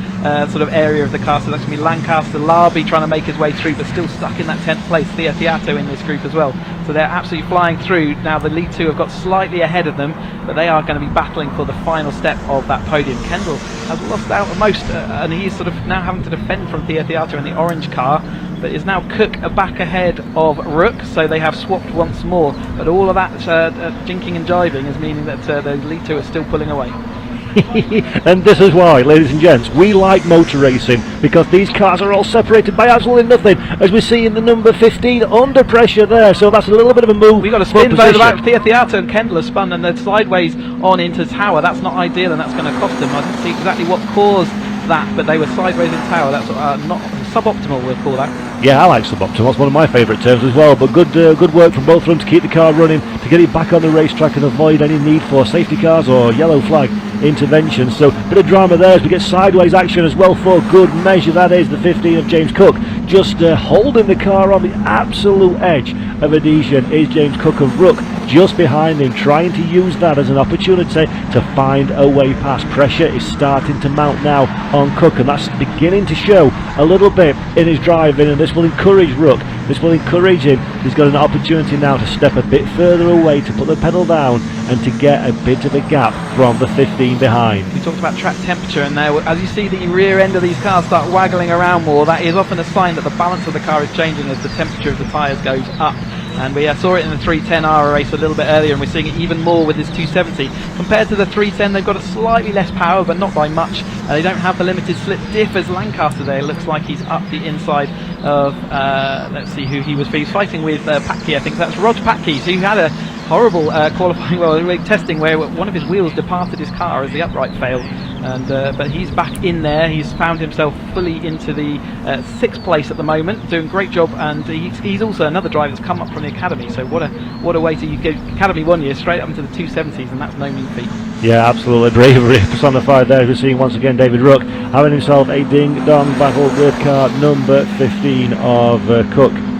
sort of area of the car. So that's going to be Lancaster, Larby trying to make his way through, but still stuck in that 10th place. Theato in this group as well. So they're absolutely flying through. Now the lead two have got slightly ahead of them, but they are going to be battling for the final step of that podium. Kendall has lost out the most, and he's sort of now having to defend from Theato in the orange car, but is now Cook back ahead of Rook, so they have swapped once more. But all of that jinking and jiving is meaning that the lead two are still pulling away. And this is why, ladies and gents, we like motor racing, because these cars are all separated by absolutely nothing, as we see in the number 15 under pressure there. So that's a little bit of a move. We've got a spin both about Theato and Kendall have spun, and they're sideways on into Tower. That's not ideal, and that's going to cost them. I didn't see exactly what caused that, but they were sideways in Tower. That's not suboptimal, we'll call that. Yeah, I like suboptimal. That's one of my favourite terms as well. But good work from both of them to keep the car running, to get it back on the racetrack and avoid any need for safety cars or yellow flag intervention. So bit of drama there as we get sideways action as well for good measure. That is the 15 of James Cook, just holding the car on the absolute edge of adhesion is James Cook of Rook, just behind him, trying to use that as an opportunity to find a way past. Pressure is starting to mount now on Cook, and that's beginning to show a little bit in his driving, and this will encourage Rook, this will encourage him. He's got an opportunity now to step a bit further away, to put the pedal down and to get a bit of a gap from the 15 behind. We talked about track temperature, and now as you see the rear end of these cars start waggling around more, that is often a sign that the balance of the car is changing as the temperature of the tyres goes up. And we saw it in the 310R race a little bit earlier, and we're seeing it even more with this 270. Compared to the 310, they've got a slightly less power, but not by much. They don't have the limited slip diff as Lancaster there. It looks like he's up the inside of, let's see who he was fighting with, Patke, I think. That's Rog Patke, who had a horrible qualifying, testing where one of his wheels departed his car as the upright failed. but he's back in there. He's found himself fully into the 6th place at the moment, doing a great job, and he's also another driver that's come up from the academy. So what a way to go academy 1 year straight up into the 270s, and that's no mean feat. Yeah, absolutely. Bravery personified there. We're seeing once again David Rook having himself a ding-dong battle with car number 15 of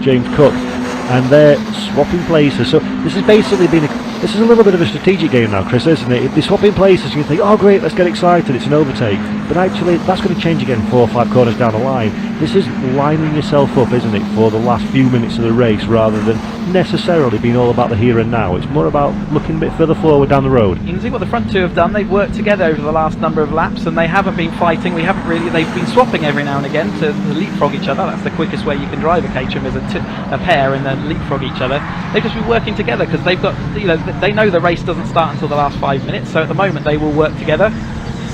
James Cook, and they're swapping places. So this has basically been this is a little bit of a strategic game now, Chris, isn't it? If they swap in places, you think, oh great, let's get excited, it's an overtake. But actually, that's going to change again 4 or 5 corners down the line. This is lining yourself up, isn't it, for the last few minutes of the race, rather than necessarily being all about the here and now. It's more about looking a bit further forward down the road. You can see what the front two have done. They've worked together over the last number of laps, and they haven't been fighting. They've been swapping every now and again to leapfrog each other. That's the quickest way you can drive a Caterham, is a pair and then leapfrog each other. They've just been working together because they've got, they know the race doesn't start until the last 5 minutes, so at the moment they will work together,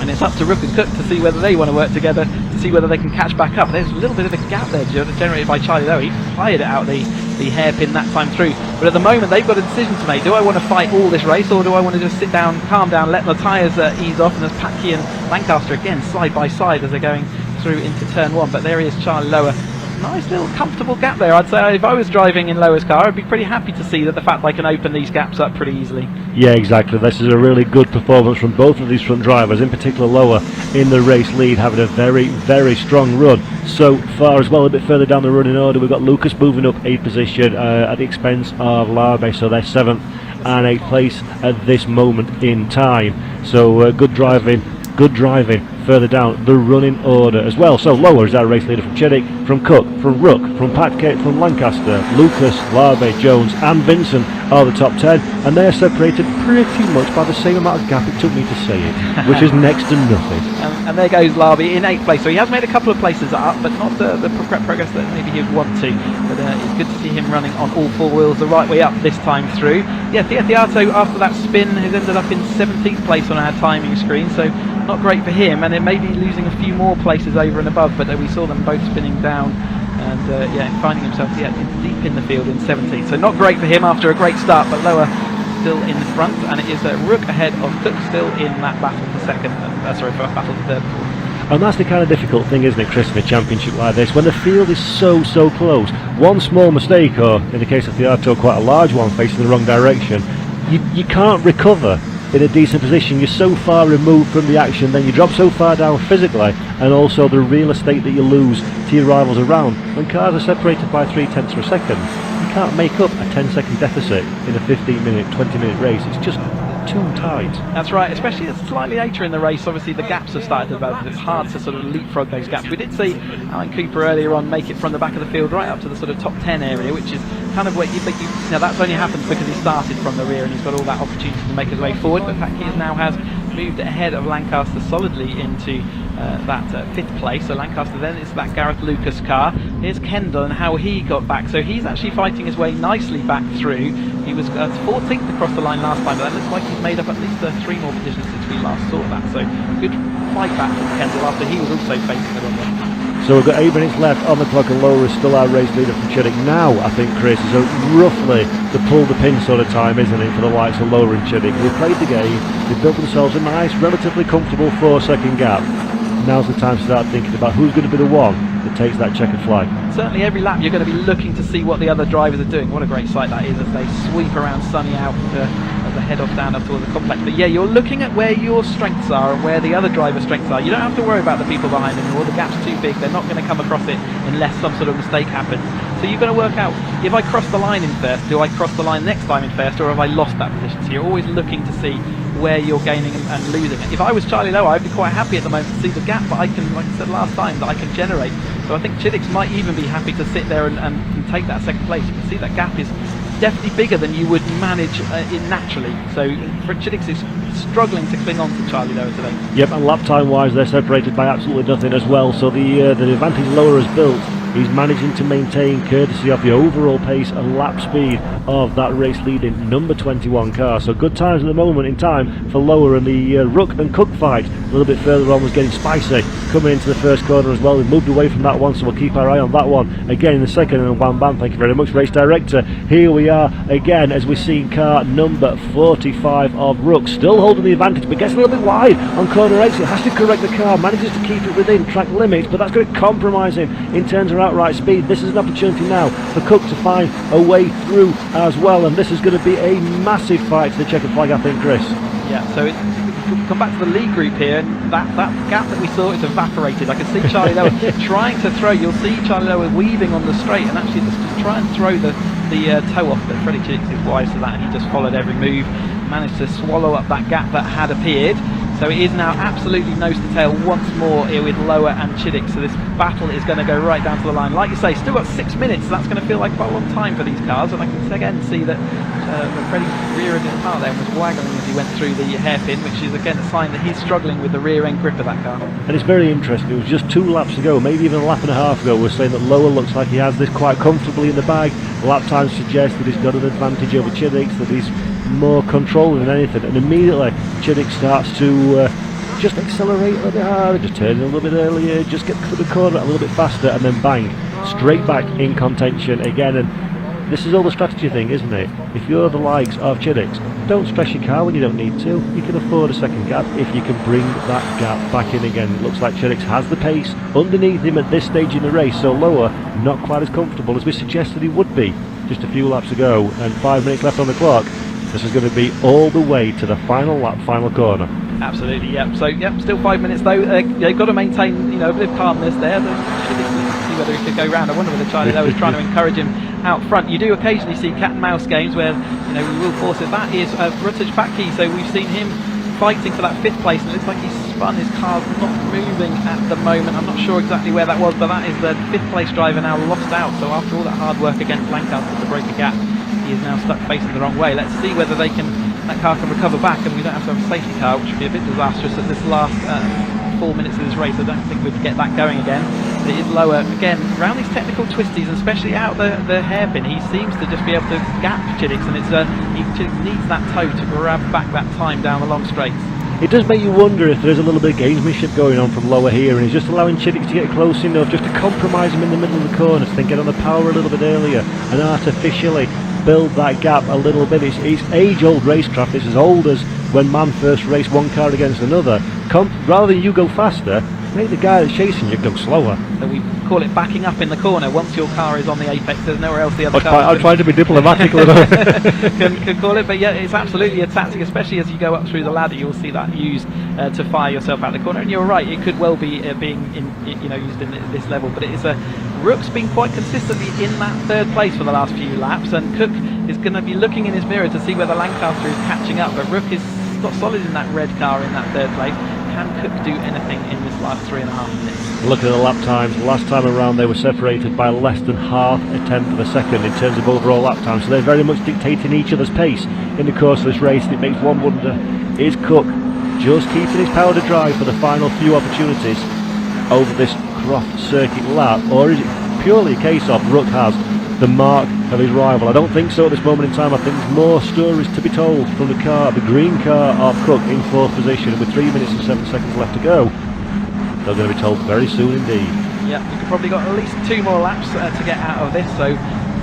and it's up to Rook and Cook to see whether they want to work together, to see whether they can catch back up. There's a little bit of a gap there generated by Charlie Lowe. He fired it out the hairpin that time through, but at the moment they've got a decision to make. Do I want to fight all this race, or do I want to just sit down, calm down, let the tyres ease off, and there's Patke and Lancaster again side by side as they're going through into turn 1. But there he is, Charlie Lowe. Nice little comfortable gap there. I'd say if I was driving in Lowe's car, I'd be pretty happy to see that the fact they can open these gaps up pretty easily. Yeah, exactly. This is a really good performance from both of these front drivers, in particular Lowe in the race lead, having a very, very strong run so far as well. A bit further down the running order, we've got Lucas moving up 8th position at the expense of Larbe, so they're 7th and 8th place at this moment in time. So good driving further down the running order as well. So Lowe is our race leader from Chiddick, from Cook, from Rook, from Patke, from Lancaster, Lucas, Larbe, Jones and Vincent are the top 10, and they're separated pretty much by the same amount of gap it took me to say it, which is next to nothing. And there goes Larbe in 8th place, so he has made a couple of places up, but not the progress that maybe he'd want to. But it's good to see him running on all 4 wheels the right way up this time through. Yeah, Theato after that spin has ended up in 17th place on our timing screen, so not great for him, and it may be losing a few more places over and above, but we saw them both spinning down, and finding himself deep in the field in 17th. So not great for him after a great start, but Lowe still in the front, and it is Rook ahead of Cook, still in that battle for battle for third. And that's the kind of difficult thing, isn't it, Chris, in a championship like this, when the field is so close. One small mistake, or in the case of Theato, quite a large one facing the wrong direction, you can't recover in a decent position. You're so far removed from the action, then you drop so far down physically, and also the real estate that you lose to your rivals around. When cars are separated by 0.3 of a second, you can't make up a 10-second deficit in a 15-minute, 20-minute race. It's just too tight. That's right, especially slightly later in the race. Obviously the gaps have started to develop. It's hard to sort of leapfrog those gaps. We did see Alan Cooper earlier on make it from the back of the field right up to the sort of top 10 area, which is kind of what you think. That's only happens because he started from the rear and he's got all that opportunity to make his way forward. But Patke now has moved ahead of Lancaster solidly into that 5th place. So Lancaster then is that Gareth Lucas car. Here's Kendall and how he got back. So he's actually fighting his way nicely back through. He was 14th across the line last time, but that looks like he's made up at least 3 more positions since we last saw that. So good fight back from Kendall after he was also facing the wrong way. So we've got 8 minutes left on the clock, and Lowe is still our race leader from Chiddick. Now, I think, Chris, is roughly the pull the pin sort of time, isn't it, for the likes of Lowe and Chiddick. They've played the game, they've built themselves a nice, relatively comfortable 4-second gap. Now's the time to start thinking about who's going to be the one that takes that checkered flag. Certainly every lap you're going to be looking to see what the other drivers are doing. What a great sight that is as they sweep around Sunny out as they head off down up towards the complex. But yeah, you're looking at where your strengths are and where the other driver's strengths are. You don't have to worry about the people behind them, or the gap's too big. They're not going to come across it unless some sort of mistake happens. So you've got to work out, if I cross the line in first, do I cross the line next time in first, or have I lost that position? So you're always looking to see where you're gaining and losing it. If I was Charlie Lowe, I'd be quite happy at the moment to see the gap that I can, like I said last time, that I can generate. So I think Chiddick's might even be happy to sit there and take that 2nd place. You can see that gap is definitely bigger than you would manage it naturally. So for Chiddick's is struggling to cling on to Charlie Lowe today. Yep, and lap time wise they're separated by absolutely nothing as well. So the advantage Lowe has built, he's managing to maintain courtesy of the overall pace and lap speed of that race leading number 21 car. So good times at the moment in time for Lowe and the Rook and Cook fight little bit further on was getting spicy, coming into the first corner as well. We've moved away from that one, so we'll keep our eye on that one again in the second. And Wham Bam, thank you very much, race director. Here we are again as we see car number 45 of Rook still holding the advantage, but gets a little bit wide on corner 8, so it has to correct the car, manages to keep it within track limits, but that's going to compromise him in terms of outright speed. This is an opportunity now for Cook to find a way through as well, and this is going to be a massive fight to the checkered flag, I think, Chris. Yeah, so we'll come back to the lead group here, and that gap that we saw is evaporated. I can see Charlie Lower trying to throw. You'll see Charlie Lower weaving on the straight and actually just try and throw the toe off, but Freddie Chicks is wise to that, and he just followed every move, managed to swallow up that gap that had appeared. So it is now absolutely nose to tail once more here with Lower and Chiddick. So this battle is going to go right down to the line. Like you say, still got 6 minutes, so that's going to feel like quite a long time for these cars. And I can again see that Freddie's rear end car there was waggling as he went through the hairpin, which is again a sign that he's struggling with the rear end grip of that car. And it's very interesting. It was just 2 laps ago, maybe even a lap and a half ago, we're saying that Lower looks like he has this quite comfortably in the bag. Lap times suggest that he's got an advantage over Chiddick, that he's more controlling than anything. And immediately Chiddick starts to just accelerate a little bit harder, just turn a little bit earlier, just get to the corner a little bit faster, and then bang, straight back in contention again. And this is all the strategy thing, isn't it? If you're the likes of Chiddick, don't stress your car when you don't need to. You can afford a second gap if you can bring that gap back in again. It looks like Chiddick has the pace underneath him at this stage in the race, so Lower not quite as comfortable as we suggested he would be just a few laps ago, and 5 minutes left on the clock. This is going to be all the way to the final lap, final corner. Absolutely, yep. So, yep, still 5 minutes though. They've got to maintain, a bit of calmness there. See whether he could go round. I wonder whether Charlie Lowe is trying to encourage him out front. You do occasionally see cat and mouse games where, we will force it. That is Rutledge Backey, so we've seen him fighting for that 5th place, and it looks like he's spun. His car's not moving at the moment. I'm not sure exactly where that was, but that is the 5th place driver now lost out. So after all that hard work against Lancaster to break a gap, he is now stuck facing the wrong way. Let's see whether that car can recover back, and we don't have to have a safety car, which would be a bit disastrous at this last 4 minutes of this race. I don't think we'd get that going again. It is Lower again around these technical twisties, and especially out the hairpin. He seems to just be able to gap Chiddick, and Chiddick needs that toe to grab back that time down the long straights. It does make you wonder if there's a little bit of gamesmanship going on from Lower here, and he's just allowing Chiddick to get close enough just to compromise him in the middle of the corner, to then get on the power a little bit earlier and artificially build that gap a little bit. It's age-old racecraft. It's as old as when man first raced one car against another. Rather than you go faster, make the guy that's chasing you go slower. So we call it backing up in the corner. Once your car is on the apex, there's nowhere else the other car. I'm trying to be diplomatic. can call it, but yeah, it's absolutely a tactic, especially as you go up through the ladder. You'll see that used to fire yourself out the corner. And you're right, it could well be being used in this level, but it is Rook's been quite consistently in that 3rd place for the last few laps, and Cook is going to be looking in his mirror to see whether Lancaster is catching up. But Rook is got solid in that red car in that 3rd place. Can Cook do anything in this last 3.5 minutes? Looking at the lap times, last time around they were separated by less than half a tenth of a second in terms of overall lap time, so they're very much dictating each other's pace in the course of this race. And it makes one wonder, is Cook just keeping his power to drive for the final few opportunities over this Croft Circuit lap, or is it purely a case of Rook has the mark of his rival? I don't think so at this moment in time. I think there's more stories to be told from the car, the green car of Cook in 4th position, and with 3 minutes and 7 seconds left to go, they're going to be told very soon indeed. Yeah, we could probably got at least 2 more laps to get out of this, so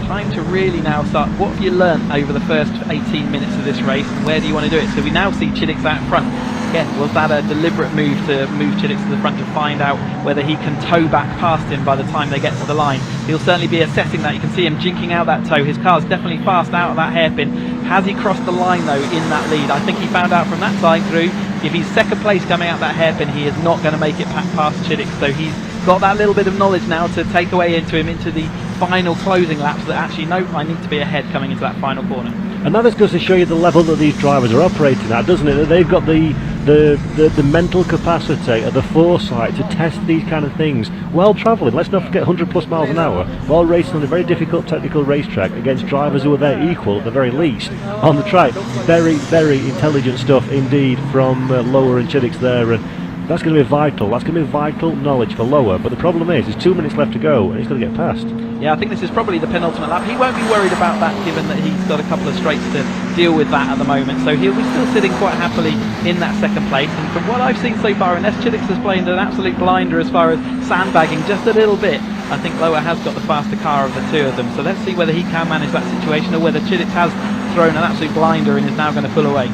time to really now start. What have you learned over the first 18 minutes of this race, and where do you want to do it? So we now see Chiddick out front. Again, was that a deliberate move to move Chiddick to the front to find out whether he can tow back past him by the time they get to the line? He'll certainly be assessing that. You can see him jinking out that toe. His car's definitely fast out of that hairpin. Has he crossed the line though in that lead? I think he found out from that side through, if he's 2nd place coming out that hairpin, he is not going to make it past Chiddick. So he's got that little bit of knowledge now to take away into the final closing laps, that actually, no, I need to be ahead coming into that final corner. And that just goes to show you the level that these drivers are operating at, doesn't it? That they've got the mental capacity, the foresight to test these kind of things while travelling. Let's not forget 100 plus miles an hour while racing on a very difficult technical racetrack against drivers who are their equal at the very least on the track. Very, very intelligent stuff indeed from Lower and Chiddick there, and That's going to be vital. That's going to be vital knowledge for Lower. But the problem is, there's 2 minutes left to go, and he's going to get past. Yeah, I think this is probably the penultimate lap. He won't be worried about that, given that he's got a couple of straights to deal with that at the moment. So he'll be still sitting quite happily in that second place. And from what I've seen so far, unless Chiddix has played an absolute blinder as far as sandbagging just a little bit, I think Lower has got the faster car of the two of them. So let's see whether he can manage that situation, or whether Chiddix has thrown an absolute blinder and is now going to pull away.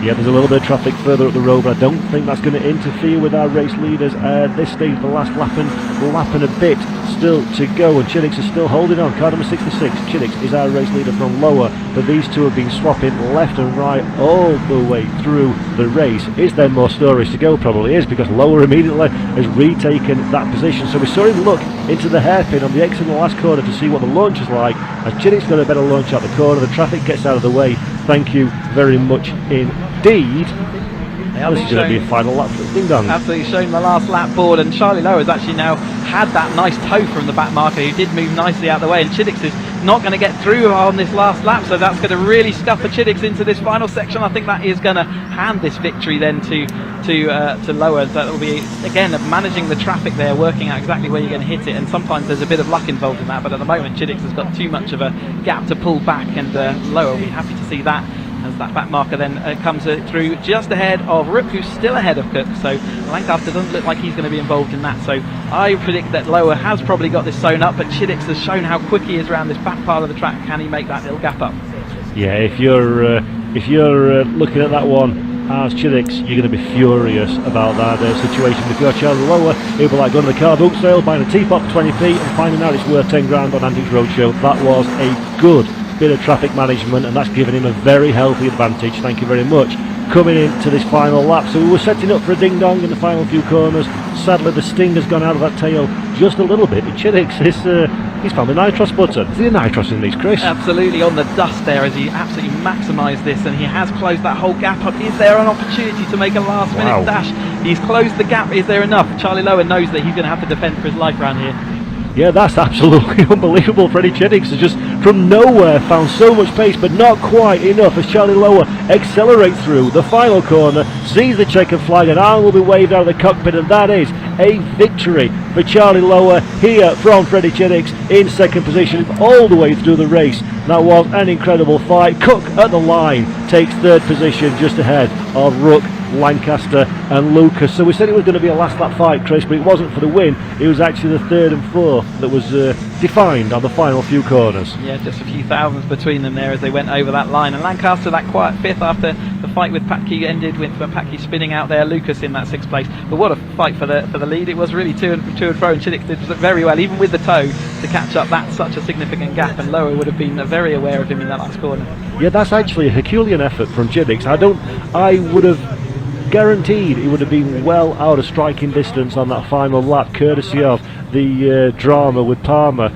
Yeah, there's a little bit of traffic further up the road, but I don't think that's going to interfere with our race leaders. This stage, the last lap and a bit still to go, and Chiddix is still holding on. Car number 66, Chiddix is our race leader from Lower, but these two have been swapping left and right all the way through the race. Is there more stories to go? Probably is, because Lower immediately has retaken that position. So we saw him look into the hairpin on the exit of the last corner to see what the launch is like. As Chiddix got a better launch out the corner, the traffic gets out of the way. Thank you very much indeed. This is going to be a final lap for Ding Dong. Absolutely showing the last lap board, and Charlie Lowe has actually now had that nice toe from the back marker, who did move nicely out of the way, and Chiddix is not going to get through on this last lap, so that's going to really scupper Chiddix into this final section. I think that is going to hand this victory then to Lowe. That will be, again, managing the traffic there, working out exactly where you're going to hit it, and sometimes there's a bit of luck involved in that, but at the moment Chiddix has got too much of a gap to pull back, and Lowe will be happy to see that, as that back marker then comes through just ahead of Rook, who's still ahead of Cook. So Lancaster doesn't look like he's going to be involved in that. So I predict that Lower has probably got this sewn up, but Chiddix has shown how quick he is around this back part of the track. Can he make that little gap up? Yeah, if you're looking at that one as Chiddix, you're going to be furious about that situation. If you're Charlie Lower, he'll be like going to the car boot sale, buying a teapot for 20p and finding out it's worth 10 grand on Antiques Roadshow. That was a good bit of traffic management, and that's given him a very healthy advantage. Thank you very much. Coming into this final lap, so we were setting up for a ding dong in the final few corners. Sadly, the sting has gone out of that tail just a little bit. Chiddix he's found the nitros button. Is there nitros in these, Chris? Absolutely on the dust there, as he absolutely maximised this, and he has closed that whole gap up. Is there an opportunity to make a last minute dash? He's closed the gap. Is there enough? Charlie Lower knows that he's going to have to defend for his life around here. Yeah, that's absolutely unbelievable. Freddie Chiddix has just from nowhere found so much pace, but not quite enough as Charlie Lower accelerates through the final corner, sees the checkered flag, and arm will be waved out of the cockpit, and that is a victory for Charlie Lower here from Freddie Chiddix in second position all the way through the race. That was an incredible fight. Cook at the line takes third position just ahead of Rook, Lancaster and Lucas. So we said it was going to be a last lap fight, Chris, but it wasn't for the win. It was actually the third and fourth that was defined on the final few corners. Yeah, just a few thousands between them there as they went over that line, and Lancaster that quiet fifth after the fight with Patke ended with Patke spinning out there, Lucas in that sixth place. But what a fight for the lead. It was really to and fro, and Chiddix did very well, even with the toe, to catch up that such a significant gap, and Lower would have been very aware of him in that last corner. Yeah, that's actually a Herculean effort from Chiddix. I would have guaranteed he would have been well out of striking distance on that final lap, courtesy of the drama with Palmer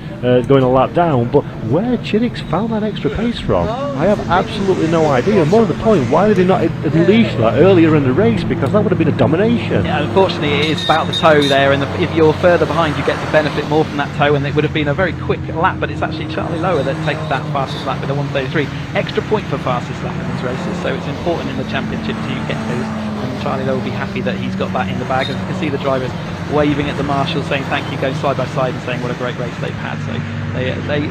going a lap down. But where Chiddix found that extra pace from, I have absolutely no idea. More to the point, why did he not unleash that earlier in the race? Because that would have been a domination. Yeah, unfortunately it is about the toe there, and if you're further behind you get to benefit more from that toe, and it would have been a very quick lap, but it's actually Charlie Lower that takes that fastest lap with a 1:33. Extra point for fastest lap in these races, so it's important in the championship to get those. And Charlie Lowe will be happy that he's got that in the bag, and you can see the drivers waving at the marshals saying thank you, going side by side and saying what a great race they've had. So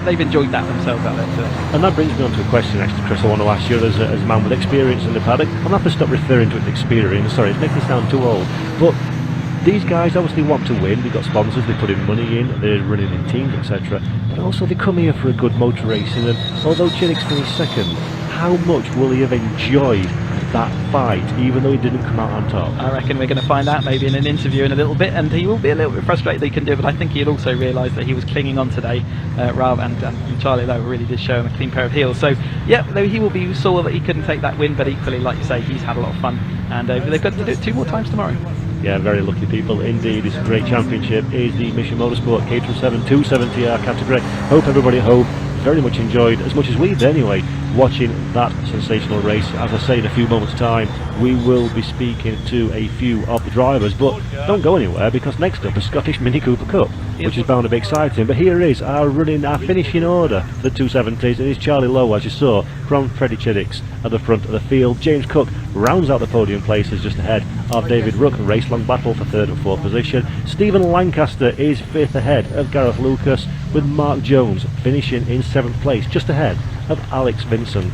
they've enjoyed that themselves out there today. And that brings me on to a question next to Chris. I want to ask you as a man with experience in the paddock. I'm going to have to stop referring to it as experience, sorry, it's making me sound too old, but these guys obviously want to win. They've got sponsors, they put in money in, they're running in teams, etc. But also they come here for a good motor racing, and although Chiddix finished second, how much will he have enjoyed that fight, even though he didn't come out on top? I reckon we're going to find out maybe in an interview in a little bit, and he will be a little bit frustrated that he can do it, but I think he'd also realise that he was clinging on today, and Charlie Lowe really did show him a clean pair of heels. So yeah, though he will be sore that he couldn't take that win, but equally, like you say, he's had a lot of fun, and they've got to do it 2 more times tomorrow. Yeah, very lucky people indeed. It's a great championship. Is the Mission Motorsport Caterham 270R category. Hope everybody at home very much enjoyed, as much as we did anyway, watching that sensational race. As I say, in a few moments time we will be speaking to a few of the drivers, but don't go anywhere, because next up is Scottish Mini Cooper Cup, which is bound to be exciting. But here is our finishing order, the 270s. It is Charlie Lowe, as you saw, from Freddie Chiddix at the front of the field. James Cook rounds out the podium places just ahead of David Rook. Race long battle for 3rd and 4th position. Stephen Lancaster is 5th ahead of Gareth Lucas, with Mark Jones finishing in 7th place just ahead of Alex Vincent.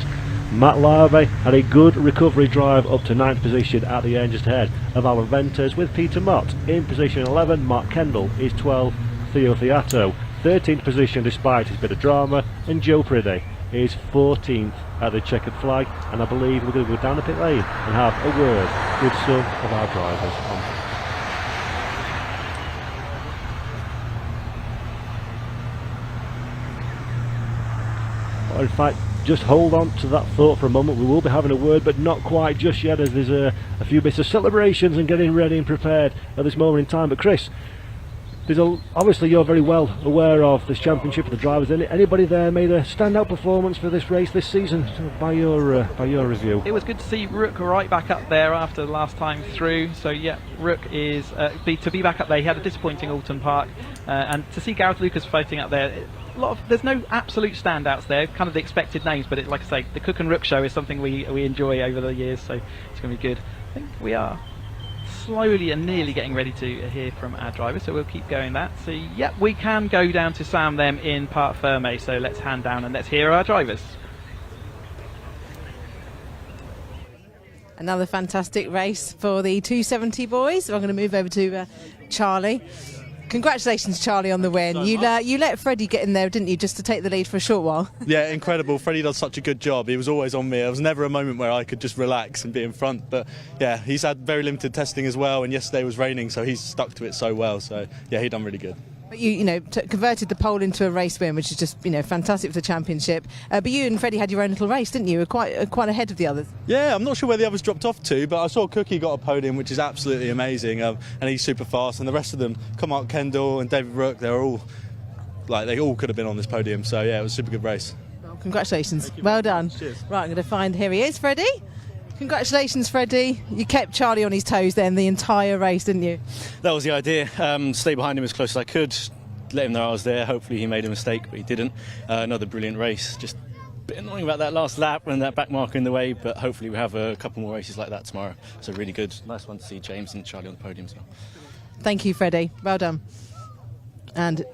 Matt Larvey had a good recovery drive up to 9th position at the end just ahead of Alan Venters, with Peter Mott in position 11. Mark Kendall is 12th. Theo Theato 13th position despite his bit of drama, and Joe Priddy is 14th at the checkered flag. And I believe we're going to go down the pit lane and have a word with some of our drivers on. In fact, just hold on to that thought for a moment. We will be having a word, but not quite just yet, as there's a few bits of celebrations and getting ready and prepared at this moment in time. But Chris, obviously you're very well aware of this championship of the drivers. Anybody there made a standout performance for this race this season by your review? It was good to see Rook right back up there after the last time through. So yeah, Rook is to be back up there. He had a disappointing Alton Park, and to see Gareth Lucas fighting up there. There's no absolute standouts there, kind of the expected names, but like I say, the Cook and Rook show is something we enjoy over the years, so it's going to be good. I think we are slowly and nearly getting ready to hear from our drivers, so we'll keep going that. So yeah, we can go down to Sam them in Parc Ferme, so let's hand down and let's hear our drivers. Another fantastic race for the 270 boys. So I'm going to move over to Charlie. Congratulations, Charlie, on the win. You let Freddie get in there, didn't you, just to take the lead for a short while? Yeah, incredible. Freddie does such a good job. He was always on me. There was never a moment where I could just relax and be in front. But yeah, he's had very limited testing as well, and yesterday was raining, so he's stuck to it so well. So yeah, he done really good. But you converted the pole into a race win, which is just fantastic for the championship. But you and Freddie had your own little race, didn't you? You were quite ahead of the others. Yeah, I'm not sure where the others dropped off to, but I saw Cookie got a podium, which is absolutely amazing, and he's super fast. And the rest of them, Mark Kendall and David Rook, they all could have been on this podium. So yeah, it was a super good race. Well, congratulations. Well done. Cheers. Right, I'm going to find. Here he is, Freddie. Congratulations, Freddie. You kept Charlie on his toes then the entire race, didn't you? That was the idea. Stay behind him as close as I could. Let him know I was there. Hopefully he made a mistake, but he didn't. Another brilliant race. Just a bit annoying about that last lap and that back marker in the way, but hopefully we have a couple more races like that tomorrow. So really good. Nice one to see James and Charlie on the podium as well. Thank you, Freddie. Well done. And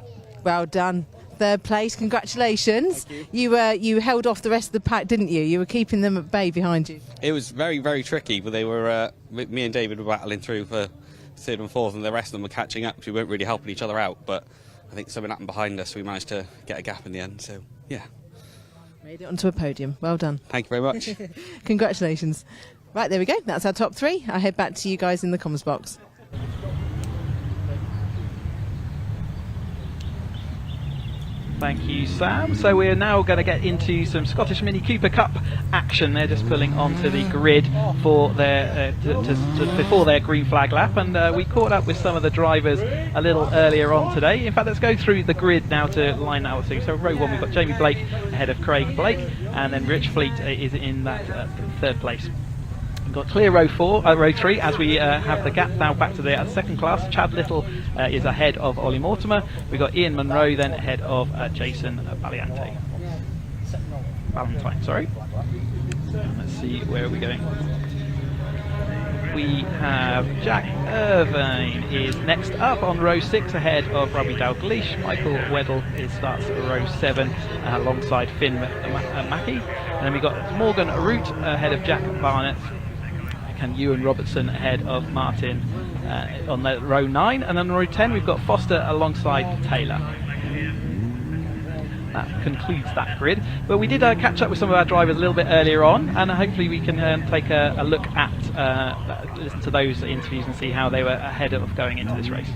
well done. 3rd place. Congratulations. Thank You held off the rest of the pack, didn't you? You were keeping them at bay behind you. It was very, very tricky, but they were me and David were battling through for 3rd and 4th, and the rest of them were catching up. We weren't really helping each other out, but I think something happened behind us, so we managed to get a gap in the end. So yeah, made it onto a podium. Well done. Thank you very much. Congratulations. Right, there we go. That's our top 3. I'll head back to you guys in the comms box. Thank you, Sam. So we're now going to get into some Scottish Mini Cooper Cup action. They're just pulling onto the grid for their before their green flag lap, and we caught up with some of the drivers a little earlier on today. In fact, let's go through the grid now to line out. So row 1, we've got Jamie Blake ahead of Craig Blake, and then Rich Fleet is in that 3rd place. We've got clear row 3 as we have the gap now back to the 2nd class. Chad Little is ahead of Ollie Mortimer. We've got Ian Munro then ahead of Jason Valentine. Sorry. Let's see, where are we going? We have Jack Irvine is next up on row 6 ahead of Robbie Dalgleish. Michael Weddle starts at row 7 alongside Finn Mackey. And then we've got Morgan Root ahead of Jack Barnett. And Ewan Robertson ahead of Martin on the row 9, and then row 10 we've got Foster alongside Taylor. That concludes that grid, but we did catch up with some of our drivers a little bit earlier on, and hopefully we can take a look at listen to those interviews and see how they were ahead of going into this race.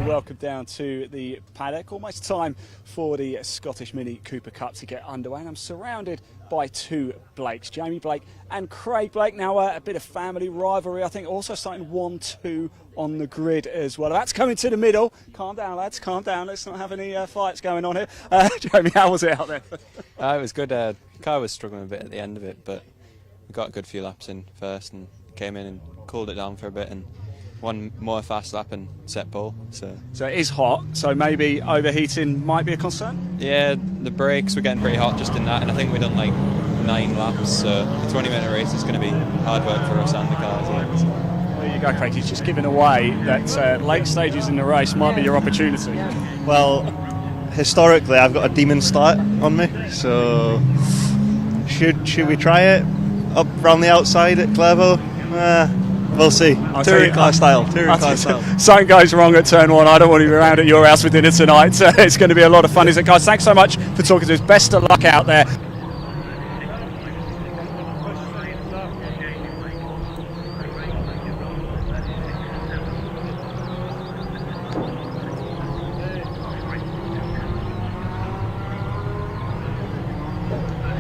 Welcome down to the paddock. Almost time for the Scottish Mini Cooper Cup to get underway, and I'm surrounded by 2 Blakes, Jamie Blake and Craig Blake. Now a bit of family rivalry, I think, also starting 1-2 on the grid as well. That's coming to the middle. Calm down, lads, calm down. Let's not have any fights going on here. Jamie, how was it out there? It was good. Car was struggling a bit at the end of it, but we got a good few laps in first and came in and cooled it down for a bit, and one more fast lap and set pole. So it is hot, so maybe overheating might be a concern? Yeah, the brakes were getting pretty hot just in that, and I think we done like 9 laps, so the 20-minute race is going to be hard work for us and the cars. Yeah, so. There you go, Craig. He's just given away that late stages in the race might be your opportunity. Well, historically, I've got a demon start on me, so should we try it up round the outside at Clairvaux? We'll see. Touring car style. Something goes wrong at turn 1. I don't want to be around at your house for dinner tonight. So it's going to be a lot of fun, isn't it, guys? Thanks so much for talking to us. Best of luck out there.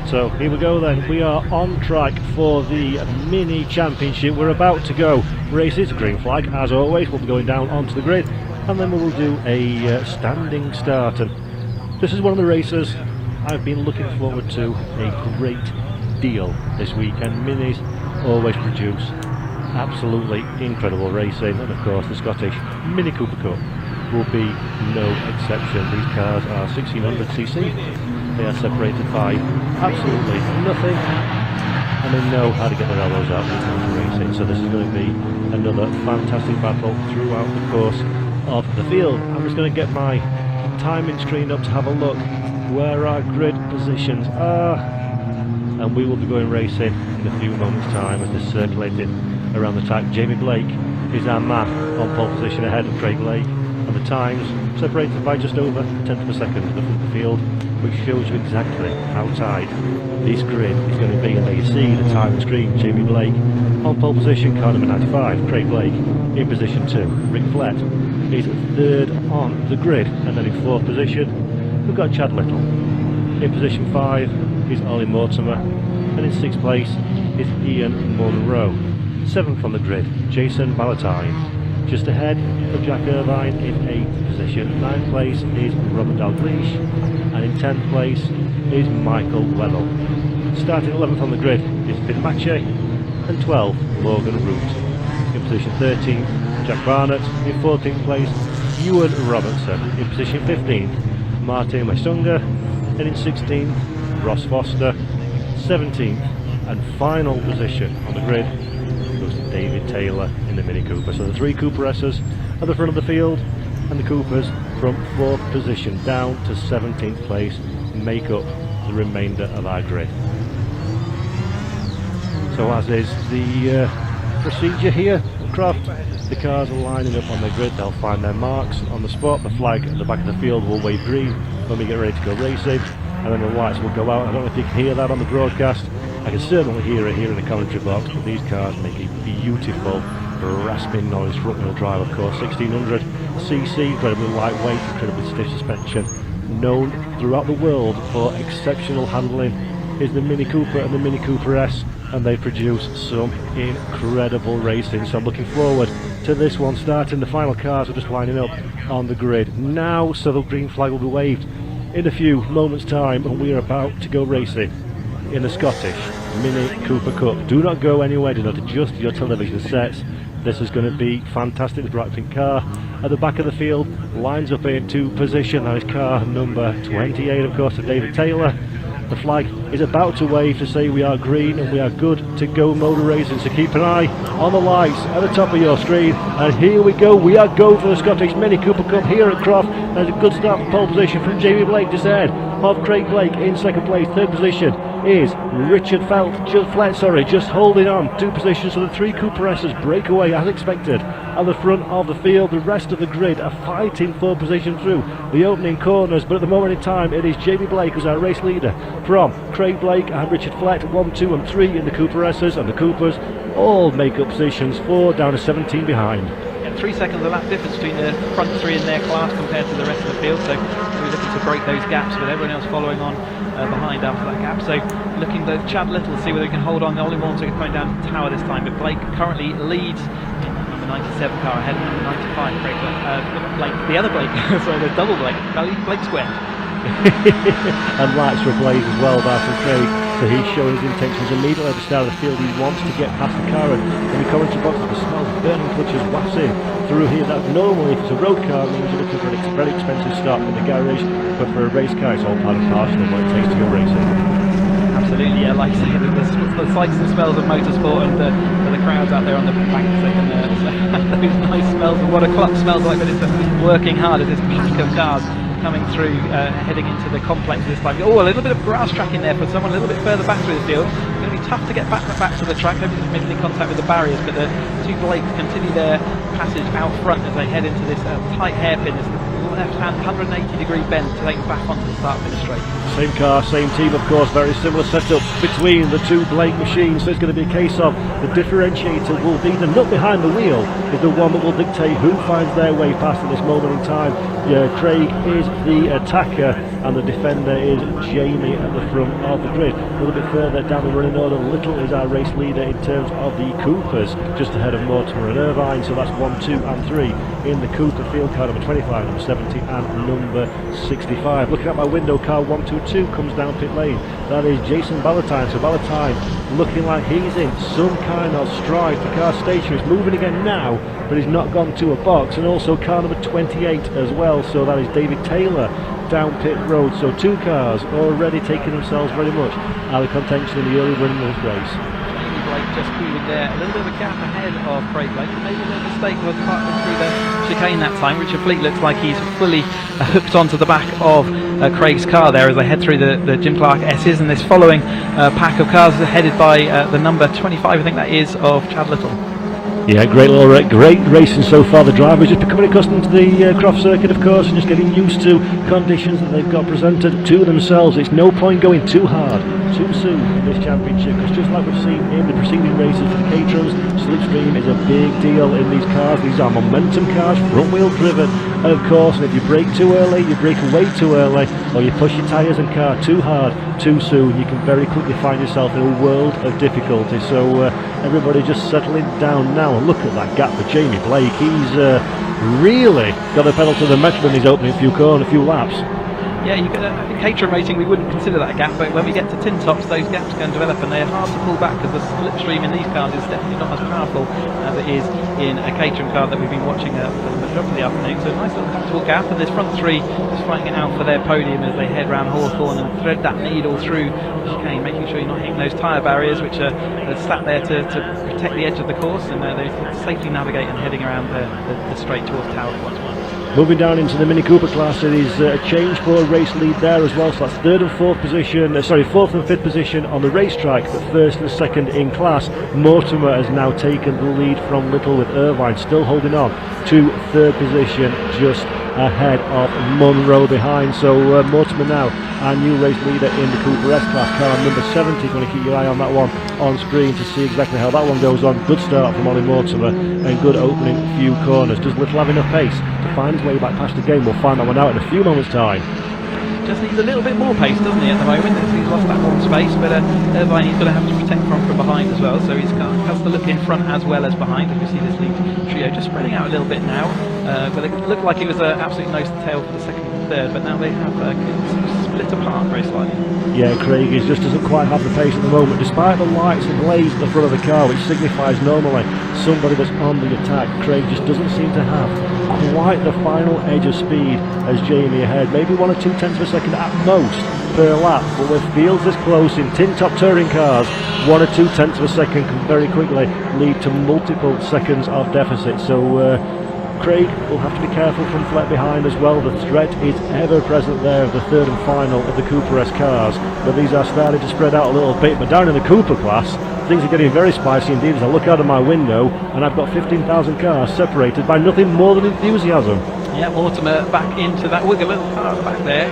So here we go then, we are on track for the Mini Championship. We're about to go races, green flag as always, we'll be going down onto the grid and then we will do a standing start. And this is one of the races I've been looking forward to a great deal this weekend. Minis always produce absolutely incredible racing, and of course the Scottish Mini Cooper Cup will be no exception. These cars are 1600cc. They are separated by absolutely nothing, and they know how to get their elbows out when it comes to racing. So this is going to be another fantastic battle throughout the course of the field. I'm just going to get my timing screen up to have a look where our grid positions are, and we will be going racing in a few moments' time as they're circulating around the track. Jamie Blake is our man on pole position ahead of Craig Lake, and the times separated by just over a tenth of a second to the front of the field, which shows you exactly how tight this grid is going to be. And there you see the time screen. Jamie Blake on pole position, car number 95. Craig Blake in position 2. Rick Flett is third on the grid, and then in 4th position we've got Chad Little. In position 5 is Ollie Mortimer, and in 6th place is Ian Monroe. 7th on the grid, Jason Ballantyne. Just ahead of Jack Irvine in 8th position. 9th place is Robert Dalgleish, and in 10th place is Michael Weddell. Starting 11th on the grid is Finn Mache, and 12th Morgan Root. In position 13th, Jack Barnett. In 14th place, Ewan Robertson. In position 15th, Martin Mastunga, and in 16th, Ross Foster. 17th and final position on the grid goes to David Taylor in the Mini Cooper. So the 3 Cooper S's at the front of the field, and the Coopers from 4th position down to 17th place make up the remainder of our grid. So as is the procedure here at Croft, the cars are lining up on their grid. They'll find their marks on the spot. The flag at the back of the field will wave green when we get ready to go racing, and then the lights will go out. I don't know if you can hear that on the broadcast. I can certainly hear it here in the commentary box, but these cars make a beautiful rasping noise. Front wheel drive, of course, 1600cc, incredibly lightweight, incredibly stiff suspension. Known throughout the world for exceptional handling is the Mini Cooper and the Mini Cooper S, and they produce some incredible racing. So I'm looking forward to this one starting. The final cars are just lining up on the grid now, so the green flag will be waved in a few moments' time, and we are about to go racing in the Scottish Mini Cooper Cup. Do not go anywhere, do not adjust your television sets. This is going to be fantastic. The bright pink car at the back of the field lines up into position. That is car number 28, of course, of David Taylor. The flag is about to wave to say we are green and we are good to go motor racing. So keep an eye on the lights at the top of your screen. And here we go. We are going for the Scottish Mini Cooper Cup here at Croft. There's a good start for pole position from Jamie Blake, just ahead of Craig Blake in 2nd place. 3rd position is Richard Flett, just holding on 2 positions. So the 3 Cooper S's break away as expected at the front of the field. The rest of the grid are fighting for position through the opening corners, but at the moment in time it is Jamie Blake who's our race leader from Craig Blake and Richard Flett. 1, 2 and 3 in the Cooper S's, and the Coopers all make up positions 4 down to 17 behind. 3 seconds of lap difference between the front 3 in their class compared to the rest of the field, so we're looking to break those gaps with everyone else following on behind after that gap. So looking to Chad Little, see whether he can hold on. Ollie Mortimer coming down the tower this time, but Blake currently leads in the 97 car ahead of the 95 Blake, the other Blake, so the double Blake squared. And lights are ablaze as well by from Craig, so he's showing his intentions immediately at the start of the field. He wants to get past the car, and in the commentary box the smell of burning clutches wafting through here. That normally, if it's a road car, means you're looking for a very expensive stop in the garage, but for a race car it's all part and parcel of what it takes to go racing. Absolutely, yeah. Like I say, the sights and smells of motorsport, and for the crowds out there on the banks, they can those nice smells of what a club smells like, but it's working hard as this pack of cars coming through, heading into the complex this time. Oh, a little bit of grass track in there for someone a little bit further back through the field. It's going to be tough to get back to the track. Hopefully making any contact with the barriers, but the two Blakes continue their passage out front as they head into this tight hairpin. This left hand 180-degree bend to take them back onto the start-finish straight. Same car, same team, of course, very similar setup between the two Blake machines. So it's going to be a case of the differentiator will be the nut behind the wheel, is the one that will dictate who finds their way past at this moment in time. Craig is the attacker and the defender is Jamie at the front of the grid. A little bit further down the running order, Little is our race leader in terms of the Coopers, just ahead of Mortimer and Irvine. So that's 1, 2 and 3 in the Cooper field car, number 25, number 70 and number 65. Looking at my window, car 122 comes down pit lane. That is Jason Ballantyne. So Ballantyne looking like he's in some kind of stride. The car stationary is moving again now, but he's not gone to a box. And also car number 28 as well. So that is David Taylor down pit road. So two cars already taking themselves very much out of contention in the early running of this race. Jamie Blake just moving there, a little bit of a gap ahead of Craig Blake. Maybe a little mistake of partnering through the chicane that time. Richard Fleet looks like he's fully hooked onto the back of Craig's car there as they head through the Jim Clark S's, and this following pack of cars is headed by the number 25, I think that is, of Chad Little. Yeah, great racing so far. The drivers just becoming accustomed to the Croft Circuit, of course, and just getting used to conditions that they've got presented to themselves. It's no point going too hard too soon in this championship, because just like we've seen in the preceding races for the Caterhams, slipstream is a big deal in these cars. These are momentum cars, front wheel driven, and of course, if you brake too early, you brake away too early, or you push your tyres and car too hard too soon, you can very quickly find yourself in a world of difficulty. So everybody just settling down now. And look at that gap for Jamie Blake. He's really got the pedal to the metal in his opening few laps. Yeah, you could, in Caterham racing we wouldn't consider that a gap, but when we get to tin tops, those gaps can develop and they're hard to pull back, because the slipstream in these cars is definitely not as powerful as it is in a Caterham car that we've been watching for the majority of the afternoon. So a nice little comfortable gap, and this front three just fighting it out for their podium as they head round Hawthorne and thread that needle through the chicane, making sure you're not hitting those tyre barriers which are sat there to protect the edge of the course, and they safely navigate and heading around the straight towards Tower once more. Moving down into the Mini Cooper class, it is a change for race lead there as well, so that's fourth and fifth position on the racetrack, but first and second in class. Mortimer has now taken the lead from Little, with Irvine still holding on to third position, just ahead of Munro behind. So Mortimer now our new race leader in the Cooper S class, car number 70. Going to keep your eye on that one on screen to see exactly how that one goes on. Good start from Ollie Mortimer and good opening few corners. Does Little have enough pace to find his way back past the game? We'll find that one out in a few moments time. Just needs a little bit more pace, doesn't he, at the moment? He's lost that one space, but Irvine he's going to have to protect from behind as well, so he's has to look in front as well as behind. As you see this lead trio just spreading out a little bit now, but it looked like it was an absolute nose to tail for the second and third, but now they have split apart very slightly. Yeah, Craig just doesn't quite have the pace at the moment, despite the lights and blaze at the front of the car, which signifies normally somebody that's on the attack. Craig just doesn't seem to have quite the final edge of speed as Jamie ahead, maybe 1 or 2 tenths of a second at most per lap, but with fields this close in tin top touring cars, 1 or 2 tenths of a second can very quickly lead to multiple seconds of deficit. So Craig will have to be careful from flat behind as well. The threat is ever present there of the third and final of the Cooper S cars, but these are starting to spread out a little bit. But down in the Cooper class, things are getting very spicy indeed as I look out of my window and I've got 15,000 cars separated by nothing more than enthusiasm. Yeah, Mortimer back into that wiggle little car at the back there.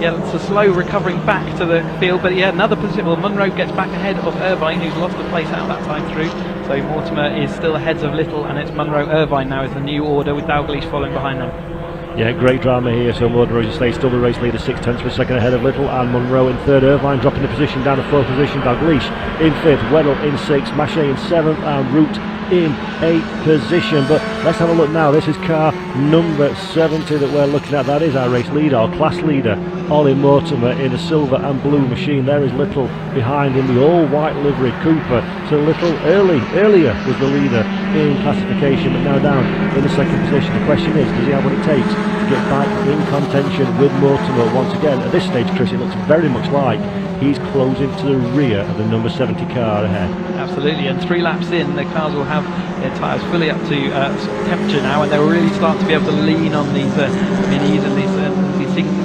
Yeah, it's a slow recovering back to the field, but yeah, another position. Well, Munro gets back ahead of Irvine, who's lost the place out that time through. So Mortimer is still ahead of Little, and it's Munro Irvine now is the new order, with Dalglish following behind them. Yeah, great drama here. So Munro, as you say, still the race leader, 6 tenths of a second ahead of Little, and Munro in third. Irvine dropping the position down to fourth position. Dalglish in fifth, Weddell in sixth, Maché in seventh, and Root in 8th position. But let's have a look now. This is car number 70 that we're looking at. That is our race leader, our class leader, Ollie Mortimer, in a silver and blue machine. There is Little behind in the all-white livery Cooper. So Little earlier was the leader in classification, but now down in the second position. The question is, does he have what it takes to get back in contention with Mortimer once again. At this stage, Chris, it looks very much like he's closing to the rear of the number 70 car ahead. Absolutely, and 3 laps in, the cars will have their tyres fully up to temperature now, and they'll really start to be able to lean on these minis, and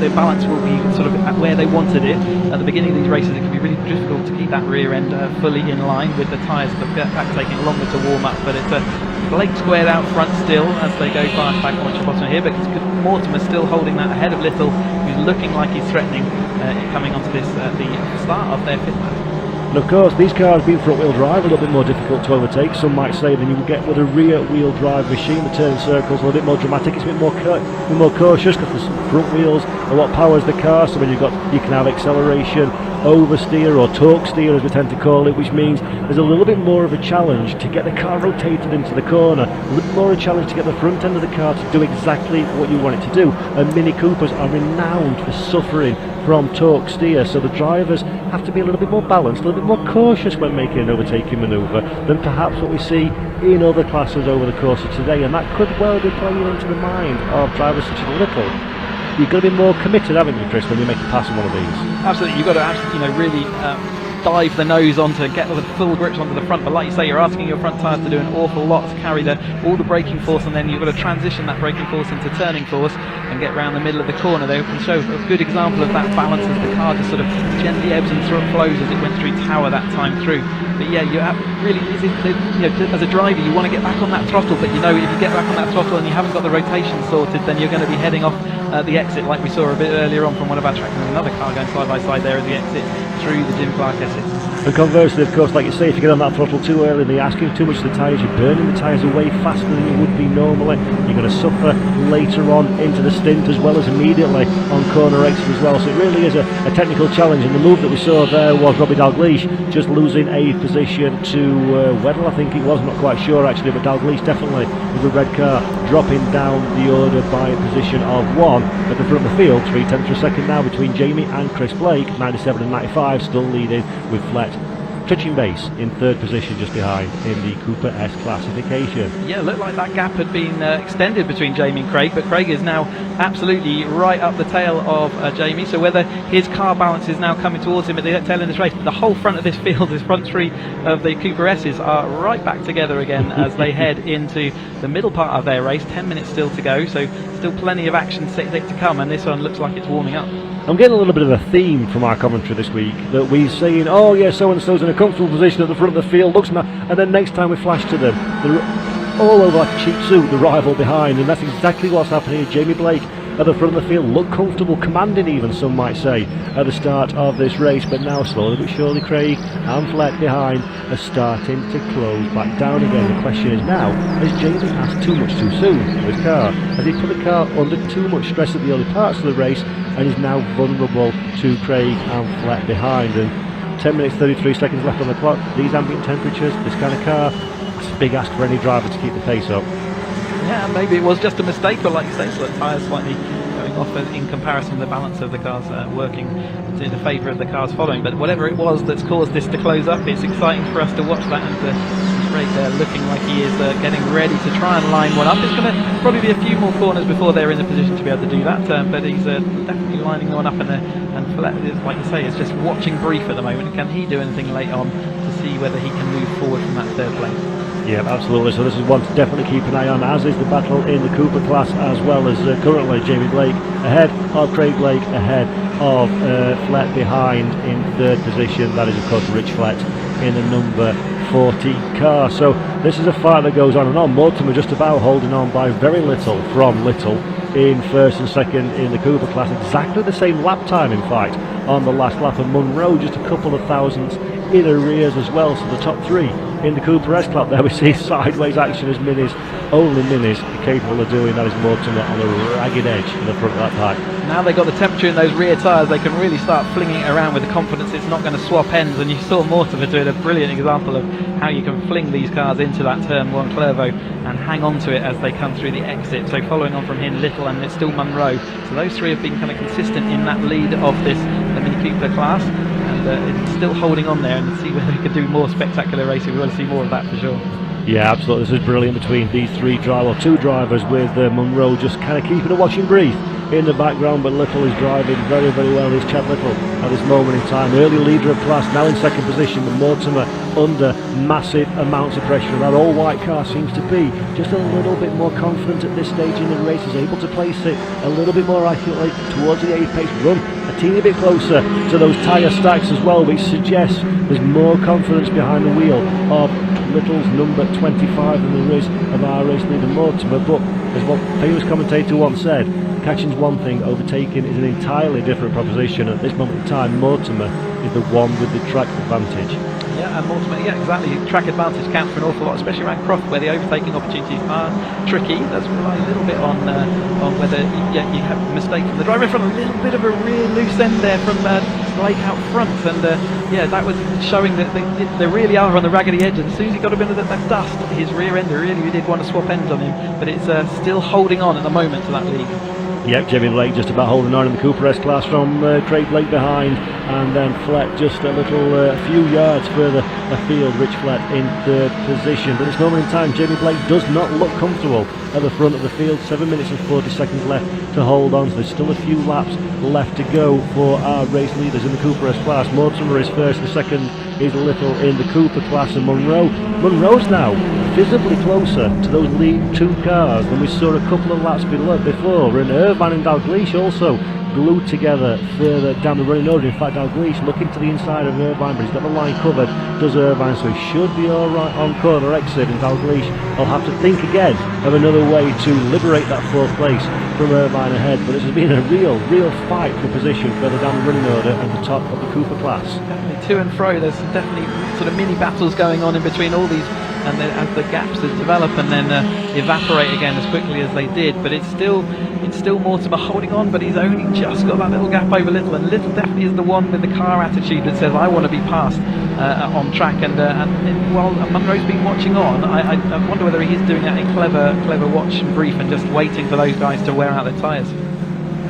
the balance will be sort of at where they wanted it. At the beginning of these races, it can be really difficult to keep that rear end fully in line with the tyres. The back taking longer to warm up, but it's Blake squared out front still as they go back onto the bottom here, but Mortimer still holding that ahead of Little, who's looking like he's threatening coming onto this the start of their 5th lap. And of course, these cars being front-wheel drive, a little bit more difficult to overtake, some might say, than you can get with a rear-wheel drive machine. The turn circles a little bit more dramatic, it's a bit more cautious because the front wheels are what powers the car, so when you can have acceleration, oversteer or torque steer as we tend to call it, which means there's a little bit more of a challenge to get the car rotated into the corner, a little more of a challenge to get the front end of the car to do exactly what you want it to do. And Mini Coopers are renowned for suffering from torque steer, so the drivers have to be a little bit more balanced, a little bit more cautious when making an overtaking manoeuvre than perhaps what we see in other classes over the course of today, and that could well be playing into the mind of drivers such as Little. You've got to be more committed, haven't you, Chris, when you make a pass on one of these? Absolutely, you've got to really dive the nose onto, get the full grips onto the front, but like you say, you're asking your front tyres to do an awful lot to carry all the braking force, and then you've got to transition that braking force into turning force and get around the middle of the corner. They can show a good example of that balance as the car just sort of gently ebbs and flows as it went through Tower that time through. But yeah, you really, as a driver, you want to get back on that throttle, but if you get back on that throttle and you haven't got the rotation sorted, then you're going to be heading off the exit like we saw a bit earlier on from one of our tracks. There's another car going side by side there as the exit through the Jim Clark exit. And conversely, of course, like you say, if you get on that throttle too early and you're asking too much of the tyres, you're burning the tyres away faster than you would be normally. You're going to suffer later on into the stint as well as immediately on corner exit as well. So it really is a technical challenge, and the move that we saw there was Robbie Dalgleish just losing a position to Weddell, I think it was, not quite sure actually, but Dalgleish definitely with the red car dropping down the order by a position of 1 at the front of the field. 3/10 of a second now between Jamie and Chris Blake, 97 and 95 still leading, with Flett touching base in 3rd position just behind in the Cooper S classification. Yeah, it looked like that gap had been extended between Jamie and Craig, but Craig is now absolutely right up the tail of Jamie, so whether his car balance is now coming towards him at the tail end of this race, the whole front of this field, this front 3 of the Cooper S's are right back together again as they head into the middle part of their race. 10 minutes still to go, so still plenty of action set to come, and this one looks like it's warming up. I'm getting a little bit of a theme from our commentary this week, that we're saying, oh yeah, so-and-so's in a comfortable position at the front of the field, looks now, and then next time we flash to them, they're all over like a cheap suit, the rival behind, and that's exactly what's happening here. Jamie Blake at the front of the field, looked comfortable, commanding even, some might say, at the start of this race, but now slowly but surely Craig and Flett behind are starting to close back down again. The question is now, has Jamie asked too much too soon with his car? Has he put the car under too much stress at the early parts of the race and is now vulnerable to Craig and Flett behind? And 10 minutes 33 seconds left on the clock, these ambient temperatures, this kind of car, it's a big ask for any driver to keep the pace up. Yeah, maybe it was just a mistake, but like you say, so the tyres slightly going off in comparison to the balance of the cars working in the favour of the cars following. But whatever it was that's caused this to close up, it's exciting for us to watch that, and Craig there looking like he is getting ready to try and line one up. It's going to probably be a few more corners before they're in the position to be able to do that, but he's definitely lining one up, and Flett, like you say, is just watching brief at the moment. Can he do anything late on to see whether he can move forward from that 3rd place? Yeah, absolutely. So this is one to definitely keep an eye on, as is the battle in the Cooper class, as well as currently Jamie Blake ahead of Craig Blake, ahead of Flett behind in 3rd position. That is, of course, Rich Flett in the number 40 car. So this is a fight that goes on and on. Mortimer just about holding on by very little from Little in 1st and 2nd in the Cooper class. Exactly the same lap time, in fact, on the last lap. And Munro just a couple of thousandths in arrears as well. So the top 3 in the Cooper S Club there, we see sideways action as Minis, only Minis are capable of doing. That is Mortimer on the ragged edge in the front of that pack. Now they've got the temperature in those rear tyres, they can really start flinging it around with the confidence it's not going to swap ends, and you saw Mortimer doing a brilliant example of how you can fling these cars into that turn 1 Clervaux and hang on to it as they come through the exit. So following on from him, Little, and it's still Munro. So those 3 have been kind of consistent in that lead of the Mini Cooper class, and it's still holding on there, and see whether they can do more spectacular racing. We want to see more of that for sure. Yeah, absolutely. This is brilliant between these two drivers, with Munro just kind of keeping a watching brief in the background, but Little is driving very, very well. This Chad Little at this moment in time, early leader of class, now in second position, but Mortimer under massive amounts of pressure. That all-white car seems to be just a little bit more confident at this stage in the race, is able to place it a little bit more accurately towards the apex, run a teeny bit closer to those tyre stacks as well, which suggests there's more confidence behind the wheel of Little's number 25 than there is of our race leader Mortimer. But as one famous commentator once said, catching's one thing, overtaking is an entirely different proposition. At this moment in time, Mortimer is the one with the track advantage. Yeah, and Mortimer, yeah, exactly. Track advantage counts for an awful lot, especially around Croft, where the overtaking opportunities are tricky. Does rely a little bit on whether you have a mistake from the driver in front. A little bit of a rear loose end there from Blake out front, and that was showing that they really are on the raggedy edge. And as soon as he got a bit of that dust, his rear end really did want to swap ends on him, but it's still holding on at the moment to that lead. Yep, Jamie Blake just about holding on in the Cooper S-Class from Craig Blake behind, and then Flett just a few yards further afield, Rich Flett in third position. But at this moment in time, Jamie Blake does not look comfortable at the front of the field. 7 minutes and 40 seconds left to hold on, so there's still a few laps left to go for our race leaders in the Cooper S-Class. Mortimer is first, the second is Little in the Cooper class, and Munro's now visibly closer to those lead two cars than we saw a couple of laps before, and Irvine and Dalgleish also glued together further down the running order. In fact, Dalgleish looking to the inside of Irvine, but he's got the line covered, does Irvine, so he should be alright on corner exit, and Dalgleish will have to think again of another way to liberate that fourth place from Irvine ahead. But this has been a real fight for position further down the running order at the top of the Cooper class. Definitely to and fro, there's definitely sort of mini battles going on in between all these, and then as the gaps develop and then evaporate again as quickly as they did. But it's still Mortimer holding on, but he's only just got that little gap over Little, and Little definitely is the one with the car attitude that says I want to be passed on track. And while Munro's been watching on, I wonder whether he's doing that in clever watch and brief and just waiting for those guys to wear out their tyres.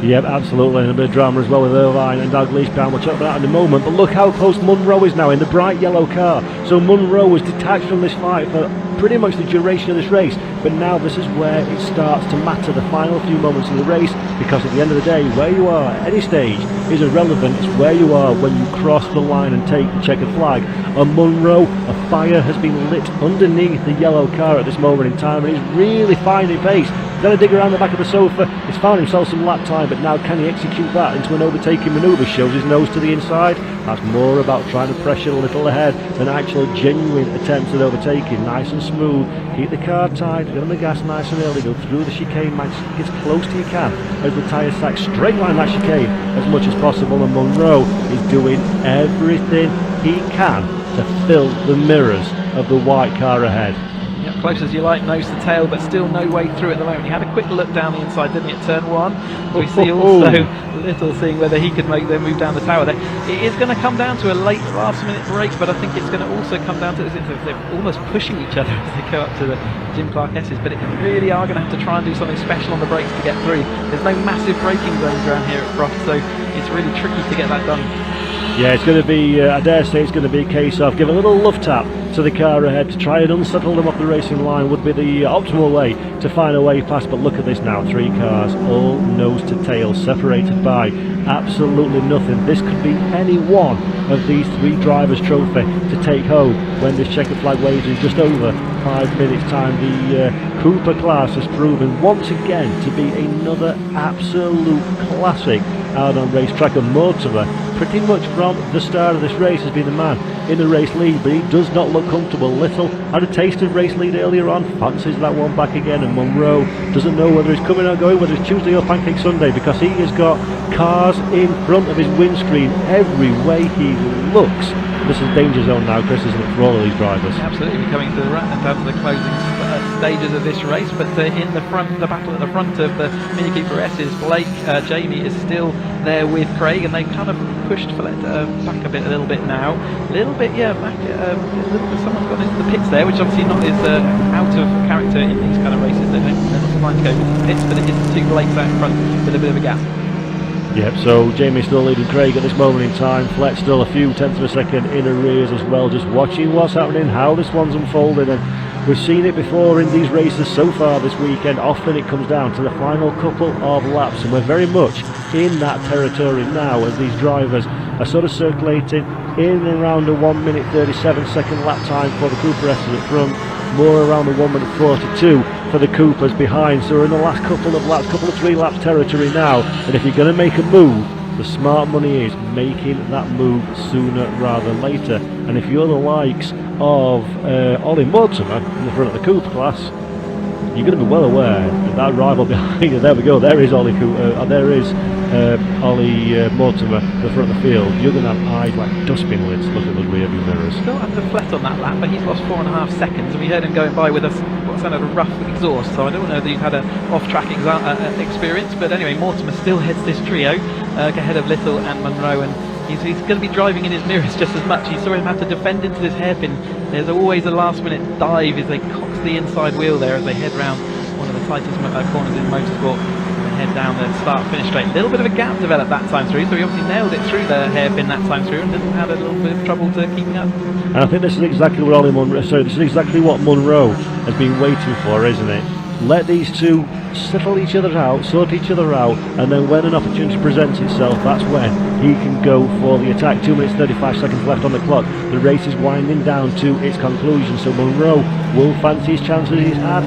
Yep, absolutely, and a bit of drama as well with Irvine and Dalgleish down. We'll talk about that in a moment, but look how close Munro is now in the bright yellow car. So Munro was detached from this fight for pretty much the duration of this race, but now this is where it starts to matter, the final few moments of the race, because at the end of the day, where you are at any stage is irrelevant. It's where you are when you cross the line and take the checkered flag. On Munro, a fire has been lit underneath the yellow car at this moment in time, and he's really finding pace. Going to dig around the back of the sofa. He's found himself some lap time, but now can he execute that into an overtaking manoeuvre? Shows his nose to the inside. That's more about trying to pressure a little ahead than actual genuine attempts at overtaking. Nice and smooth. Keep the car tight. Get on the gas nice and early. Go through the chicane, get as close to you can as the tyre stack. Straight line that chicane as much as possible. And Munro is doing everything he can to fill the mirrors of the white car ahead. Yep, close as you like, nose to tail, but still no way through at the moment. He had a quick look down the inside, didn't he, at turn one? We see also Little seeing whether he could make their move down the tower there. It is going to come down to a late last-minute break, but I think it's going to also come down to they're almost pushing each other as they go up to the Jim Clark S's, but it really are going to have to try and do something special on the brakes to get through. There's no massive braking zones around here at Croft, so it's really tricky to get that done. Yeah, it's going to be, I dare say it's going to be a case of give a little love tap to the car ahead to try and unsettle them off the racing line would be the optimal way to find a way past. But look at this now, three cars all nose to tail, separated by absolutely nothing. This could be any one of these three drivers' trophy to take home when this checkered flag waves in just over 5 minutes time. The Cooper class has proven once again to be another absolute classic out on racetrack, and Mortimer pretty much from the start of this race has been the man in the race lead, but he does not look comfortable. Little had a taste of race lead earlier on, fancies that one back again, and Munro doesn't know whether it's coming or going, whether it's Tuesday or Pancake Sunday, because he has got cars in front of his windscreen every way he looks. This is danger zone now, Chris, isn't it, for all of these drivers? Absolutely, we're coming to the down to the closing stages of this race, but in the front, the battle at the front of the Mini Cooper S's, Blake, Jamie is still there with Craig, and they kind of pushed Follett back a little bit now. A little bit, yeah, back a little bit. Someone's gone into the pits there, which obviously not is out of character in these kind of races. They're not trying to go into the pits, but it is two Blakes out in front with a bit of a gap. Yep, so Jamie's still leading Craig at this moment in time. Fleck still a few tenths of a second in arrears as well, just watching what's happening, how this one's unfolding, and We've seen it before in these races so far this weekend. Often it comes down to the final couple of laps, and we're very much in that territory now as these drivers are sort of circulating in and around a 1 minute 37 second lap time for the Cooper S's at front, more around the 1 minute 42 for the Coopers behind. So we're in the last couple of laps, couple of 3 laps territory now, and if you're going to make a move, the smart money is making that move sooner rather than later. And if you're the likes of Ollie Mortimer in the front of the Cooper class, you're going to be well aware that that rival behind you, there we go, there is Ollie Mortimer at the front of the field. You're going to have eyes like dustbin lids looking at those rearview mirrors. Still under Flett on that lap, but he's lost 4.5 seconds, and we heard him going by with what sounded a rough exhaust, so I don't know if he's had an off-track experience, but anyway, Mortimer still heads this trio ahead of Little and Munro, and he's going to be driving in his mirrors just as much. You saw him have to defend into this hairpin. There's always a last-minute dive as they cox the inside wheel there as they head round one of the tightest corners in motorsport. Head down the start-finish straight. A little bit of a gap developed that time through, so he obviously nailed it through the hairpin that time through and didn't have a little bit of trouble to keeping up. And I think this is exactly what this is exactly what Munro has been waiting for, isn't it? Let these two settle each other out, sort each other out, and then when an opportunity presents itself, that's when he can go for the attack. 2 minutes 35 seconds left on the clock. The race is winding down to its conclusion, so Munro will fancy his chances. He's had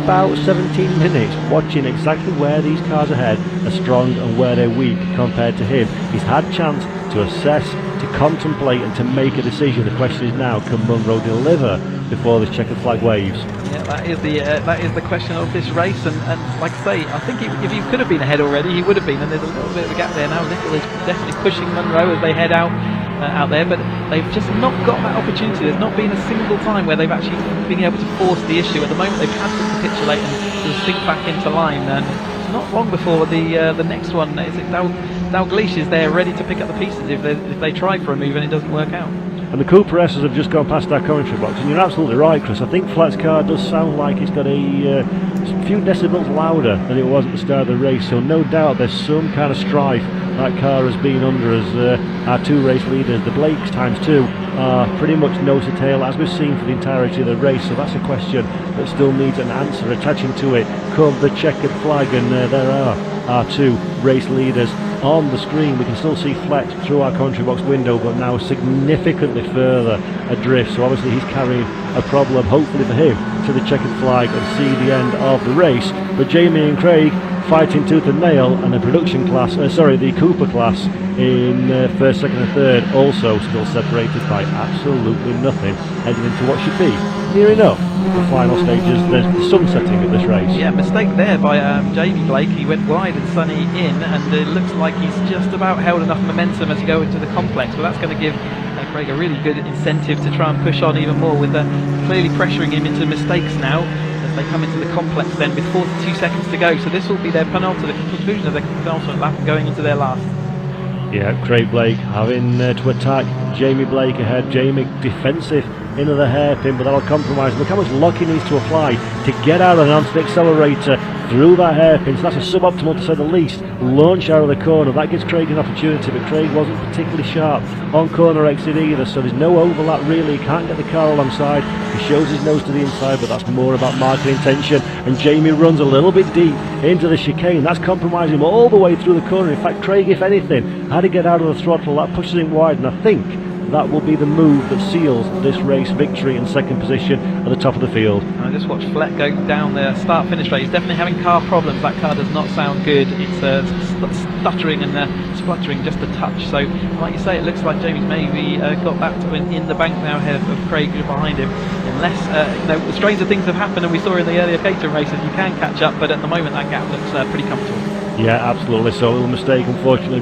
about 17 minutes watching exactly where these cars ahead are strong and where they're weak compared to him. He's had chance to assess, to contemplate and to make a decision. The question is now, can Munro deliver before this checkered flag waves? Yeah, that is the question of this race, and like I say, I think if he could have been ahead already, he would have been, and there's a little bit of a gap there now. Little is definitely pushing Munro as they head out there, but they've just not got that opportunity. There's not been a single time where they've actually been able to force the issue. At the moment they've had to capitulate and sort of sink back into line, and it's not long before the next one, is it Dalgleish is there ready to pick up the pieces if they try for a move and it doesn't work out. And the Cooper S's have just gone past our commentary box, and you're absolutely right, Chris. I think Flett's car does sound like it's got a few decibels louder than it was at the start of the race, so no doubt there's some kind of strife that car has been under as our two race leaders, the Blakes ×2, are pretty much nose to tail as we've seen for the entirety of the race. So that's a question that still needs an answer attaching to it come the checkered flag, and there are our two race leaders on the screen. We can still see Flett through our commentary box window, but now significantly further adrift, so obviously he's carrying a problem, hopefully for him, to the checkered flag and see the end of the race. But Jamie and Craig fighting tooth and nail, and the production class, the Cooper class in first, second and third also still separated by absolutely nothing, heading into what should be near enough the final stages, the sunsetting of this race. Yeah, mistake there by Jamie Blake. He went wide and Sonny in, and it looks like he's just about held enough momentum as you go into the complex, but that's going to give Craig a really good incentive to try and push on even more, with clearly pressuring him into mistakes now as they come into the complex then with 42 seconds to go. So this will be their penultimate, the conclusion of their penultimate lap and going into their last. Yeah, Craig Blake having to attack Jamie Blake ahead. Jamie defensive into the hairpin, but that'll compromise. Look how much lock he needs to apply to get out and onto the accelerator through that hairpin. So that's a suboptimal, to say the least, launch out of the corner. That gives Craig an opportunity, but Craig wasn't particularly sharp on corner exit either, so there's no overlap really. He can't get the car alongside. He shows his nose to the inside, but that's more about marking intention. And Jamie runs a little bit deep into the chicane. That's compromising him all the way through the corner. In fact, Craig, if anything, had to get out of the throttle. That pushes him wide, and I think that will be the move that seals this race victory in second position at the top of the field. And I just watched Flett go down the start-finish rate. He's definitely having car problems. That car does not sound good. It's stuttering and spluttering just a touch. So, like you say, it looks like Jamie's maybe got that in the bank now ahead of Craig behind him. Unless, stranger things have happened, and we saw in the earlier Caterham races, you can catch up, but at the moment that gap looks pretty comfortable. Yeah, absolutely. So a little mistake unfortunately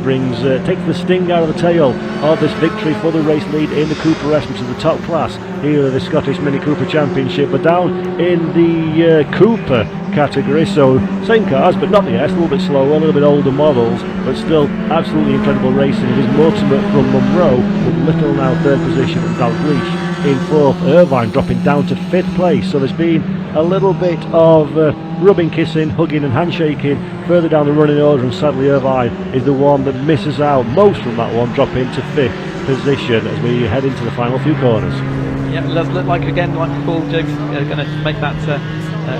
takes the sting out of the tail of this victory for the race lead in the Cooper S, which is the top class here at the Scottish Mini Cooper Championship. But down in the Cooper category, so same cars but not the S, a little bit slower, a little bit older models, but still absolutely incredible racing. It is Mortimer from Munro with Little now third position and Dalgleish in fourth. Irvine dropping down to fifth place. So there's been a little bit of rubbing, kissing, hugging and handshaking further down the running order, and sadly Irvine is the one that misses out most from that one, dropping to fifth position as we head into the final few corners. Yeah, it does look like again, like before, Jamie's going to make that.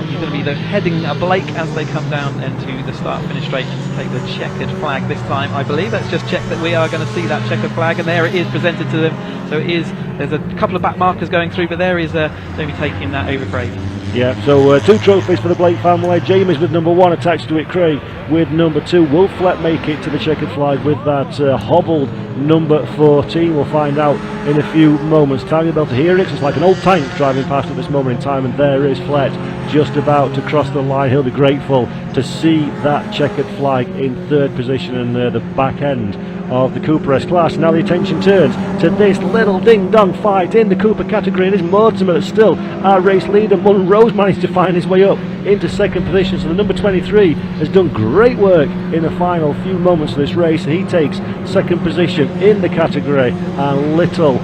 He's going to be heading Blake as they come down into the start-finish straight to take the checkered flag this time, I believe. Let's just check that we are going to see that checkered flag, and there it is presented to them. So it is. There's a couple of back markers going through, but there is Jamie taking that over Craig. Yeah, so 2 trophies for the Blake family. Jamie's with number 1 attached to it, Craig with number 2. Will Flett make it to the checkered flag with that hobbled number 14? We'll find out in a few moments' time. You'll be able to hear it. It's like an old tank driving past at this moment in time, and there is Flett just about to cross the line. He'll be grateful to see that checkered flag in 3rd position and the back end of the Cooper S class. Now the attention turns to this little ding-dong fight in the Cooper category. It is Mortimer that's still our race leader. Munro's managed to find his way up into 2nd position, so the number 23 has done great work in the final few moments of this race. He takes 2nd position in the category, and Little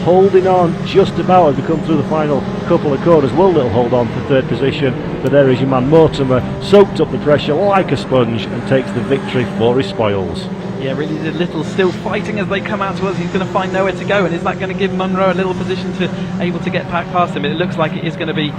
holding on just about as we come through the final couple of corners. Will Little hold on for 3rd position, but there is your man Mortimer, soaked up the pressure like a sponge and takes the victory for his spoils. Yeah, really, the Little still fighting as they come out to us. He's going to find nowhere to go, and is that going to give Munro a little position to able to get back past him? It looks like it is going to be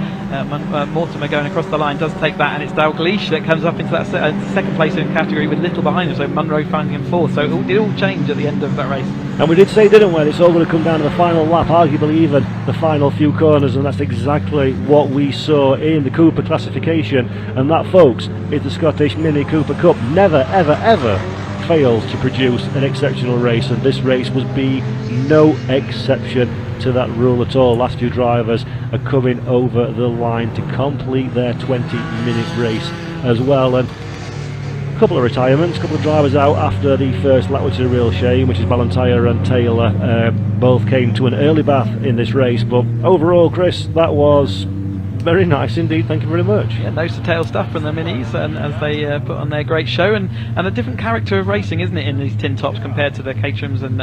Mortimer going across the line. Does take that, and it's Dalgleish that comes up into that 2nd place in category with Little behind him. So Munro finding him 4th. So it did all change at the end of that race. And we did say, didn't we, it's all going to come down to the final lap, arguably even the final few corners, and that's exactly what we saw in the Cooper classification. And that, folks, is the Scottish Mini Cooper Cup. Never, ever, ever fails to produce an exceptional race, and this race was be no exception to that rule at all. Last few drivers are coming over the line to complete their 20-minute race as well, and a couple of retirements, a couple of drivers out after the first lap, which is a real shame, which is Ballantyre and Taylor. Both came to an early bath in this race, but overall, Chris, that was very nice indeed, thank you very much. Yeah, nose to tail stuff from the Minis, and as they put on their great show, and a different character of racing, isn't it, in these tin tops compared to the Caterhams and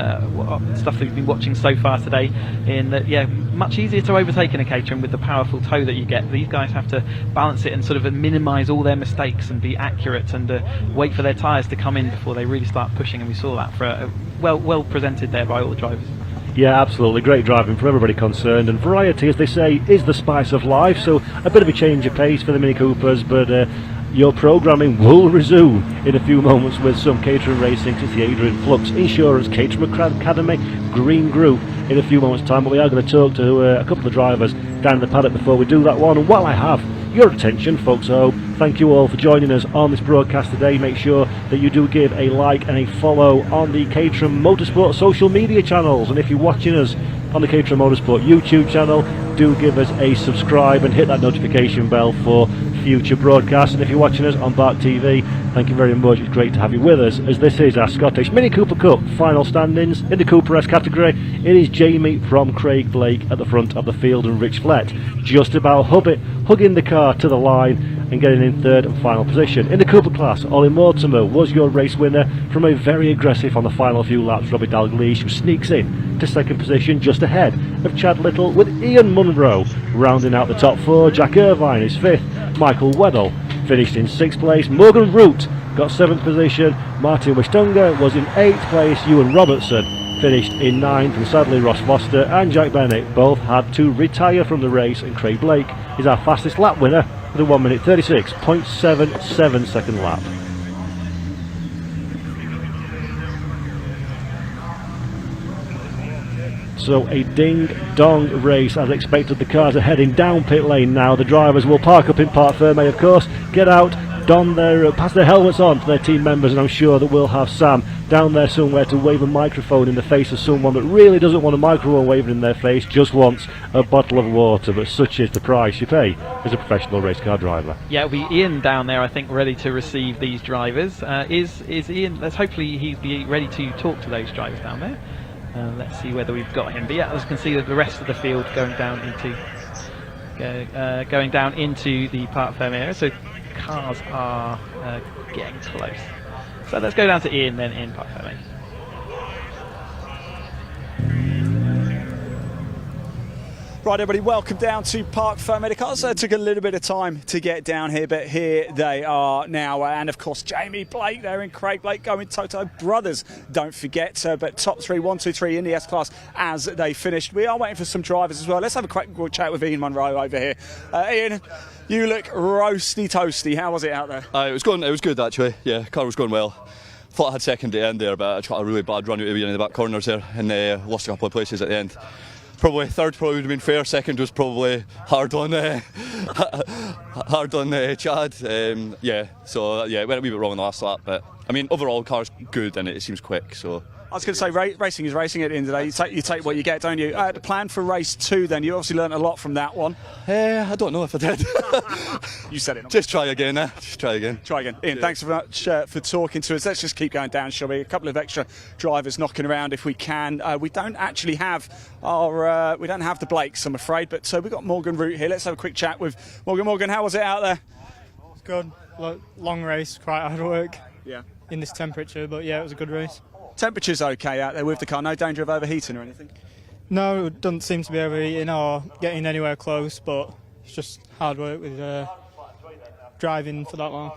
stuff that we've been watching so far today. In that, yeah, much easier to overtake in a Caterham with the powerful toe that you get. These guys have to balance it and sort of minimise all their mistakes and be accurate and wait for their tyres to come in before they really start pushing, and we saw that for well presented there by all the drivers. Yeah, absolutely. Great driving for everybody concerned, and variety, as they say, is the spice of life. So a bit of a change of pace for the Mini Coopers, but your programming will resume in a few moments with some Caterham racing. It's the Adrian Flux Insurance Caterham Academy Green Group in a few moments' time. But we are going to talk to a couple of drivers down the paddock before we do that one. And while I have your attention, folks, so thank you all for joining us on this broadcast today. Make sure that you do give a like and a follow on the Caterham Motorsport social media channels, and if you're watching us on the Caterham Motorsport YouTube channel, do give us a subscribe and hit that notification bell for future broadcasts. And if you're watching us on BARC TV, thank you very much. It's great to have you with us, as this is our Scottish Mini Cooper Cup final standings. In the Cooper S category, it is Jamie from Craig Blake at the front of the field, and Rich Flett just about hugging the car to the line and getting in 3rd and final position. In the Cooper class, Ollie Mortimer was your race winner from a very aggressive on the final few laps. Robbie Dalgleish, who sneaks in to 2nd position just ahead of Chad Little, with Ian Munro rounding out the top 4. Jack Irvine is 5th. Michael Weddell finished in 6th place. Morgan Root got 7th position. Martin Wishtunga was in 8th place. Ewan Robertson finished in 9th, and sadly Ross Foster and Jack Bennett both had to retire from the race, and Craig Blake is our fastest lap winner with a 1 minute 36.77 second lap. So a ding-dong race as expected. The cars are heading down pit lane now. The drivers will park up in Parc Fermé, of course, get out, don their, pass their helmets on to their team members, and I'm sure that we'll have Sam down there somewhere to wave a microphone in the face of someone that really doesn't want a microphone waving in their face, just wants a bottle of water. But such is the price you pay as a professional race car driver. Yeah, it'll be Ian down there, I think, ready to receive these drivers. Is Ian? Let's hopefully he'll be ready to talk to those drivers down there. Let's see whether we've got him. But yeah, as you can see, the rest of the field going down into the Parc Fermé area. So cars are getting close. So let's go down to Ian then in Parc Fermé. Right, everybody, welcome down to Park Fermata Cars. It took a little bit of time to get down here, but here they are now. And of course, Jamie Blake there and Craig Blake going Toto brothers, don't forget. But top three, 1, 2, 3 in the S-Class as they finished. We are waiting for some drivers as well. Let's have a quick chat with Ian Munro over here. Ian, you look roasty toasty. How was it out there? It was good actually. Yeah, car was going well. Thought I had second at the end there, but I tried a really bad run out of the back corners there and lost a couple of places at the end. Probably third would have been fair. Second was probably hard on Chad. So it went a wee bit wrong in the last lap, but I mean overall the car's good and it seems quick. So I was going to say racing is racing at the end of the day. You take what you get, don't you? The plan for race 2 then, you obviously learnt a lot from that one. I don't know if I did. You said it. Just try again. Just try again. Try again. Ian, thanks very much for talking to us. Let's just keep going down, shall we? A couple of extra drivers knocking around if we can. We don't actually have the Blakes, I'm afraid, but we've got Morgan Root here. Let's have a quick chat with Morgan. Morgan, how was it out there? It's good. Long race, quite hard work. Yeah. In this temperature, but yeah, it was a good race. Temperature's okay out there with the car, no danger of overheating or anything? No, it doesn't seem to be overheating or getting anywhere close, but it's just hard work with driving for that long.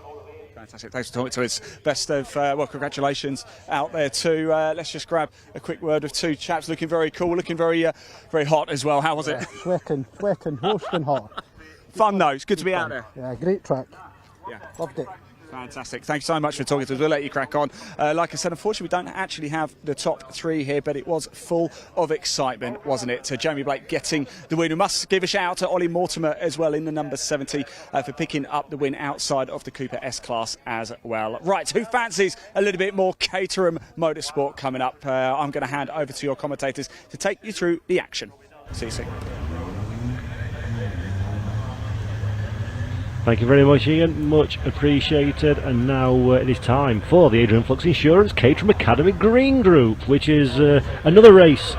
Fantastic, thanks for talking to us. Best of, congratulations out there too. Let's just grab a quick word with two chaps looking very cool, looking very hot as well. How was it? Sweating, roasting hot. Fun though, it's good to be out there. Yeah, great track. Yeah. Loved it. Fantastic. Thanks so much for talking to us. We'll let you crack on. Like I said, unfortunately, we don't actually have the top three here, but it was full of excitement, wasn't it? Jamie Blake getting the win. We must give a shout out to Ollie Mortimer as well in the number 70 for picking up the win outside of the Cooper S-Class as well. Right, who fancies a little bit more Caterham Motorsport coming up? I'm going to hand over to your commentators to take you through the action. See you soon. Thank you very much, Ian. Much appreciated. And now it is time for the Adrian Flux Insurance Caterham Academy Green Group, which is another race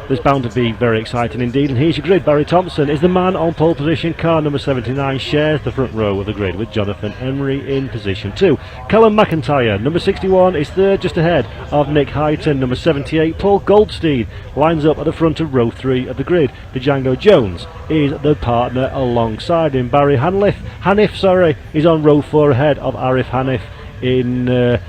that's bound to be very exciting indeed. And here's your grid. Barry Thompson is the man on pole position. Car number 79 shares the front row of the grid with Jonathan Emery in position 2. Callum McIntyre, number 61, is third just ahead of Nick Hyton. Number 78, Paul Goldstein, lines up at the front of row 3 of the grid. Django Jones is the partner alongside him. Barry Hanif is on row 4 ahead of Arif Hanif in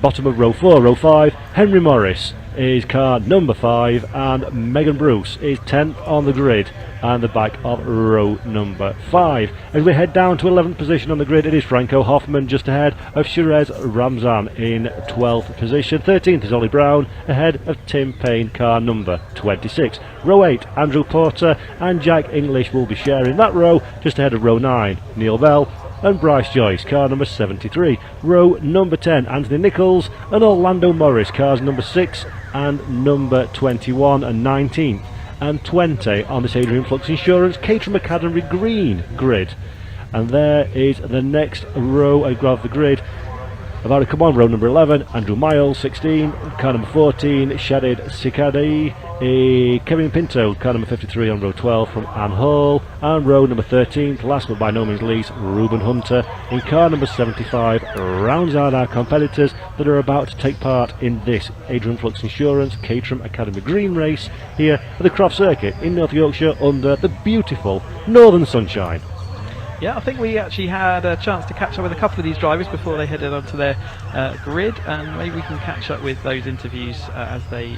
bottom of row 4. Row 5, Henry Morris is car number 5, and Megan Bruce is 10th on the grid and the back of row number 5. As we head down to 11th position on the grid, it is Franco Hoffman just ahead of Shirez Ramzan in 12th position. 13th is Ollie Brown ahead of Tim Payne, car number 26. Row 8, Andrew Porter and Jack English will be sharing that row just ahead of row 9. Neil Bell and Bryce Joyce, car number 73. Row number 10, Anthony Nichols and Orlando Morris, cars number 6 and number 21 and 19th and 20 on this Adrian Flux Insurance Caterham Academy Green grid. And there is the next row of the grid. Avara, come on, row number 11, Andrew Miles, 16, car number 14, Shadid Sikadi, Kevin Pinto, car number 53 on row 12 from Anne Hall, and row number 13, last but by no means least, Ruben Hunter in car number 75, rounds out our competitors that are about to take part in this Adrian Flux Insurance Caterham Academy Green race here at the Croft Circuit in North Yorkshire under the beautiful northern sunshine. Yeah, I think we actually had a chance to catch up with a couple of these drivers before they headed onto their grid, and maybe we can catch up with those interviews as they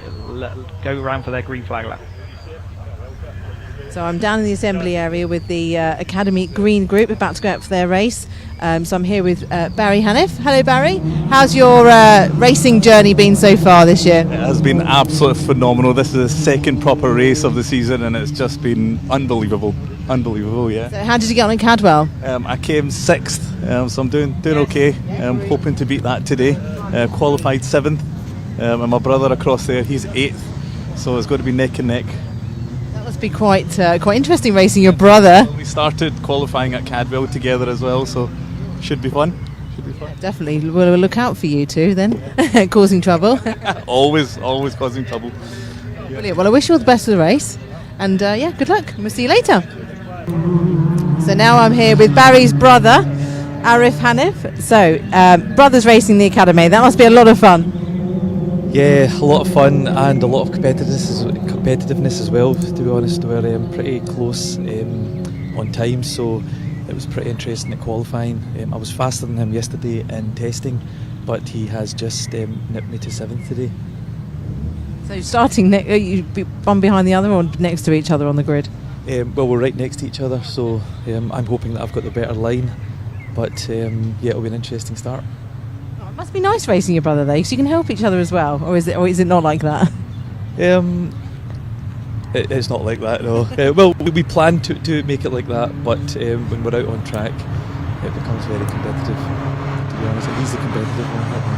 go around for their green flag lap. So I'm down in the assembly area with the Academy Green Group about to go out for their race. So I'm here with Barry Hanif. Hello Barry, how's your racing journey been so far this year? It has been absolutely phenomenal. This is the second proper race of the season and it's just been unbelievable. Unbelievable, yeah. So how did you get on in Cadwell? I came 6th, so I'm doing okay. I'm hoping to beat that today. Qualified 7th, and my brother across there, he's 8th, so it's going to be neck and neck. That must be quite interesting racing your brother. We started qualifying at Cadwell together as well, so should be fun. Yeah, definitely, we'll look out for you two then, causing trouble. always causing trouble. Yeah. Brilliant. Well, I wish you all the best of the race, and yeah, good luck. We'll see you later. So now I'm here with Barry's brother, Arif Hanif. So, brothers racing the academy, that must be a lot of fun. Yeah, a lot of fun and a lot of competitiveness as well, to be honest. We were pretty close on time, so it was pretty interesting at qualifying. I was faster than him yesterday in testing, but he has just nipped me to 7th today. So starting, you'd be one behind the other or next to each other on the grid? Well, we're right next to each other, so I'm hoping that I've got the better line, but yeah, it'll be an interesting start. Oh, it must be nice racing your brother though, because you can help each other as well, or is it not like that? It's not like that, no. Well, we plan to make it like that, but when we're out on track, it becomes very competitive, to be honest. He's the competitive one, not me.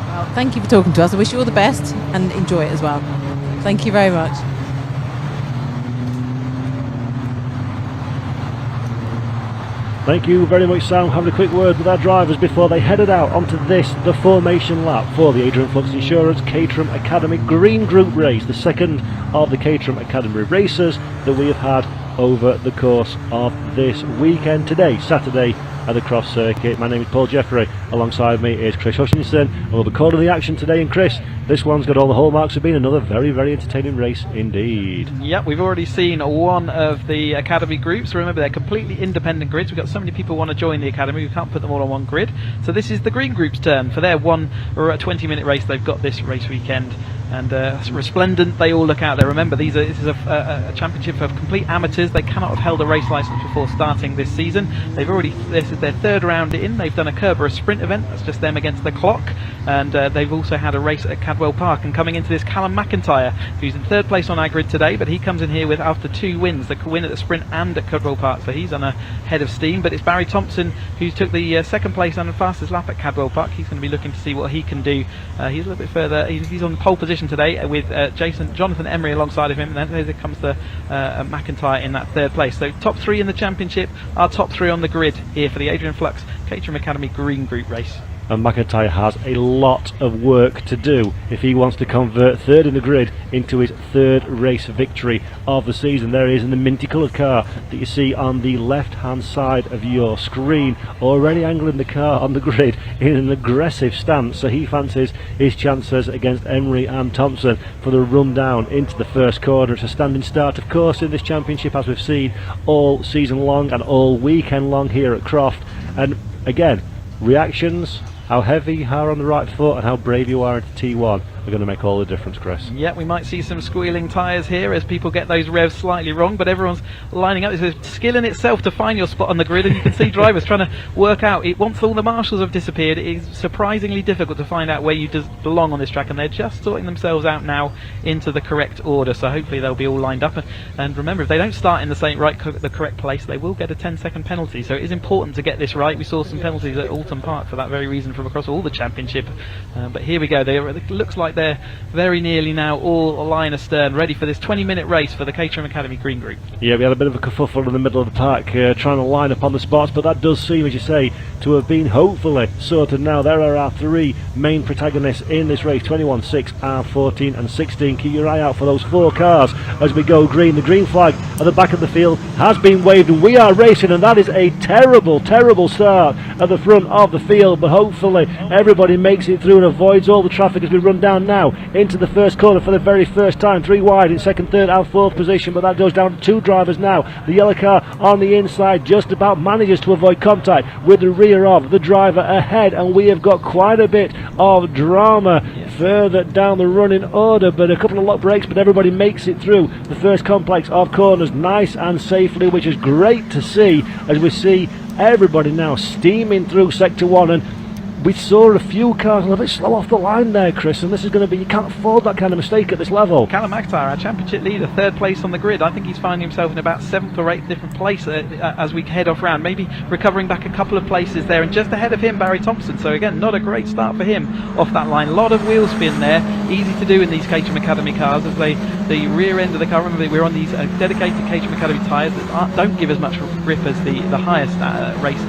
Well, thank you for talking to us. I wish you all the best and enjoy it as well. Thank you very much. Thank you very much, Sam. Having a quick word with our drivers before they headed out onto the formation lap for the Adrian Flux Insurance Caterham Academy Green Group race, the second of the Caterham Academy races that we have had over the course of this weekend. Today, Saturday, at the Croft Circuit. My name is Paul Jeffrey. Alongside me is Chris Hutchinson, and we'll be calling the action today. And Chris, this one's got all the hallmarks of being another very, very entertaining race indeed. Yep, we've already seen one of the Academy groups. Remember, they're completely independent grids. We've got so many people who want to join the Academy, we can't put them all on one grid. So this is the Green Group's turn for their 20-minute race they've got this race weekend. And resplendent, they all look out there. Remember, this is a championship of complete amateurs. They cannot have held a race licence before starting this season. This is their third round in. They've done a Kerber sprint event, that's just them against the clock. And they've also had a race at Cadwell Park. And coming into this, Callum McIntyre, who's in third place on our grid today, but he comes in here with after 2 wins, the win at the sprint and at Cadwell Park. So he's on a head of steam. But it's Barry Thompson who took the second place and the fastest lap at Cadwell Park. He's going to be looking to see what he can do. He's a little bit further. He's on pole position today with Jonathan Emery alongside of him, and then there comes the McIntyre in that third place. So top 3 in the championship, our top 3 on the grid here for the Adrian Flux Caterham Academy Green Group race. And McIntyre has a lot of work to do if he wants to convert third in the grid into his third race victory of the season. There he is in the minty coloured car that you see on the left hand side of your screen, already angling the car on the grid in an aggressive stance, so he fancies his chances against Emery and Thompson for the run down into the first corner. It's a standing start, of course, in this championship, as we've seen all season long and all weekend long here at Croft. And again, reactions, how heavy you are on the right foot and how brave you are into T1 are going to make all the difference, Chris. Yeah, we might see some squealing tyres here as people get those revs slightly wrong, but everyone's lining up. It's a skill in itself to find your spot on the grid, and you can see drivers trying to work out it. Once all the marshals have disappeared, it is surprisingly difficult to find out where you belong on this track, and they're just sorting themselves out now into the correct order, so hopefully they'll be all lined up. And remember, if they don't start in the correct place, they will get a 10-second penalty, so it is important to get this right. We saw some penalties at Alton Park for that very reason from across all the championship, but here we go. It looks like they're very nearly now all a line astern, ready for this 20-minute race for the Caterham Academy Green Group. Yeah, we had a bit of a kerfuffle in the middle of the park trying to line up on the spots, but that does seem, as you say, to have been hopefully sorted now. There are our 3 main protagonists in this race, 21, 6, R14 and 16. Keep your eye out for those 4 cars as we go green. The green flag at the back of the field has been waved and we are racing, and that is a terrible, terrible start at the front of the field, but hopefully everybody makes it through and avoids all the traffic as we run down now into the first corner for the very first time. 3 wide in second, third and fourth position, but that goes down to 2 drivers now. The yellow car on the inside just about manages to avoid contact with the rear of the driver ahead, and we have got quite a bit of drama further down the running order, but a couple of lock breaks, but everybody makes it through the first complex of corners nice and safely, which is great to see as we see everybody now steaming through sector 1. And we saw a few cars a little bit slow off the line there, Chris, and this is going to be, you can't afford that kind of mistake at this level. Callum McIntyre, our championship leader, third place on the grid. I think he's finding himself in about 7th or 8th different place as we head off round, maybe recovering back a couple of places there, and just ahead of him Barry Thompson. So again, not a great start for him off that line. A lot of wheel spin there, easy to do in these Caterham Academy cars as the rear end of the car, remember we're on these dedicated Caterham Academy tyres that don't give as much grip as the highest race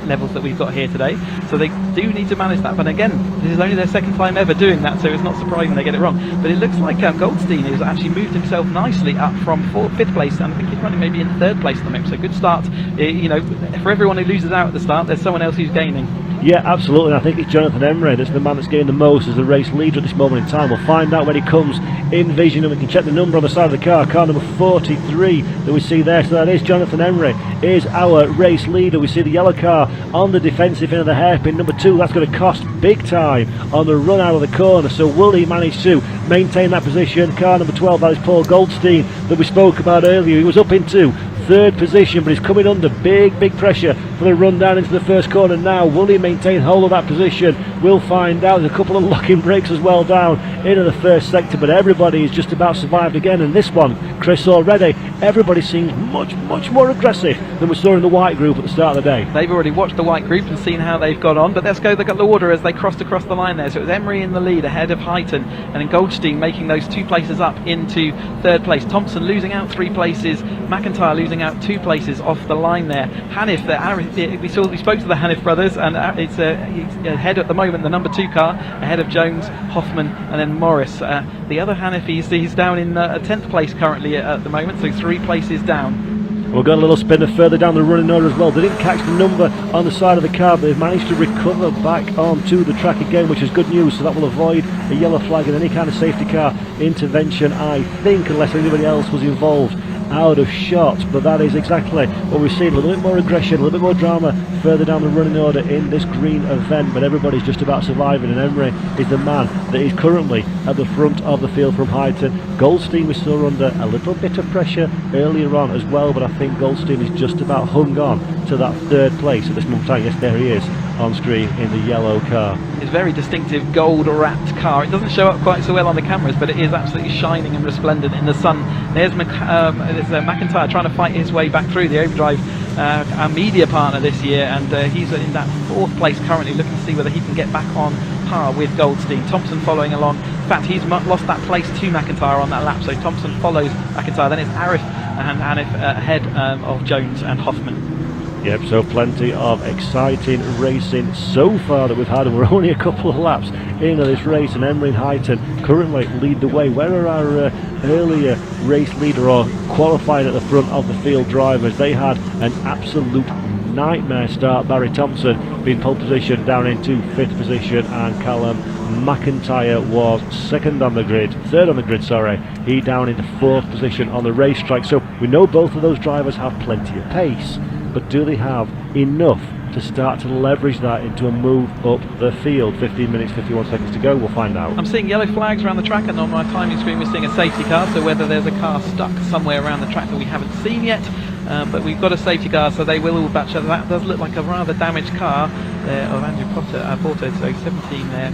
levels that we've got here today, so they do need to manage that. But again, this is only their second time ever doing that, so it's not surprising they get it wrong. But it looks like Goldstein has actually moved himself nicely up from 5th place, and I think he's running maybe in 3rd place at the moment, so good start. You know, for everyone who loses out at the start, there's someone else who's gaining. Yeah, absolutely. I think it's Jonathan Emery that's the man that's getting the most as the race leader at this moment in time. We'll find out when he comes in vision, and we can check the number on the side of the car number 43 that we see there. So that is Jonathan Emery, is our race leader. We see the yellow car on the defensive end of the hairpin. Number 2, that's going to cost big time on the run out of the corner. So will he manage to maintain that position? Car number 12, that is Paul Goldstein that we spoke about earlier. He was up into 3rd position, but he's coming under big pressure for the run down into the first corner now. Will he maintain hold of that position? We'll find out. There's a couple of locking brakes as well down into the first sector, but everybody is just about survived again. And this one, Chris, already everybody seems much more aggressive than we saw in the white group at the start of the day. They've already watched the white group and seen how they've got on, but let's go the order as they crossed across the line there. So it was Emery in the lead ahead of Heighton, and then Goldstein making those 2 places up into 3rd place. Thompson losing out 3 places, McIntyre losing out 2 places off the line there. Hanif, we spoke to the Hanif brothers, and it's ahead at the moment, the number 2 car ahead of Jones, Hoffman, and then Morris. The other Hanif, he's down in 10th place currently at the moment, so 3 places down. We've got a little spinner further down the running order as well. They didn't catch the number on the side of the car, but they've managed to recover back onto the track again, which is good news. So that will avoid a yellow flag and any kind of safety car intervention, I think, unless anybody else was involved out of shot. But that is exactly what we've seen. A little bit more aggression, a little bit more drama further down the running order in this green event, but everybody's just about surviving, and Emery is the man that is currently at the front of the field from Heighton. Goldstein was still under a little bit of pressure earlier on as well, but I think Goldstein is just about hung on to that 3rd place at this moment in time. Yes, there he is on screen in the yellow car. It's a very distinctive gold wrapped car. It doesn't show up quite so well on the cameras, but it is absolutely shining and resplendent in the sun. There's McIntyre trying to fight his way back through the Overdrive, our media partner this year, and he's in that 4th place currently, looking to see whether he can get back on par with Goldstein. Thompson following along. In fact, he's lost that place to McIntyre on that lap, so Thompson follows McIntyre. Then it's Arif and Hanif ahead of Jones and Hoffman. Yep, so plenty of exciting racing so far that we've had, and we're only a couple of laps into this race, and Emery and Heighton currently lead the way. Where are our earlier race leader or qualifying at the front of the field drivers? They had an absolute nightmare start. Barry Thompson being pole position down into 5th position, and Callum McIntyre was 3rd on the grid, sorry. He down into 4th position on the racetrack. So we know both of those drivers have plenty of pace, but do they have enough to start to leverage that into a move up the field? 15 minutes, 51 seconds to go, we'll find out. I'm seeing yellow flags around the track, and on my timing screen we're seeing a safety car, so whether there's a car stuck somewhere around the track that we haven't seen yet, but we've got a safety car, so they will all batch up. That does look like a rather damaged car there of Andrew Porter, so 17 there.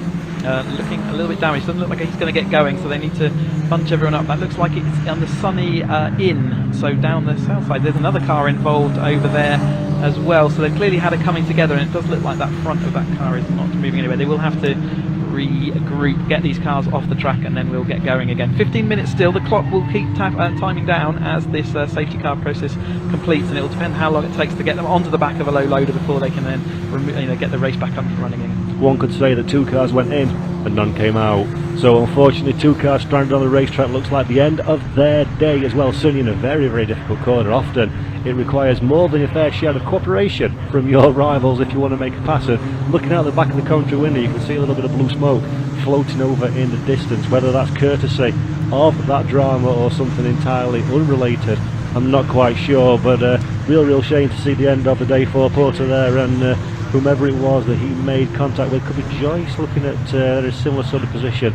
Looking a little bit damaged, doesn't look like he's going to get going, so they need to bunch everyone up. That looks like it's on the Sunny Inn, so down the south side. There's another car involved over there as well, so they've clearly had it coming together, and it does look like that front of that car is not moving anywhere. They will have to regroup, get these cars off the track, and then we'll get going again. 15 minutes still. The clock will keep timing down as this safety car process completes, and it will depend how long it takes to get them onto the back of a low loader before they can then get the race back up and running again. One could say that 2 cars went in and none came out. So unfortunately 2 cars stranded on the racetrack. Looks like the end of their day as well. Sunny in a very difficult corner. Often it requires more than a fair share of cooperation from your rivals if you want to make a pass. And looking out the back of the commentary window, you can see a little bit of blue smoke floating over in the distance. Whether that's courtesy of that drama or something entirely unrelated, I'm not quite sure, but real shame to see the end of the day for Porter there, and whomever it was that he made contact with. Could be Joyce, looking at a similar sort of position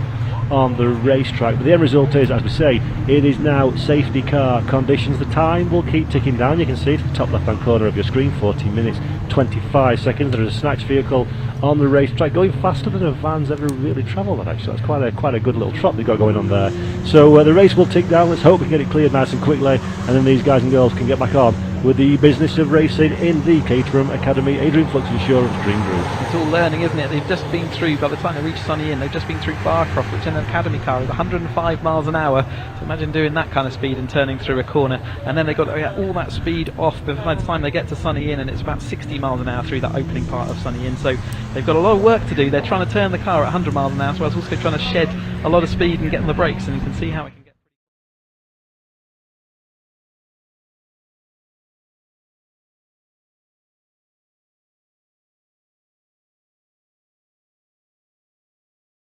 on the racetrack. But the end result is, as we say, it is now safety car conditions. The time will keep ticking down. You can see it at the top left hand corner of your screen, 14 minutes 25 seconds. There is a snatch vehicle on the racetrack going faster than a van's ever really travelled at, actually. That's quite a good little trot they've got going on there. So the race will tick down. Let's hope we get it cleared nice and quickly, and then these guys and girls can get back on with the business of racing in the Caterham Academy Adrian Flux Insurance Dream Group. It's all learning, isn't it? They've just been through, by the time they reach Sunny Inn, they've just been through Barcroft, which in an Academy car is 105 miles an hour. So imagine doing that kind of speed and turning through a corner, and then they've got to get all that speed off by the time they get to Sunny Inn, and it's about 60 miles an hour through that opening part of Sunny Inn. So they've got a lot of work to do. They're trying to turn the car at 100 miles an hour, so I was also trying to shed a lot of speed and get on the brakes, and you can see how it can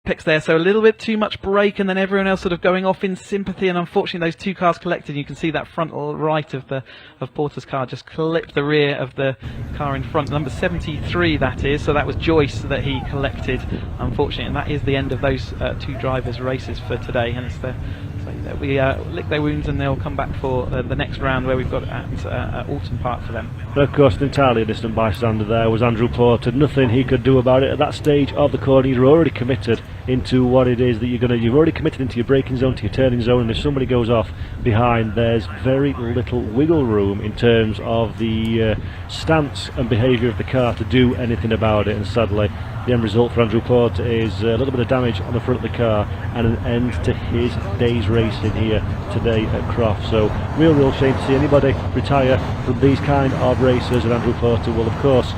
picks there, so a little bit too much brake, and then everyone else sort of going off in sympathy, and unfortunately those two cars collected. You can see that frontal right of Porter's car just clipped the rear of the car in front, number 73 that is, so that was Joyce that he collected, unfortunately, and that is the end of those two drivers' races for today, and it's we lick their wounds and they'll come back for the next round where we've got at Alton Park for them. But of course, an entirely distant bystander there was Andrew Porter. Nothing he could do about it at that stage of the corner. You're already committed into what it is that you've already committed into your braking zone, to your turning zone, and if somebody goes off behind, there's very little wiggle room in terms of the stance and behaviour of the car to do anything about it, and sadly the end result for Andrew Porter is a little bit of damage on the front of the car and an end to his day's racing here today at Croft. So real shame to see anybody retire from these kind of races, and Andrew Porter will of course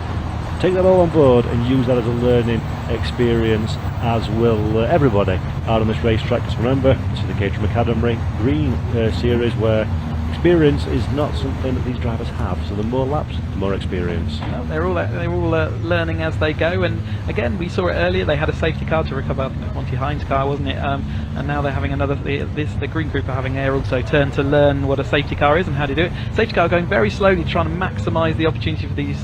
take that all on board and use that as a learning experience, as will everybody out on this racetrack. Because remember, this is the Caterham Academy Green Series, where experience is not something that these drivers have, so the more laps, the more experience. Well, they're all learning as they go, and again we saw it earlier, they had a safety car to recover Monty Hines' car, wasn't it, and now they're having another, the green group are having their also turn to learn what a safety car is and how to do it. Safety car going very slowly, trying to maximise the opportunity for these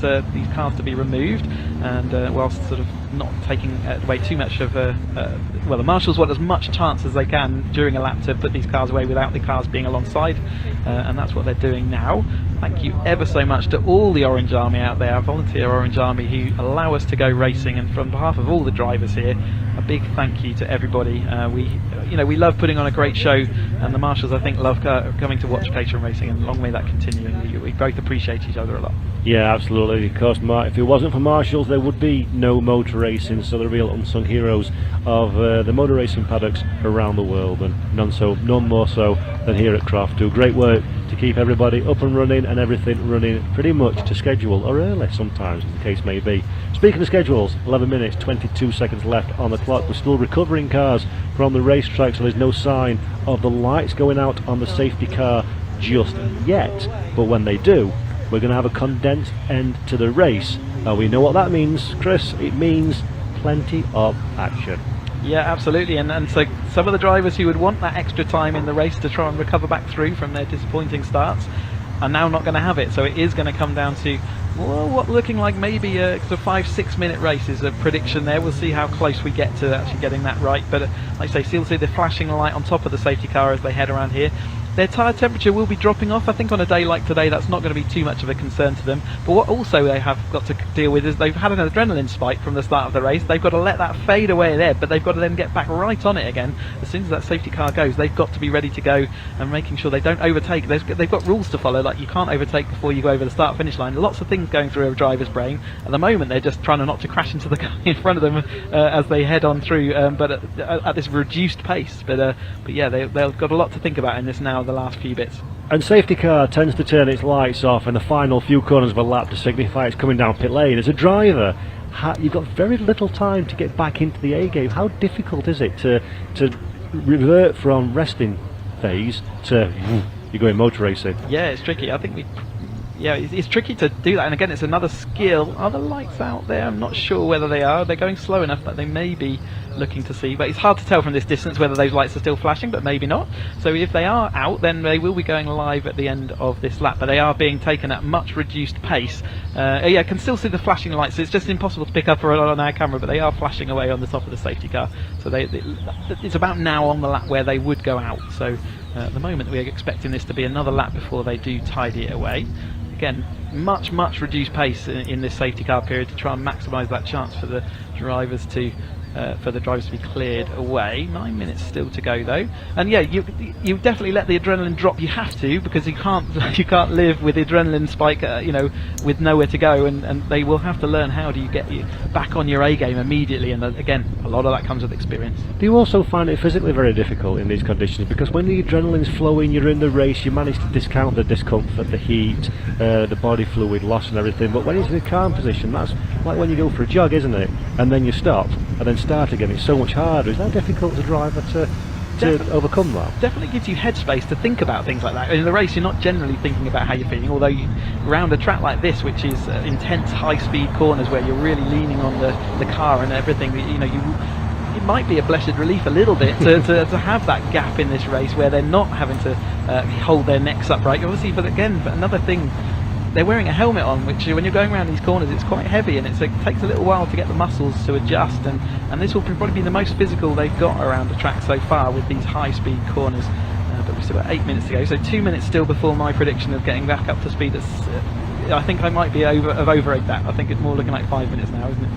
cars to be removed, and whilst sort of not taking away too much of well, the marshals want as much chance as they can during a lap to put these cars away without the cars being alongside, and that's what they're doing now. Thank you ever so much to all the Orange Army out there, our volunteer Orange Army, who allow us to go racing, and from behalf of all the drivers here, a big thank you to everybody. We love putting on a great show, and the marshals I think love coming to watch Caterham racing, and long may that continue, and we both appreciate each other a lot. Yeah, absolutely. Of course, if it wasn't for marshals, there would be no motor racing, so the real unsung heroes of the motor racing paddocks around the world, and none more so than here at Croft. Do great work to keep everybody up and running, and everything running pretty much to schedule, or early sometimes, as the case may be. Speaking of schedules, 11 minutes 22 seconds left on the clock. We're still recovering cars from the racetrack, so there's no sign of the lights going out on the safety car just yet, but when they do, we're going to have a condensed end to the race. We know what that means, Chris. It means plenty of action. Yeah, absolutely, and so some of the drivers who would want that extra time in the race to try and recover back through from their disappointing starts are now not going to have it, so it is going to come down to, well, what looking like maybe a sort of 5-6 minute race is a prediction there. We'll see how close we get to actually getting that right, but like I say, still see the flashing light on top of the safety car as they head around here. Their tyre temperature will be dropping off. I think on a day like today that's not going to be too much of a concern to them, but what also they have got to deal with is they've had an adrenaline spike from the start of the race. They've got to let that fade away there, but they've got to then get back right on it again. As soon as that safety car goes, they've got to be ready to go, and making sure they don't overtake. They've got rules to follow, like you can't overtake before you go over the start finish line. Lots of things going through a driver's brain. At the moment they're just trying not to crash into the guy in front of them as they head on through, but at this reduced pace. But yeah, they've got a lot to think about in this now, the last few bits. And safety car tends to turn its lights off in the final few corners of a lap to signify it's coming down pit lane. As a driver, you've got very little time to get back into the A game. How difficult is it to revert from resting phase to you're going motor racing? Yeah, it's tricky. I think it's tricky to do that, and again it's another skill. Are the lights out there? I'm not sure whether they are. They're going slow enough that they may be looking to see, but it's hard to tell from this distance whether those lights are still flashing, but maybe not. So if they are out, then they will be going live at the end of this lap, but they are being taken at much reduced pace. Yeah, I can still see the flashing lights, so it's just impossible to pick up on our camera, but they are flashing away on the top of the safety car, so it's about now on the lap where they would go out. So at the moment we're expecting this to be another lap before they do tidy it away. Again, much reduced pace in this safety car period to try and maximise that chance for the drivers to be cleared away. 9 minutes still to go though, and yeah, you definitely let the adrenaline drop. You have to, because you can't live with the adrenaline spike, with nowhere to go, and they will have to learn how do you get you back on your A game immediately. And again, a lot of that comes with experience. Do you also find it physically very difficult in these conditions, because when the adrenaline's flowing, you're in the race, you manage to discount the discomfort, the heat, the body fluid loss and everything, but when it's in a calm position, that's like when you go for a jog, isn't it, and then you stop and then start again, it's so much harder. Is that difficult as a driver to overcome that? Definitely gives you headspace to think about things like that. In the race you're not generally thinking about how you're feeling, although around a track like this, which is intense high speed corners where you're really leaning on the car and everything, it might be a blessed relief a little bit to have that gap in this race where they're not having to hold their necks upright. Obviously, but another thing, they're wearing a helmet on, which when you're going around these corners, it's quite heavy, and it takes a little while to get the muscles to adjust, and this will probably be the most physical they've got around the track so far with these high-speed corners. But we've still got 8 minutes to go, so 2 minutes still before my prediction of getting back up to speed. I think I might be overegged that. I think it's more looking like 5 minutes now, isn't it?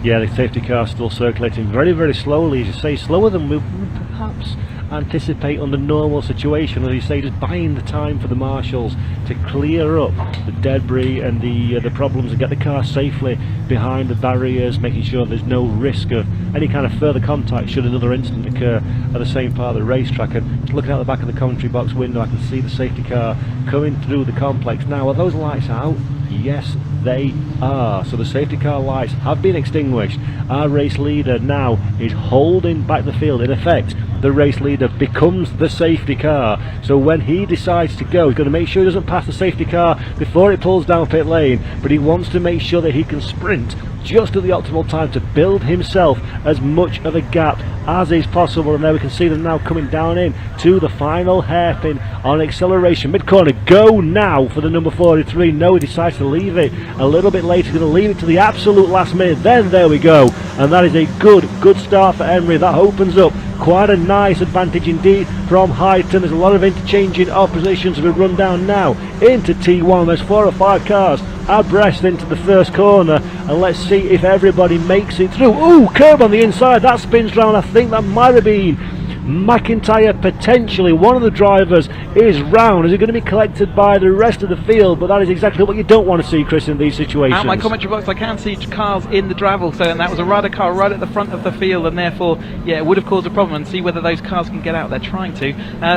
Yeah, the safety car still circulating very, very slowly, as you say, slower than we would perhaps anticipate under normal situation, as you say, just buying the time for the marshals to clear up the debris and the problems and get the car safely behind the barriers, making sure there's no risk of any kind of further contact should another incident occur at the same part of the racetrack. And looking out the back of the commentary box window, I can see the safety car coming through the complex. Now, are those lights out? Yes, they are. So the safety car lights have been extinguished. Our race leader now is holding back the field. In effect, the race leader becomes the safety car. So when he decides to go, he's going to make sure he doesn't pass the safety car before it pulls down pit lane, but he wants to make sure that he can sprint just at the optimal time to build himself as much of a gap as is possible. And there we can see them now coming down in to the final hairpin on acceleration. Mid-corner, go now for the number 43. No, he decides to leave it a little bit later. He's going to leave it to the absolute last minute. Then there we go. And that is a good start for Emery. That opens up quite a nice advantage indeed from Highton. There's a lot of interchanging of positions as we run down now into T1. There's 4 or 5 cars abreast into the first corner, and let's see if everybody makes it through. Ooh, curb on the inside, that spins round. I think that might have been McIntyre, potentially. One of the drivers is round. Is it going to be collected by the rest of the field? But that is exactly what you don't want to see, Chris, in these situations. Out my commentary box, I can see cars in the Dravel, and that was a Ryder car right at the front of the field, and therefore, yeah, it would have caused a problem. And see whether those cars can get out. They're trying to,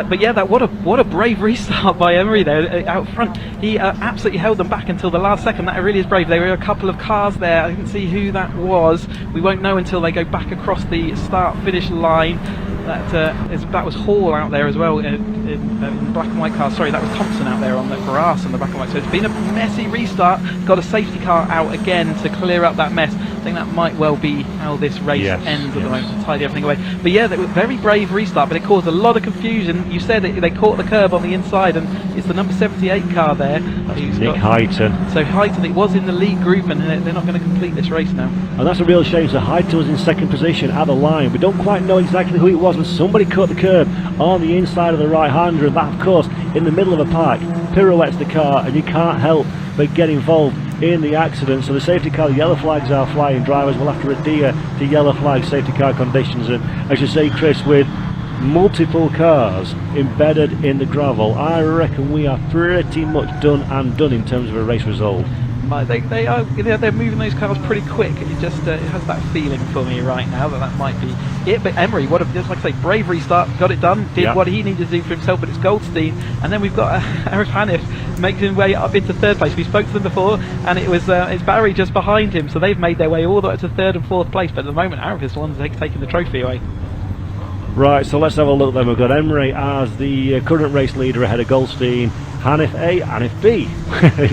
but yeah, what a brave restart by Emery there out front. He absolutely held them back until the last second. That really is brave. There were a couple of cars there. I didn't see who that was. We won't know until they go back across the start-finish line. That was Hall out there as well in black and white cars. Sorry, that was Thompson out there on the grass on the black and white. So it's been a messy restart. Got a safety car out again to clear up that mess. I think that might well be how this race ends at the moment, to tidy everything away. But yeah, that was a very brave restart, but it caused a lot of confusion. You said they caught the curb on the inside, and it's the number 78 car there. Nick Highton. So Highton, it was in the lead group, and they're not going to complete this race now. And that's a real shame. So Highton was in second position at the line. We don't quite know exactly who it was, but somebody caught the curb on the inside of the right-hander, and that, of course, in the middle of a park, pirouettes the car, and you can't help but get involved in the accident. So the safety car, the yellow flags are flying. Drivers will have to adhere to yellow flag safety car conditions. And as you say, Chris, with multiple cars embedded in the gravel, I reckon we are pretty much done in terms of a race result. They're moving those cars pretty quick. It just it has that feeling for me right now that might be it. But Emery, just like I say, brave restart, got it done, did what he needed to do for himself. But it's Goldstein, and then we've got Arif Hanif making his way up into third place. We spoke to them before, and it's Barry just behind him, so they've made their way all the way to third and fourth place. But at the moment, Arif is the one taking the trophy away. Right, so let's have a look then. We've got Emery as the current race leader ahead of Goldstein. Hanif A, Hanif B.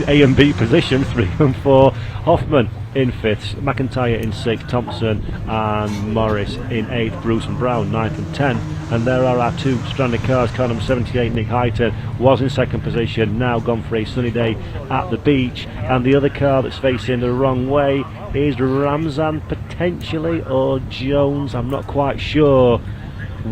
A and B position, 3 and 4. Hoffman in 5th, McIntyre in 6th, Thompson and Morris in 8th, Bruce and Brown 9th and 10th. And there are our 2 stranded cars. Car number 78, Nick Highton, was in 2nd position, now gone for a sunny day at the beach. And the other car that's facing the wrong way is Ramzan potentially, or Jones, I'm not quite sure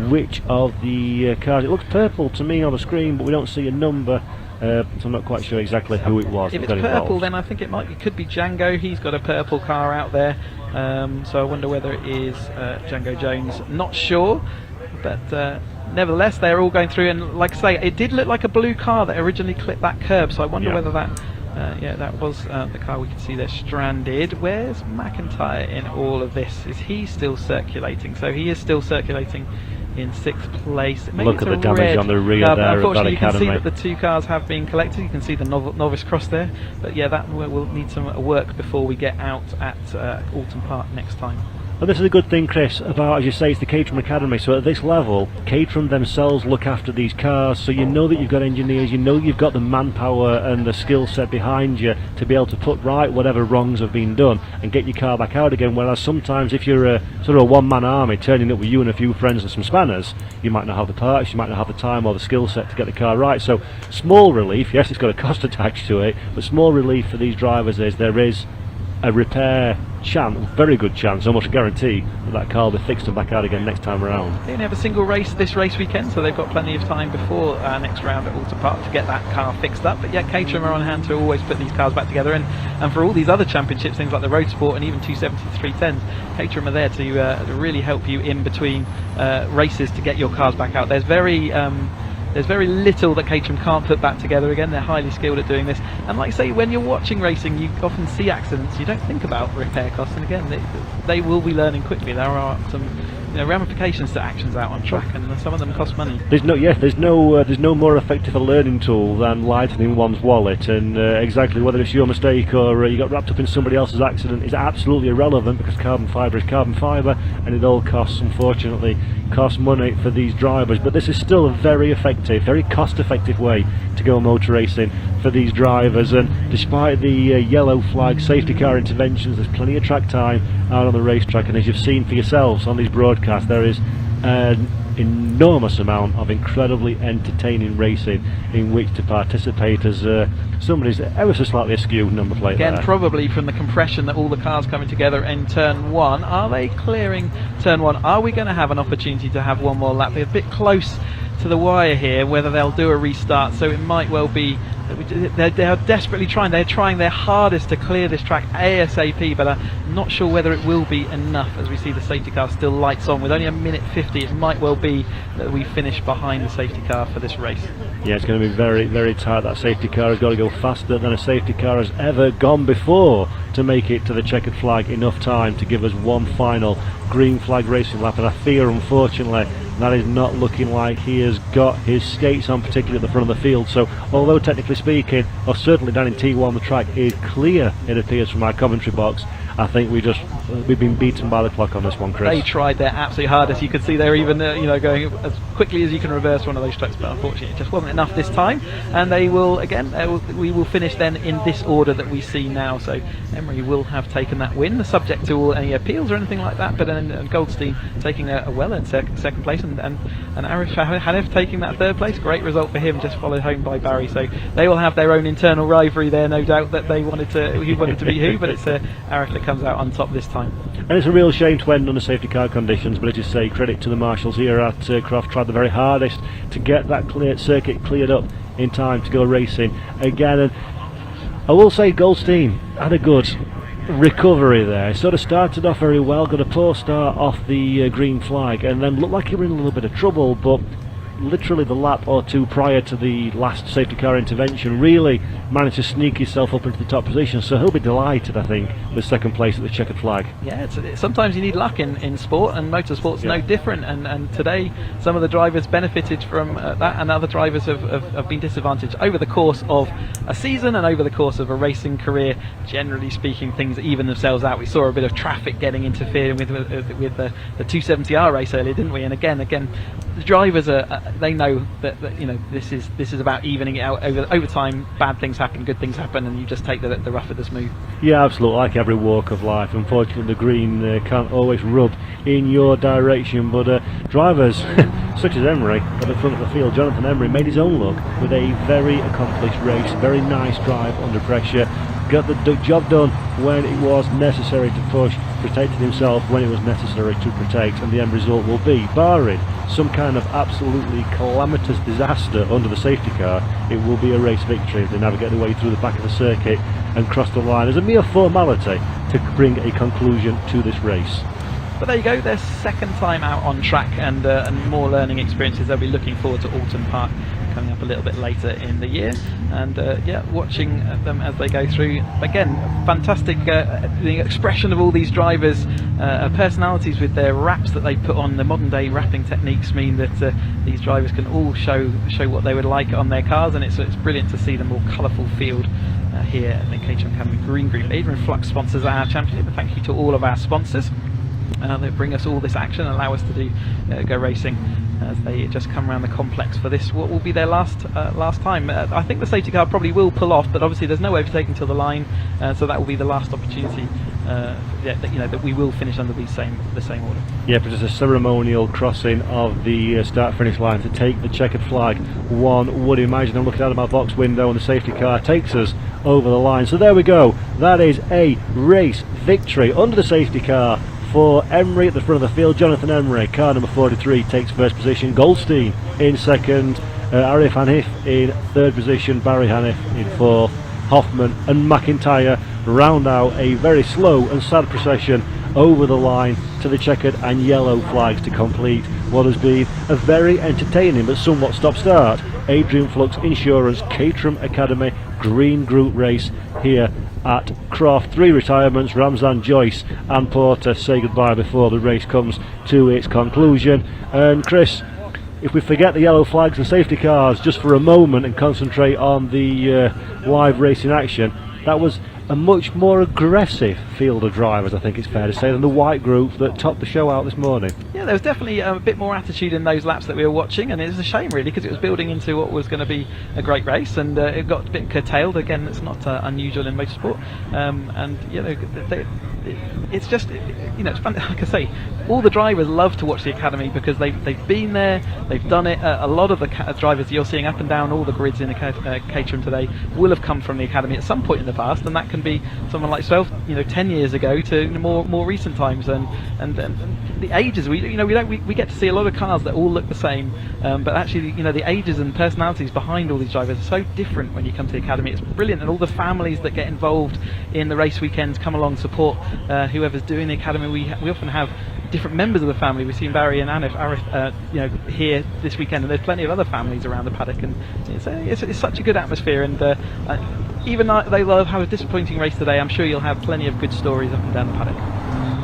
which of the cars. It looks purple to me on the screen, but we don't see a number, so I'm not quite sure exactly who it was. If it's purple, then I think it could be Django. He's got a purple car out there, so I wonder whether it is Django Jones. Not sure, but nevertheless, they're all going through. And like I say, it did look like a blue car that originally clipped that curb, so I wonder whether that. That was the car we can see there stranded. Where's McIntyre in all of this? Is he still circulating? So he is still circulating in 6th place. Maybe look at the damage on the rear there. Unfortunately, you can see that the 2 cars have been collected. You can see the novice cross there. But yeah, that will need some work before we get out at Alton Park next time. And this is a good thing, Chris, about, as you say, it's the Caterham Academy. So at this level, Caterham themselves look after these cars, so you know that you've got engineers, you know you've got the manpower and the skill set behind you to be able to put right whatever wrongs have been done and get your car back out again. Whereas sometimes if you're a sort of a one-man army turning up with you and a few friends and some spanners, you might not have the parts, you might not have the time or the skill set to get the car right. So small relief, yes, it's got a cost attached to it, but small relief for these drivers is there is a repair chance, very good chance, almost a guarantee, that car will be fixed and back out again next time around. They only have a single race this race weekend, so they've got plenty of time before our next round at Alton Park to get that car fixed up. But yeah, Caterham are on hand to always put these cars back together, and for all these other championships, things like the Road Sport and even 270 310s, Caterham are there to really help you in between races to get your cars back out. There's very little that Caterham can't put back together again. They're highly skilled at doing this, and like I say, when you're watching racing you often see accidents, you don't think about repair costs, and again they will be learning quickly. There are some ramifications to actions out on track, and some of them cost money. There's no more effective a learning tool than lightening one's wallet, and exactly whether it's your mistake or you got wrapped up in somebody else's accident is absolutely irrelevant, because carbon fibre is carbon fibre, and it all costs, unfortunately, money for these drivers. But this is still a very effective, very cost-effective way to go motor racing for these drivers, and despite the yellow flag safety car interventions, there's plenty of track time out on the racetrack, and as you've seen for yourselves on these broadcasts, there is an enormous amount of incredibly entertaining racing in which to participate, as somebody's ever so slightly askew number plate again there. Probably from the compression that all the cars coming together in turn one. Are they clearing turn one? Are we going to have an opportunity to have one more lap? They're a bit close to the wire here, whether they'll do a restart, so it might well be they are desperately trying. They're trying their hardest to clear this track ASAP, but I'm not sure whether it will be enough, as we see the safety car still lights on. With only a minute 50, it might well be that we finish behind the safety car for this race. Yeah, it's going to be very, very tight. That safety car has got to go faster than a safety car has ever gone before to make it to the checkered flag. Enough time to give us one final green flag racing lap, and I fear, unfortunately, that is not looking like he has got his skates on, particularly at the front of the field. So although technically speaking, or certainly down in T1, the track is clear, it appears from our commentary box, I think we've been beaten by the clock on this one, Chris. They tried their absolute hardest. You could see they're even going as quickly as you can reverse one of those trucks, but unfortunately it just wasn't enough this time, and they will again we will finish then in this order that we see now. So Emery will have taken that win, subject to any appeals or anything like that, but then Goldstein taking a well-earned second place, and Arif Hanif taking that third place. Great result for him, just followed home by Barry. So they will have their own internal rivalry there, no doubt, that who wanted to beat who, but it's Arif that comes out on top this time. And it's a real shame to end under safety car conditions, but as you say, credit to the marshals here at Croft, tried the very hardest to get that circuit cleared up in time to go racing again. And I will say Goldstein had a good recovery there. Sort of started off very well, got a poor start off the green flag, and then looked like he was in a little bit of trouble, but literally the lap or two prior to the last safety car intervention really managed to sneak himself up into the top position, so he'll be delighted, I think, with second place at the checkered flag. Yeah, sometimes you need luck in sport, and motorsport's no different, and today some of the drivers benefited from that, and other drivers have been disadvantaged over the course of a season and over the course of a racing career. Generally speaking, things even themselves out. We saw a bit of traffic getting interfered with the 270R race earlier, didn't we? And again the drivers they know that this is about evening it out over time. Bad things happen, good things happen, and you just take the rough with the smooth. Yeah, absolutely. Like every walk of life, unfortunately the green can't always rub in your direction, but drivers such as Emery at the front of the field, Jonathan Emery, made his own look with a very accomplished race, very nice drive under pressure, got the job done when it was necessary to push, protected himself when it was necessary to protect, and the end result will be, barring some kind of absolutely calamitous disaster under the safety car, it will be a race victory if they navigate their way through the back of the circuit and cross the line as a mere formality to bring a conclusion to this race. But there you go, their second time out on track, and more learning experiences. They'll be looking forward to Alton Park coming up a little bit later in the year, and watching them as they go through. Again, fantastic the expression of all these drivers, personalities with their wraps that they put on. The modern day wrapping techniques mean that these drivers can all show what they would like on their cars, and it's brilliant to see the more colourful field here at the Caterham Academy Green Group. Adrian Flux sponsors our championship, and thank you to all of our sponsors. They bring us all this action, allow us to do go racing as they just come around the complex for this. What will be their last time? I think the safety car probably will pull off, but obviously there's no overtaking till the line, so that will be the last opportunity. That we will finish under the same order. Yeah, but it's a ceremonial crossing of the start-finish line to take the checkered flag. One would imagine. I'm looking out of my box window, and the safety car takes us over the line. So there we go. That is a race victory under the safety car for Emery at the front of the field. Jonathan Emery, car number 43, takes first position. Goldstein in second. Arif Hanif in third position. Barry Hanif in fourth. Hoffman and McIntyre round out a very slow and sad procession over the line to the checkered and yellow flags to complete what has been a very entertaining but somewhat stop-start Adrian Flux Insurance Caterham Academy Green Group race here at Croft. 3 retirements. Ramzan, Joyce and Porter say goodbye before the race comes to its conclusion. And Chris, if we forget the yellow flags and safety cars just for a moment and concentrate on the live racing action, that was a much more aggressive field of drivers, I think it's fair to say, than the white group that topped the show out this morning. Yeah, there was definitely a bit more attitude in those laps that we were watching, and it was a shame really because it was building into what was going to be a great race, and it got a bit curtailed. Again, it's not unusual in motorsport, and it's just it's fun. Like I say, all the drivers love to watch the academy because they've been there, they've done it. A lot of the drivers you're seeing up and down all the grids in Caterham today will have come from the academy at some point in the past, and that can be someone like 10 years ago to more recent times, and the ages we get to see a lot of cars that all look the same, but actually the ages and personalities behind all these drivers are so different when you come to the academy. It's brilliant, and all the families that get involved in the race weekends come along, support whoever's doing the academy. We often have different members of the family. We've seen Barry and Arif here this weekend, and there's plenty of other families around the paddock, and it's such a good atmosphere. And even though they'll have a disappointing race today, I'm sure you'll have plenty of good stories up and down the paddock.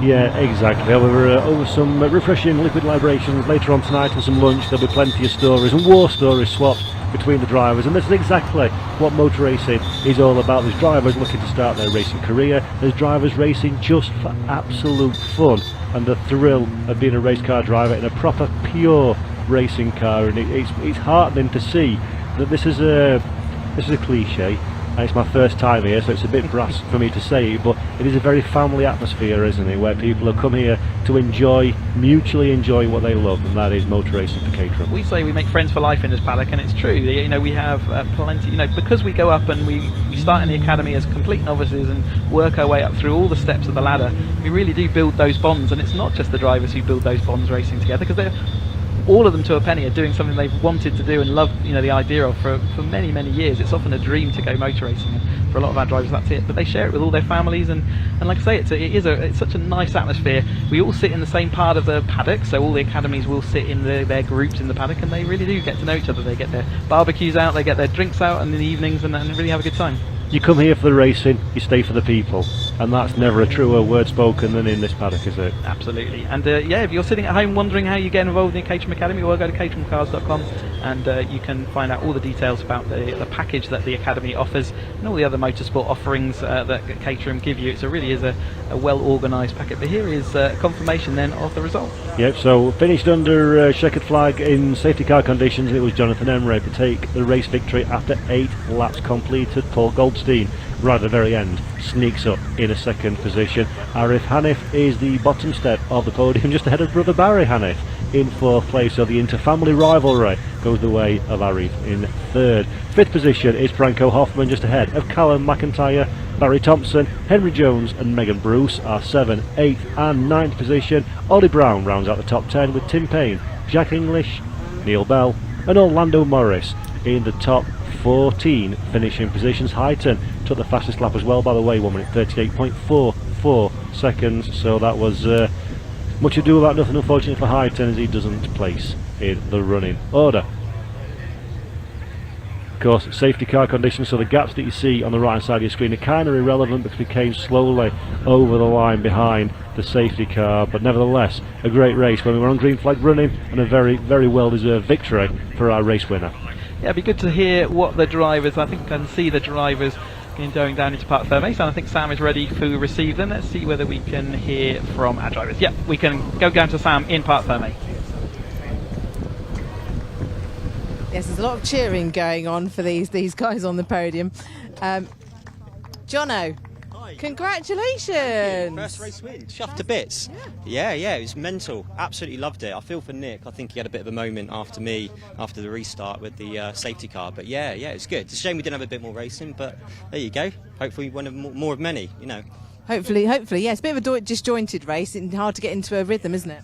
Yeah, exactly. Over some refreshing liquid libations later on tonight and some lunch, there'll be plenty of stories and war stories swapped between the drivers, and this is exactly what motor racing is all about. There's drivers looking to start their racing career, there's drivers racing just for absolute fun and the thrill of being a race car driver in a proper pure racing car, and it's heartening to see that this is a cliche. And it's my first time here, so it's a bit brass for me to say it, but it is a very family atmosphere, isn't it, where people have come here to mutually enjoy what they love, and that is motor racing for Caterham. We say we make friends for life in this paddock, and it's true. We have plenty, because we go up and we start in the academy as complete novices and work our way up through all the steps of the ladder, we really do build those bonds, and it's not just the drivers who build those bonds racing together, because they're all of them to a penny are doing something they've wanted to do and loved the idea of for many years. It's often a dream to go motor racing, and for a lot of our drivers that's it, but they share it with all their families, and like I say, it's such a nice atmosphere. We all sit in the same part of the paddock, so all the academies will sit in their groups in the paddock, and they really do get to know each other. They get their barbecues out, they get their drinks out in the evenings, and really have a good time. You come here for the racing, you stay for the people, and that's never a truer word spoken than in this paddock, is it? Absolutely. And if you're sitting at home wondering how you get involved in the Caterham Academy, well, go to caterhamcars.com, and you can find out all the details about the package that the Academy offers and all the other motorsport offerings that Caterham give you. It really is a well organised packet. But here is confirmation then of the result. Yep, so finished under checkered flag in safety car conditions. It was Jonathan Emery to take the race victory after 8 laps completed. Paul Goldstein, right at the very end, sneaks up in a second position. Arif Hanif is the bottom step of the podium, just ahead of brother Barry Hanif in 4th place, so the inter-family rivalry goes the way of Arif in 3rd. 5th position is Franco Hoffman, just ahead of Callum McIntyre. Barry Thompson, Henry Jones and Megan Bruce are 7th, 8th and 9th position. Ollie Brown rounds out the top 10 with Tim Payne, Jack English, Neil Bell and Orlando Morris in the top 14 finishing positions. Highton took the fastest lap as well, by the way, 1 minute 38.44 seconds, so that was much ado about nothing, unfortunately, for Highton, as he doesn't place in the running order. Of course, safety car conditions, so the gaps that you see on the right hand side of your screen are kind of irrelevant because we came slowly over the line behind the safety car, but nevertheless a great race when we were on green flag running, and a very well deserved victory for our race winner. Yeah, it'd be good to hear what the drivers, I think, and see the drivers going down into Parc Fermé, and I think Sam is ready to receive them. Let's see whether we can hear from our drivers. Yeah, we can go down to Sam in Parc Fermé. Yes, there's a lot of cheering going on for these guys on the podium. Jono, congratulations! First race win, chuffed to bits. Yeah, it was mental. Absolutely loved it. I feel for Nick. I think he had a bit of a moment after me, after the restart with the safety car. But yeah, it's good. It's a shame we didn't have a bit more racing, but there you go. Hopefully one of more of many, you know. Hopefully, yeah. It's a bit of a disjointed race and hard to get into a rhythm, isn't it?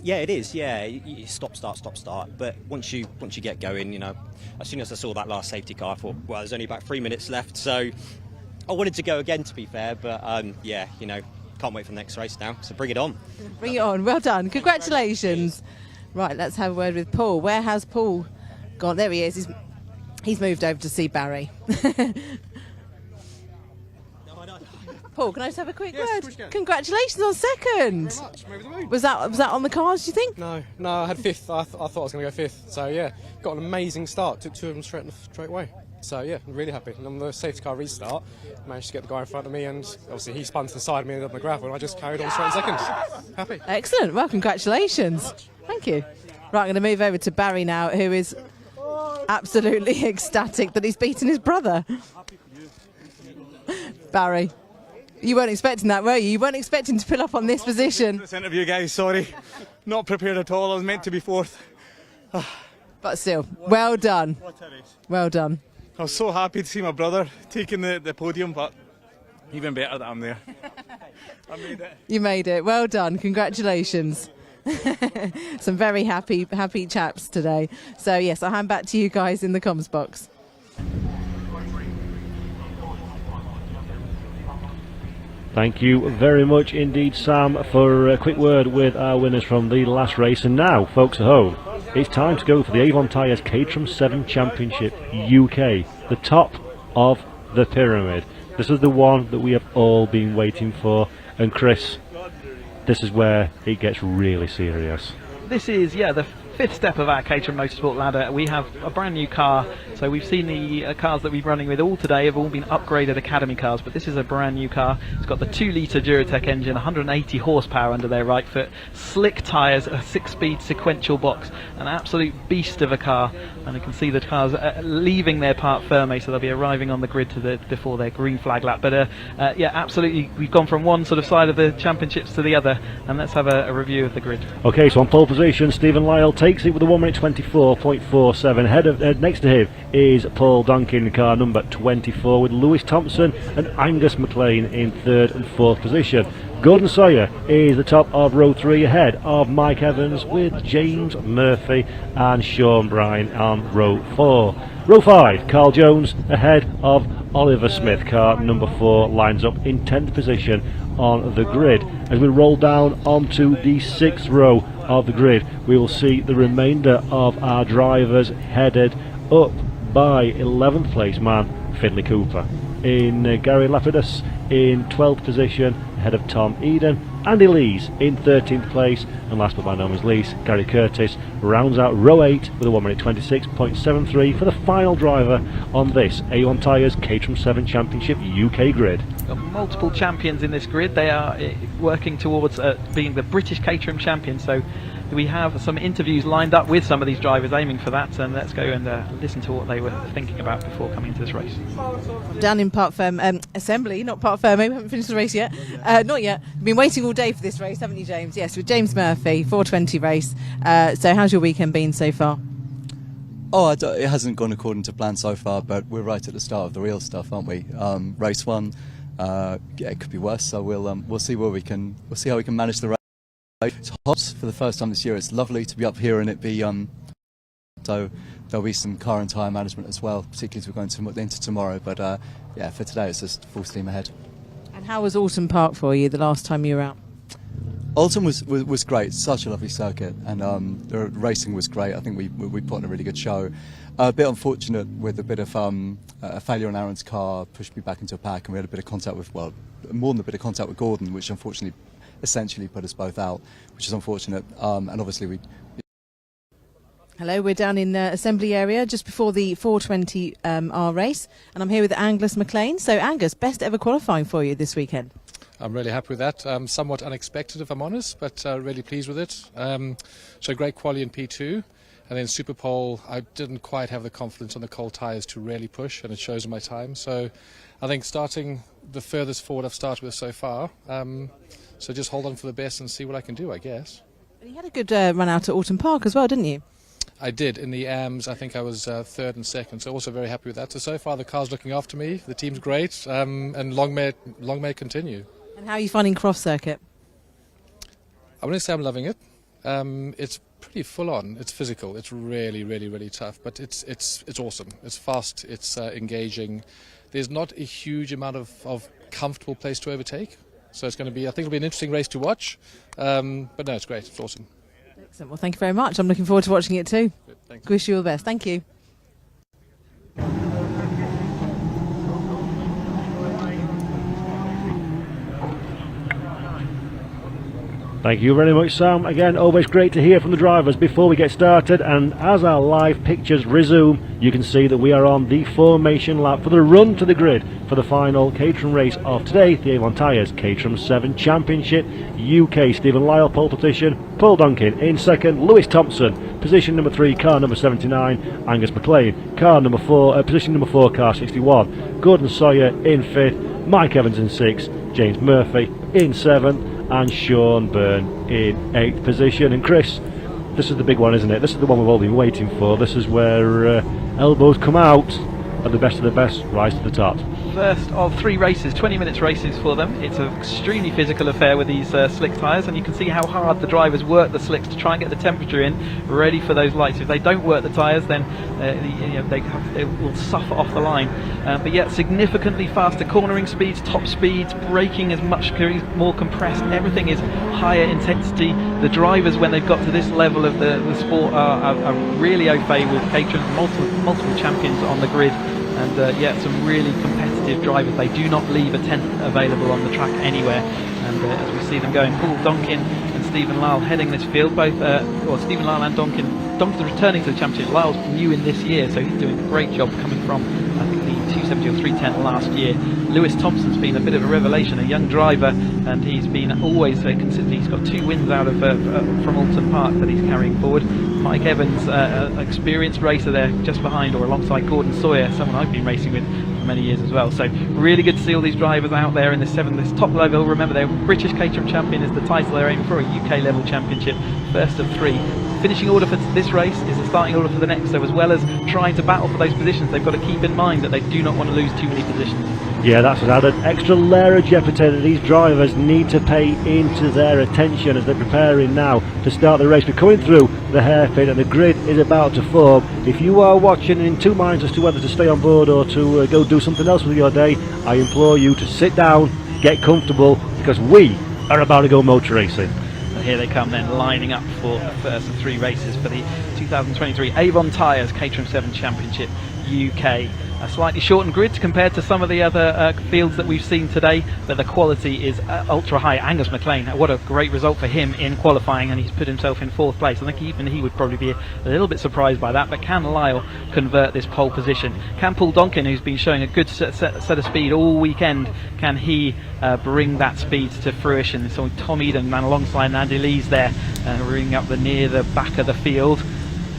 Yeah, it is. Yeah, stop, start. But once you get going, you know, as soon as I saw that last safety car, I thought, well, there's only about 3 minutes left, so I wanted to go again, to be fair. But yeah, you know, can't wait for the next race now. So bring it on. Bring it on. Well done. Congratulations. Right, let's have a word with Paul. Where has Paul gone? There he is. He's moved over to see Barry. Paul, can I just have a quick word? Congratulations on second. Thank you very much. Was that on the cards, do you think? No, I had fifth. I thought I was going to go fifth. So yeah, got an amazing start. Took two of them straight away. So yeah, I'm really happy. And on the safety car restart, managed to get the guy in front of me, and obviously he spun to the side of me and up the gravel, and I just carried on straight in second. Happy. Excellent. Well, congratulations. Thank you. Right, I'm going to move over to Barry now, who is absolutely ecstatic that he's beaten his brother. Barry. You weren't expecting that, were you? You weren't expecting to pull up on this position. This interview, guys, sorry. Not prepared at all. I was meant to be fourth. But still, well done. Well done. I was so happy to see my brother taking the podium, but even better that I'm there. I made it. You made it. Well done. Congratulations. Some very happy chaps today. So, yes, I'll hand back to you guys in the comms box. Thank you very much indeed, Sam, for a quick word with our winners from the last race. And now, folks at home, it's time to go for the Avon Tyres Caterham 7 Championship UK, the top of the pyramid. This is the one that we have all been waiting for. And Chris, this is where it gets really serious. This is, the fifth step of our Caterham Motorsport ladder. We have a brand new car, so we've seen the cars that we've been running with all today have all been upgraded Academy cars, but this is a brand new car. It's got the 2-litre Duratec engine, 180 horsepower under their right foot, slick tyres, a 6-speed sequential box, an absolute beast of a car. And you can see the cars leaving their Parc Fermé, so they'll be arriving on the grid before their green flag lap. But absolutely, we've gone from one sort of side of the championships to the other, and let's have a review of the grid. Okay, so on pole position, Stephen Lyle takes it with a 1 minute 24.47. Next to him is Paul Duncan, car number 24, with Lewis Thompson and Angus McLean in third and fourth position. Gordon Sawyer is the top of row 3, ahead of Mike Evans with James Murphy and Sean Bryan on row 4. Row 5, Carl Jones ahead of Oliver Smith, car number 4, lines up in 10th position on the grid. As we roll down onto the 6th row of the grid, we will see the remainder of our drivers headed up by 11th place man Finley Cooper, in Gary Lapidus in 12th position ahead of Tom Eden, Andy Lees in 13th place, and last but by no means least, Gary Curtis rounds out row 8 with a 1 minute 26.73 for the final driver on this A1 Tyres Caterham 7 Championship UK grid. Got multiple champions in this grid. They are working towards being the British Caterham champion, so we have some interviews lined up with some of these drivers aiming for that, and let's go and listen to what they were thinking about before coming into this race. Down in Parc Fermé Assembly, not Parc Fermé, we haven't finished the race yet. Not yet. Been waiting all day for this race, haven't you, James? Yes, with James Murphy, 4:20 race. So how's your weekend been so far? It hasn't gone according to plan so far, but we're right at the start of the real stuff, aren't we? Race 1, it could be worse, so we'll see where we can. We'll see how we can manage the race. It's hot for the first time this year. It's lovely to be up here and it be so there'll be some car and tyre management as well, particularly as we're going into tomorrow. But for today it's just full steam ahead. And how was Alton Park for you the last time you were out? Alton was great. Such a lovely circuit, and the racing was great. I think we put on a really good show. A bit unfortunate with a bit of a failure on Aaron's car, pushed me back into a pack, and we had a bit of contact with, more than a bit of contact with Gordon, which unfortunately essentially put us both out, which is unfortunate. And obviously Hello, we're down in assembly area just before the 420 R race, and I'm here with Angus McLean. So Angus, best ever qualifying for you this weekend. I'm really happy with that. Somewhat unexpected, if I'm honest, but really pleased with it. So great quality in P2, and then Super Pole, I didn't quite have the confidence on the cold tyres to really push, and it shows in my time. So I think starting the furthest forward I've started with so far. So just hold on for the best and see what I can do, I guess. And you had a good run out at Alton Park as well, didn't you? I did. In the AMs, I think I was third and second, so also very happy with that. So far the car's looking after me, the team's great, and long may it continue. And how are you finding Croft Circuit? I wouldn't say I'm loving it. It's pretty full on. It's physical. It's really, really, really tough. But it's awesome. It's fast. It's engaging. There's not a huge amount of comfortable place to overtake. So it's going to be. I think it'll be an interesting race to watch. But no, it's great. It's awesome. Excellent. Well, thank you very much. I'm looking forward to watching it too. Good, thanks. Wish you all the best. Thank you. Thank you very much, Sam. Again, always great to hear from the drivers before we get started, and as our live pictures resume, you can see that we are on the formation lap for the run to the grid for the final Caterham race of today, the Avon Tyres Caterham 7 Championship UK. Stephen Lyle pole position, Paul Donkin in second, Lewis Thompson position number 3, car number 79, Angus McLean car number 4, position number 4, car 61, Gordon Sawyer in 5th, Mike Evans in 6th, James Murphy in 7th, and Sean Byrne in 8th position. And Chris, this is the big one, isn't it? This is the one we've all been waiting for. This is where elbows come out, and the best of the best rise to the top. First of 3 races, 20 minutes races for them. It's an extremely physical affair with these slick tyres, and you can see how hard the drivers work the slicks to try and get the temperature in, ready for those lights. If they don't work the tyres, then they will suffer off the line. But yet significantly faster cornering speeds, top speeds, braking is much more compressed. Everything is higher intensity. The drivers, when they've got to this level of the sport, are really au fait with Caterham, multiple champions on the grid. And yet some really competitive drivers. They do not leave a tent available on the track anywhere. And as we see them going, Paul Donkin and Stephen Lyle heading this field. Both, Stephen Lyle and Donkin. Donkin's returning to the championship. Lyle's new in this year, so he's doing a great job coming from, I think, the 270 or 310 last year. Lewis Thompson's been a bit of a revelation, a young driver, and he's been always consistent. He's got 2 wins out of from Alton Park that he's carrying forward. Mike Evans, experienced racer there just behind or alongside Gordon Sawyer, someone I've been racing with for many years as well. So really good to see all these drivers out there in this top level. Remember, they're British Caterham champion is the title they're aiming for, a UK level championship, first of 3. Finishing order for this race is the starting order for the next, so as well as trying to battle for those positions, they've got to keep in mind that they do not want to lose too many positions. Yeah, that's an added extra layer of jeopardy that these drivers need to pay into their attention as they're preparing now to start the race. We're coming through the hairpin and the grid is about to form. If you are watching and in 2 minds as to whether to stay on board or to go do something else with your day, I implore you to sit down, get comfortable, because we are about to go motor racing. So here they come then, lining up for the first of 3 races for the 2023 Avon Tyres Caterham 7 Championship UK. A slightly shortened grid compared to some of the other fields that we've seen today, but the quality is ultra high. Angus McLean, what a great result for him in qualifying, and he's put himself in 4th place. I think even he would probably be a little bit surprised by that, but can Lyle convert this pole position? Can Paul Donkin, who's been showing a good set of speed all weekend, can he bring that speed to fruition? So Tom Eden ran alongside Andy Lees there, ringing up near the back of the field.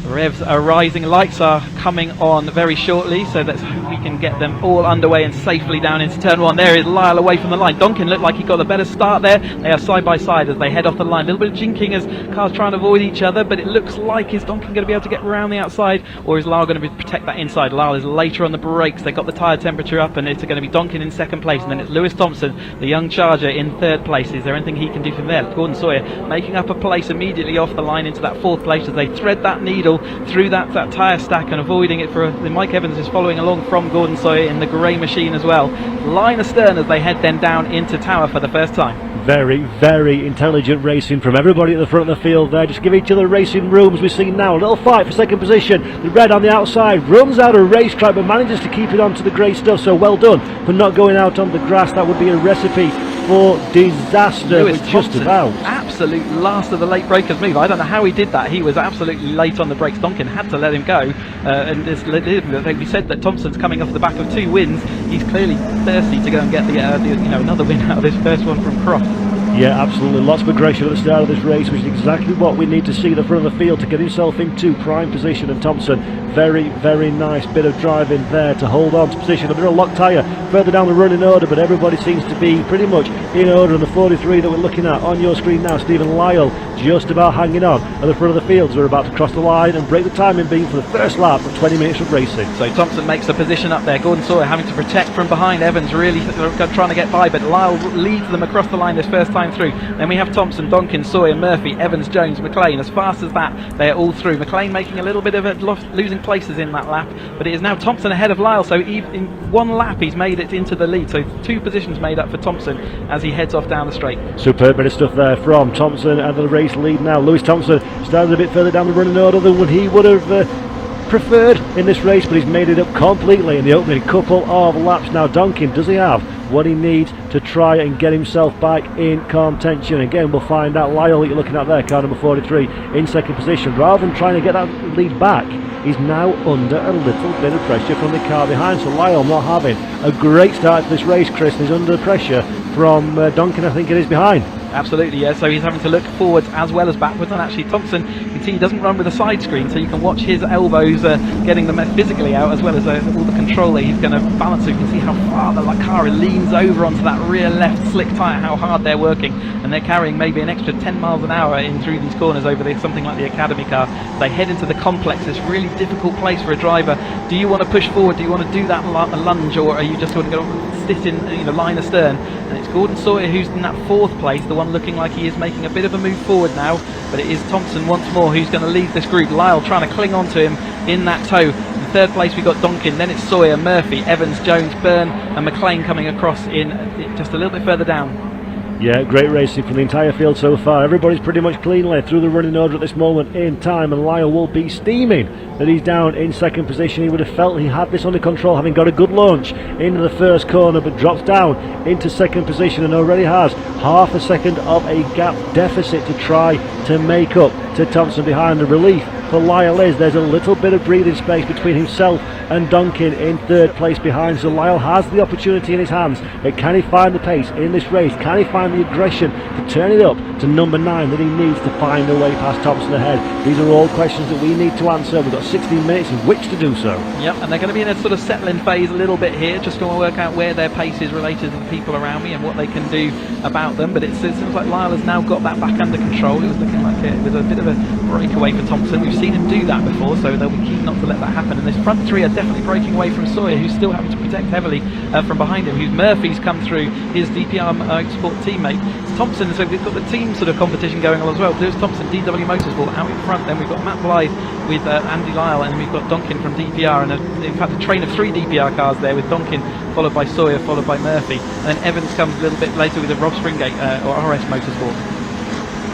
Revs are rising, lights are coming on very shortly, so let's hope we can get them all underway and safely down into turn 1. There is Lyle away from the line. Donkin looked like he got a better start there. They are side by side as they head off the line. A little bit of jinking as cars trying to avoid each other, but it looks like is Donkin going to be able to get around the outside, or is Lyle going to protect that inside? Lyle is later on the brakes. They got the tyre temperature up, and it's going to be Donkin in 2nd place, and then it's Lewis Thompson, the young charger, in 3rd place. Is there anything he can do from there? Gordon Sawyer making up a place immediately off the line into that 4th place as they thread that needle through that tyre stack and avoiding it for Mike Evans is following along from Gordon Sawyer in the grey machine as well. Line astern as they head then down into Tower for the first time. Very, very intelligent racing from everybody at the front of the field there. Just give each other racing rooms. We've seen now a little fight for 2nd position. The red on the outside runs out of racetrack but manages to keep it onto the grey stuff, so well done for not going out on the grass. That would be a recipe for disaster. Lewis just Thompson, about absolute last of the late breakers move. I don't know how he did that. He was absolutely late on the brakes. Donkin had to let him go, and we said that Thompson's coming off the back of 2 wins. He's clearly thirsty to go and get the another win out of this first one from Croft. Yeah, absolutely. Lots of aggression at the start of this race, which is exactly what we need to see at the front of the field to get himself into prime position. And Thompson, very, very nice bit of driving there to hold on to position. A bit of lock tyre further down the running order, but everybody seems to be pretty much in order. And the 43 that we're looking at on your screen now, Stephen Lyle, just about hanging on at the front of the field. We're about to cross the line and break the timing beam for the first lap of 20 minutes of racing. So Thompson makes a position up there. Gordon Sawyer having to protect from behind. Evans really trying to get by, but Lyle leads them across the line this first time through. Then we have Thompson, Donkin, Sawyer, Murphy, Evans, Jones, McLean. As fast as that, they are all through. McLean making a little bit of losing places in that lap, but it is now Thompson ahead of Lyle. So in 1 lap he's made it into the lead. So 2 positions made up for Thompson as he heads off down the straight. Superb bit of stuff there from Thompson, and the race lead now. Lewis Thompson started a bit further down the running order than what he would have preferred in this race, but he's made it up completely in the opening couple of laps. Now Donkin, does he have what he needs to try and get himself back in contention? Again, we'll find out. Lyle, that you're looking at there, car number 43, in second position. Rather than trying to get that lead back, he's now under a little bit of pressure from the car behind. So Lyle not having a great start to this race, Chris, and he's under pressure from Donkin, I think it is, behind. Absolutely, yeah, so he's having to look forwards as well as backwards, and actually Thompson, you can see he doesn't run with a side screen, so you can watch his elbows getting them physically out, as well as all the control that he's going to balance. So you can see how far the car leans over onto that rear left slick tyre, how hard they're working, and they're carrying maybe an extra 10 miles an hour in through these corners over something like the Academy car. They head into the complex, this really difficult place for a driver. Do you want to push forward? Do you want to do that lunge, or are you just going to go sit in line astern? And it's Gordon Sawyer who's in that 4th place, the one looking like he is making a bit of a move forward now, but it is Thompson once more who's going to lead this group. Lyle trying to cling on to him in that tow. In 3rd place we got Donkin, then it's Sawyer, Murphy, Evans, Jones, Byrne and McLean coming across in just a little bit further down. Yeah, great racing from the entire field so far. Everybody's pretty much cleanly through the running order at this moment in time, and Lyle will be steaming that he's down in second position. He would have felt he had this under control, having got a good launch into the first corner, but drops down into second position and already has half a second of a gap deficit to try to make up to Thompson behind. The relief for Lyle is there's a little bit of breathing space between himself and Donkin in 3rd place behind, so Lyle has the opportunity in his hands. But can he find the pace in this race? Can he find the aggression to turn it up to number 9 that he needs to find a way past Thompson ahead? These are all questions that we need to answer. We've got 16 minutes in which to do so. Yep, and they're going to be in a sort of settling phase a little bit here, just going to work out where their pace is related to the people around me and what they can do about them. But it seems like Lyle has now got that back under control. It was looking like it was a bit of a breakaway for Thompson. We've seen him do that before, so they'll be keen not to let that happen. And this front 3 are definitely breaking away from Sawyer, who's still having to protect heavily from behind him. Murphy's come through, his DPR Sport teammate. Thompson, so we've got the team sort of competition going on as well. There's Thompson, DW Motorsport out in front. Then we've got Matt Blythe with Andy Lyle, and we've got Donkin from DPR, and in fact a train of 3 DPR cars there, with Donkin followed by Sawyer, followed by Murphy, and then Evans comes a little bit later with a Rob Springate or RS Motorsport.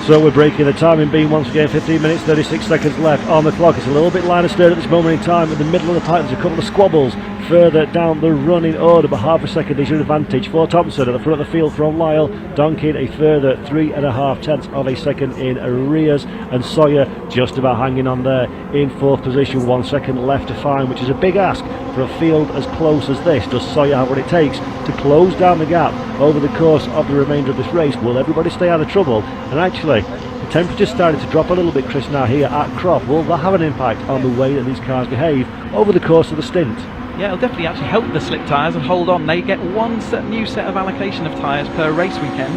So we're breaking the timing beam once again. 15 minutes 36 seconds left on the clock. It's a little bit line astern at this moment in time. In the middle of the pack there's a couple of squabbles further down the running order, but half a second is your advantage for Thompson at the front of the field from Lyle. Donkin a further 3.5 tenths of a second in arrears, and Sawyer just about hanging on there in 4th position. 1 second left to find, which is a big ask for a field as close as this. Does Sawyer have what it takes to close down the gap over the course of the remainder of this race? Will everybody stay out of trouble? And actually, the temperature's started to drop a little bit, Chris, now here at Croft. Will that have an impact on the way that these cars behave over the course of the stint? Yeah, it'll definitely actually help the slick tyres and hold on. They get one new set of allocation of tyres per race weekend,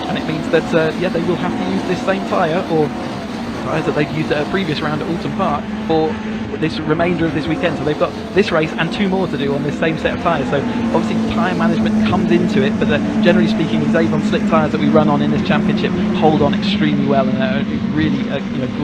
and it means that they will have to use this same tyre, or tyres that they've used at a previous round at Alton Park, for this remainder of this weekend. So they've got this race and 2 more to do on this same set of tyres. So obviously tyre management comes into it, but generally speaking, these Avon slick tyres that we run on in this championship hold on extremely well, and are really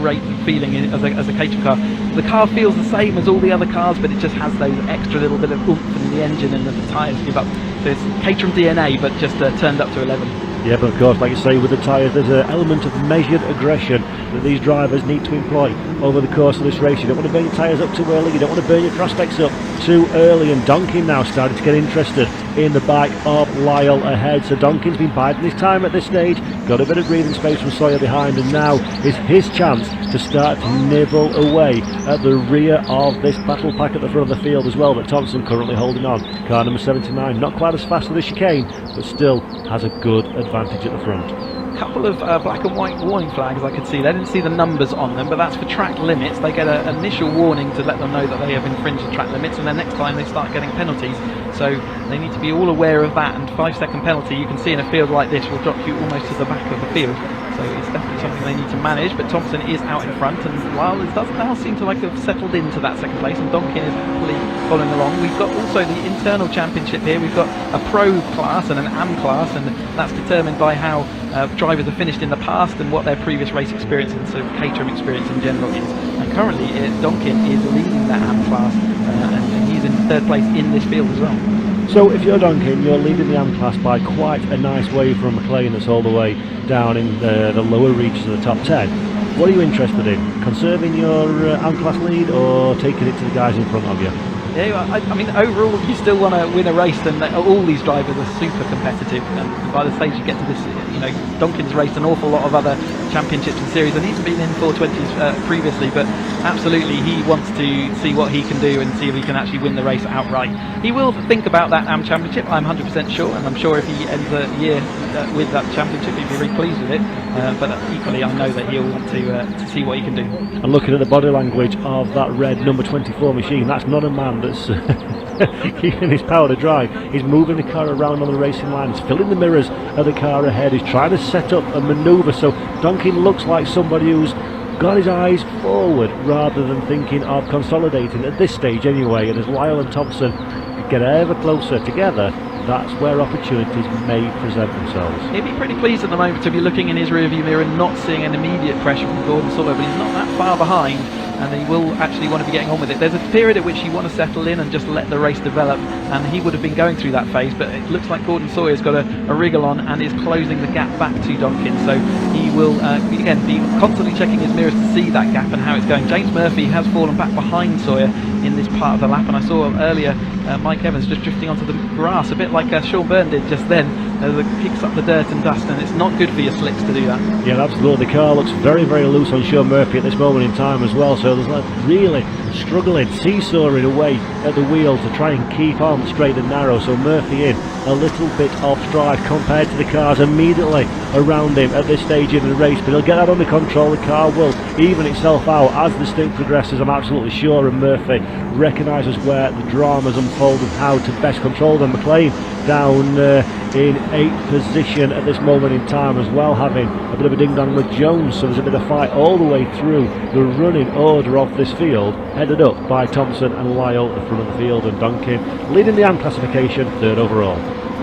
great feeling as a Caterham car. The car feels the same as all the other cars, but it just has those extra little bit of oomph in the engine and the tyres give up. So it's Caterham DNA, but just turned up to 11. Yeah, but of course, like you say, with the tyres, there's an element of measured aggression that these drivers need to employ over the course of this race. You don't want to burn your tyres up too early, you don't want to burn your prospects up too early, and Donkin now starting to get interested in the bike of Lyle ahead. So Donkin's been biding his time at this stage, got a bit of breathing space from Sawyer behind, and now is his chance to start to nibble away at the rear of this battle pack at the front of the field as well, but Thompson currently holding on. Car number 79, not quite as fast as the chicane, but still has a good advantage at the front. Couple of black and white warning flags I could see. They didn't see the numbers on them, but that's for track limits. They get an initial warning to let them know that they have infringed the track limits, and then next time they start getting penalties. So they need to be all aware of that, and 5-second penalty you can see in a field like this will drop you almost to the back of the field. So it's definitely something they need to manage, but Thompson is out in front, and while it does now seem to have settled into that second place, and Donkin is fully following along. We've got also the internal championship here. We've got a pro class and an AM class, and that's determined by how drivers have finished in the past and what their previous race experience and sort of Caterham experience in general is. And currently Donkin is leading that AM class, and he's in third place in this field as well. So if you're Donkin, you're leading the AM class by quite a nice way from McLean that's all the way down in the lower reaches of the top 10. What are you interested in? Conserving your AM class lead or taking it to the guys in front of you? Yeah, I mean, overall, you still want to win a race, and all these drivers are super competitive. And by the stage you get to this, Donkin's raced an awful lot of other championships and series, and he's been in 420s previously, but absolutely he wants to see what he can do and see if he can actually win the race outright. He will think about that AM championship, I'm 100% sure, and I'm sure if he ends the year with that championship, he'll be very pleased with it. But equally, I know that he'll want to see what he can do. And looking at the body language of that red number 24 machine, that's not a man that's keeping his power to drive. He's moving the car around on the racing line, he's filling the mirrors of the car ahead, he's trying to set up a manoeuvre. So Donkin looks like somebody who's got his eyes forward rather than thinking of consolidating at this stage anyway. And as Lyle and Thompson get ever closer together, that's where opportunities may present themselves. He'd be pretty pleased at the moment to be looking in his rearview mirror and not seeing an immediate pressure from Gordon Sawyer, but he's not that far behind, and he will actually want to be getting on with it. There's a period at which you want to settle in and just let the race develop, and he would have been going through that phase, but it looks like Gordon Sawyer's got a wriggle on and is closing the gap back to Donkin, so he will again be constantly checking his mirrors to see that gap and how it's going. James Murphy has fallen back behind Sawyer in this part of the lap, and I saw earlier Mike Evans just drifting onto the grass, a bit like Sean Byrne did just then, as it picks up the dirt and dust, and it's not good for your slicks to do that. Yeah, absolutely. The car looks very, very loose on Sean Murphy at this moment in time as well, so there's like really struggling, seesawing away at the wheel to try and keep on straight and narrow. So Murphy in a little bit off stride compared to the cars immediately around him at this stage in the race, but he'll get that under control. The car will even itself out as the stint progresses, I'm absolutely sure, and Murphy recognises where the drama's unfold and how to best control them. McLean down in 8th position at this moment in time as well, having a bit of a ding-dong with Jones, so there's a bit of fight all the way through the running order of this field, headed up by Thompson and Lyle at the front of the field, and Donkin leading the AM classification, 3rd overall.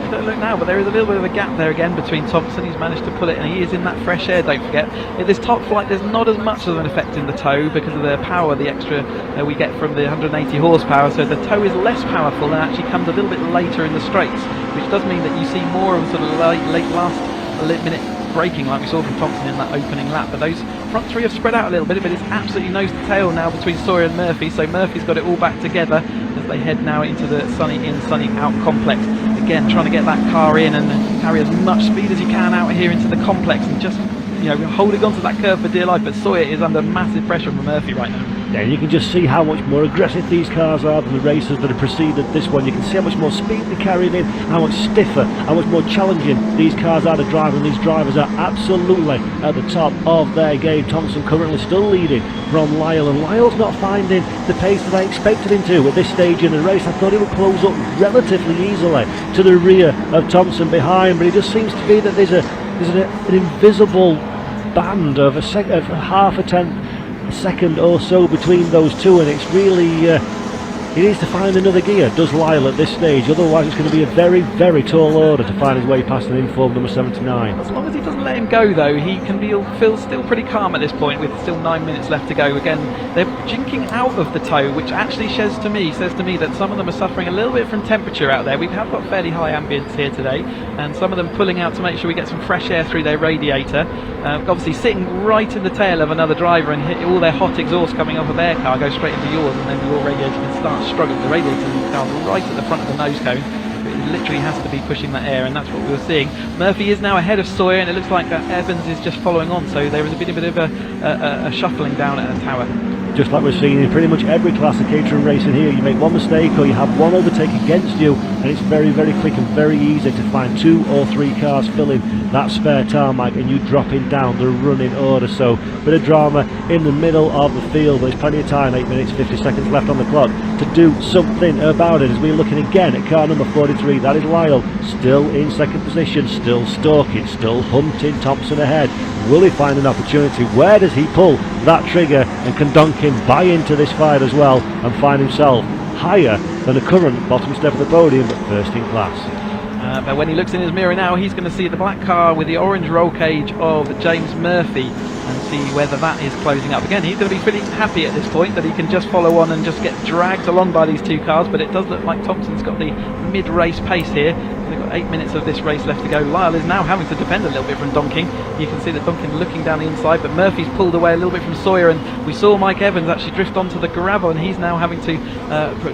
Don't look now, but there is a little bit of a gap there again between Thompson. He's managed to pull it, and he is in that fresh air, don't forget. In this top flight, there's not as much of an effect in the toe because of the power, the extra we get from the 180 horsepower, so the toe is less powerful and actually comes a little bit later in the straights, which does mean that you see more of a sort of late last minute braking like we saw from Thompson in that opening lap. But those front three have spread out a little bit, but it's absolutely nose to tail now between Sawyer and Murphy, so Murphy's got it all back together as they head now into the sunny in, sunny out complex. Again, trying to get that car in and carry as much speed as you can out here into the complex, and just holding on to that curve for dear life. But Sawyer is under massive pressure from Murphy right now. Yeah, you can just see how much more aggressive these cars are than the racers that have preceded this one. You can see how much more speed they're carrying in, how much stiffer, how much more challenging these cars are to drive, and these drivers are absolutely at the top of their game. Thompson currently still leading from Lyle, and Lyle's not finding the pace that I expected him to at this stage in the race. I thought he would close up relatively easily to the rear of Thompson behind, but it just seems to be that there's an invisible band of half a tenth second or so between those two, and it's really He needs to find another gear, does Lyle at this stage, otherwise it's going to be a very, very tall order to find his way past an informed number 79. As long as he doesn't let him go, though, he can feel still pretty calm at this point, with still 9 minutes left to go. Again, they're jinking out of the toe, which actually says to me that some of them are suffering a little bit from temperature out there. We have got fairly high ambience here today, and some of them pulling out to make sure we get some fresh air through their radiator. Obviously sitting right in the tail of another driver, and hit all their hot exhaust coming off of their car go straight into yours, and then your radiator can start struggling. The radiator in the car is right at the front of the nose cone. It literally has to be pushing that air, and that's what we were seeing. Murphy is now ahead of Sawyer, and it looks like Evans is just following on, so there is a bit of a shuffling down at a tower. Just like we're seeing in pretty much every class of Caterham racing here, you make one mistake or you have one overtake against you, and it's very, very quick and very easy to find 2 or 3 cars filling that spare tarmac, and you dropping down the running order. So bit of drama in the middle of the field, but there's plenty of time, 8 minutes 50 seconds left on the clock to do something about it, as we're looking again at car number 43. That is Lyle, still in second position, still stalking, still hunting Thompson ahead. Will he find an opportunity? Where does he pull that trigger, and can Duncan buy into this fight as well and find himself higher than the current bottom step of the podium, but first in class? But when he looks in his mirror now, he's going to see the black car with the orange roll cage of James Murphy and see whether that is closing up. Again, he's going to be pretty happy at this point that he can just follow on and just get dragged along by these 2 cars, but it does look like Thompson's got the mid-race pace here. They've got 8 minutes of this race left to go. Lyle is now having to defend a little bit from Donkin. You can see that Donkin looking down the inside, but Murphy's pulled away a little bit from Sawyer, and we saw Mike Evans actually drift onto the gravel, and he's now having to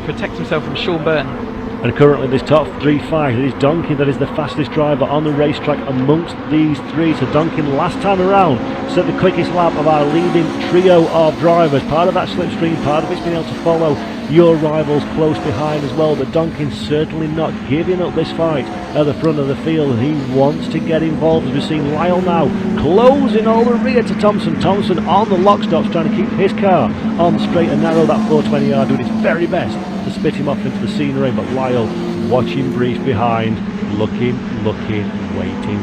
protect himself from Sean Byrne. And currently this top 3 fight, it is Donkin that is the fastest driver on the racetrack amongst these 3. So Donkin last time around set the quickest lap of our leading trio of drivers. Part of that slipstream, part of it's been able to follow your rivals close behind as well, but Donkin's certainly not giving up this fight at the front of the field, and he wants to get involved, as we're seeing Lyle now closing all the rear to Thompson. Thompson on the lock stops, trying to keep his car on the straight and narrow, that 420 yard, doing his very best to spit him off into the scenery, but Lyle watching brief behind, looking, waiting.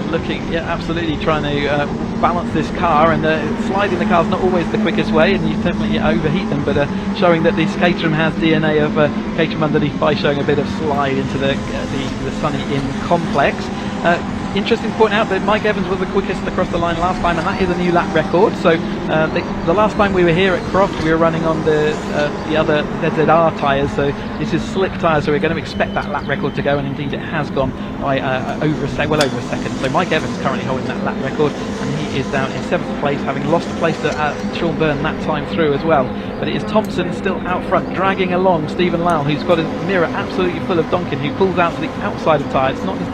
Looking, yeah, absolutely trying to balance this car, and sliding the car's not always the quickest way, and you definitely overheat them, but showing that this Caterham has DNA of Caterham underneath by showing a bit of slide into the Sunny Inn complex. Interesting to point out that Mike Evans was the quickest across the line last time, and that is a new lap record. So the last time we were here at Croft, we were running on the other ZZR tyres, so this is slick tyres, so we're going to expect that lap record to go, and indeed it has gone by well over a second. So Mike Evans currently holding that lap record, and he is down in 7th place, having lost a place to Sean Byrne that time through as well. But it is Thompson still out front, dragging along Stephen Lyle, who's got his mirror absolutely full of Donkin, who pulls out to the outside of tyre. It's not his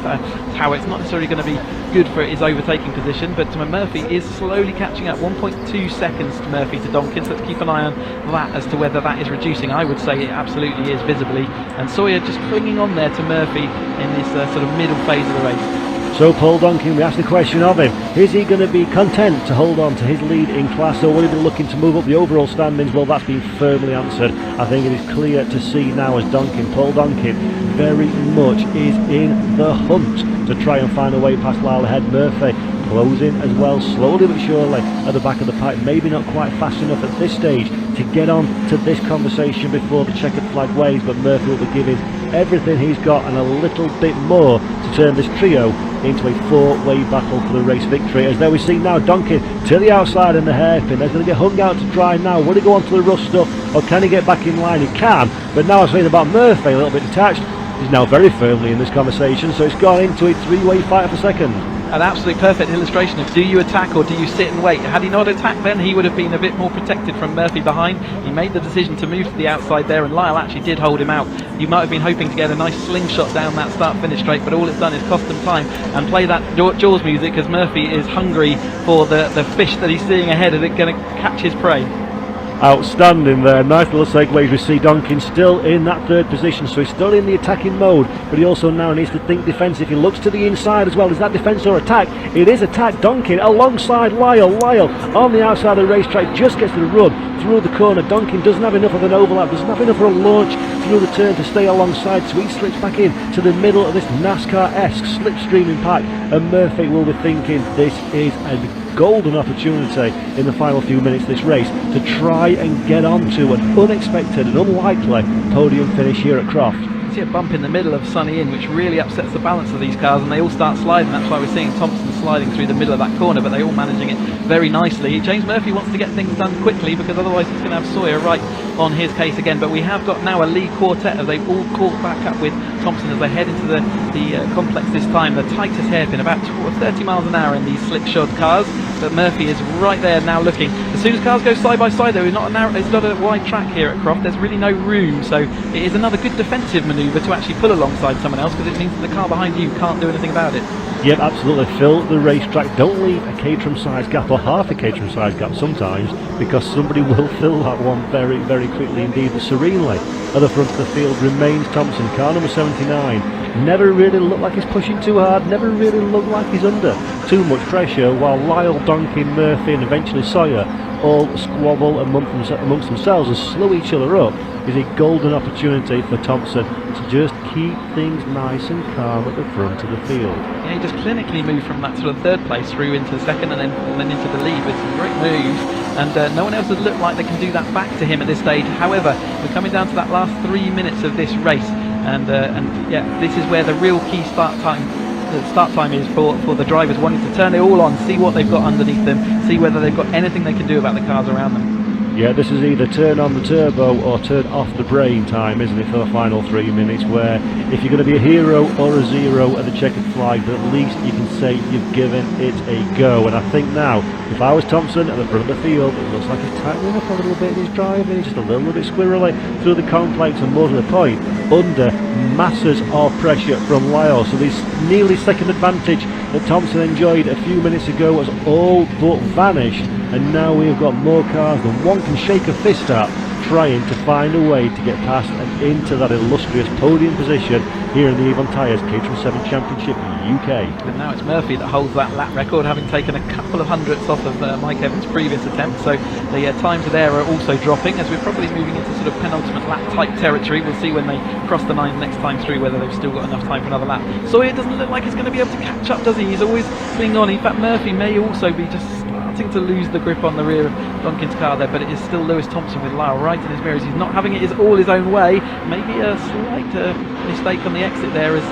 tower, it's not necessarily going to be good for his overtaking position, but Murphy is slowly catching up. 1.2 seconds to Murphy to Donkin, so let's keep an eye on that as to whether that is reducing. I would say it absolutely is, visibly, and Sawyer just clinging on there to Murphy in this sort of middle phase of the race. So Paul Donkin, we asked the question of him, is he going to be content to hold on to his lead in class, or will he be looking to move up the overall standings? Well, that's been firmly answered. I think it is clear to see now as Paul Donkin very much is in the hunt to try and find a way past Lyle ahead. Murphy closing as well, slowly but surely at the back of the pack, maybe not quite fast enough at this stage to get on to this conversation before the checkered flag waves, but Murphy will be giving everything he's got and a little bit more to turn this trio into a 4-way battle for the race victory. As there we see now Donkin to the outside in the hairpin. They're going to get hung out to dry now. Will he go on to the rough stuff, or can he get back in line? He can, but now I'm saying about Murphy, a little bit detached. He's now very firmly in this conversation, so it's gone into a 3-way fight for second. An absolutely perfect illustration of, do you attack or do you sit and wait? Had he not attacked then, he would have been a bit more protected from Murphy behind. He made the decision to move to the outside there, and Lyle actually did hold him out. You might have been hoping to get a nice slingshot down that start-finish straight, but all it's done is cost them time and play that Jaws music, as Murphy is hungry for the fish that he's seeing ahead. Is it going to catch his prey? Outstanding there, nice little segue. We see Donkin still in that 3rd position, so he's still in the attacking mode, but he also now needs to think defensive. He looks to the inside as well. Is that defence or attack? It is attack. Donkin alongside Lyle on the outside of the racetrack, just gets the run through the corner. Donkin doesn't have enough of an overlap, doesn't have enough of a launch through the turn to stay alongside, so he slips back in to the middle of this NASCAR-esque slipstreaming pack, and Murphy will be thinking this is a golden opportunity in the final few minutes of this race to try and get onto an unexpected and unlikely podium finish here at Croft. See a bump in the middle of Sunny Inn, which really upsets the balance of these cars, and they all start sliding. That's why we're seeing Thompson sliding through the middle of that corner, but they're all managing it very nicely. James Murphy wants to get things done quickly because otherwise he's going to have Sawyer right on his case again. But we have got now a lead quartet as they've all caught back up with Thompson as they head into the complex this time. The tightest hairpin, about 30 miles an hour in these slipshod cars, but Murphy is right there now looking. As soon as cars go side by side though, it's not a wide track here at Croft, there's really no room, so it is another good defensive manoeuvre to actually pull alongside someone else, because it means that the car behind you can't do anything about it. Yep, absolutely. Fill the racetrack. Don't leave a Caterham size gap or half a Caterham size gap sometimes, because somebody will fill that one very, very quickly indeed. But serenely at the front of the field remains Thompson, car number 79. Never really looked like he's pushing too hard, never really looked like he's under too much pressure, while Lyle, Donkin, Murphy and eventually Sawyer all squabble amongst themselves and slow each other up. Is a golden opportunity for Thompson to just keep things nice and calm at the front of the field. Yeah, he just clinically moved from that sort of third place through into the second and then into the lead with some great moves, and no one else has looked like they can do that back to him at this stage. However, we're coming down to that last 3 minutes of this race, and yeah, this is where the real key start time is for the drivers wanting to turn it all on, see what they've got underneath them, see whether they've got anything they can do about the cars around them. Yeah, this is either turn on the turbo or turn off the brain time, isn't it, for the final 3 minutes, where if you're going to be a hero or a zero at the checkered flag, but at least you can say you've given it a go. And I think now, if I was Thompson at the front of the field, it looks like he's tightening up a little bit in his driving. He's just a little bit squirrely through the complex and more to the point, under masses of pressure from Lyle. So this nearly second advantage that Thompson enjoyed a few minutes ago has all but vanished, and now we've got more cars than one can shake a fist at, trying to find a way to get past and into that illustrious podium position here in the Avon Tyres Caterham 7 Championship UK. And now it's Murphy that holds that lap record, having taken a couple of hundredths off of Mike Evans' previous attempt, so the times there are also dropping as we're probably moving into sort of penultimate lap type territory. We'll see when they cross the line next time through whether they've still got enough time for another lap. Sawyer doesn't look like he's going to be able to catch up, does he? He's always clinging on. In fact, Murphy may also be just starting to lose the grip on the rear of Donkin's car there, but it is still Lewis Thompson with Lyle right in his mirrors. He's not having it all his own way. Maybe a slight mistake on the exit there as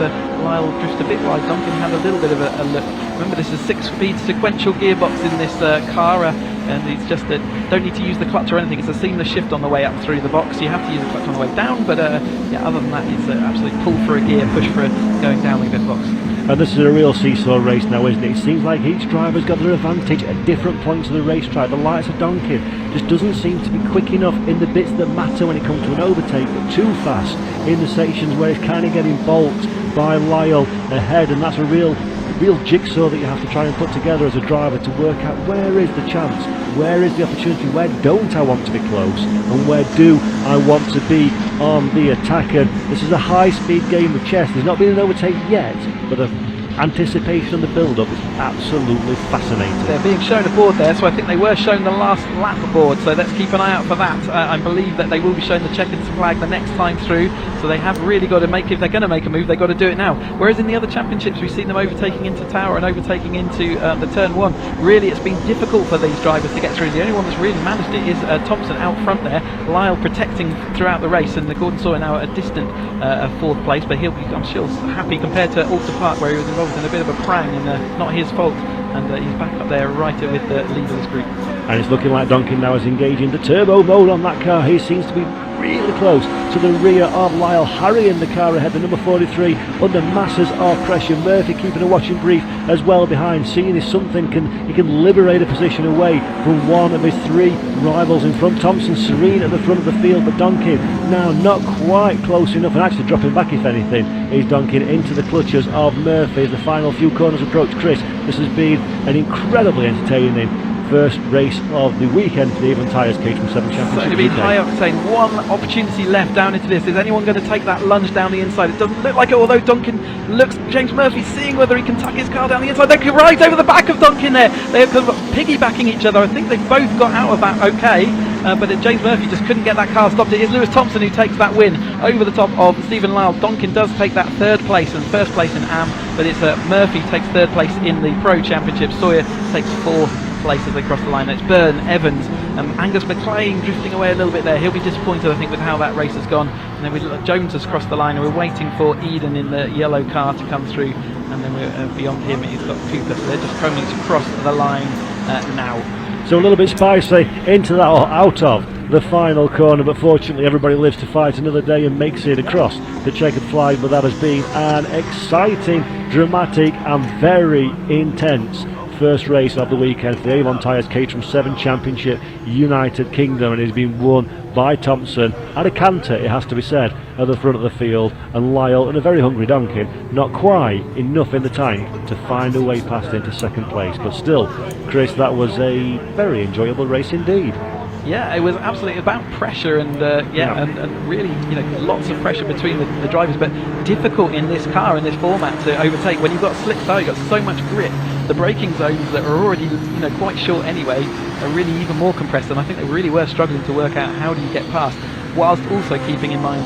Lyle drifts a bit wide. Donkin had a little bit of a look. Remember, this is a 6-speed sequential gearbox in this car, and it's just that don't need to use the clutch or anything. It's a seamless shift on the way up through the box. You have to use the clutch on the way down, but yeah, other than that, it's absolutely pull for a gear, push for a going down the pit box. And this is a real seesaw race now, isn't it? It seems like each driver's got their advantage at different points of the racetrack. The likes of Donkin just doesn't seem to be quick enough in the bits that matter when it comes to an overtake, but too fast in the sections where it's kind of getting balked by Lyle ahead, and that's a real jigsaw that you have to try and put together as a driver to work out where is the chance, where is the opportunity, where don't I want to be close, and where do I want to be on the attack. And this is a high-speed game of chess. There's not been an overtake yet, but the anticipation and the build-up is absolutely fascinating. They're being shown a board there, so I think they were shown the last lap board, so let's keep an eye out for that. I believe that they will be shown the checkered flag the next time through, so they have really got to make, if they're going to make a move, they've got to do it now. Whereas in the other championships we've seen them overtaking into Tower and overtaking into the turn one. Really, it's been difficult for these drivers to get through. The only one that's really managed it is Thompson out front there, Lyle protecting throughout the race, and Gordon Sawyer now at a distant fourth place, but he'll be, I'm sure, happy compared to Alter Park where he was involved in a bit of a prang, and not his fault, and he's back up there right with the lead of this group. And it's looking like Donkin now is engaging the turbo mode on that car. He seems to be really close to the rear of Lyle, harrying the car ahead, the number 43 under masses of pressure. Murphy keeping a watching brief as well behind, seeing if something he can liberate a position away from one of his three rivals in front. Thompson serene at the front of the field, but Donkin now not quite close enough, and actually dropping back if anything is Donkin into the clutches of Murphy as the final few corners approach. Chris, this has been an incredibly entertaining first race of the weekend for the Avon Tyres Caterham 7 Championship. Certainly been high octane. One opportunity left down into this. Is anyone going to take that lunge down the inside? It doesn't look like it, although Donkin looks, James Murphy seeing whether he can tuck his car down the inside. They could right over the back of Donkin there. They're kind of piggybacking each other. I think they've both got out of that okay, but James Murphy just couldn't get that car stopped. It is Lewis Thompson who takes that win over the top of Stephen Lyle. Donkin does take that third place and first place in AM, but it's Murphy takes third place in the Pro Championship. Sawyer takes fourth place as they cross the line. It's Byrne, Evans, Angus McLean drifting away a little bit there. He'll be disappointed, I think, with how that race has gone. And then Jones has crossed the line, and we're waiting for Eden in the yellow car to come through. And then we're beyond him, he's got Cooper, so they're just coming to cross the line now. So a little bit spicy into that, or out of the final corner, but fortunately everybody lives to fight another day and makes it across the checkered flag. But that has been an exciting, dramatic and very intense first race of the weekend for the Avon Tyres Caterham 7 Championship United Kingdom, and it has been won by Thompson at a canter, it has to be said, at the front of the field, and Lyle and a very hungry Donkin not quite enough in the tank to find a way past into second place. But still, Chris, that was a very enjoyable race indeed. Yeah, it was absolutely about pressure and and really, lots of pressure between the drivers, but difficult in this car, in this format, to overtake. When you've got a slick tyre, you've got so much grip. The braking zones that are already, quite short anyway, are really even more compressed, and I think they really were struggling to work out how do you get past, whilst also keeping in mind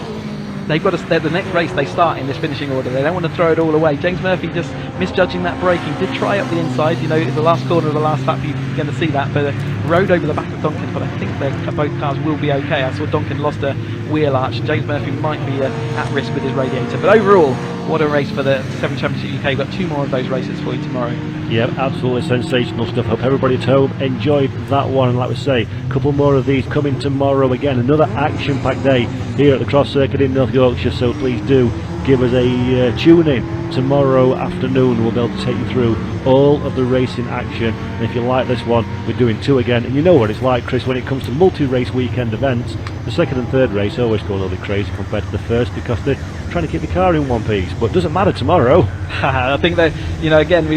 they've got to, the next race they start in this finishing order. They don't want to throw it all away. James Murphy just misjudging that braking. Did try up the inside, in the last corner of the last lap you're going to see that, but rode over the back of Donkin. But I think both cars will be okay. I saw Donkin lost a wheel arch. James Murphy might be at risk with his radiator. But overall, what a race for the 7 Championship UK. We've got 2 more of those races for you tomorrow. Yeah, absolutely sensational stuff. Hope everybody at home enjoyed that one, and like we say, a couple more of these coming tomorrow. Again, another action-packed day here at the Croft Circuit in North Yorkshire, so please do give us a tune in tomorrow afternoon. We'll be able to take you through all of the racing action, and if you like this one, we're doing 2 again. And you know what it's like, Chris, when it comes to multi-race weekend events, the second and third race always go a little bit crazy compared to the first, because they're trying to keep the car in one piece. But it doesn't matter tomorrow. I think that, again,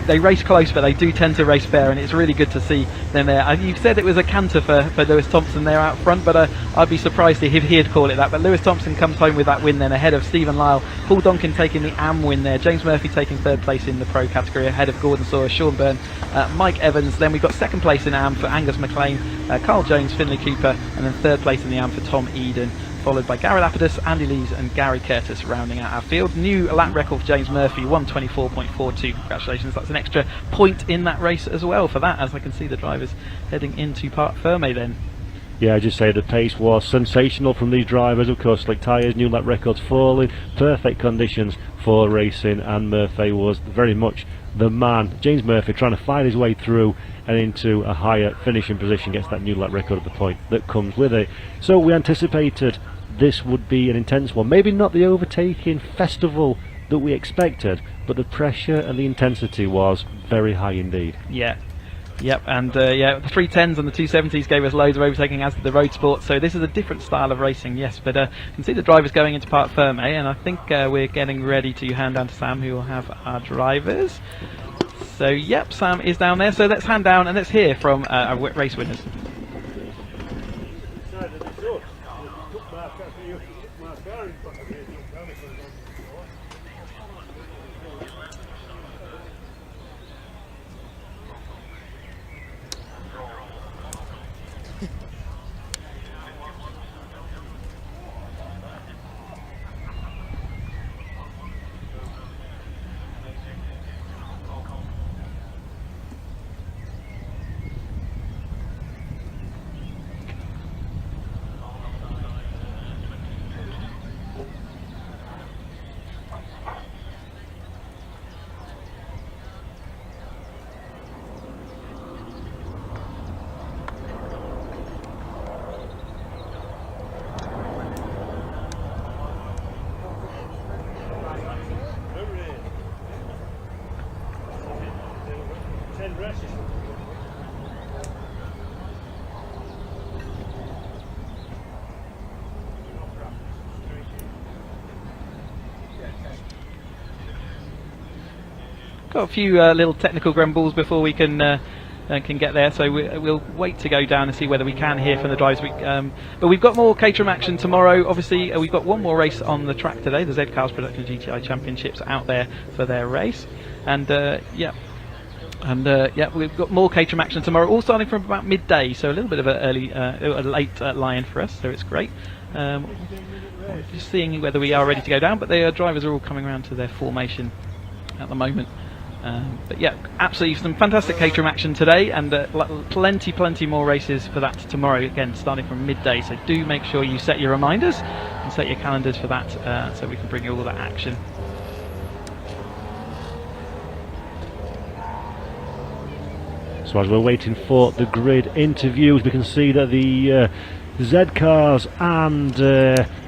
they race close, but they do tend to race fair, and it's really good to see them there. You said it was a canter for Lewis Thompson there out front, but I'd be surprised if he'd call it that. But Lewis Thompson comes home with that win then, ahead of Stephen Lyle. Paul Donkin taking the AM win there. James Murphy taking 3rd place in the Pro category, ahead of Gordon Sawyer, Sean Byrne, Mike Evans. Then we've got 2nd place in AM for Angus McLean, Carl Jones, Finlay Cooper, and then 3rd place in the AM for Tom Eden, followed by Gary Lapidus, Andy Lees and Gary Curtis rounding out our field. New lap record for James Murphy, 1:24.42. Congratulations, that's an extra point in that race as well for that, as I can see the drivers heading into Parc Ferme then. Yeah, I just say the pace was sensational from these drivers. Of course, slick tyres, new lap records falling, perfect conditions for racing, and Murphy was very much the man. James Murphy trying to find his way through and into a higher finishing position, gets that new lap record at the point that comes with it. So we anticipated this would be an intense one. Maybe not the overtaking festival that we expected, but the pressure and the intensity was very high indeed. Yeah. Yep, and the 310s and the 270s gave us loads of overtaking, as did the road sports. So this is a different style of racing, yes. But you can see the drivers going into Parc Ferme, and I think we're getting ready to hand down to Sam, who will have our drivers. So yep, Sam is down there. So let's hand down and let's hear from our race winners. Got a few little technical grumbles before we can get there, so we'll wait to go down and see whether we can hear from the drivers. But we've got more Caterham action tomorrow. Obviously, we've got one more race on the track today. The Z Cars Production GTI Championships out there for their race, and we've got more Caterham action tomorrow, all starting from about midday. So a little bit of a late lie-in for us, so it's great. Just seeing whether we are ready to go down, but the drivers are all coming around to their formation at the moment. But yeah, absolutely some fantastic Caterham action today, and plenty more races for that tomorrow, again starting from midday, so do make sure you set your reminders and set your calendars for that, so we can bring you all that action. So as we're waiting for the grid interviews, we can see that the Z cars and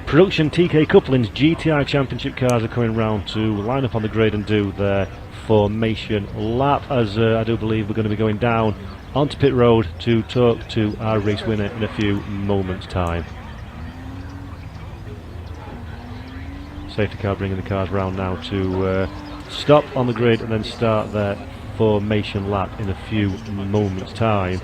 production TK couplings GTI Championship cars are coming round to line up on the grid and do their formation lap, as I do believe we're going to be going down onto pit road to talk to our race winner in a few moments time. Safety car bringing the cars round now to stop on the grid and then start their formation lap in a few moments time.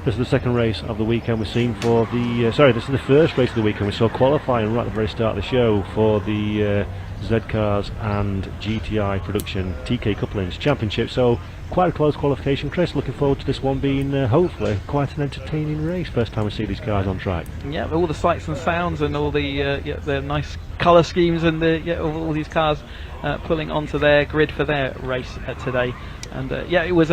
This is the second race of the weekend we've seen for the this is the first race of the weekend. We saw qualifying right at the very start of the show for the Z Cars and GTI Production TK Couplings Championship, so quite a close qualification. Chris, looking forward to this one being hopefully quite an entertaining race. First time we see these cars on track. Yeah, all the sights and sounds and all the nice colour schemes and all these cars pulling onto their grid for their race today. And it was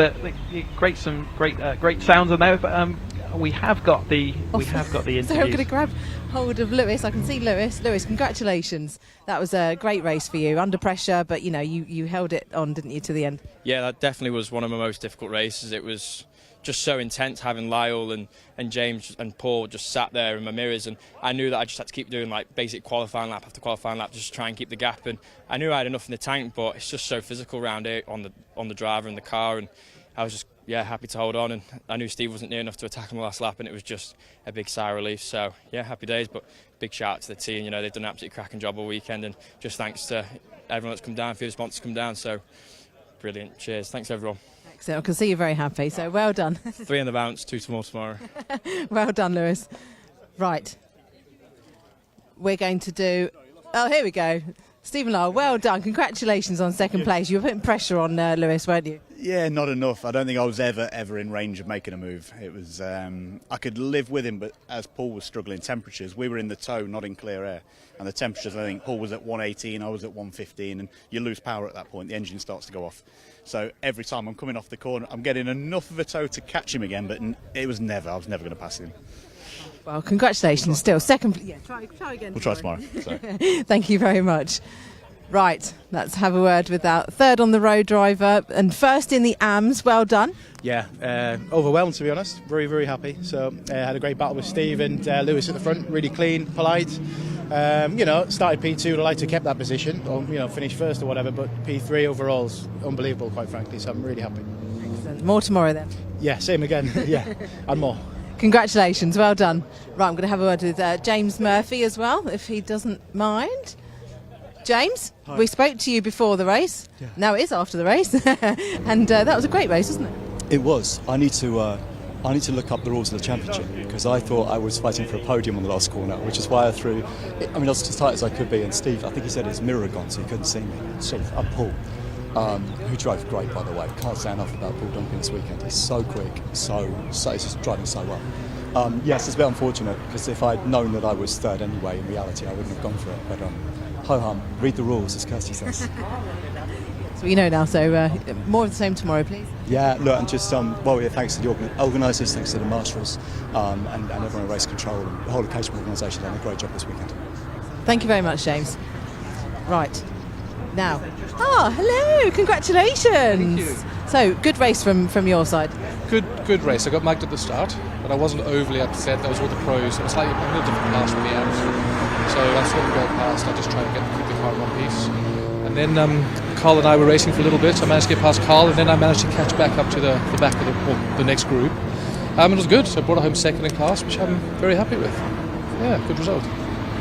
great sounds in there. But we have got the interviews. So I'm going to grab hold of Lewis. I can see Lewis. Lewis, congratulations. That was a great race for you, under pressure, but you held it on, didn't you, to the end? Yeah, that definitely was one of my most difficult races. It was just so intense having Lyle and James and Paul just sat there in my mirrors, and I knew that I just had to keep doing like basic qualifying lap after qualifying lap just to try and keep the gap, and I knew I had enough in the tank, but it's just so physical around here on the driver and the car, and I was just happy to hold on, and I knew Steve wasn't near enough to attack on the last lap, and it was just a big sigh of relief. So yeah, happy days, but big shout out to the team. They've done an absolutely cracking job all weekend, and just thanks to everyone that's come down, a few sponsors come down, so brilliant. Cheers, thanks everyone. Excellent. I can see you're very happy, so well done. 3 in the bounce, 2 more tomorrow. Well done, Lewis. Right, we're going to do, here we go. Stephen Lyle, well done. Congratulations on second place. You were putting pressure on Lewis, weren't you? Yeah, not enough. I don't think I was ever in range of making a move. It was I could live with him, but as Paul was struggling temperatures, we were in the tow, not in clear air. And the temperatures, I think Paul was at 118, I was at 115, and you lose power at that point. The engine starts to go off. So every time I'm coming off the corner, I'm getting enough of a tow to catch him again, but I was never going to pass him. Well, congratulations still. Second, try again. We'll try tomorrow. Thank you very much. Right, let's have a word with that third on the road driver and first in the AMS. Well done. Yeah, overwhelmed to be honest. Very, very happy. So had a great battle with Steve and Lewis at the front. Really clean, polite. Started P2. I'd like to kept that position or finish first or whatever. But P3 overall's unbelievable, quite frankly. So I'm really happy. Excellent. More tomorrow then. Yeah, same again. Yeah, and more. Congratulations, well done. Right, I'm going to have a word with James Murphy as well, if he doesn't mind. James, hi. We spoke to you before the race. Yeah. Now it is after the race, and that was a great race, wasn't it? It was. I need to look up the rules of the championship because I thought I was fighting for a podium on the last corner, which is why I threw. I was as tight as I could be, and Steve, I think he said his mirror had gone, so he couldn't see me. So Paul, who drove great, by the way. Can't say enough about Paul Duncan this weekend. He's so quick, so he's just driving so well. Yes, it's a bit unfortunate because if I'd known that I was third anyway, in reality, I wouldn't have gone for it. But ho-hum, read the rules, as Kirsty says. So we know now, so more of the same tomorrow, please. Yeah, look, and just, thanks to the organisers, thanks to the marshals, and everyone at Race Control, and the whole of Caterham organisation done a great job this weekend. Thank you very much, James. Right, now, hello, congratulations. Thank you. So, good race from your side. Good race. I got mugged at the start, but I wasn't overly upset. That was all the pros. It was like a little different pass from the AMS. So I saw them go past. I just tried to keep the car in one piece. And then Carl and I were racing for a little bit. I managed to get past Carl, and then I managed to catch back up to the back of the next group. It was good. So I brought it home second in class, which I'm very happy with. Yeah, good result.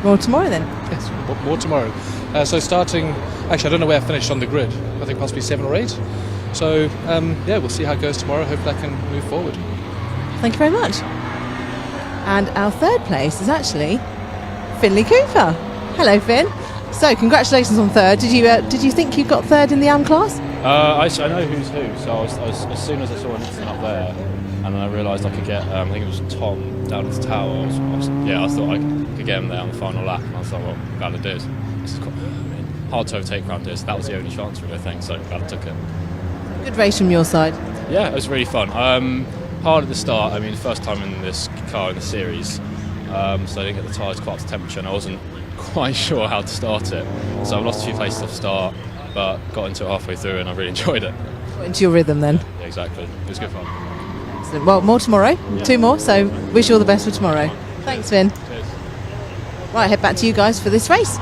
More tomorrow then? Yes, more tomorrow. So starting, actually I don't know where I finished on the grid. I think possibly 7 or 8. So we'll see how it goes tomorrow. Hopefully I can move forward. Thank you very much. And our third place is actually Finley Cooper. Hello, Finn. So congratulations on third. Did you think you got third in the AM class? I know who's who. So I was as soon as I saw Nixon up there, and then I realised I could get. I think it was Tom down at the tower. I thought I could get him there on the final lap, and I thought, well, glad to do it. hard to overtake around here, so that was the only chance really, I think, so glad I took it. Good race from your side. Yeah, it was really fun. Hard at the start, I mean, first time in this car in the series, so I didn't get the tyres quite up to temperature and I wasn't quite sure how to start it. So I lost a few places off the start, but got into it halfway through and I really enjoyed it. Got into your rhythm then. Yeah, exactly. It was good fun. Excellent. Well, more tomorrow, 2 more, so wish you all the best for tomorrow. Thanks, Vin. Cheers. Right, head back to you guys for this race.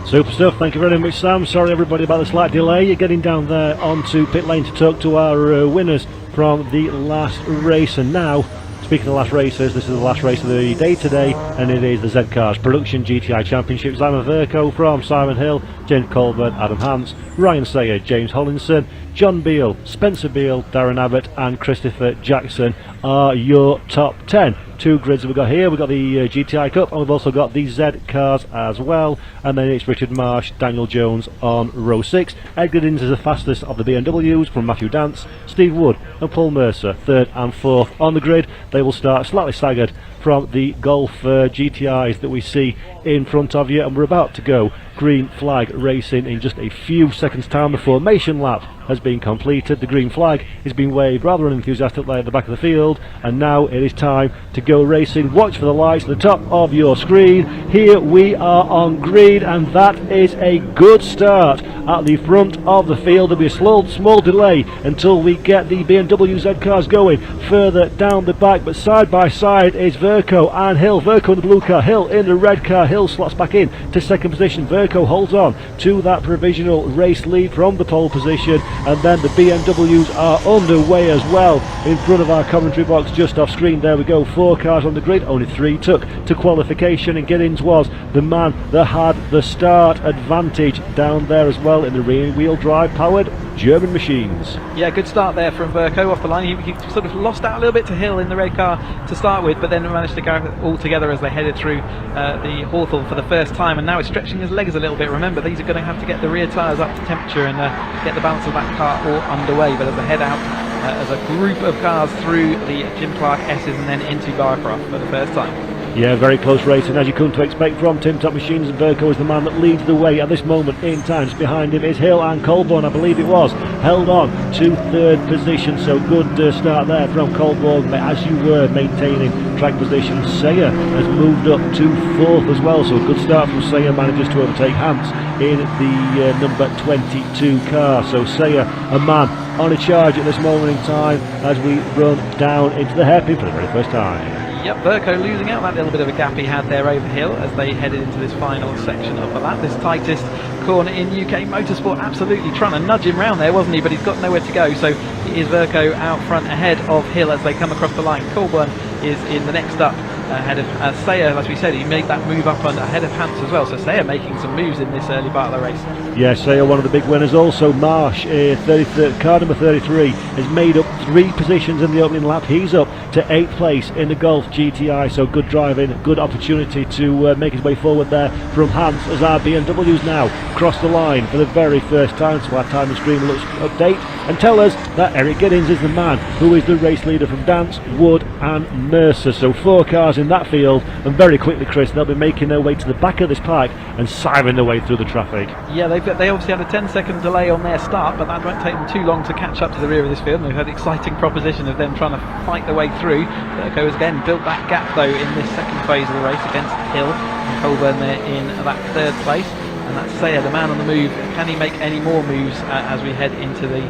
Super stuff, thank you very much, Sam. Sorry everybody about the slight delay. You're getting down there onto pit lane to talk to our winners from the last race. And now, speaking of last races, this is the last race of the day today, and it is the Z Cars Production GTI Championship. Simon Verco from Simon Hill, James Colburn, Adam Hance, Ryan Sayer, James Hollinson, John Beale, Spencer Beale, Darren Abbott and Christopher Jackson are your top 10. 2 grids we've got here. We've got the GTI Cup and we've also got the Z Cars as well, and then it's Richard Marsh, Daniel Jones on row 6. Ed Giddins is the fastest of the BMWs from Matthew Dance, Steve Wood and Paul Mercer 3rd and 4th on the grid. They will start slightly staggered from the Golf GTIs that we see in front of you, and we're about to go green flag racing in just a few seconds time. The formation lap has been completed. The green flag is being waved rather unenthusiastically at the back of the field, and now it is time to go racing. Watch for the lights at the top of your screen. Here we are on grid, and that is a good start at the front of the field. There'll be a small delay until we get the BMW Z cars going further down the back, but side by side is Verco and Hill. Verco in the blue car, Hill in the red car. Hill slots back in to second position. Verco holds on to that provisional race lead from the pole position, and then the BMWs are underway as well in front of our commentary box just off screen. There we go, 4 cars on the grid, only 3 took to qualification, and Giddins was the man that had the start advantage down there as well in the rear wheel drive powered German machines. Yeah, good start there from Verco off the line. He sort of lost out a little bit to Hill in the red car to start with, but then managed to go all together as they headed through the Hawthorne for the first time, and now it's stretching his legs a little bit. Remember, these are going to have to get the rear tyres up to temperature and get the balance of that car all underway, but as they head out as a group of cars through the Jim Clark S's and then into Barcroft for the first time. Yeah, very close racing as you come to expect from Tim Top Machines, and Verco is the man that leads the way at this moment in time. Behind him is Hill and Colborne, I believe it was, held on to 3rd position, so good start there from Colborne as you were maintaining track position. Sayer has moved up to 4th as well, so a good start from Sayer, manages to overtake Hans in the number 22 car. So Sayer, a man on a charge at this moment in time as we run down into the hairpin for the very first time. Yep, Verco losing out that little bit of a gap he had there over Hill as they headed into this final section of the lap, this tightest corner in UK motorsport. Absolutely trying to nudge him round there, wasn't he? But he's got nowhere to go, so it is Verco out front ahead of Hill as they come across the line. Colburn is in the next up ahead of Sayer. As we said, he made that move up ahead of Hans as well, so Sayer making some moves in this early part of the race. Yeah, Sayer one of the big winners. Also Marsh, car number 33, has made up 3 positions in the opening lap. He's up to 8th place in the Golf GTI, so good driving, good opportunity to make his way forward there from Hans as our BMWs now cross the line for the very first time. So our time and screen looks update and tell us that Eric Giddins is the man who is the race leader from Dance, Wood and Mercer. So 4 cars in that field, and very quickly, Chris, they'll be making their way to the back of this park and siving their way through the traffic. Yeah, they obviously had a 10-second delay on their start, but that won't take them too long to catch up to the rear of this field. And they've had an exciting proposition of them trying to fight their way through. Verco has again built that gap though in this second phase of the race against Hill, and Colburn there in that 3rd place. And that's Sayer, the man on the move. Can he make any more moves as we head into the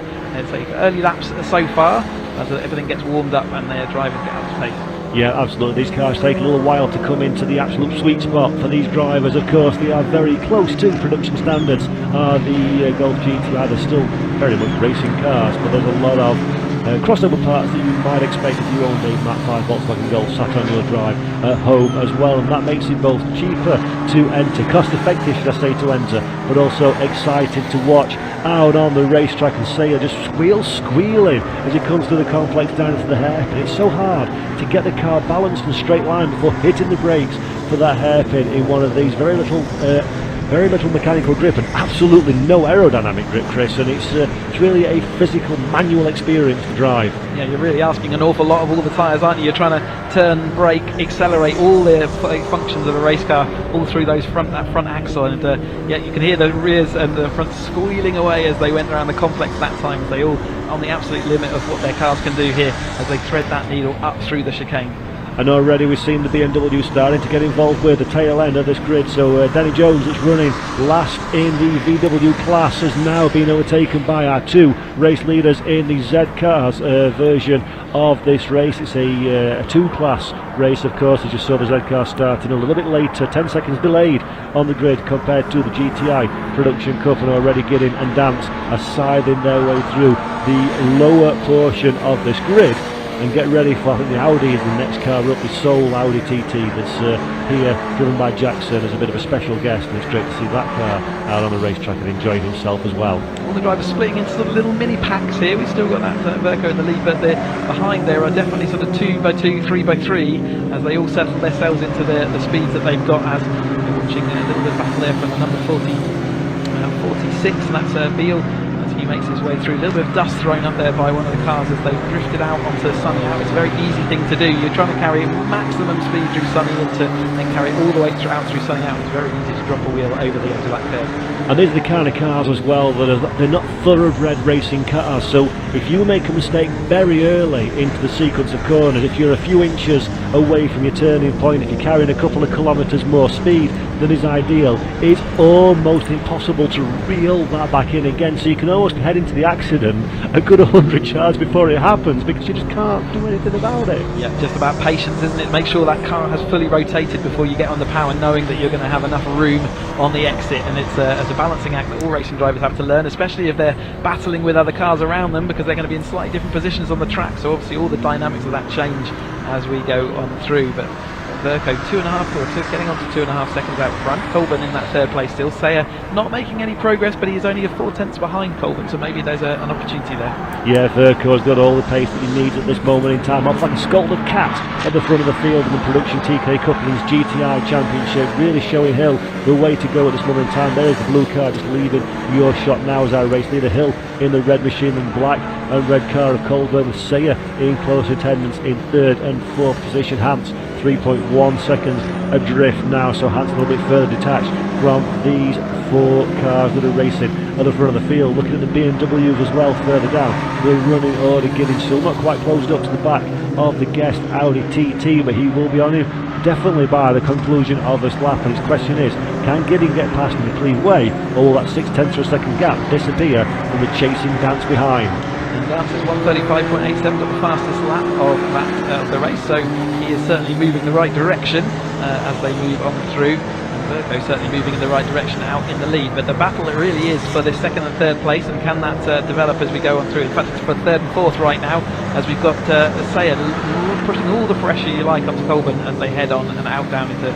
early laps so far, as everything gets warmed up and their drivers get up to pace? Yeah, absolutely. These cars take a little while to come into the absolute sweet spot for these drivers. Of course, they are very close to production standards. The Golf GTI, they're still very much racing cars, but there's a lot of crossover parts that you might expect if you own a Mach 5 Volkswagen Golf sat on your drive at home as well, and that makes it both cheaper to enter, cost effective should I say to enter, but also exciting to watch out on the racetrack. And Sayer just squealing as he comes to the complex down into the hairpin. It's so hard to get the car balanced in a straight line before hitting the brakes for that hairpin in one of these very little very little mechanical grip and absolutely no aerodynamic grip, Chris, and it's really a physical, manual experience to drive. Yeah, you're really asking an awful lot of all the tyres, aren't you? You're trying to turn, brake, accelerate, all the functions of a race car, all through that front axle, and yeah, you can hear the rears and the front squealing away as they went around the complex that time. They all on the absolute limit of what their cars can do here as they thread that needle up through the chicane. And already we've seen the BMW starting to get involved with the tail end of this grid. So Danny Jones, that's running last in the VW class, has now been overtaken by our two race leaders in the Z Cars version of this race. It's a two-class race, of course, as you saw the Z Car starting a little bit later, 10 seconds delayed on the grid compared to the GTI Production Cup, and already Gidding and Dance are scything their way through the lower portion of this grid. And get ready for, I think the Audi is the next car up, the Soul Audi TT that's here, driven by Jackson as a bit of a special guest, and it's great to see that car out on the racetrack and enjoying himself as well. All the drivers splitting into sort of little mini packs here. We've still got that Verco in the lead, but behind there are definitely sort of 2x2, 3x3 as they all settle themselves into the speeds that they've got, as we're watching a little bit of battle there from the number 46, and that's Beale. He makes his way through. A little bit of dust thrown up there by one of the cars as they've drifted out onto Sunny. Now it's a very easy thing to do. You're trying to carry maximum speed through Sunny and then carry it all the way out through Sunny out. It's very easy to drop a wheel over the edge of that curve. And these are the kind of cars as well that they're not thoroughbred racing cars. So if you make a mistake very early into the sequence of corners, if you're a few inches away from your turning point, if you're carrying a couple of kilometres more speed than is ideal, it's almost impossible to reel that back in again. So you can almost head into the accident a good 100 yards before it happens, because you just can't do anything about it. Yeah, just about patience, isn't it? Make sure that car has fully rotated before you get on the power, knowing that you're going to have enough room on the exit. And it's a balancing act that all racing drivers have to learn, especially if they're battling with other cars around them, because they're going to be in slightly different positions on the track. So obviously all the dynamics of that change as we go on through. But Verco 2.5 getting on to 2.5 seconds out front. Colburn in that third place still. Sayer not making any progress, but he's only a 4/10 behind Colburn, so maybe there's an opportunity there. Yeah, Verco's got all the pace that he needs at this moment in time. Off like a scalded cat at the front of the field in the Production TK Couplings GTI Championship, really showing Hill the way to go at this moment in time. There is the blue car just leaving your shot now as our race leader. Hill in the red machine and black and red car of Colburn, with Sayer in close attendance in third and fourth position. Hans 3.1 seconds adrift now, so Hans a little bit further detached from these four cars that are racing at the front of the field. Looking at the BMWs as well further down, we're running Audi Gidding, still not quite closed up to the back of the guest Audi TT, but he will be on him definitely by the conclusion of this lap. And his question is, can Gidding get past in a clean way, or will that 0.6 of a second gap disappear from the chasing Dance behind? And Dance is 1:35.87, got the fastest lap of the race, so he is certainly moving the right direction as they move on through. And Verco certainly moving in the right direction out in the lead, but the battle it really is for this second and third place, and can that develop as we go on through. In fact, it's for third and fourth right now, as we've got Sayer pushing all the pressure you like onto Colburn as they head on and out down into the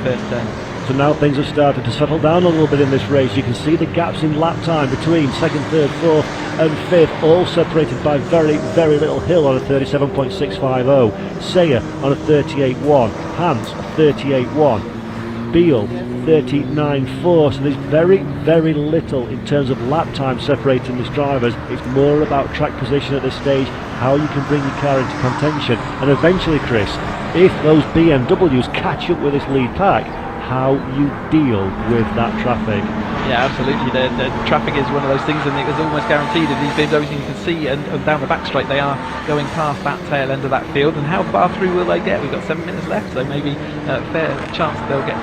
first turn. So now things have started to settle down a little bit in this race. You can see the gaps in lap time between second, third, fourth and fifth, all separated by very, very little. Hill on a 37.650, Sayer on a 38.1, Hans a 38.1, Beale 39.4. So there's very, very little in terms of lap time separating these drivers. It's more about track position at this stage, how you can bring your car into contention, and eventually, Chris, if those BMWs catch up with this lead pack, how you deal with that traffic. Yeah, absolutely. The traffic is one of those things, and it was almost guaranteed of these BMWs. You can see, and down the back straight, they are going past that tail end of that field. And how far through will they get? We've got 7 minutes left, so maybe a fair chance that they'll get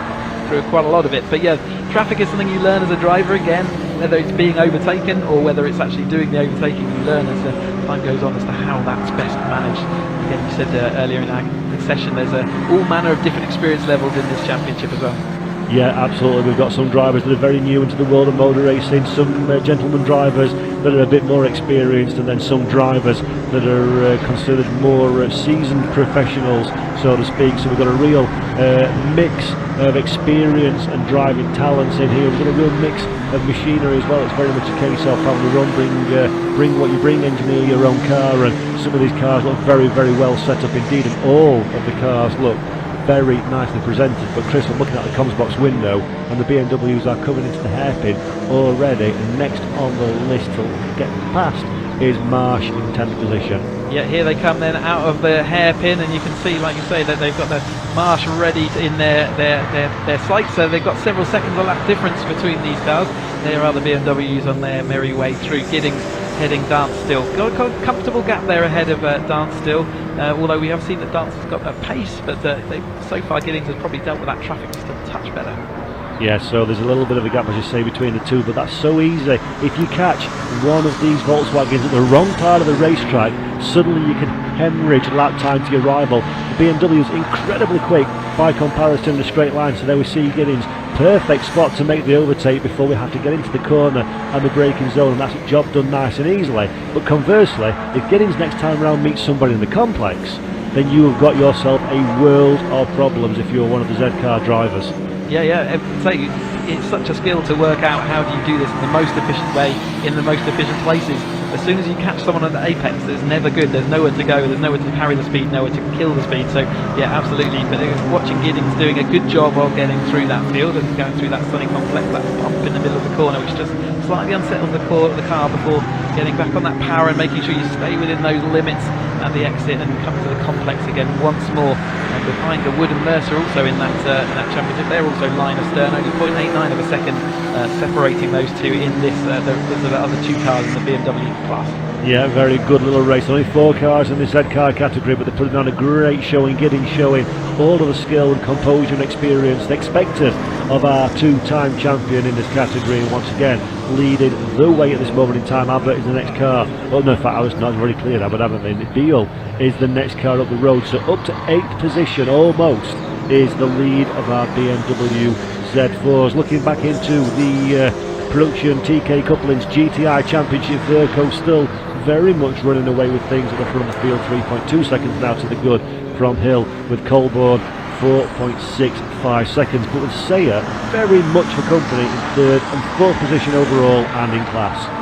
through quite a lot of it. But yeah, traffic is something you learn as a driver again, whether it's being overtaken or whether it's actually doing the overtaking. You learn as time goes on as to how that's best managed. Again, you said earlier in our session, there's all manner of different experience levels in this championship as well. Yeah, absolutely. We've got some drivers that are very new into the world of motor racing, some gentleman drivers that are a bit more experienced, and then some drivers that are considered more seasoned professionals, so to speak. So we've got a real mix of experience and driving talents in here. We've got a real mix of machinery as well. It's very much a case of having to run, bring what you bring, engineer your own car, and some of these cars look very, very well set up indeed, and all of the cars look very nicely presented. But Chris, I'm looking at the comms box window, and the BMWs are coming into the hairpin already. And next on the list to get past is Marsh in 10th position. Yeah, here they come then out of the hairpin, and you can see, like you say, that they've got the Marsh ready in their sights. So they've got several seconds a lap difference between these cars. There are the BMWs on their merry way through. Giddings heading Dance still. Got a comfortable gap there ahead of Dance still. Although we have seen that Dance has got a pace, but so far Giddings has probably dealt with that traffic just a touch better. Yeah, so there's a little bit of a gap, as you say, between the two, but that's so easy. If you catch one of these Volkswagens at the wrong part of the racetrack, suddenly you can hemorrhage lap time to your rival. The BMW is incredibly quick by comparison in a straight line, so there we see Giddings. Perfect spot to make the overtake before we have to get into the corner and the braking zone, and that's a job done nice and easily. But conversely, if Giddings next time round meets somebody in the complex, then you have got yourself a world of problems if you're one of the Z car drivers. Yeah, it's such a skill to work out how do you do this in the most efficient way, in the most efficient places. As soon as you catch someone at the apex, it's never good. There's nowhere to go, there's nowhere to carry the speed, nowhere to kill the speed. So yeah, absolutely. But watching Giddings doing a good job of getting through that field and going through that sunny complex, that bump in the middle of the corner, which just slightly unsettles the car before getting back on that power and making sure you stay within those limits at the exit and come to the complex again once more. And behind the Wood and Mercer also in that championship, they're also line astern, only 0.89 of a second separating those two in this the other two cars in the BMW class. Yeah, very good little race. Only 4 cars in the Z car category, but they're putting on a great showing. Giddings showing all of the skill and composure and experience expected of our two-time champion in this category. And once again, leading the way at this moment in time. Abbott is the next car. Well, no, in fact, I was not already cleared. Abbott haven't they? Beale is the next car up the road. So up to 8th position, almost, is the lead of our BMW Z4s. Looking back into the production TK Couplings GTI Championship, Verco still very much running away with things at the front of the field. 3.2 seconds now to the good from Hill, with Colborne 4.65 seconds, but with Sayer very much for company in 3rd and 4th position overall and in class.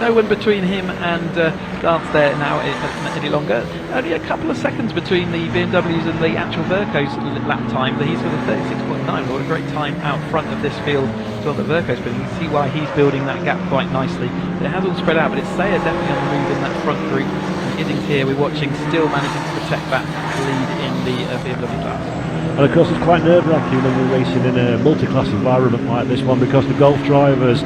No one between him and Dance there now any longer. Only a couple of seconds between the BMWs and the actual Verco's lap time. He's got a 36.9. What a great time out front of this field as well that Verco's building. You can see why he's building that gap quite nicely. But it has all spread out, but it's Sayer definitely on the move in that front group. And Giddings here, we're watching, still managing to protect that lead in the BMW class. And of course it's quite nerve-wracking when we're racing in a multi-class environment like this one, because the Golf drivers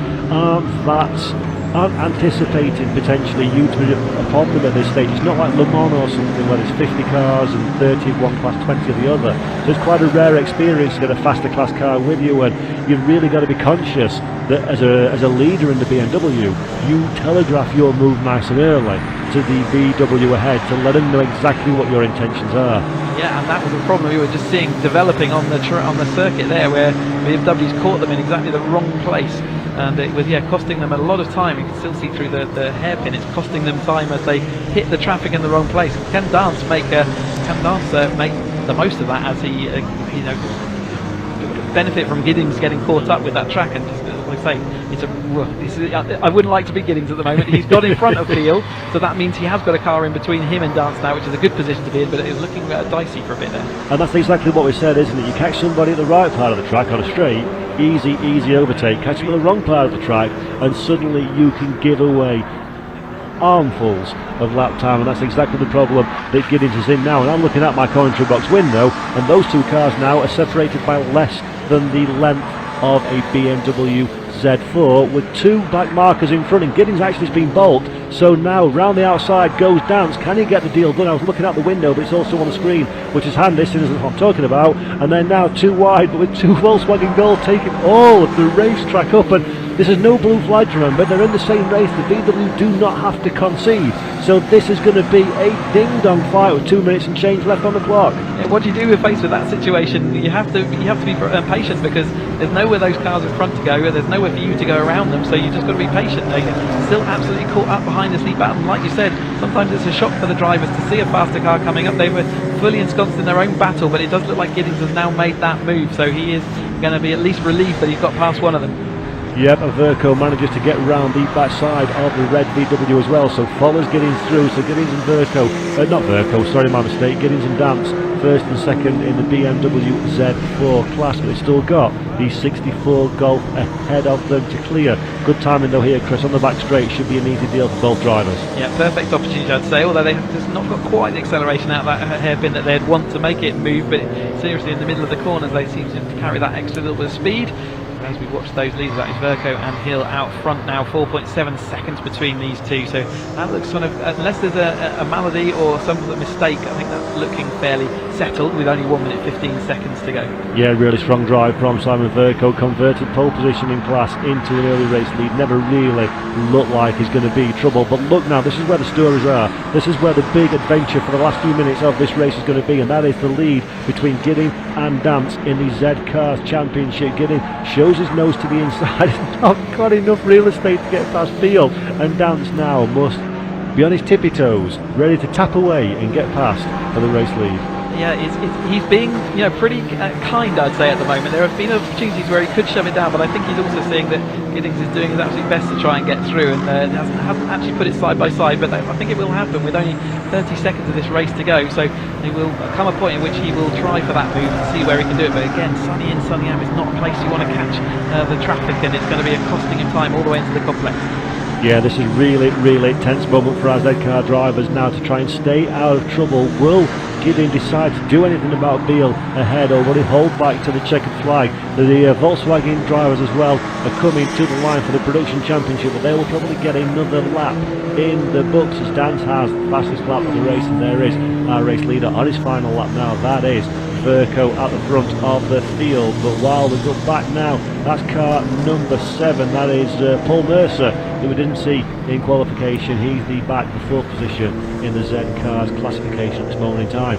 aren't anticipating potentially you to be upon them at this stage. It's not like Le Mans or something where there's 50 cars and 30 of one class, 20 of the other. So it's quite a rare experience to get a faster class car with you, and you've really got to be conscious that as a leader in the BMW, you telegraph your move nice and early to the VW ahead to let them know exactly what your intentions are. Yeah, and that was the problem we were just seeing developing on the circuit there, where BMW's caught them in exactly the wrong place, and it was costing them a lot of time. You can still see through the hairpin, it's costing them time as they hit the traffic in the wrong place. Can Dance make the most of that as he benefit from Giddings getting caught up with that track? And just, like I say, I wouldn't like to be Giddings at the moment. He's got in front of Peel, so that means he has got a car in between him and Dance now, which is a good position to be in, but it's looking dicey for a bit there. And that's exactly what we said, isn't it? You catch somebody at the right part of the track on a straight, easy overtake. Catch them at the wrong part of the track, and suddenly you can give away armfuls of lap time, and that's exactly the problem that Giddings is in now. And I'm looking at my commentary box window, and those two cars now are separated by less than the length of a BMW Z4, with 2 black markers in front, and Giddings actually has been balked. So now round the outside goes Dance. Can he get the deal done? I was looking out the window, but it's also on the screen, which is handy, since what I'm talking about. And then now 2 wide, but with 2 Volkswagen Golf taking all of the racetrack up, and this is no blue flag to remember. They're in the same race. The VW do not have to concede, so this is going to be a ding-dong fight with 2 minutes and change left on the clock. Yeah, what do you do with faced with that situation? You have to be patient, because there's nowhere those cars in front to go. There's nowhere for you to go around them, so you just got to be patient. They're still absolutely caught up behind the seat button. Like you said, sometimes it's a shock for the drivers to see a faster car coming up. They were fully ensconced in their own battle, but it does look like Giddings has now made that move, so he is going to be at least relieved that he's got past one of them. Yep, and Verco manages to get round the backside of the red VW as well, so follows Giddings through. So Giddings and Verco, not Verco, sorry, my mistake, Giddings and Dance first and second in the BMW Z4 class, but they've still got the 64 Golf ahead of them to clear. Good timing though here, Chris, on the back straight. Should be an easy deal for both drivers. Yeah, perfect opportunity, I'd say, although they've just not got quite the acceleration out of that hairpin that they'd want to make it move, but seriously in the middle of the corners they seem to carry that extra little bit of speed. As we watch those leaders, that is Verco and Hill out front now, 4.7 seconds between these two, so that looks sort of, unless there's a malady or some mistake, I think that's looking fairly settled with only 1 minute 15 seconds to go. Yeah, really strong drive from Simon Verco, converted pole position in class into an early race lead. Never really looked like he's going to be trouble, but look now, this is where the stories are. This is where the big adventure for the last few minutes of this race is going to be, and that is the lead between Gidding and Dance in the Z Cars Championship. Gidding shows his nose to the inside, he's not got enough real estate to get past Beale, and Dance now must be on his tippy toes, ready to tap away and get past for the race lead. Yeah, he's being pretty kind, I'd say, at the moment. There have been opportunities where he could shove it down, but I think he's also seeing that Giddings is doing his absolute best to try and get through, and hasn't actually put it side by side, but I think it will happen with only 30 seconds of this race to go, so there will come a point in which he will try for that move and see where he can do it, but again, sunny in, sunny out is not a place you want to catch the traffic, and it's going to be a costing him time all the way into the complex. Yeah, this is really tense moment for our Z-Car drivers now to try and stay out of trouble. Will Gidding decide to do anything about Beale ahead, or will he hold back to the checkered flag? The Volkswagen drivers as well are coming to the line for the production championship, but they will probably get another lap in the books as Dance has the fastest lap of the race, and there is our race leader on his final lap now. That is Verco at the front of the field, but while we go back now, that's car number 7, that is Paul Mercer, who we didn't see in qualification. He's the 4th position in the Z Cars classification at this moment in time.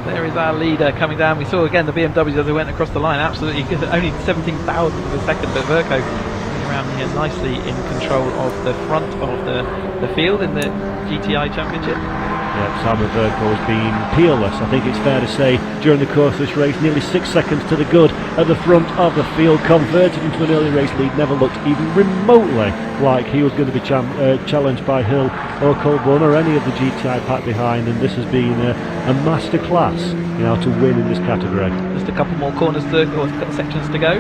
There is our leader coming down. We saw again the BMWs as they went across the line, absolutely good, only 17,000 of a second, but Verco around here nicely in control of the front of the field in the GTI Championship. Yeah, Simon Verco has been peerless, I think it's fair to say, during the course of this race. Nearly 6 seconds to the good at the front of the field, converted into an early race lead. Never looked even remotely like he was going to be challenged by Hill or Colburn or any of the GTI pack behind, and this has been a masterclass in how to win in this category. Just a couple more corners or sections to go.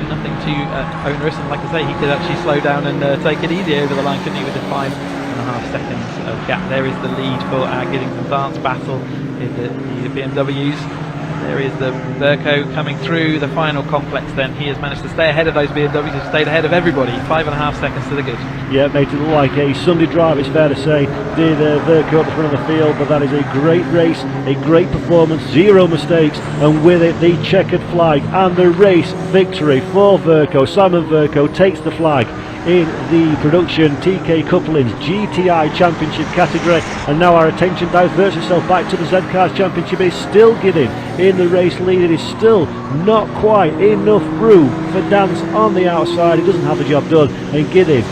Nothing too onerous, and like I say, he could actually slow down and take it easy over the line, couldn't he, with the 5.5 seconds of gap. There is the lead for our Giddings and Dance battle in the BMWs. There is the Verco coming through the final complex then. He has managed to stay ahead of those BMWs, have stayed ahead of everybody. 5.5 seconds to the good. Yeah, made it look like a Sunday drive, it's fair to say. Did Verco at the front of the field, but that is a great race, a great performance, 0 mistakes, and with it the checkered flag and the race victory for Verco. Simon Verco takes the flag in the production TK Couplings GTI Championship category, and now our attention diverts itself back to the Z Cars Championship. It's still Gidding in the race lead. It is still not quite enough room for Dance on the outside. He doesn't have the job done, and Gidding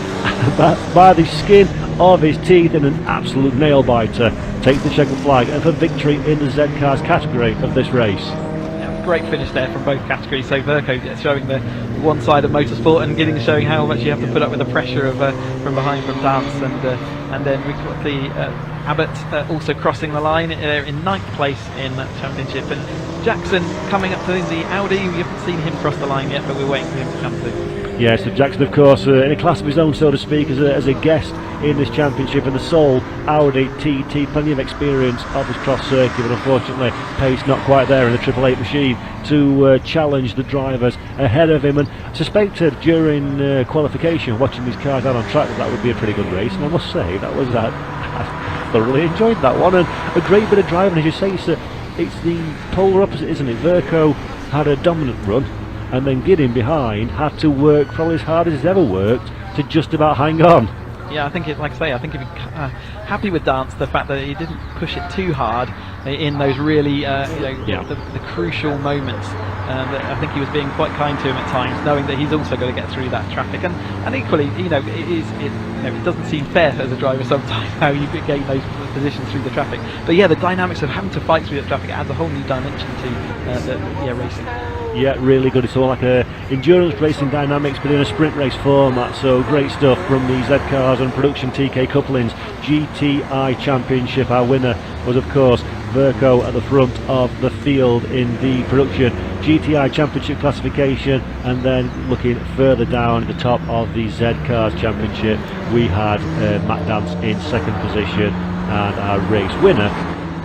by the skin of his teeth in an absolute nail biter takes the checkered flag and for victory in the Z Cars category of this race. Great finish there from both categories. So Verco showing the one side of motorsport, and Giddings showing how much you have to put up with the pressure of from behind from Dance, and then we've got the Abbott also crossing the line in 9th place in that championship, and Jackson coming up to the Audi. We haven't seen him cross the line yet, but we're waiting for him to come through. Yeah, so Jackson, of course, in a class of his own, so to speak, as a guest in this championship, and the sole Audi TT, plenty of experience of this Croft Circuit, but unfortunately pace not quite there in the 888 machine to challenge the drivers ahead of him, and suspected during qualification, watching these cars out on track, that would be a pretty good race, and I must say that was I thoroughly enjoyed that one, and a great bit of driving. As you say, it's the polar opposite, isn't it? Verco had a dominant run, and then Gidding behind had to work probably as hard as he's ever worked to just about hang on. Yeah, I think like I say, I think if you're happy with Dance, the fact that he didn't push it too hard in those really the crucial moments. I think he was being quite kind to him at times, knowing that he's also got to get through that traffic, and equally, it doesn't seem fair as a driver sometimes how you gain those positions through the traffic. But yeah, the dynamics of having to fight through the traffic adds a whole new dimension to racing. Yeah, really good. It's all like a endurance racing dynamics, but in a sprint race format. So great stuff from the Z Cars and Production TK Couplings GTI Championship. Our winner was, of course, Verco at the front of the field in the Production GTI Championship classification, and then looking further down at the top of the Z Cars Championship, we had Matt Dance in second position, and our race winner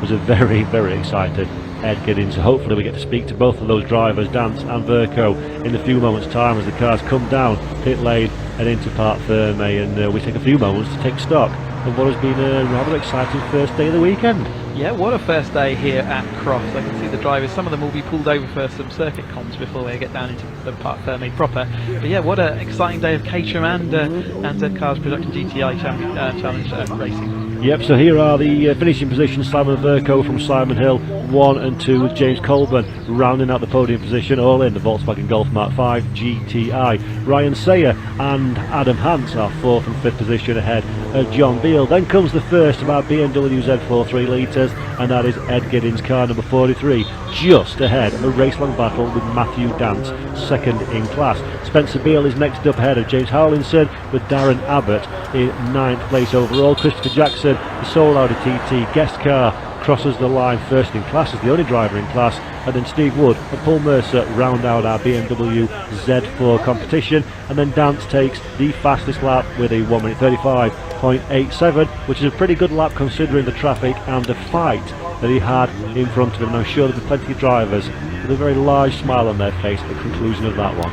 was a very, very excited Ed Giddins. So hopefully we get to speak to both of those drivers, Dance and Verco, in a few moments' time as the cars come down pit lane and into Parc Ferme, and we take a few moments to take stock of what has been a rather exciting first day of the weekend. Yeah, what a first day here at Croft. I can see the drivers, some of them will be pulled over for some circuit comms before they get down into the Parc Ferme proper. But yeah, what an exciting day of Caterham and Z Cars Production GTI Challenge racing. Yep, so here are the finishing positions. Simon Verco from Simon Hill, 1 and 2, with James Colburn rounding out the podium position, all in the Volkswagen Golf Mark 5 GTI. Ryan Sayer and Adam Hans are 4th and 5th position ahead of John Beale. Then comes the first of our BMW Z4 3 litres, and that is Ed Giddins, car number 43, just ahead of a race-long battle with Matthew Dance, second in class. Spencer Beale is next up ahead of James Howlinson, with Darren Abbott in 9th place overall. Christopher Jackson, the sole Audi TT guest car, crosses the line first in class as the only driver in class, and then Steve Wood and Paul Mercer round out our BMW Z4 competition, and then Dance takes the fastest lap with a 1 minute 35.87, which is a pretty good lap considering the traffic and the fight that he had in front of him. And I'm sure there'll be plenty of drivers with a very large smile on their face at the conclusion of that one.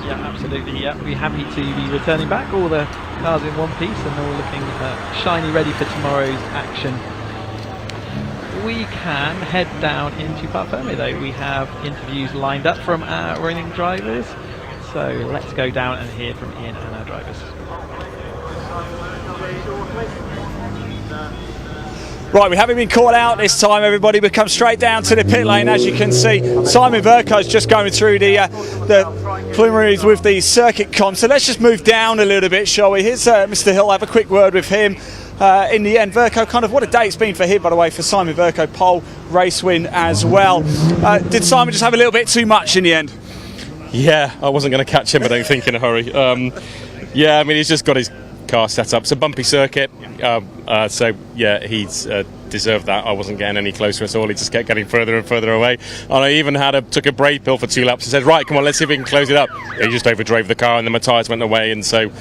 Yeah, absolutely. Yeah, we're happy to be returning back, all the cars in one piece and all looking shiny, ready for tomorrow's action. We can head down into Parc Ferme though. We have interviews lined up from our running drivers, so let's go down and hear from Ian and our drivers. Right, we haven't been caught out this time, everybody. We come straight down to the pit lane, as you can see. Simon Verco's just going through the preliminaries with the circuit comms. So let's just move down a little bit, shall we? Here's Mr. Hill. Have a quick word with him. In the end, Verco, kind of what a day it's been for him, by the way, for Simon Verco, pole race win as well. Did Simon just have a little bit too much in the end? Yeah, I wasn't going to catch him, I don't think, in a hurry. Yeah, I mean, he's just got his car set up. It's a bumpy circuit, so yeah, he's deserved that. I wasn't getting any closer at all. He just kept getting further and further away. And I even took a brake pill for 2 laps and said, right, come on, let's see if we can close it up. He just overdrove the car and then my tyres went away, and so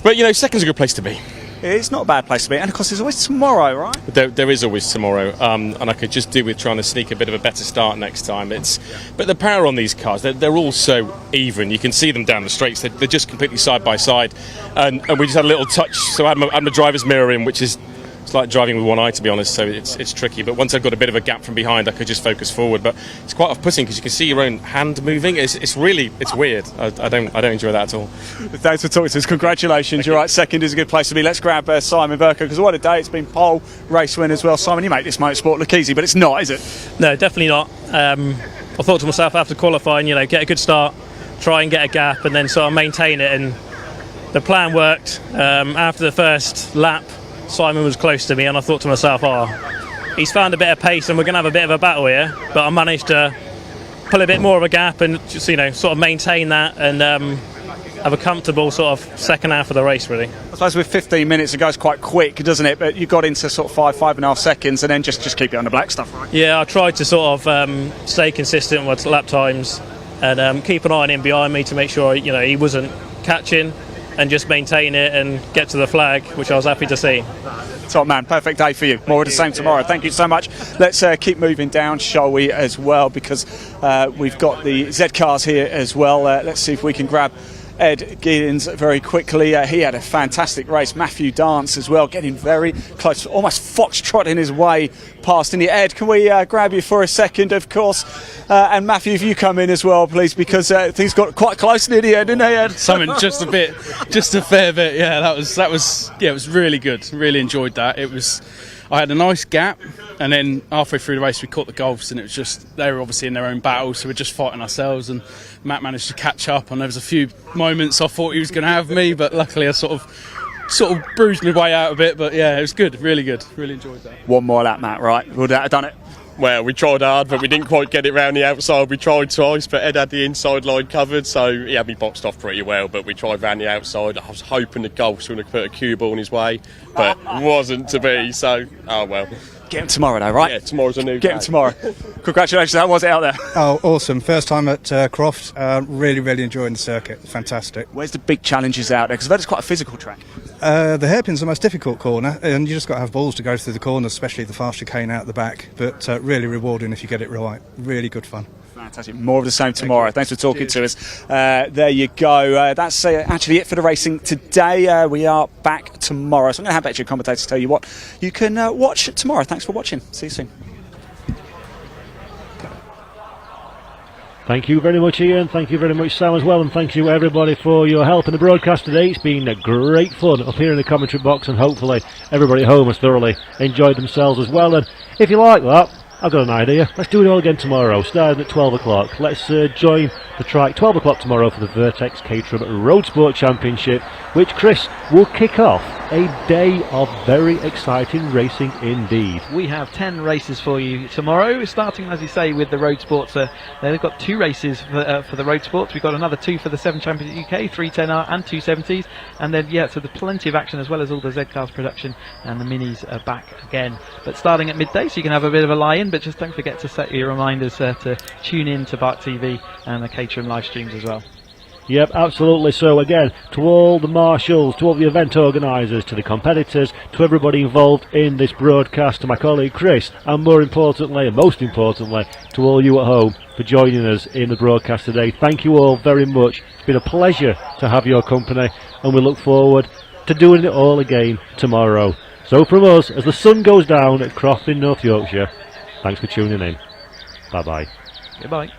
but you know, second's a good place to be. It's not a bad place to be, and of course there's always tomorrow, right? There is always tomorrow, and I could just do with trying to sneak a bit of a better start next time. But the power on these cars, they're all so even. You can see them down the straights. They're just completely side by side, and we just had a little touch. So I had my driver's mirror in, which is it's like driving with one eye, to be honest. So it's tricky. But once I've got a bit of a gap from behind, I could just focus forward. But it's quite off-putting because you can see your own hand moving. It's weird. I don't enjoy that at all. Thanks for talking to us. Congratulations. You're right. Second is a good place to be. Let's grab Simon Verco, because what a day it's been. Pole race win as well. Simon, you make this motorsport look easy, but it's not, is it? No, definitely not. I thought to myself after qualifying, you know, get a good start, try and get a gap, and then sort of maintain it. And the plan worked. After the first lap, Simon was close to me, and I thought to myself, he's found a bit of pace and we're going to have a bit of a battle here. But I managed to pull a bit more of a gap and just, you know, sort of maintain that and have a comfortable sort of second half of the race, really. I suppose with 15 minutes it goes quite quick, doesn't it? But you got into sort of 5.5 seconds, and then just keep it on the black stuff, right? Yeah, I tried to sort of stay consistent with lap times and keep an eye on him behind me to make sure, you know, he wasn't catching, and just maintain it and get to the flag, which I was happy to see. Top man, perfect day for you. More of the same tomorrow. Thank you so much. Let's keep moving down, shall we, as well, because we've got the Z cars here as well. Let's see if we can grab Ed Giddins very quickly. He had a fantastic race. Matthew Dance as well, getting very close, almost foxtrotting his way past in the Ed. Can we grab you for a second, of course? And Matthew, if you come in as well, please, because things got quite close near the end, didn't they, Ed? Something just a fair bit. Yeah, that was it was really good. Really enjoyed that. I had a nice gap, and then halfway through the race we caught the Golfs, and it was just, they were obviously in their own battle, so we're just fighting ourselves, and Matt managed to catch up, and there was a few moments I thought he was going to have me, but luckily I sort of bruised my way out a bit. But yeah, it was good, really enjoyed that. One more lap, Matt, right? Would that have done it? Well, we tried hard, but we didn't quite get it round the outside. We tried twice, but Ed had the inside line covered, so he had me boxed off pretty well, but we tried round the outside. I was hoping the Golf's going to put a cue ball in his way, but wasn't to be, so, oh well. Get him tomorrow, though, right? Yeah, tomorrow's a new Get day. him tomorrow. Congratulations, how was it out there? Oh, awesome. First time at Croft. Really enjoying the circuit. Fantastic. Where's the big challenges out there? Because I've heard it's quite a physical track. The hairpin's the most difficult corner, and you just got to have balls to go through the corners, especially the fast chicane out the back. But really rewarding if you get it right. Really good fun. Fantastic. More of the same tomorrow. Thanks for talking to us. There you go. That's actually it for the racing today. We are back tomorrow. So I'm going to have extra commentators tell you what you can watch tomorrow. Thanks for watching. See you soon. Thank you very much, Ian. Thank you very much, Sam, as well. And thank you, everybody, for your help in the broadcast today. It's been great fun up here in the commentary box, and hopefully everybody at home has thoroughly enjoyed themselves as well. And if you like that, I've got an idea. Let's do it all again tomorrow, starting at 12 o'clock. Let's join the track 12 o'clock tomorrow for the Vertex Caterham Road Sport Championship, which, Chris, will kick off a day of very exciting racing indeed. We have 10 races for you tomorrow, starting, as you say, with the Road Sports. They've got 2 races for the Road Sports. We've got another 2 for the 7 Championship UK, 3 10R and 2 70s. And then, yeah, so there's plenty of action, as well as all the Z-Cars production, and the Minis are back again. But starting at midday, so you can have a bit of a lie-in, but just don't forget to set your reminders to tune in to BARC TV and the Caterham live streams as well. Yep, absolutely. So again, to all the marshals, to all the event organisers, to the competitors, to everybody involved in this broadcast, to my colleague Chris, and more importantly, and most importantly, to all you at home for joining us in the broadcast today. Thank you all very much. It's been a pleasure to have your company, and we look forward to doing it all again tomorrow. So from us, as the sun goes down at Croft in North Yorkshire, thanks for tuning in. Bye-bye. Goodbye.